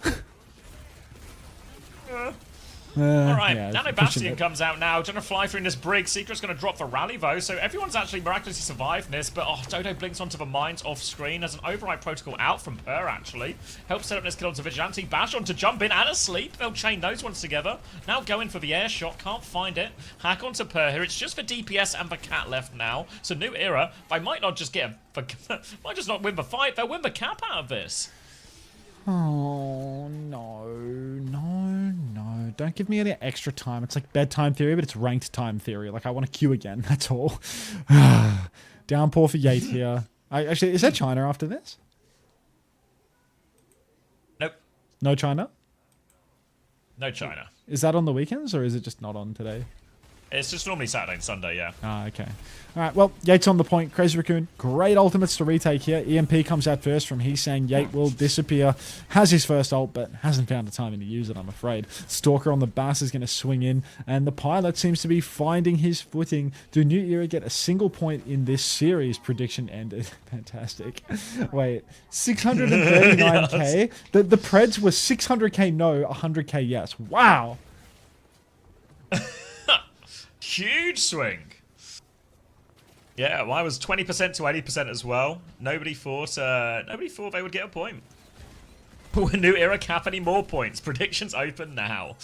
Alright, yeah, Nano Bastion comes out now, trying to fly through in this brig. Secret's going to drop the rally though, so everyone's actually miraculously survived this, but Dodo blinks onto the mines off screen. There's an override protocol out from Per actually. Helps set up this kill onto Vigilante. Bastion to jump in and asleep. They'll chain those ones together. Now going for the air shot, can't find it. Hack onto Per here. It's just for DPS and the Cat left now. So New Era, they might not just get might just not win the fight, they'll win the cap out of this. Oh, no. Don't give me any extra time. It's like bedtime theory, but it's ranked time theory. Like, I want to queue again. That's all. Downpour for Yate here. Actually, is there China after this? Nope. No China? No China. Is that on the weekends, or is it just not on today? It's just normally Saturday and Sunday, yeah. Ah, okay. All right, well, Yates on the point. Crazy Raccoon, great ultimates to retake here. EMP comes out first from He's saying Yate will disappear. Has his first ult, but hasn't found the timing to use it, I'm afraid. Stalker on the Bass is going to swing in, and the Pilot seems to be finding his footing. Do New Era get a single point in this series? Prediction ended. Fantastic. Wait, 639k? Yes. The Preds were 600k no, 100k yes. Wow. Huge swing. Yeah, mine was 20% to 80% as well. Nobody thought they would get a point. New Era cap any more points. Predictions open now.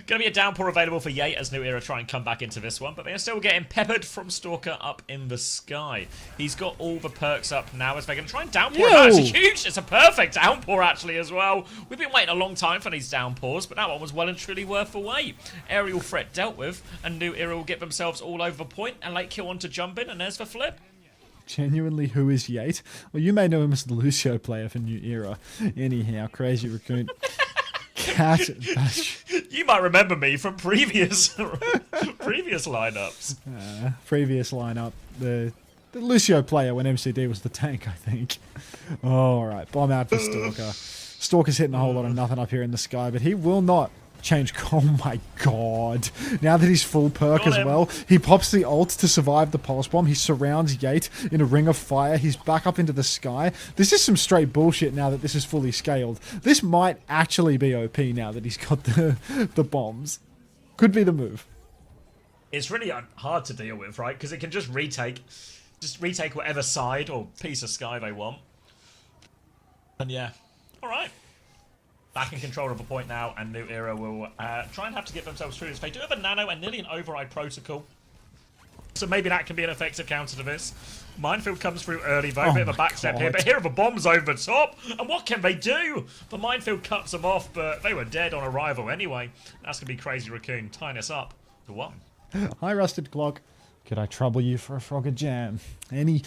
Gonna be a downpour available for Yate as New Era try and come back into this one, but they are still getting peppered from Stalker up in the sky. He's got all the perks up now as they're gonna try and downpour. That's huge. It's a perfect downpour actually as well. We've been waiting a long time for these downpours, but that one was well and truly worth the wait. Aerial threat dealt with, and New Era will get themselves all over the point and late kill on to jump in, and there's the flip. Genuinely, who is Yate? Well, you may know him as the Lucio player for New Era. Anyhow, Crazy Raccoon. Cat. You might remember me from previous lineups. Previous lineup. The Lucio player when MCD was the tank, I think. All right, bomb out for Stalker. Stalker's hitting a whole lot of nothing up here in the sky, but he will not change. Oh my god. Now that he's full perk as well, he pops the ult to survive the pulse bomb. He surrounds Yate in a ring of fire. He's back up into the sky. This is some straight bullshit now that this is fully scaled. This might actually be OP now that he's got the bombs. Could be the move. It's really hard to deal with, right? Because it can just retake whatever side or piece of sky they want. And yeah. Alright. Back in control of the point now, and New Era will try and have to get themselves through this. They do have a nano and nearly an override protocol, so maybe that can be an effective counter to this. Minefield comes through early though, bit of a backstep here, but here are the bombs over the top, and what can they do? The Minefield cuts them off, but they were dead on arrival anyway. That's going to be Crazy Raccoon tying us up to 1. Hi, Rusted Clock. Could I trouble you for a Frogger Jam? Any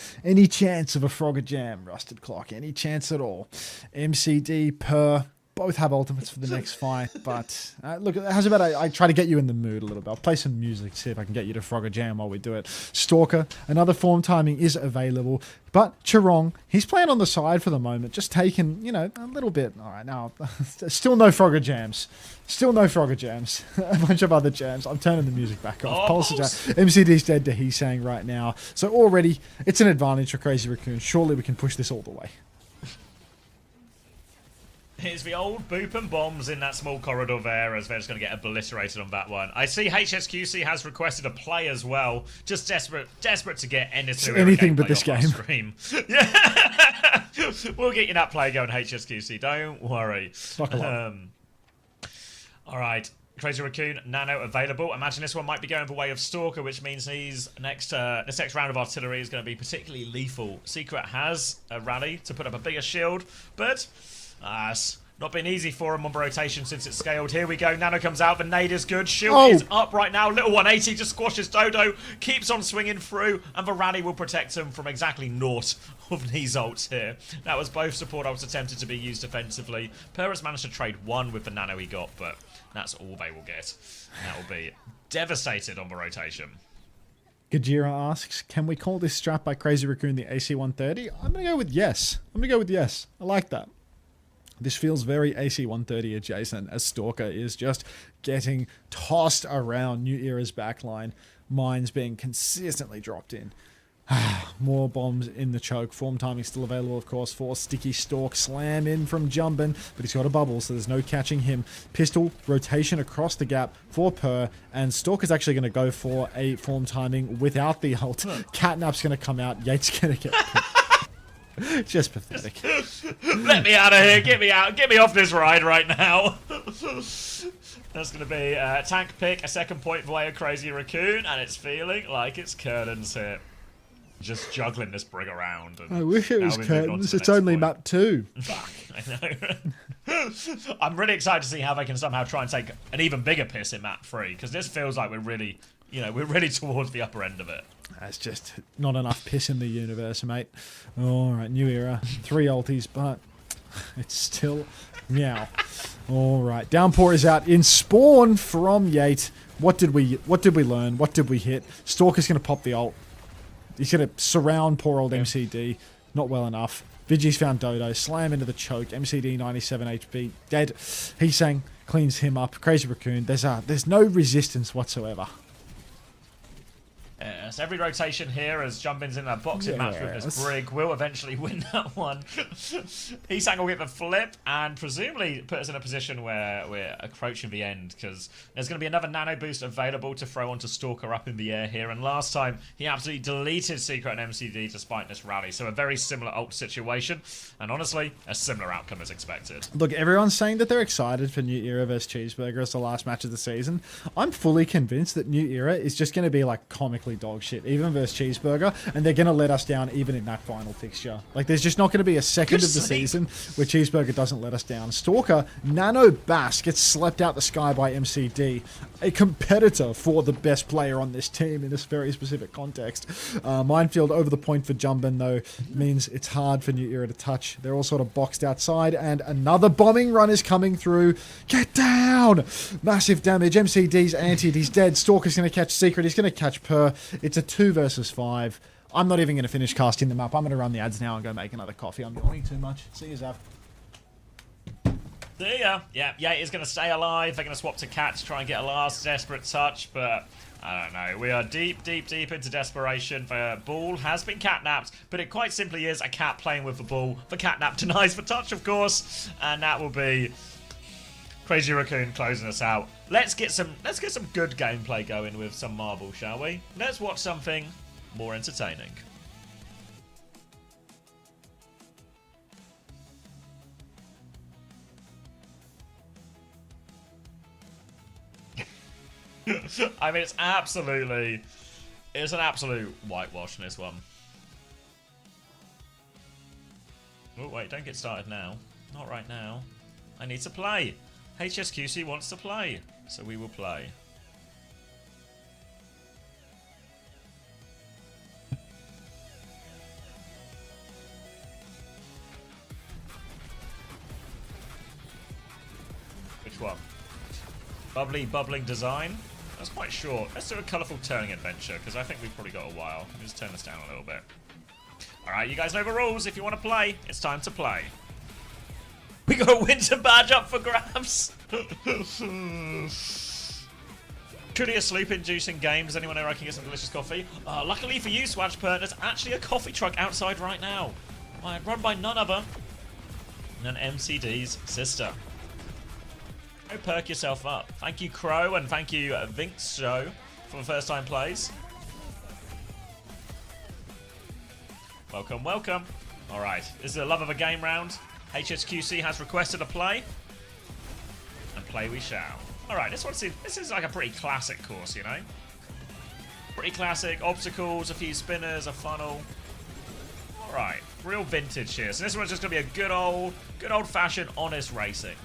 chance of a Frogger Jam, Rusted Clock? Any chance at all? MCD, Per... both have ultimates for the next fight, but look, how's about I try to get you in the mood a little bit. I'll play some music, see if I can get you to Frogger Jam while we do it. Stalker, another form timing is available, but Chirong, he's playing on the side for the moment, just taking, you know, a little bit. All right, now, still no Frogger Jams. Still no Frogger Jams. A bunch of other jams. I'm turning the music back off. MCD's dead to He's saying right now. So already, it's an advantage for Crazy Raccoon. Surely we can push this all the way. Here's the old boop and bombs in that small corridor there as they're just going to get obliterated on that one. I see HSQC has requested a play as well. Just desperate to get anything but this game. Yeah. We'll get you that play going, HSQC. Don't worry. All right. Crazy Raccoon, Nano available. Imagine this one might be going the way of Stalker, which means he's this next round of artillery is going to be particularly lethal. Secret has a rally to put up a bigger shield, but... Not been easy for him on rotation since it's scaled. Here we go. Nano comes out. The nade is good. Shield is up right now. Little 180 just squashes Dodo. Keeps on swinging through. And Varani will protect him from exactly naught of these ults here. That was both support ults attempted to be used defensively. Purus managed to trade one with the nano he got, but that's all they will get. That will be devastated on the rotation. Gajira asks, can we call this strat by Crazy Raccoon the AC-130? I'm going to go with yes. I like that. This feels very AC-130 adjacent as Stalker is just getting tossed around New Era's backline. Mines being consistently dropped in. More bombs in the choke. Form timing still available, of course, for Sticky Stalk. Slam in from Jumbin, but he's got a bubble, so there's no catching him. Pistol, rotation across the gap for Per, and Stalk is actually going to go for a form timing without the ult. Catnap's going to come out. Yates going to get... Just pathetic. Let me out of here. Get me out. Get me off this ride right now. That's going to be a tank pick, a second point via Crazy Raccoon, and it's feeling like it's curtains here. Just juggling this brig around. And I wish it was curtains. It's only map 2. Fuck, I know. I'm really excited to see how they can somehow try and take an even bigger piss in map 3, because this feels like we're really, we're really towards the upper end of it. That's just not enough piss in the universe, mate. Alright, New Era. 3 ultis, but it's still meow. Alright, Downpour is out in spawn from Yate. What did we learn? What did we hit? Stalker's gonna pop the ult. He's going to surround poor old MCD. Not well enough. Vigi's found Dodo. Slam into the choke. MCD 97 HP. Dead. Heesang cleans him up. Crazy Raccoon. There's no resistance whatsoever. Yes, every rotation here as Jumbin's in a boxing match with this brig will eventually win that one. Heesang will get the flip and presumably put us in a position where we're approaching the end, because there's going to be another nano boost available to throw onto Stalker up in the air here, and last time he absolutely deleted Secret and MCD despite this rally, so a very similar ult situation, and honestly, a similar outcome as expected. Look, everyone's saying that they're excited for New Era vs Cheeseburger as the last match of the season. I'm fully convinced that New Era is just going to be like comically dog shit, even versus Cheeseburger, and they're going to let us down even in that final fixture. Like, there's just not going to be a second of the season where Cheeseburger doesn't let us down. Stalker, Nano Bass gets slept out the sky by MCD, a competitor for the best player on this team in this very specific context. Minefield over the point for Jumbin, though, means it's hard for New Era to touch. They're all sort of boxed outside, and another bombing run is coming through. Get down! Massive damage. MCD's antied. He's dead. Stalker's going to catch Secret. He's going to catch Per. It's a 2 versus 5. I'm not even going to finish casting them up. I'm going to run the ads now and go make another coffee. I'm yawning too much. See you, Zav. See ya. Yeah, he's going to stay alive. They're going to swap to Cat to try and get a last desperate touch, but I don't know. We are deep into desperation. The ball has been catnapped, but it quite simply is a cat playing with the ball. The catnap denies the touch, of course, and that will be Crazy Raccoon closing us out. Let's get some good gameplay going with some marble, shall we? Let's watch something more entertaining. I mean, it's an absolute whitewash in this one. Oh wait, don't get started now. Not right now. I need to play. HSQC wants to play, so we will play. Which one? Bubbling design? That's quite short. Let's do a colourful turning adventure, because I think we've probably got a while. Let me just turn this down a little bit. Alright, you guys know the rules. If you want to play, it's time to play. We got a winter badge up for grabs. Truly a sleep-inducing game. Does anyone know where I can get some delicious coffee? Luckily for you, Swatchpert, there's actually a coffee truck outside right now. Run by none other than MCD's sister. Go perk yourself up. Thank you, Crow, and thank you, Vinx Show, for the first time plays. Welcome, welcome. Alright, this is a love of a game round. HSQC has requested a play, and play we shall. Alright, this is like a pretty classic course, you know? Pretty classic, obstacles, a few spinners, a funnel. Alright, Real vintage here. So this one's just going to be a good old-fashioned, honest racing.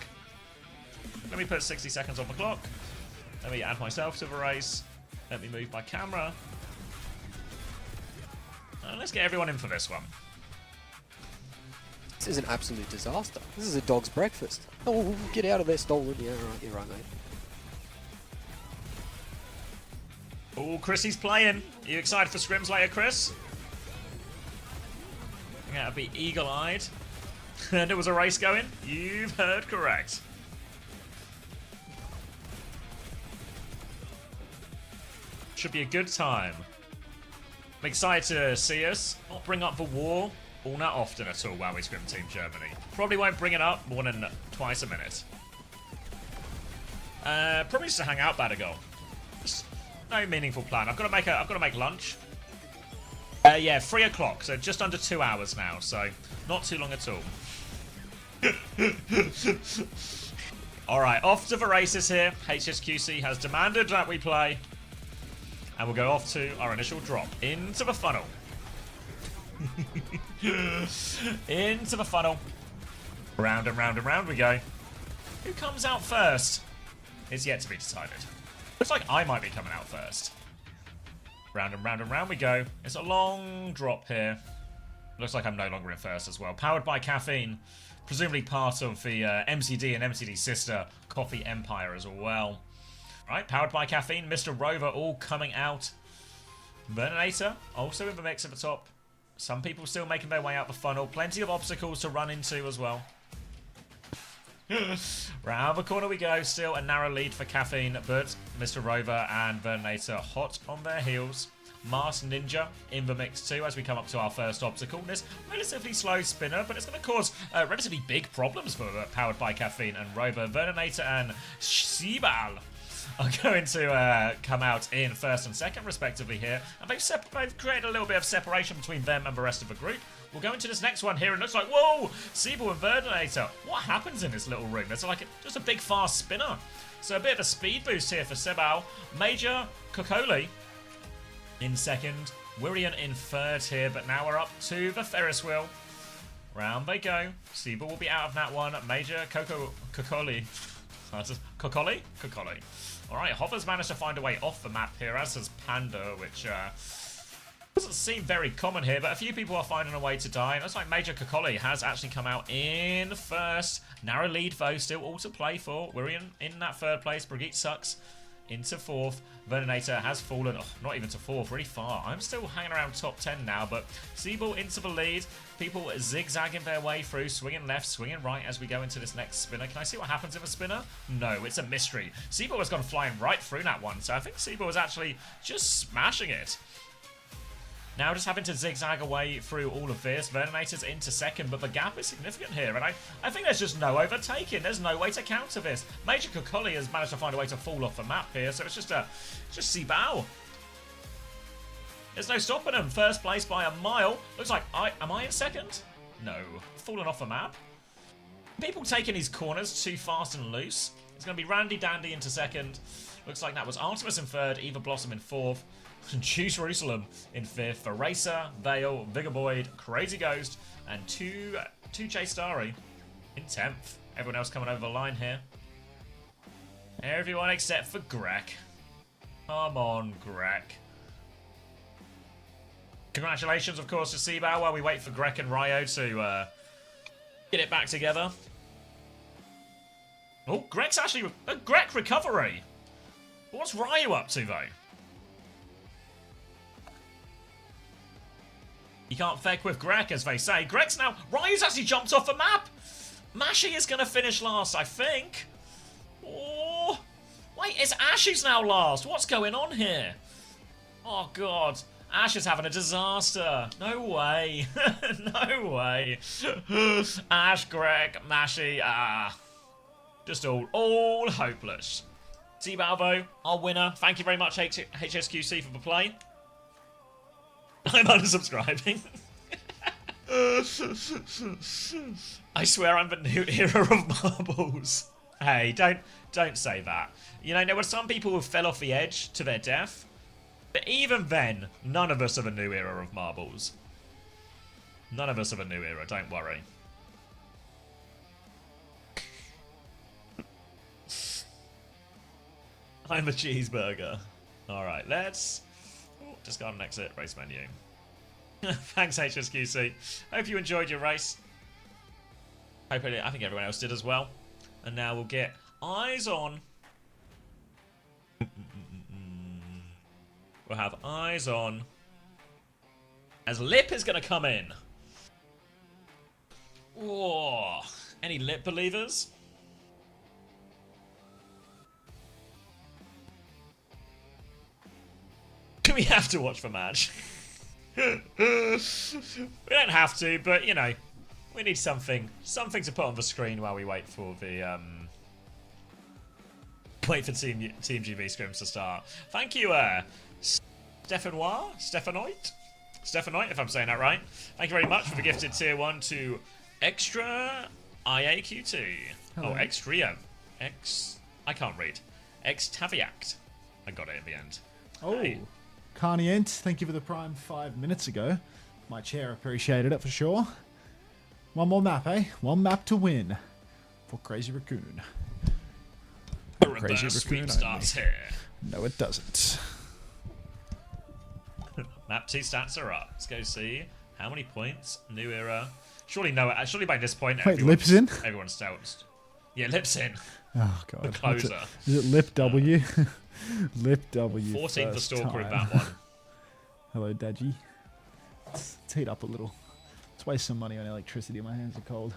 Let me put 60 seconds on the clock. Let me add myself to the race. Let me move my camera. And let's get everyone in for this one. This is an absolute disaster. This is a dog's breakfast. Oh, get out of there, stolen. Yeah, right, you're right, mate. Oh, Chrissy's playing. Are you excited for scrims later, Chris? I think that'd be eagle-eyed. And there was a race going. You've heard correct. Should be a good time. I'm excited to see us not bring up the war all that often at all while we scrim Team Germany. Probably won't bring it up more than twice a minute. Probably just to hang out, Badagal. Just no meaningful plan. I've got to make lunch. Yeah, 3 o'clock, so just under 2 hours now, so not too long at all. Alright, off to the races here. HSQC has demanded that we play. And we'll go off to our initial drop. Into the funnel. Into the funnel. Round and round and round we go. Who comes out first? It's yet to be decided. Looks like I might be coming out first. Round and round and round we go. It's a long drop here. Looks like I'm no longer in first as well. Powered by caffeine. Presumably part of the MCD and MCD sister Coffee Empire as well. Right, powered by caffeine. Mr. Rover all coming out. Burninator also in the mix at the top. Some people still making their way out the funnel. Plenty of obstacles to run into as well. Round the corner we go. Still a narrow lead for caffeine, but Mr. Rover and Burninator hot on their heels. Mars Ninja in the mix too as we come up to our first obstacle. This relatively slow spinner, but it's going to cause relatively big problems for Powered by Caffeine and Rover. Burninator and Sibal are going to come out in first and second respectively here, and they've created a little bit of separation between them and the rest of the group. We'll go into this next one here and it looks like, whoa, Siebel and Burninator. What happens in this little ring? There's like just a big fast spinner. So a bit of a speed boost here for Sebao. Major Kokoli in second, Wirian in third here, but now we're up to the Ferris wheel. Round they go. Siebel will be out of that one. Major Kokoli. Kokoli? Kokoli. Alright, Hover's managed to find a way off the map here, as has Panda, which doesn't seem very common here, but a few people are finding a way to die. And looks like Major Kokoli has actually come out in first. Narrow lead, though, still all to play for. We're in that third place. Brigitte sucks into fourth. Burninator has fallen, not even to fourth, really far. I'm still hanging around top 10 now, but Siebel into the lead. People zigzagging their way through, swinging left, swinging right as we go into this next spinner. Can I see what happens in the spinner? No, it's a mystery. Siebel has gone flying right through that one, so I think Siebel was actually just smashing it. Now just having to zigzag away through all of this. Burninator's into second, but the gap is significant here, and I think there's just no overtaking. There's no way to counter this. Major Kokoli has managed to find a way to fall off the map here, so it's just Sibao. There's no stopping him. First place by a mile. Looks like am I in second? No. Fallen off the map. People taking these corners too fast and loose. It's going to be Randy Dandy into second. Looks like that was Artemis in third, Eva Blossom in fourth. Choose Jerusalem in fifth. Eraser, Vale, Vigorboyd, Crazy Ghost, and 2J Starry in 10th. Everyone else coming over the line here. Everyone except for Greg. Come on, Greg. Congratulations, of course, to Sibao while we wait for Greg and Ryo to get it back together. Oh, Greg's actually a Greg recovery. What's Ryo up to, though? You can't feck with Greg, as they say. Greg's now... Ryo's actually jumped off the map! Mashy is going to finish last, I think. Oh... Wait, it's Ash who's now last. What's going on here? Oh, God. Ash is having a disaster. No way. No way. Ash, Greg, Mashy, just all hopeless. T-Balvo, our winner. Thank you very much, HSQC, for the play. I'm unsubscribing. I swear I'm the new era of marbles. Hey, don't say that. You know, there were some people who fell off the edge to their death. But even then, none of us are the new era of marbles. None of us have a new era, don't worry. I'm a cheeseburger. Alright, let's discard and exit race menu. Thanks, HSQC. Hope you enjoyed your race. I think everyone else did as well. And now we'll get eyes on. We'll have eyes on as Lip is going to come in. Whoa. Any Lip believers? Do we have to watch the match? We don't have to, but you know, we need something to put on the screen while we wait for the Team GB scrims to start. Thank you, Stephanoit, if I'm saying that right. Thank you very much for the gifted tier 1 to Extra IAQ2. Hello. Oh, Extria. I can't read. Extaviact. I got it in the end. Oh, Hey. Carnient, thank you for the prime 5 minutes ago. My chair appreciated it for sure. One more map, eh? One map to win for Crazy Raccoon. The reverse sweep starts here. No, it doesn't. Map 2 stats are up. Let's go see how many points. New era. Surely no. Surely by this point, Wait, Lip's in? Everyone's stoked. Yeah, Lip's in. Oh god. The closer. Is it Lip W? Lip W. 14th the stalker in time. that one. Hello, Dadgy. Let's heat up a little. Let's waste some money on electricity. My hands are cold.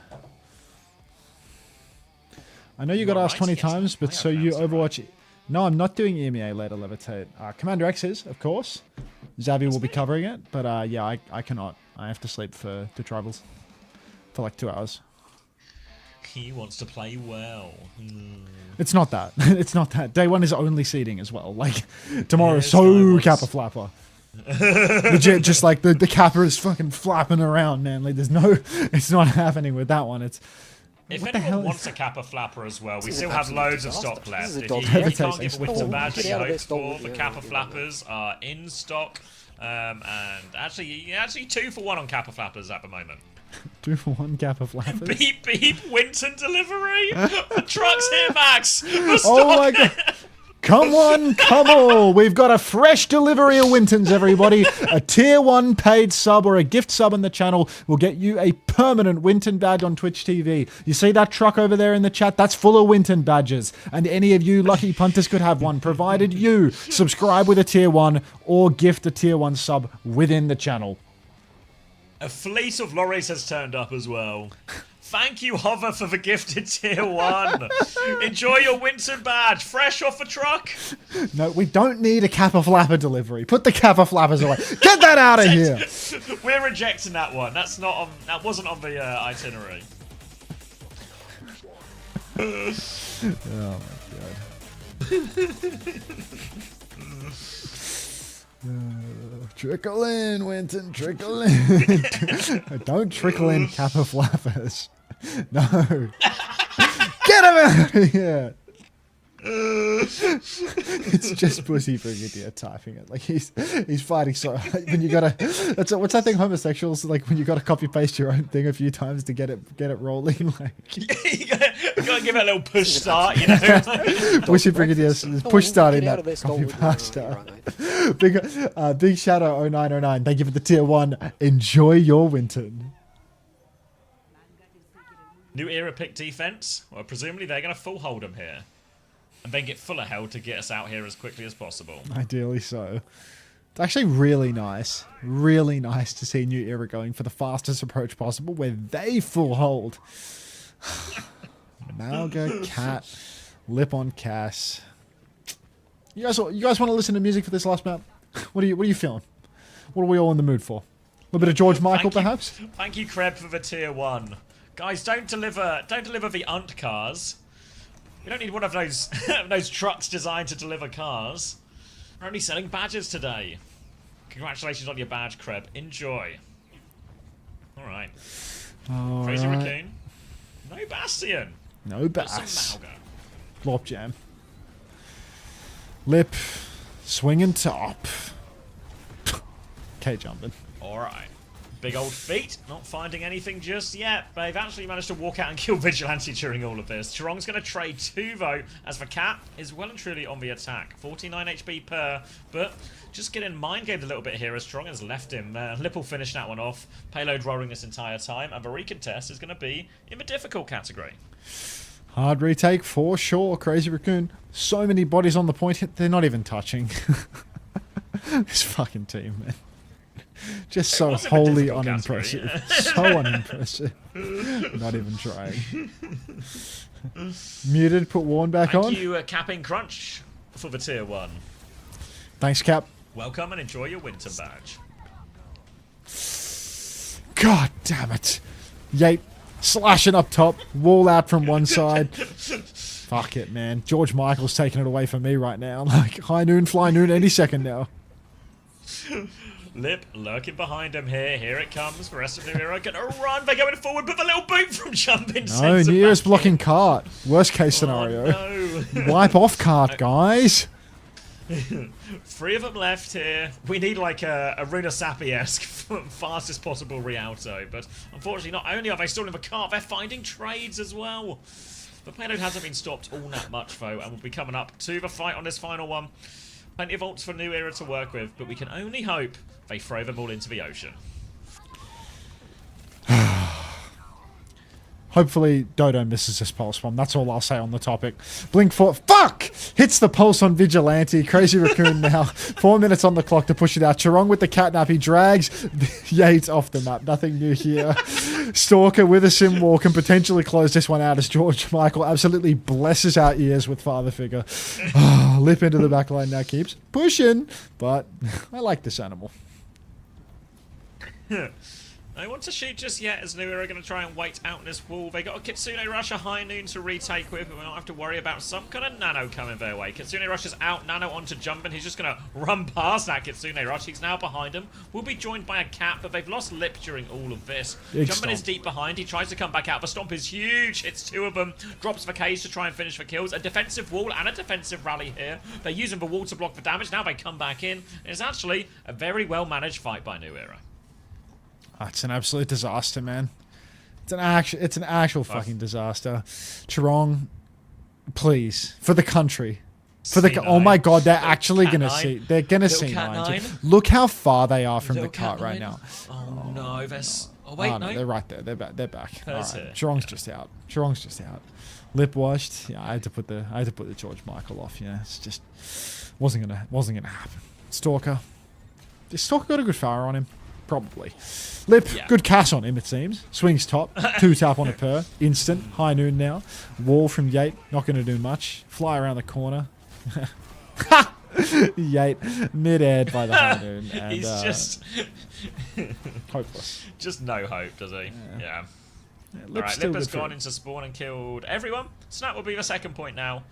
I know you got asked 20 times, but so you Overwatch. No, I'm not doing EMEA later, Levitate. Commander X is, of course. Xavier will be covering it, but yeah, I cannot. I have to sleep for the tribals for like 2 hours. He wants to play well. It's not that. It's not that. Day 1 is only seeding as well. Like, tomorrow is so Kappa Flapper. Legit, just like the Kappa is fucking flapping around, man. Like, there's no... It's not happening with that one. It's... If what the anyone hell wants is... a Kappa Flapper as well, we This is still an have absolute loads of disaster. stock left. This is a If dog you breakfast. can't get a winter Oh, badge get that out you of hope this dog for, the video, Kappa yeah, Flappers are in stock. And actually 2 for 1 on Kappa Flappers at the moment. 2 for 1 Kappa Flappers? Beep beep, Winton delivery! The truck's here, Max! Oh my god! Come on, come on! We've got a fresh delivery of Wintons, everybody. A tier 1 paid sub or a gift sub on the channel will get you a permanent Winton badge on Twitch TV. You see that truck over there in the chat? That's full of Winton badges. And any of you lucky punters could have one, provided you subscribe with a tier 1 or gift a tier 1 sub within the channel. A fleet of lorries has turned up as well. Thank you, Hover, for the gifted tier 1. Enjoy your Winton badge, fresh off the truck. No, we don't need a Kappa Flapper delivery. Put the Kappa Flappers away. Get that out of here. We're rejecting that one. That's not on. That wasn't on the itinerary. Oh my god. Trickle in, Winton, trickle in. Don't trickle in Kappa Flappers. No. Get him out of here. It's just Pussy Brigadier typing it. Like he's fighting so like, when you gotta what's that thing homosexuals like when you gotta copy paste your own thing a few times to get it rolling like you gotta give it a little push start, you know. Pussy Brigadier push starting that copy pasta. Big shout out 0909. Thank you for the tier 1. Enjoy your Winton. New era pick defense. Well, presumably they're gonna full hold them here. And then get full of hell to get us out here as quickly as possible. Ideally so. It's actually really nice. Really nice to see New Era going for the fastest approach possible where they full hold. Malga, Cat, Lip on Cass. You guys want to listen to music for this last map? What are you feeling? What are we all in the mood for? A little bit of George Michael, perhaps? Thank you, Kreb, for the tier 1. Guys, don't deliver the Unter cars. We don't need one of those those trucks designed to deliver cars. We're only selling badges today. Congratulations on your badge, Kreb. Enjoy. Alright. Crazy Raccoon. No Bastion. No Bass. Some Malga. Lop Jam. Lip. Swinging top. K jumping. Alright. Big old feet, not finding anything just yet. They've actually managed to walk out and kill Vigilante during all of this. Chirong's going to trade 2 though, as the Cat is well and truly on the attack. 49 HP per, but just getting mind-gamed a little bit here as Chirong has left him. Lip will finish that one off. Payload rolling this entire time, and the recontest is going to be in the difficult category. Hard retake for sure, Crazy Raccoon. So many bodies on the point, they're not even touching. This fucking team, man. Just so wholly unimpressive. Yeah. So unimpressive. Not even trying. Muted, put Warren back on. Thank you, Capping Crunch, for the tier 1. Thanks, Cap. Welcome and enjoy your winter badge. God damn it. Yate slashing up top. Wall out from one side. Fuck it, man. George Michael's taking it away from me right now. Like, high noon, fly noon any second now. Lip lurking behind him here. Here it comes. The rest of New Era gonna run. They're going forward, but the little boot from jumping. No, New Era's blocking cart. Worst case scenario. Oh, no. Wipe off cart, guys. 3 of them left here. We need like a Runa Sappi-esque fastest possible Rialto. But unfortunately, not only are they still in the cart, they're finding trades as well. The payload hasn't been stopped all that much, though, and we'll be coming up to the fight on this final one. Plenty of ults for New Era to work with, but we can only hope they throw them all into the ocean. Hopefully Dodo misses this pulse bomb. That's all I'll say on the topic. Blink for fuck! Hits the pulse on Vigilante. Crazy Raccoon now. 4 minutes on the clock to push it out. Chirong with the catnap. He drags Yates off the map. Nothing new here. Stalker with a sim wall can potentially close this one out as George Michael absolutely blesses our ears with father figure. Lip into the back line now, keeps pushing, but I like this animal. I want to shoot just yet as New Era are going to try and wait out in this wall. They got a Kitsune Rush, a High Noon to retake with, but we don't have to worry about some kind of Nano coming their way. Kitsune Rush is out, Nano onto Jumpin'. He's just going to run past that Kitsune Rush. He's now behind him. Will be joined by a Cat, but they've lost Lip during all of this. Jumpin' is deep behind. He tries to come back out. The stomp is huge. Hits 2 of them. Drops the cage to try and finish the kills. A defensive wall and a defensive rally here. They're using the wall to block the damage. Now they come back in. It's actually a very well-managed fight by New Era. It's an absolute disaster, man. It's an actual fucking disaster. Chirong, please, for the country, for the oh my god, they're actually gonna see. They're gonna see 9. Look how far they are from the cart right now. Oh no, that's. Oh wait, no, they're right there. They're back. They're back. All right. Chirong's just out. Chirong's just out. Lip washed. Yeah, I had to put the George Michael off. Yeah, it's just wasn't gonna happen. Stalker. Stalker got a good fire on him. Probably. Lip, good cast on him, it seems. Swings top, 2 tap on a per. Instant, high noon now. Wall from Yate, not going to do much. Fly around the corner. Yate, mid-air by the high noon. And, he's just... hopeless. Just no hope, does he? Yeah. Lip's Alright, Lip has gone into spawn and killed everyone. Snap will be the second point now.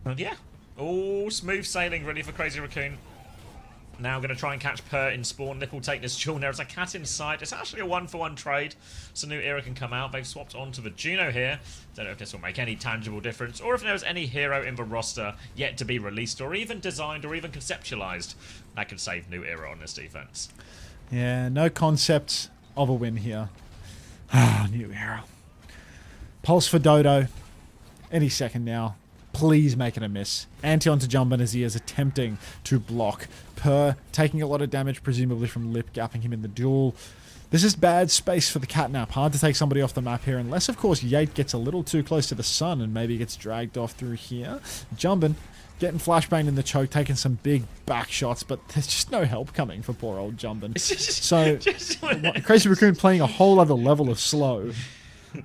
And yeah. All smooth sailing really for Crazy Raccoon. Now going to try and catch Per in spawn. Lip will take this duel. There's a Cat inside. It's actually a 1-for-1 trade, so New Era can come out. They've swapped onto the Juno here. Don't know if this will make any tangible difference, or if there was any hero in the roster yet to be released, or even designed, or even conceptualized that could save New Era on this defense. Yeah, no concept of a win here. New Era. Pulse for Dodo. Any second now. Please make it a miss. Anti onto Jumpin' as he is attempting to block. Per taking a lot of damage, presumably from Lip, gapping him in the duel. This is bad space for the catnap. Hard to take somebody off the map here, unless, of course, Yate gets a little too close to the sun and maybe gets dragged off through here. Jumpin', getting flashbanged in the choke, taking some big back shots, but there's just no help coming for poor old Jumpin'. So, Crazy Raccoon playing a whole other level of slow.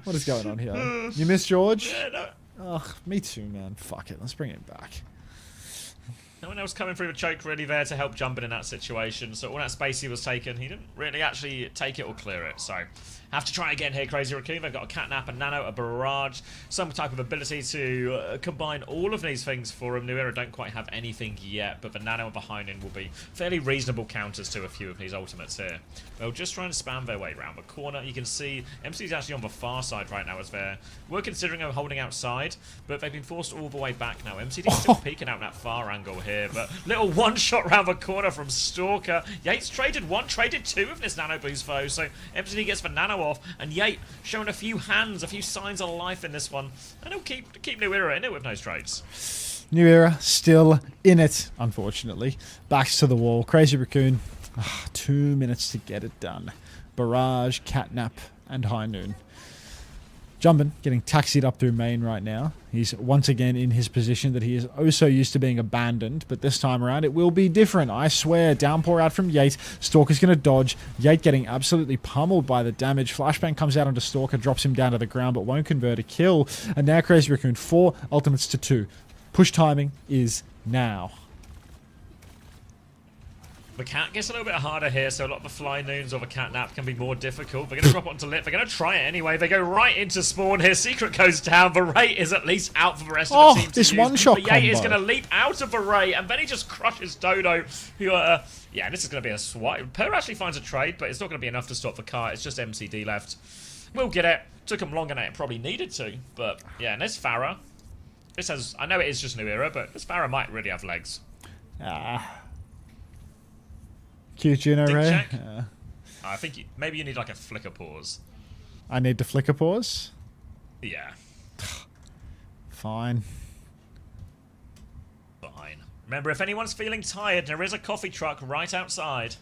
What is going on here? You miss George? Yeah, no. Ugh, me too, man. Fuck it. Let's bring it back. No one else coming through the choke really there to help Jumpin' in that situation. So all that space he was taken, he didn't really actually take it or clear it. So have to try again here, Crazy Raccoon. They've got a Catnap, a Nano, a Barrage, some type of ability to combine all of these things for him. New Era don't quite have anything yet, but the Nano and the Heinen will be fairly reasonable counters to a few of these ultimates here. They'll just try and spam their way around the corner. You can see MC's actually on the far side right now as we're considering holding outside, but they've been forced all the way back now. MCD still peeking out that far angle here. here, but little one-shot round the corner from Stalker. Yates traded 1, traded 2 of this nano boost foe, so MCD gets the nano off, and Yate showing a few hands, a few signs of life in this one, and he'll keep New Era in it with no trades. New Era still in it, unfortunately. Backs to the wall. Crazy Raccoon, 2 minutes to get it done. Barrage, Catnap, and High Noon. Jumpin getting taxied up through main right now. He's once again in his position that he is oh so used to being abandoned, but this time around it will be different, I swear. Downpour out from Yate. Stalker's going to dodge. Yate getting absolutely pummeled by the damage. Flashbang comes out onto Stalker, drops him down to the ground, but won't convert a kill. And now Crazy Raccoon 4, ultimates to 2. Push timing is now. The cat gets a little bit harder here, so a lot of the fly noons or the catnap can be more difficult. They're going to drop it onto Lip. They're going to try it anyway. They go right into spawn here. Secret goes down. The Ray is at least out for the rest of the team. This one-shot combo. Yate is going to leap out of the Ray, and then he just crushes Dodo. Who, yeah, this is going to be a swipe. Per actually finds a trade, but it's not going to be enough to stop the car. It's just MCD left. We'll get it. Took him longer than it probably needed to, but yeah, and there's Farah. This has, I know it is just New Era, but this Farah might really have legs. Cute Juno Ray. I think maybe you need like a flicker pause. I need to flicker pause? Yeah. Fine. Fine. Remember, if anyone's feeling tired, there is a coffee truck right outside.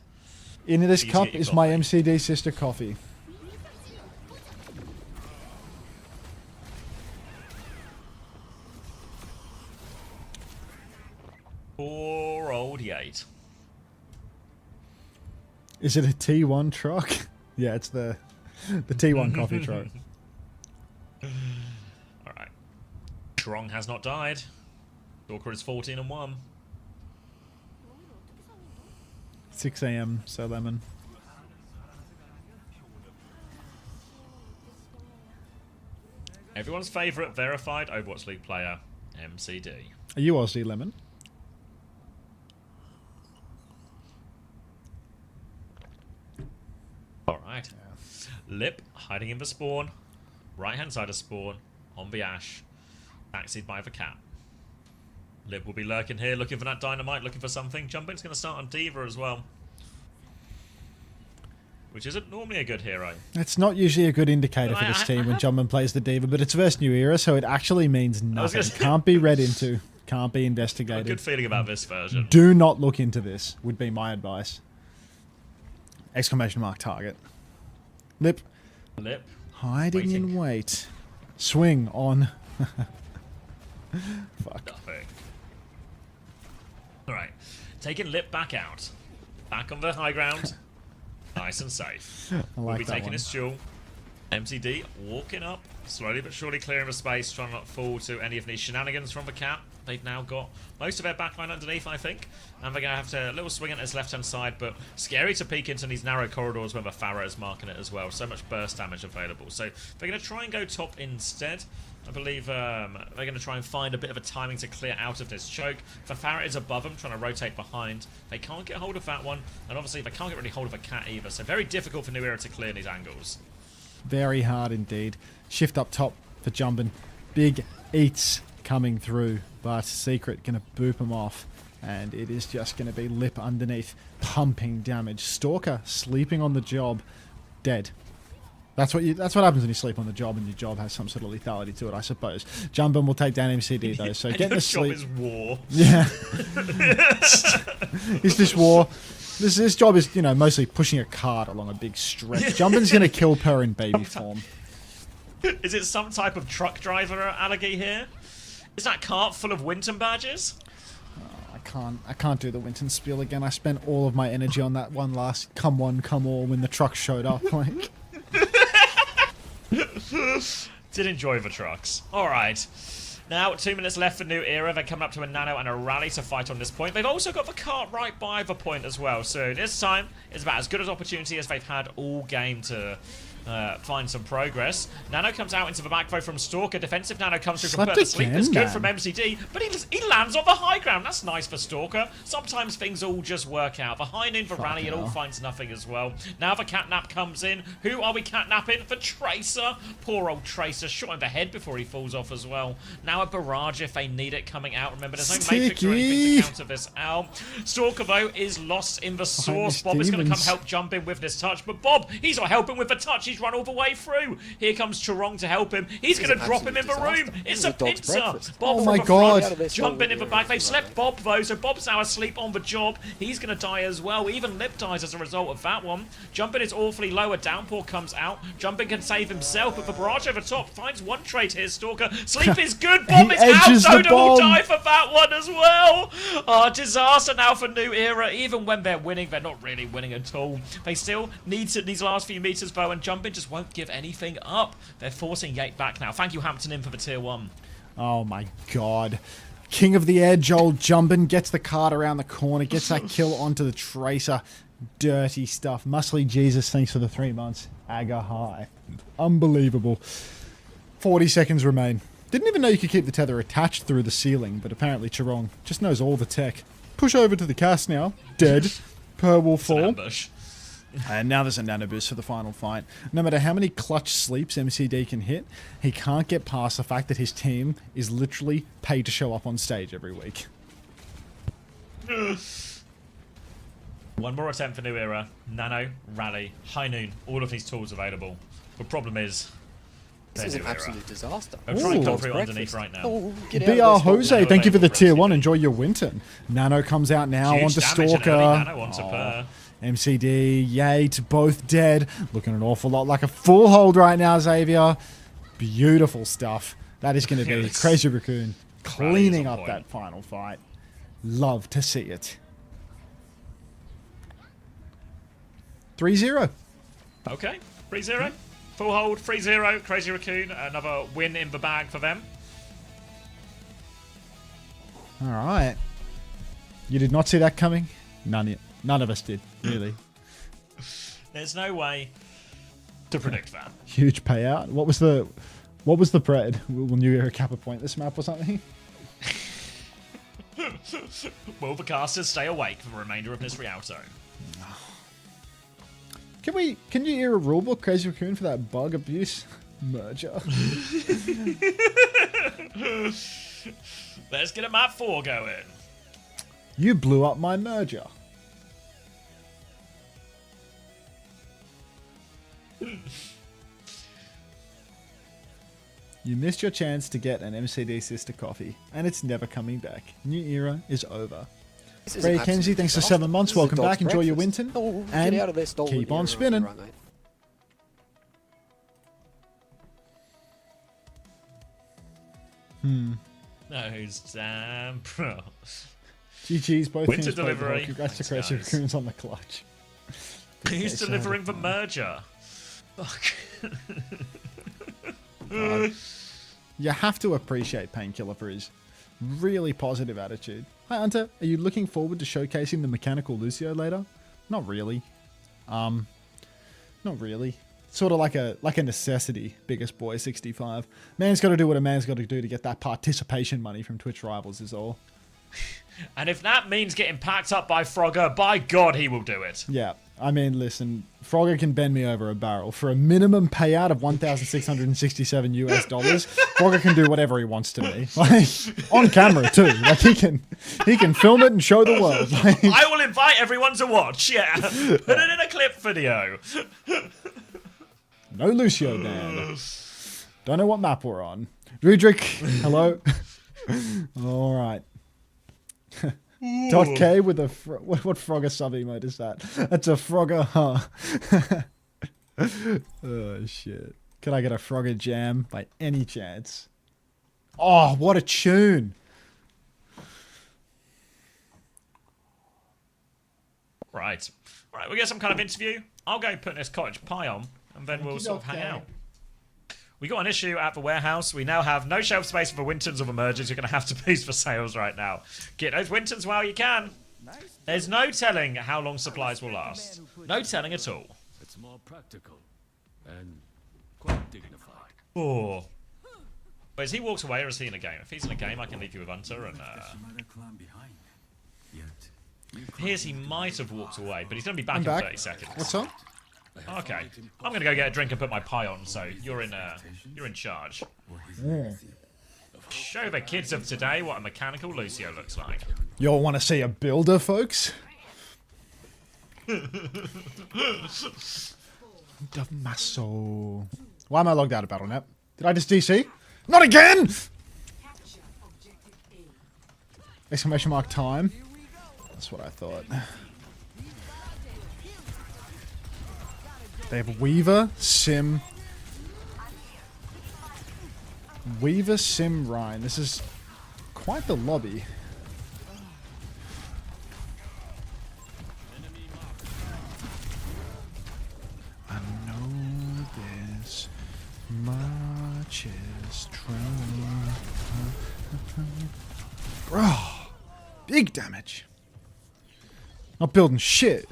In this cup is my MCD sister coffee. Poor old Yate. Is it a T1 truck? Yeah, it's the T1 coffee truck. Alright. Strong has not died. Stalker is 14-1. 6 AM, so lemon. Everyone's favourite verified Overwatch League player, MCD. Are you Aussie Lemon? Alright. Lip hiding in the spawn. Right hand side of spawn. On the Ash. Taxied by the cat. Lip will be lurking here, looking for that dynamite, looking for something. Jumping's going to start on Diva as well. Which isn't normally a good hero. It's not usually a good indicator for this team when Jumpman plays the Diva, but it's versus New Era, so it actually means nothing. Can't be read into. Can't be investigated. I have a good feeling about this version. Do not look into this, would be my advice. Exclamation mark target. Lip. Lip. Hiding in wait. Swing on. Fuck. Nothing. Alright. Taking Lip back out. Back on the high ground. Nice and safe. We'll be taking his duel. MCD walking up. Slowly but surely clearing the space. Trying not to fall to any of these shenanigans from the cat. They've now got most of their backline underneath, I think. And they're going to have to a little swing at his left-hand side, but scary to peek into these narrow corridors when the Farah is marking it as well. So much burst damage available. So they're going to try and go top instead. I believe they're going to try and find a bit of a timing to clear out of this choke. The Farah is above them, trying to rotate behind. They can't get hold of that one, and obviously they can't get really hold of a cat either. So very difficult for New Era to clear these angles. Very hard indeed. Shift up top for Jumpin. Big eats coming through, but Secret going to boop him off, and it is just going to be Lip underneath, pumping damage. Stalker sleeping on the job, dead. That's what happens when you sleep on the job, and your job has some sort of lethality to it, I suppose. Jumpin will take down MCD though, so getting to sleep. Job is war. Yeah. Is this war? This job is, you know, mostly pushing a cart along a big stretch. Jumpin's going to kill Per in baby form. Is it some type of truck driver Alligator here? Is that cart full of Winton badges? I can't do the Winton spiel again. I spent all of my energy on that one last come one, come all when the truck showed up. Like, did enjoy the trucks. Alright. Now, 2 minutes left for New Era. They're coming up to a nano and a rally to fight on this point. They've also got the cart right by the point as well. So this time is about as good an opportunity as they've had all game to find some progress. Nano comes out into the back row from Stalker. Defensive Nano comes through from Slept Further Sleep. That's again, good from MCD, but he lands on the high ground. That's nice for Stalker. Sometimes things all just work out. The high noon for Rally, it all finds nothing as well. Now the catnap comes in. Who are we catnapping? For Tracer. Poor old Tracer. Shot in the head before he falls off as well. Now a barrage if they need it coming out. Remember, there's no Matrix or anything to counter this out. Stalker, though, is lost in the source. Bob is going to come help jump in with this touch, but Bob, he's not helping with the touch. He's run all the way through. Here comes Charong to help him. He's going to drop him in the room. It's a pincer. Bob oh my god. Jumping in the back. They've slept Bob, though, so Bob's now asleep on the job. He's going to die as well. Even Lip dies as a result of that one. Jumping is awfully low. A downpour comes out. Jumping can save himself, but the barrage over top finds one trade here, Stalker. Sleep is good. Bob is out. Dodo will die for that one as well. Oh, disaster now for New Era. Even when they're winning, they're not really winning at all. They still need to, these last few meters, though, and Jumping just won't give anything up. They're forcing Yate back now. Thank you, Hampton, in for the tier 1. Oh my god. King of the edge, old Jumpin' gets the card around the corner, gets that kill onto the Tracer. Dirty stuff. Muscly Jesus, thanks for the 3 months. Aga high. Unbelievable. 40 seconds remain. Didn't even know you could keep the tether attached through the ceiling, but apparently Charong just knows all the tech. Push over to the cast now. Dead. Per will fall. And now there's a nano boost for the final fight. No matter how many clutch sleeps MCD can hit, he can't get past the fact that his team is literally paid to show up on stage every week. One more attempt for New Era. Nano, Rally, High Noon, all of these tools available. The problem is, this is an absolute disaster. I'm trying to come through underneath right now. Oh, BR Jose, thank you for the tier 1. Enjoy your Winton. Nano comes out now onto Stalker. MCD, Yate, both dead. Looking an awful lot like a full hold right now, Xavier. Beautiful stuff. That is going to be Crazy Raccoon cleaning up that final fight. Love to see it. 3-0. Okay, 3-0. Full hold, 3-0. Crazy Raccoon, another win in the bag for them. All right. You did not see that coming? None of us did, really. There's no way to predict that. Huge payout. What was the pred? Will New Era cap a point this map or something? Will the casters stay awake for the remainder of this Rialto? Can you hear a rulebook, Crazy Raccoon, for that bug abuse merger? Let's get a map 4 going. You blew up my merger. You missed your chance to get an MCD sister coffee, and it's never coming back. New Era is over. Ray Kenzie, thanks for 7 months. Welcome back. Enjoy your Winton. And keep on spinning. Those damn pro. GG's, both Winter teams played delivery. well. Congrats to Thanks, Crazy guys. Raccoons on the clutch. Who's delivering the merger? Fuck. You have to appreciate Painkiller for his really positive attitude. Hi, Unter. Are you looking forward to showcasing the mechanical Lucio later? Not really. Not really. Sort of like a necessity, biggest boy 65. Man's got to do what a man's got to do to get that participation money from Twitch rivals is all. And if that means getting packed up by Frogger, by God, he will do it. Yeah. I mean, listen, Frogger can bend me over a barrel. For a minimum payout of $1,667 US, Frogger can do whatever he wants to me. Like, on camera too. Like he can film it and show the world. Like, I will invite everyone to watch, yeah. Put it in a clip video. No Lucio Dan. Don't know what map we're on. Rudrick, hello. All right. Dot K with a what Frogger sub emote is that? That's a Frogger, huh? Oh shit! Can I get a Frogger jam by any chance? Oh, what a tune! Right, we get some kind of interview. I'll go put this cottage pie on, and then we'll sort of hang out. We got an issue at the warehouse. We now have no shelf space for Wintons or Emergers. You're going to have to boost for sales right now. Get those Wintons while you can. There's no telling how long supplies will last. No telling at all. It's more practical. and quite dignified. Oh. Wait, is he walked away or is he in a game? If he's in a game, I can leave you with Unter and Shimada clan behind. Yet, you here's he might have walked away, but he's going to be back I'm in back. 30 seconds. What's up? Okay. I'm going to go get a drink and put my pie on, so you're in charge. Show the kids of today what a mechanical Lucio looks like. Y'all want to see a builder, folks? Damaso. Why am I logged out of Battle.net? Did I just DC? Not again! Exclamation mark time. That's what I thought. They have Weaver, Sim. Weaver, Sim, Ryan. This is quite the lobby. I know this much is true. Bro, big damage. Not building shit.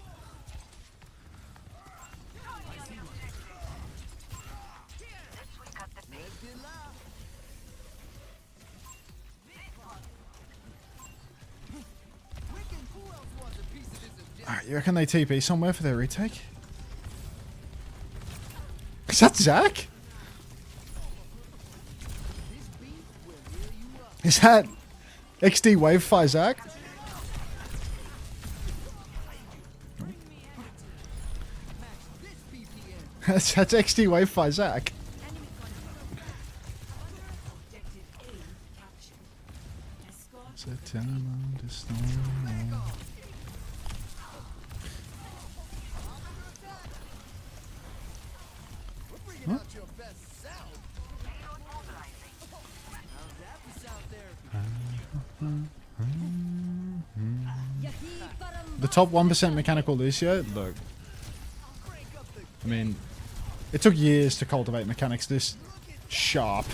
Alright, you reckon they TP somewhere for their retake? Is that Zach? Is that XD Wavefire Zach? That's XD Wavefire Zach. Huh? The top 1% mechanical Lucio? Look. I mean, it took years to cultivate mechanics this sharp.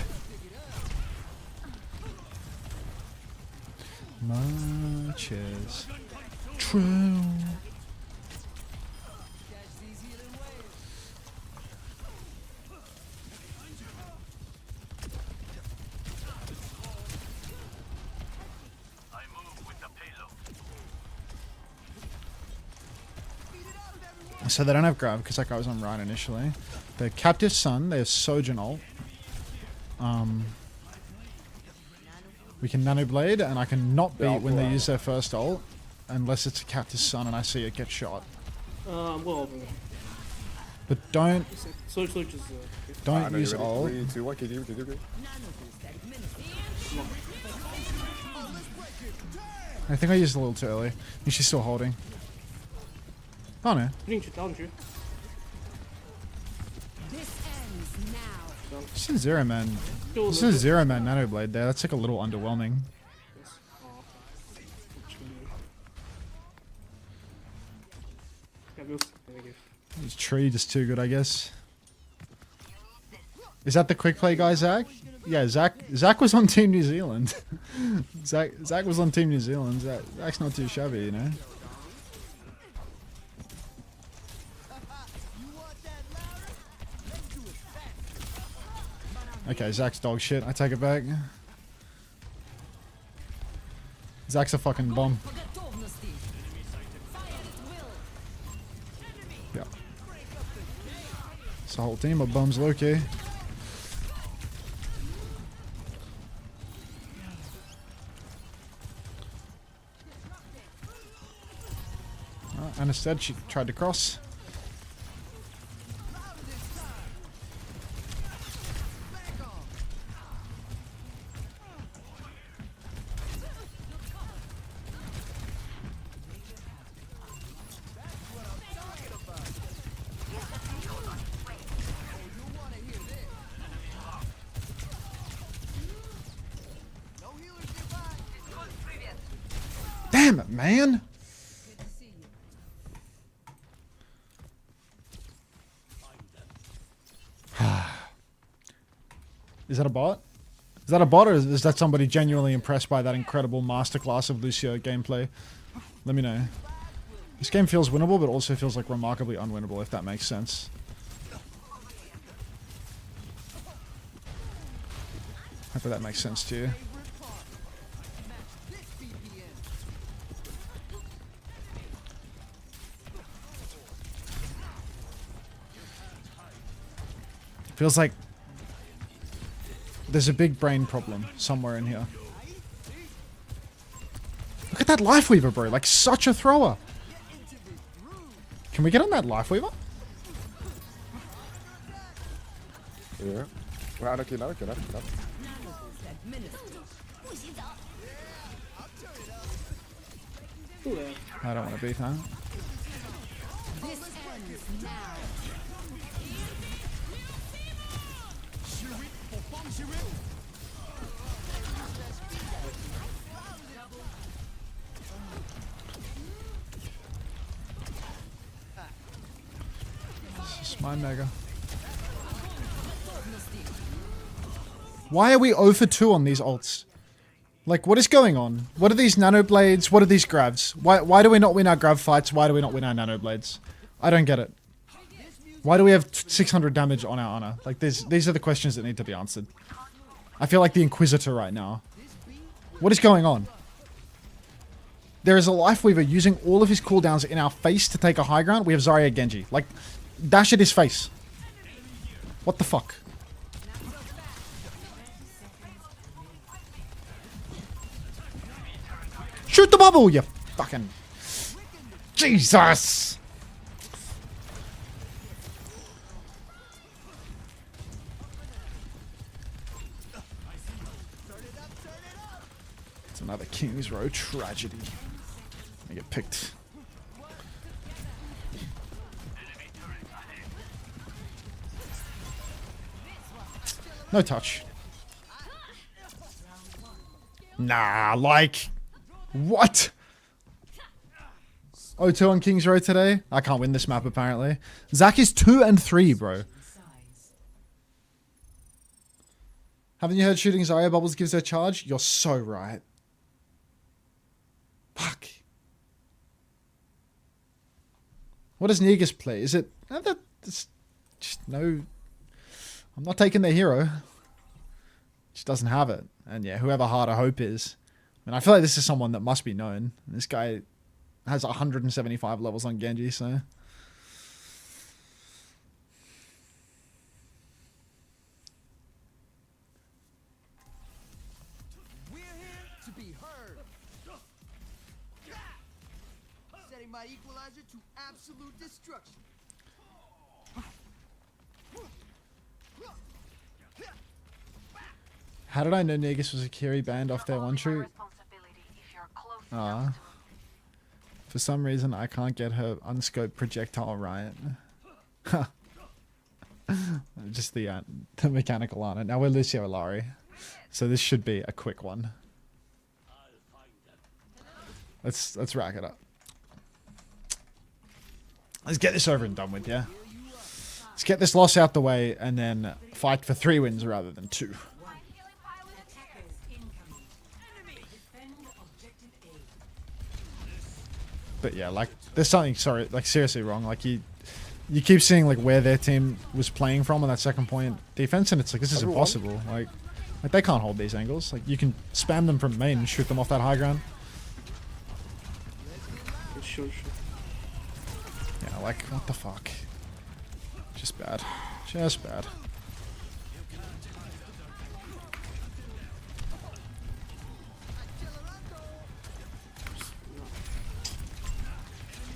Much is true. So they don't have grab because that guy was on Ryan initially. They're Captive Sun, they have Sojourn ult. We can Nano Blade and I can not beat when they use their first ult. Unless it's a Captive Sun and I see it get shot. Well, But don't don't use ult. I think I used a little too early. I think she's still holding. Oh no. This is Zero Man. This is Zero Man Nano Blade there. That's like a little underwhelming. This tree just too good, I guess. Is that the quick play guy, Zach? Yeah, Zach was on Team New Zealand. Zach was on Team New Zealand. Zach's not too shabby, you know. Okay, Zach's dog shit. I take it back. Zach's a fucking bomb. Yeah. It's a whole team of bums, Loki. And instead, she tried to cross. Damn it, man! Is that a bot? Is that a bot or is that somebody genuinely impressed by that incredible masterclass of Lucio gameplay? Let me know. This game feels winnable, but also feels like remarkably unwinnable, if that makes sense. Hopefully that makes sense to you. Feels like there's a big brain problem somewhere in here. Look at that Lifeweaver, bro. Like, such a thrower. Can we get on that Lifeweaver? Yeah. Claro que claro. I don't want to beat that. This is my mega. Why are we 0 for 2 on these ults? Like, what is going on? What are these nano blades? What are these grabs? Why do we not win our grab fights? Why do we not win our nano blades? I don't get it. Why do we have 600 damage on our honor? Like, these are the questions that need to be answered. I feel like the Inquisitor right now. What is going on? There is a Lifeweaver using all of his cooldowns in our face to take a high ground. We have Zarya Genji. Like, dash at his face. What the fuck? Shoot the bubble, you fucking... Jesus! It's another King's Row tragedy. I get picked. No touch. Nah, like... What? 0-2 on King's Row today? I can't win this map, apparently. Zach is 2 and 3, bro. Haven't you heard shooting Zarya bubbles gives her charge? You're so right. Fuck. What does Negus play? Is it... That's just no... I'm not taking their hero. Just doesn't have it. And yeah, whoever Harder Hope is... And I feel like this is someone that must be known. This guy has 175 levels on Genji, so... We're here to be heard. Setting my equalizer to absolute destruction. How did I know Negus was a Kiri banned off their one true? For some reason, I can't get her unscoped projectile right. Just the mechanical on it. Now we're Lucio Lari. So this should be a quick one. Let's rack it up. Let's get this over and done with, yeah? Let's get this loss out the way and then fight for 3 wins rather than 2. But yeah, like, there's something, sorry, like, seriously wrong. Like, you keep seeing, like, where their team was playing from on that second point defense, and it's like, this is impossible. Like, they can't hold these angles. Like, you can spam them from main and shoot them off that high ground. Yeah, like, what the fuck? Just bad. Just bad.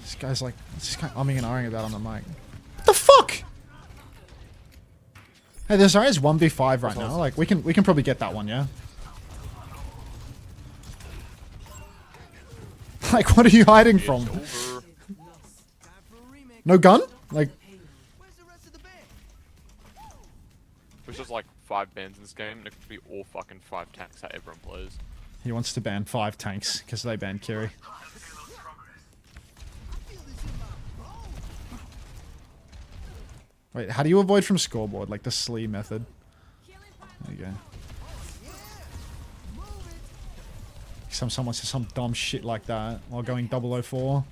This guy's like, this guy umming and ahhing about on the mic. What the fuck? Hey, there's Zarya's 1v5 right now. Like, we can probably get that one, yeah? Like, what are you hiding from? No gun? Like... There's just like 5 bans in this game, and it could be all fucking 5 tanks that everyone plays. He wants to ban 5 tanks, because they banned Kiri. Wait, how do you avoid from scoreboard? Like the Slee method? There you go. Someone says some dumb shit like that while going 004.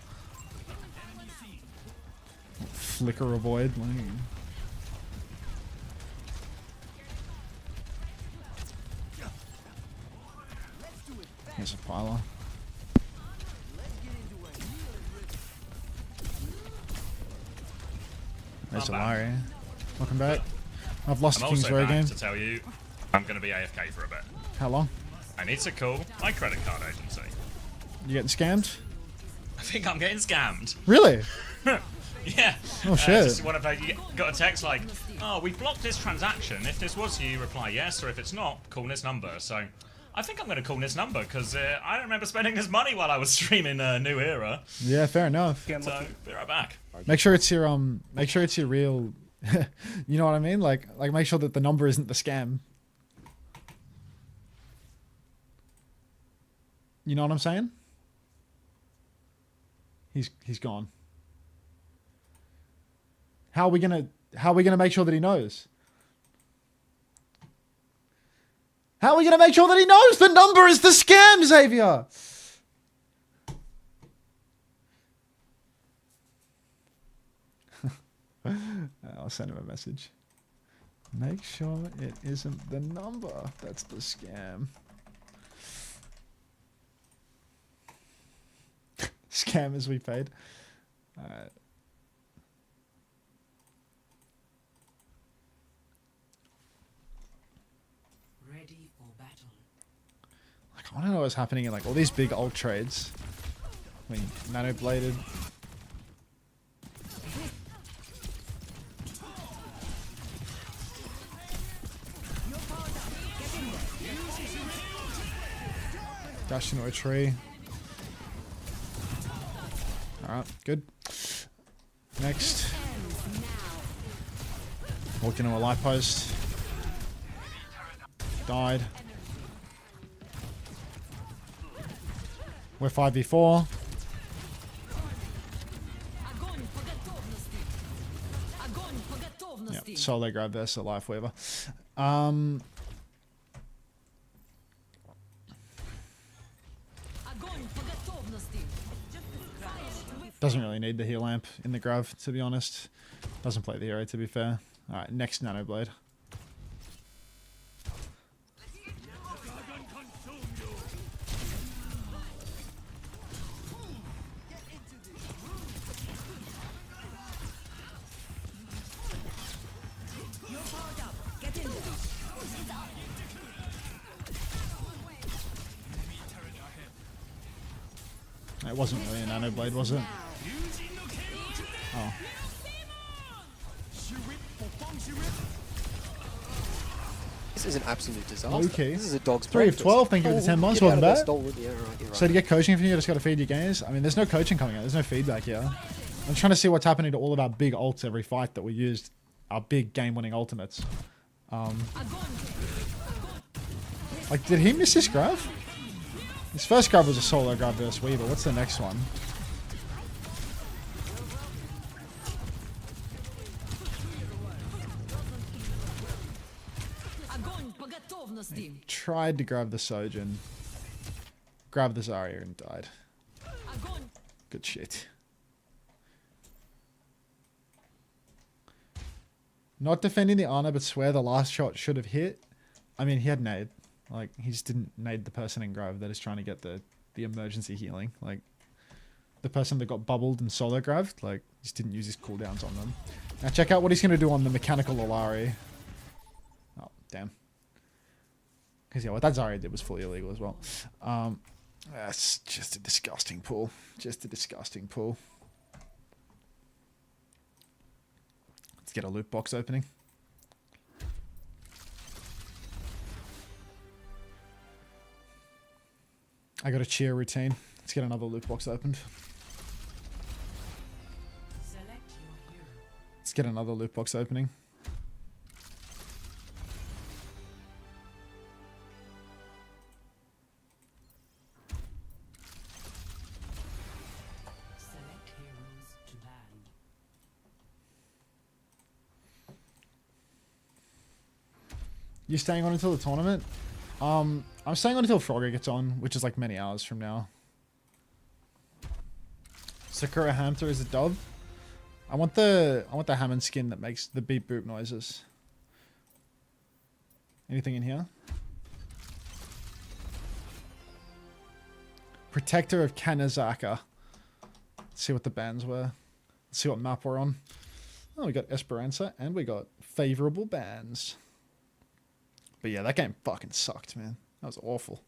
Flicker avoid. Like... Here's a piler. There's a Larry. Welcome back. I've lost I'm the King's also Row back game. to tell you I'm going to be AFK for a bit. How long? I need to call my credit card agency. You getting scammed? I think I'm getting scammed. Really? Yeah. Oh shit. Just one of those, you got a text like, oh, we blocked this transaction. If this was you, reply yes, or if it's not, call this number. So I think I'm going to call this number because I don't remember spending this money while I was streaming New Era. Yeah, fair enough. So be right back. Make sure it's your real. You know what I mean? Like make sure that the number isn't the scam. You know what I'm saying? He's gone. How are we gonna make sure that he knows? How are we gonna make sure that he knows the number is the scam, Xavier? I'll send him a message. Make sure it isn't the number that's the scam. Scammers we paid. Alright. Ready for battle. Like, I want to know what's happening in like all these big ult trades. I mean, nano bladed. Dash into a tree. Alright, good. Next. Walked into a light post. Died. We're 5v4. Yep, solo grab versus a life weaver. Doesn't really need the heal lamp in the grav, to be honest. Doesn't play the hero, to be fair. Alright, next nano blade. It wasn't really a nano blade, was it? Oh. This is an absolute disaster. Okay. This is a dog's 3 of breakfast. 12, thank you for the 10 months, Get welcome out of back. there, Stolen. Yeah, right, you're right. So to get coaching from you, you just got to feed your games. I mean, there's no coaching coming out. There's no feedback here. I'm trying to see what's happening to all of our big ults every fight that we used. Our big game-winning ultimates. Like, did he miss his grab? His first grab was a solo grab versus Weaver. What's the next one? He tried to grab the Sojin. Grabbed the Zarya and died. Good shit. Not defending the Ana, but swear the last shot should have hit. I mean, he had nade. Like, he just didn't nade the person in Grove that is trying to get the emergency healing. Like, the person that got bubbled and solo graved, like, just didn't use his cooldowns on them. Now check out what he's going to do on the mechanical Olari. Oh, damn. Because, yeah, what that Zarya did was fully illegal as well. That's just a disgusting pull. Just a disgusting pull. Let's get a loot box opening. I got a cheer routine. Let's get another loot box opened. Let's get another loot box opening. You staying on until the tournament? I'm staying on until Frogger gets on, which is like many hours from now. Sakura Hamter is a dub. I want the Hammond skin that makes the beep boop noises. Anything in here? Protector of Kanazaka. Let's see what the bans were. Let's see what map we're on. Oh, we got Esperanza and we got favorable bans. But yeah, that game fucking sucked, man. That was awful.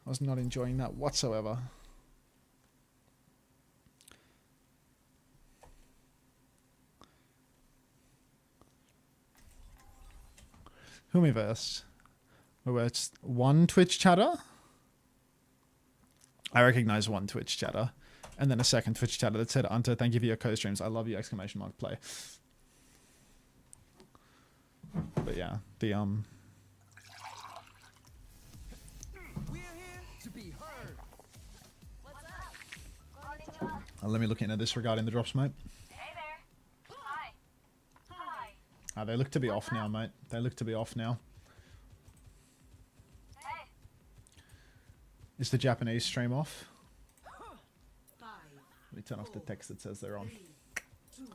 I was not enjoying that whatsoever. Whomiverse. Oh, it's one Twitch chatter. I recognize one Twitch chatter. And then a second Twitch chatter that said, Unter, thank you for your co-streams. I love you, exclamation mark, play. But yeah, the let me look into this regarding the drops, mate. They look to be off now, mate. They look to be off now. Is the Japanese stream off? Let me turn off the text that says they're on.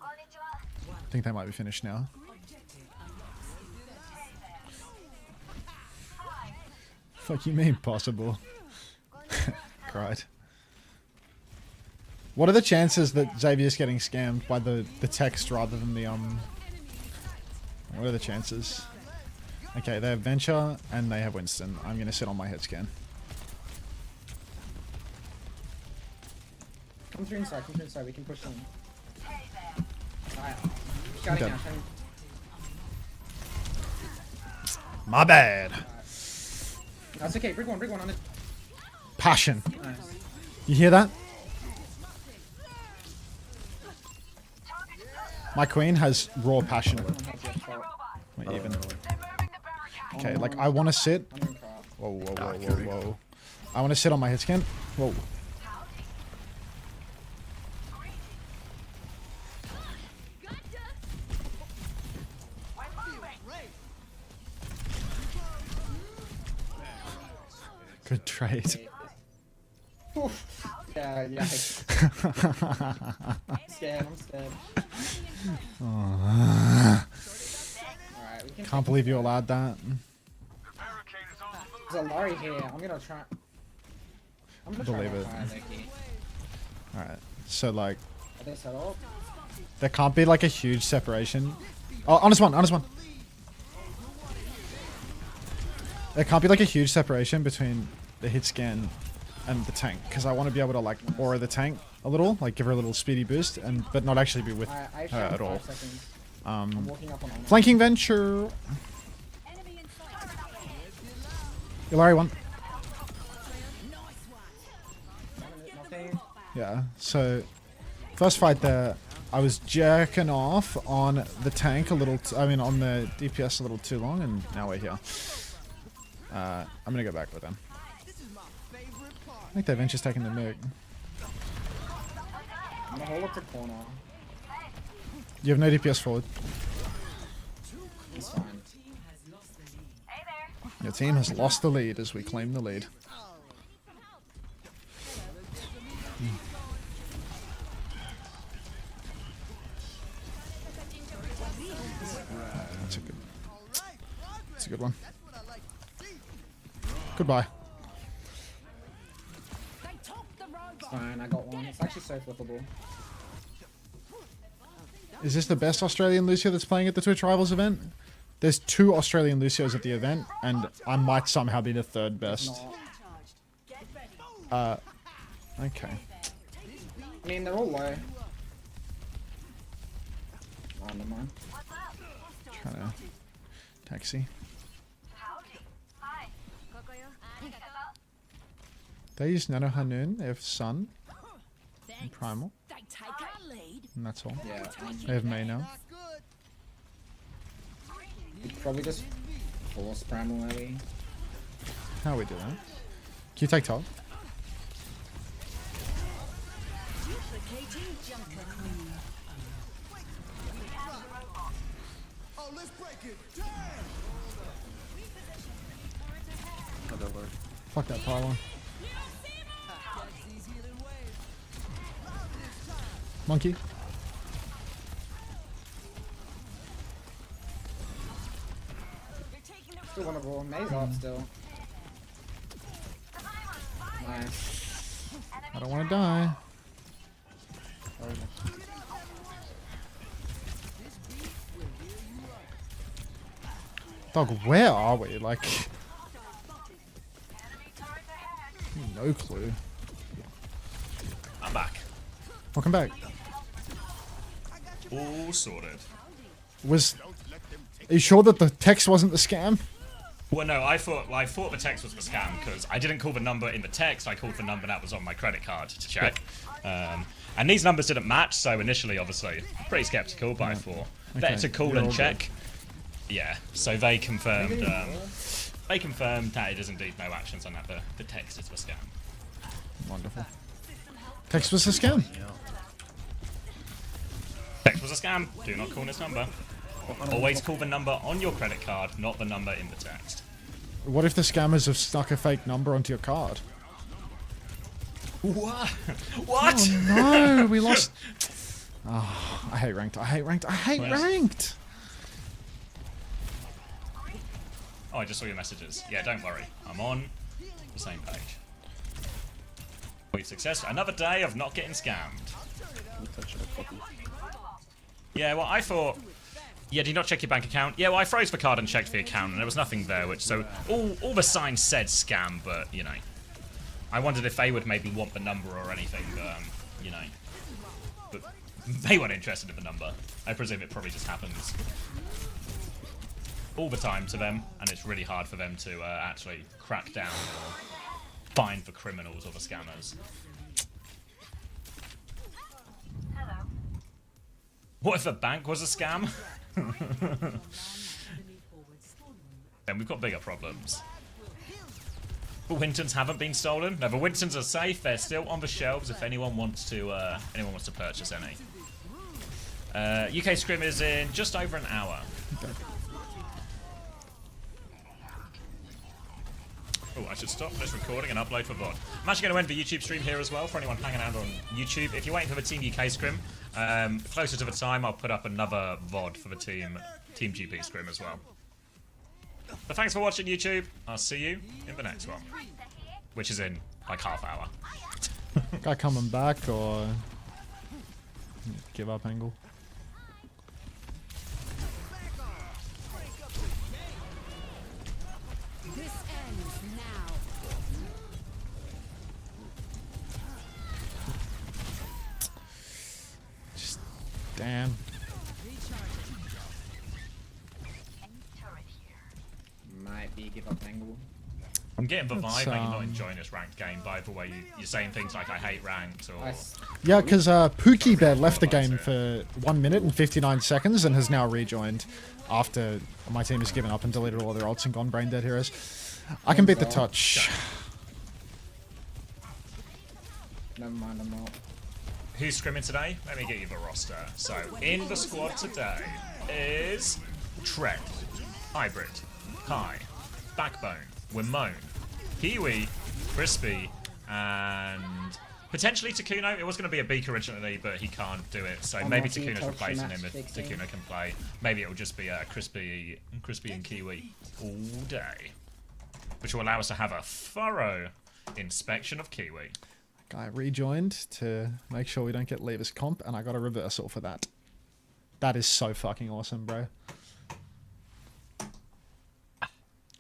I think they might be finished now. Fuck you mean possible? Cried. What are the chances that Xavier's getting scammed by the text rather than the What are the chances? Okay, they have Venture and they have Winston. I'm gonna sit on my head scan. Come through inside, we can push them. Alright. Okay. My bad. That's okay, bring one on it. Passion. Nice. You hear that? My queen has raw passion. Wait, even. Okay, like I want to sit. Whoa, whoa, whoa, whoa, whoa. I want to sit on my hit scan. Whoa. Good trade. Yeah, yeah. I'm scared. Alright, Can't believe you allowed that. There's a Lari here. I'm gonna try. Believe it. Alright, so like, Are they set up? there can't be like a huge separation. Oh, honest one. There can't be like a huge separation between the hit scan and the tank, because I want to be able to like aura the tank a little, like give her a little speedy boost, but not actually be with her at all. Flanking Venture. Ilari one. Yeah, so first fight there, I was jerking off on the tank a little, on the DPS a little too long, and now we're here. I'm gonna go back with them. I think they've just taken the mid. I'm gonna hold up the corner. You have no DPS forward. It's fine. Your team has lost the lead as we claim the lead. That's a good one. Goodbye. It's fine, I got one. It's actually so flippable. Is this the best Australian Lucio that's playing at the Twitch Rivals event? There's 2 Australian Lucios at the event, and I might somehow be the 3rd best. Okay. I mean, they're all low. Oh, never mind. Trying to taxi. They use Nano Hanun, they have Sun and Primal. And that's all. Yeah. They have May now. You'd probably just force Primal maybe. How are we doing? Can you take top? Fuck that pylon. Monkey. Still want to roll. May's up still. Nice. I don't want to die. Dog, where are we? Like, no clue. I'm back. Welcome back. All sorted. Are you sure that the text wasn't the scam? Well, no, I thought the text was the scam because I didn't call the number in the text. I called the number that was on my credit card to check. And these numbers didn't match, so initially, obviously, pretty skeptical, but I thought better to call and check. Yeah, so they confirmed that it is indeed no actions on that. The text is the scam. Wonderful. Text was a scam. Text was a scam. Do not call this number. Always call the number on your credit card, not the number in the text. What if the scammers have stuck a fake number onto your card? What? What? Oh no, we lost. Oh, I hate ranked. I hate ranked. I hate ranked. Oh, I just saw your messages. Yeah, don't worry. I'm on the same page. We've success. Another day of not getting scammed. Yeah, well, I thought... Yeah, did you not check your bank account? Yeah, well, I froze the card and checked the account, and there was nothing there, which... So, all the signs said scam, but, you know... I wondered if they would maybe want the number or anything, you know... But they weren't interested in the number. I presume it probably just happens all the time to them, and it's really hard for them to actually crack down or find the criminals or the scammers. What if the bank was a scam? Then we've got bigger problems. The Wintons haven't been stolen. No, the Wintons are safe. They're still on the shelves if anyone wants to purchase any. UK Scrim is in just over an hour. Oh, I should stop this recording and upload for VOD. I'm actually going to end the YouTube stream here as well for anyone hanging out on YouTube. If you're waiting for the Team UK Scrim, closer to the time, I'll put up another VOD for the Team GP Scrim as well. But thanks for watching, YouTube. I'll see you in the next one, which is in like half hour. Guy coming back or give up angle? Damn. Might be give up angle. I'm getting the vibe that you're not enjoying this ranked game by the way you're saying things like I hate ranked or... Yeah, because Pookie Bear left the game for 1 minute and 59 seconds and has now rejoined after my team has given up and deleted all their ults and gone brain dead heroes. I can beat the touch. Never mind, I'm not. Who's scrimming today? Let me get you the roster. So, in the squad today is Trent, Hybrid, Kai, Backbone, Wimone, Kiwi, Crispy, and potentially Takuno. It was going to be a Beak originally, but he can't do it. So maybe Takuno's replacing him if Takuno can play. Maybe it will just be Crispy and Kiwi all day, which will allow us to have a thorough inspection of Kiwi. Guy rejoined to make sure we don't get Lever's comp, and I got a reversal for that. That is so fucking awesome, bro.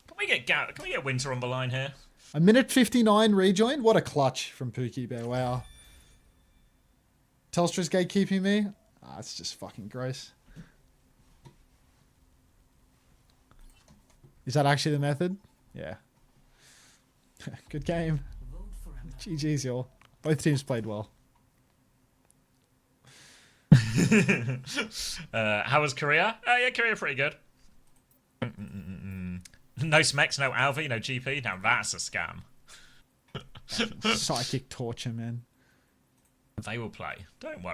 Can we get Winter on the line here? A minute 59 rejoin? What a clutch from Pookie Bear, wow. Telstra's gatekeeping me? Ah, it's just fucking gross. Is that actually the method? Yeah. Good game. GG's, y'all. Both teams played well. How was Korea? Yeah, Korea pretty good. No Smex, no Alvi, no GP. Now that's a scam. Psychic torture, man. They will play. Don't worry.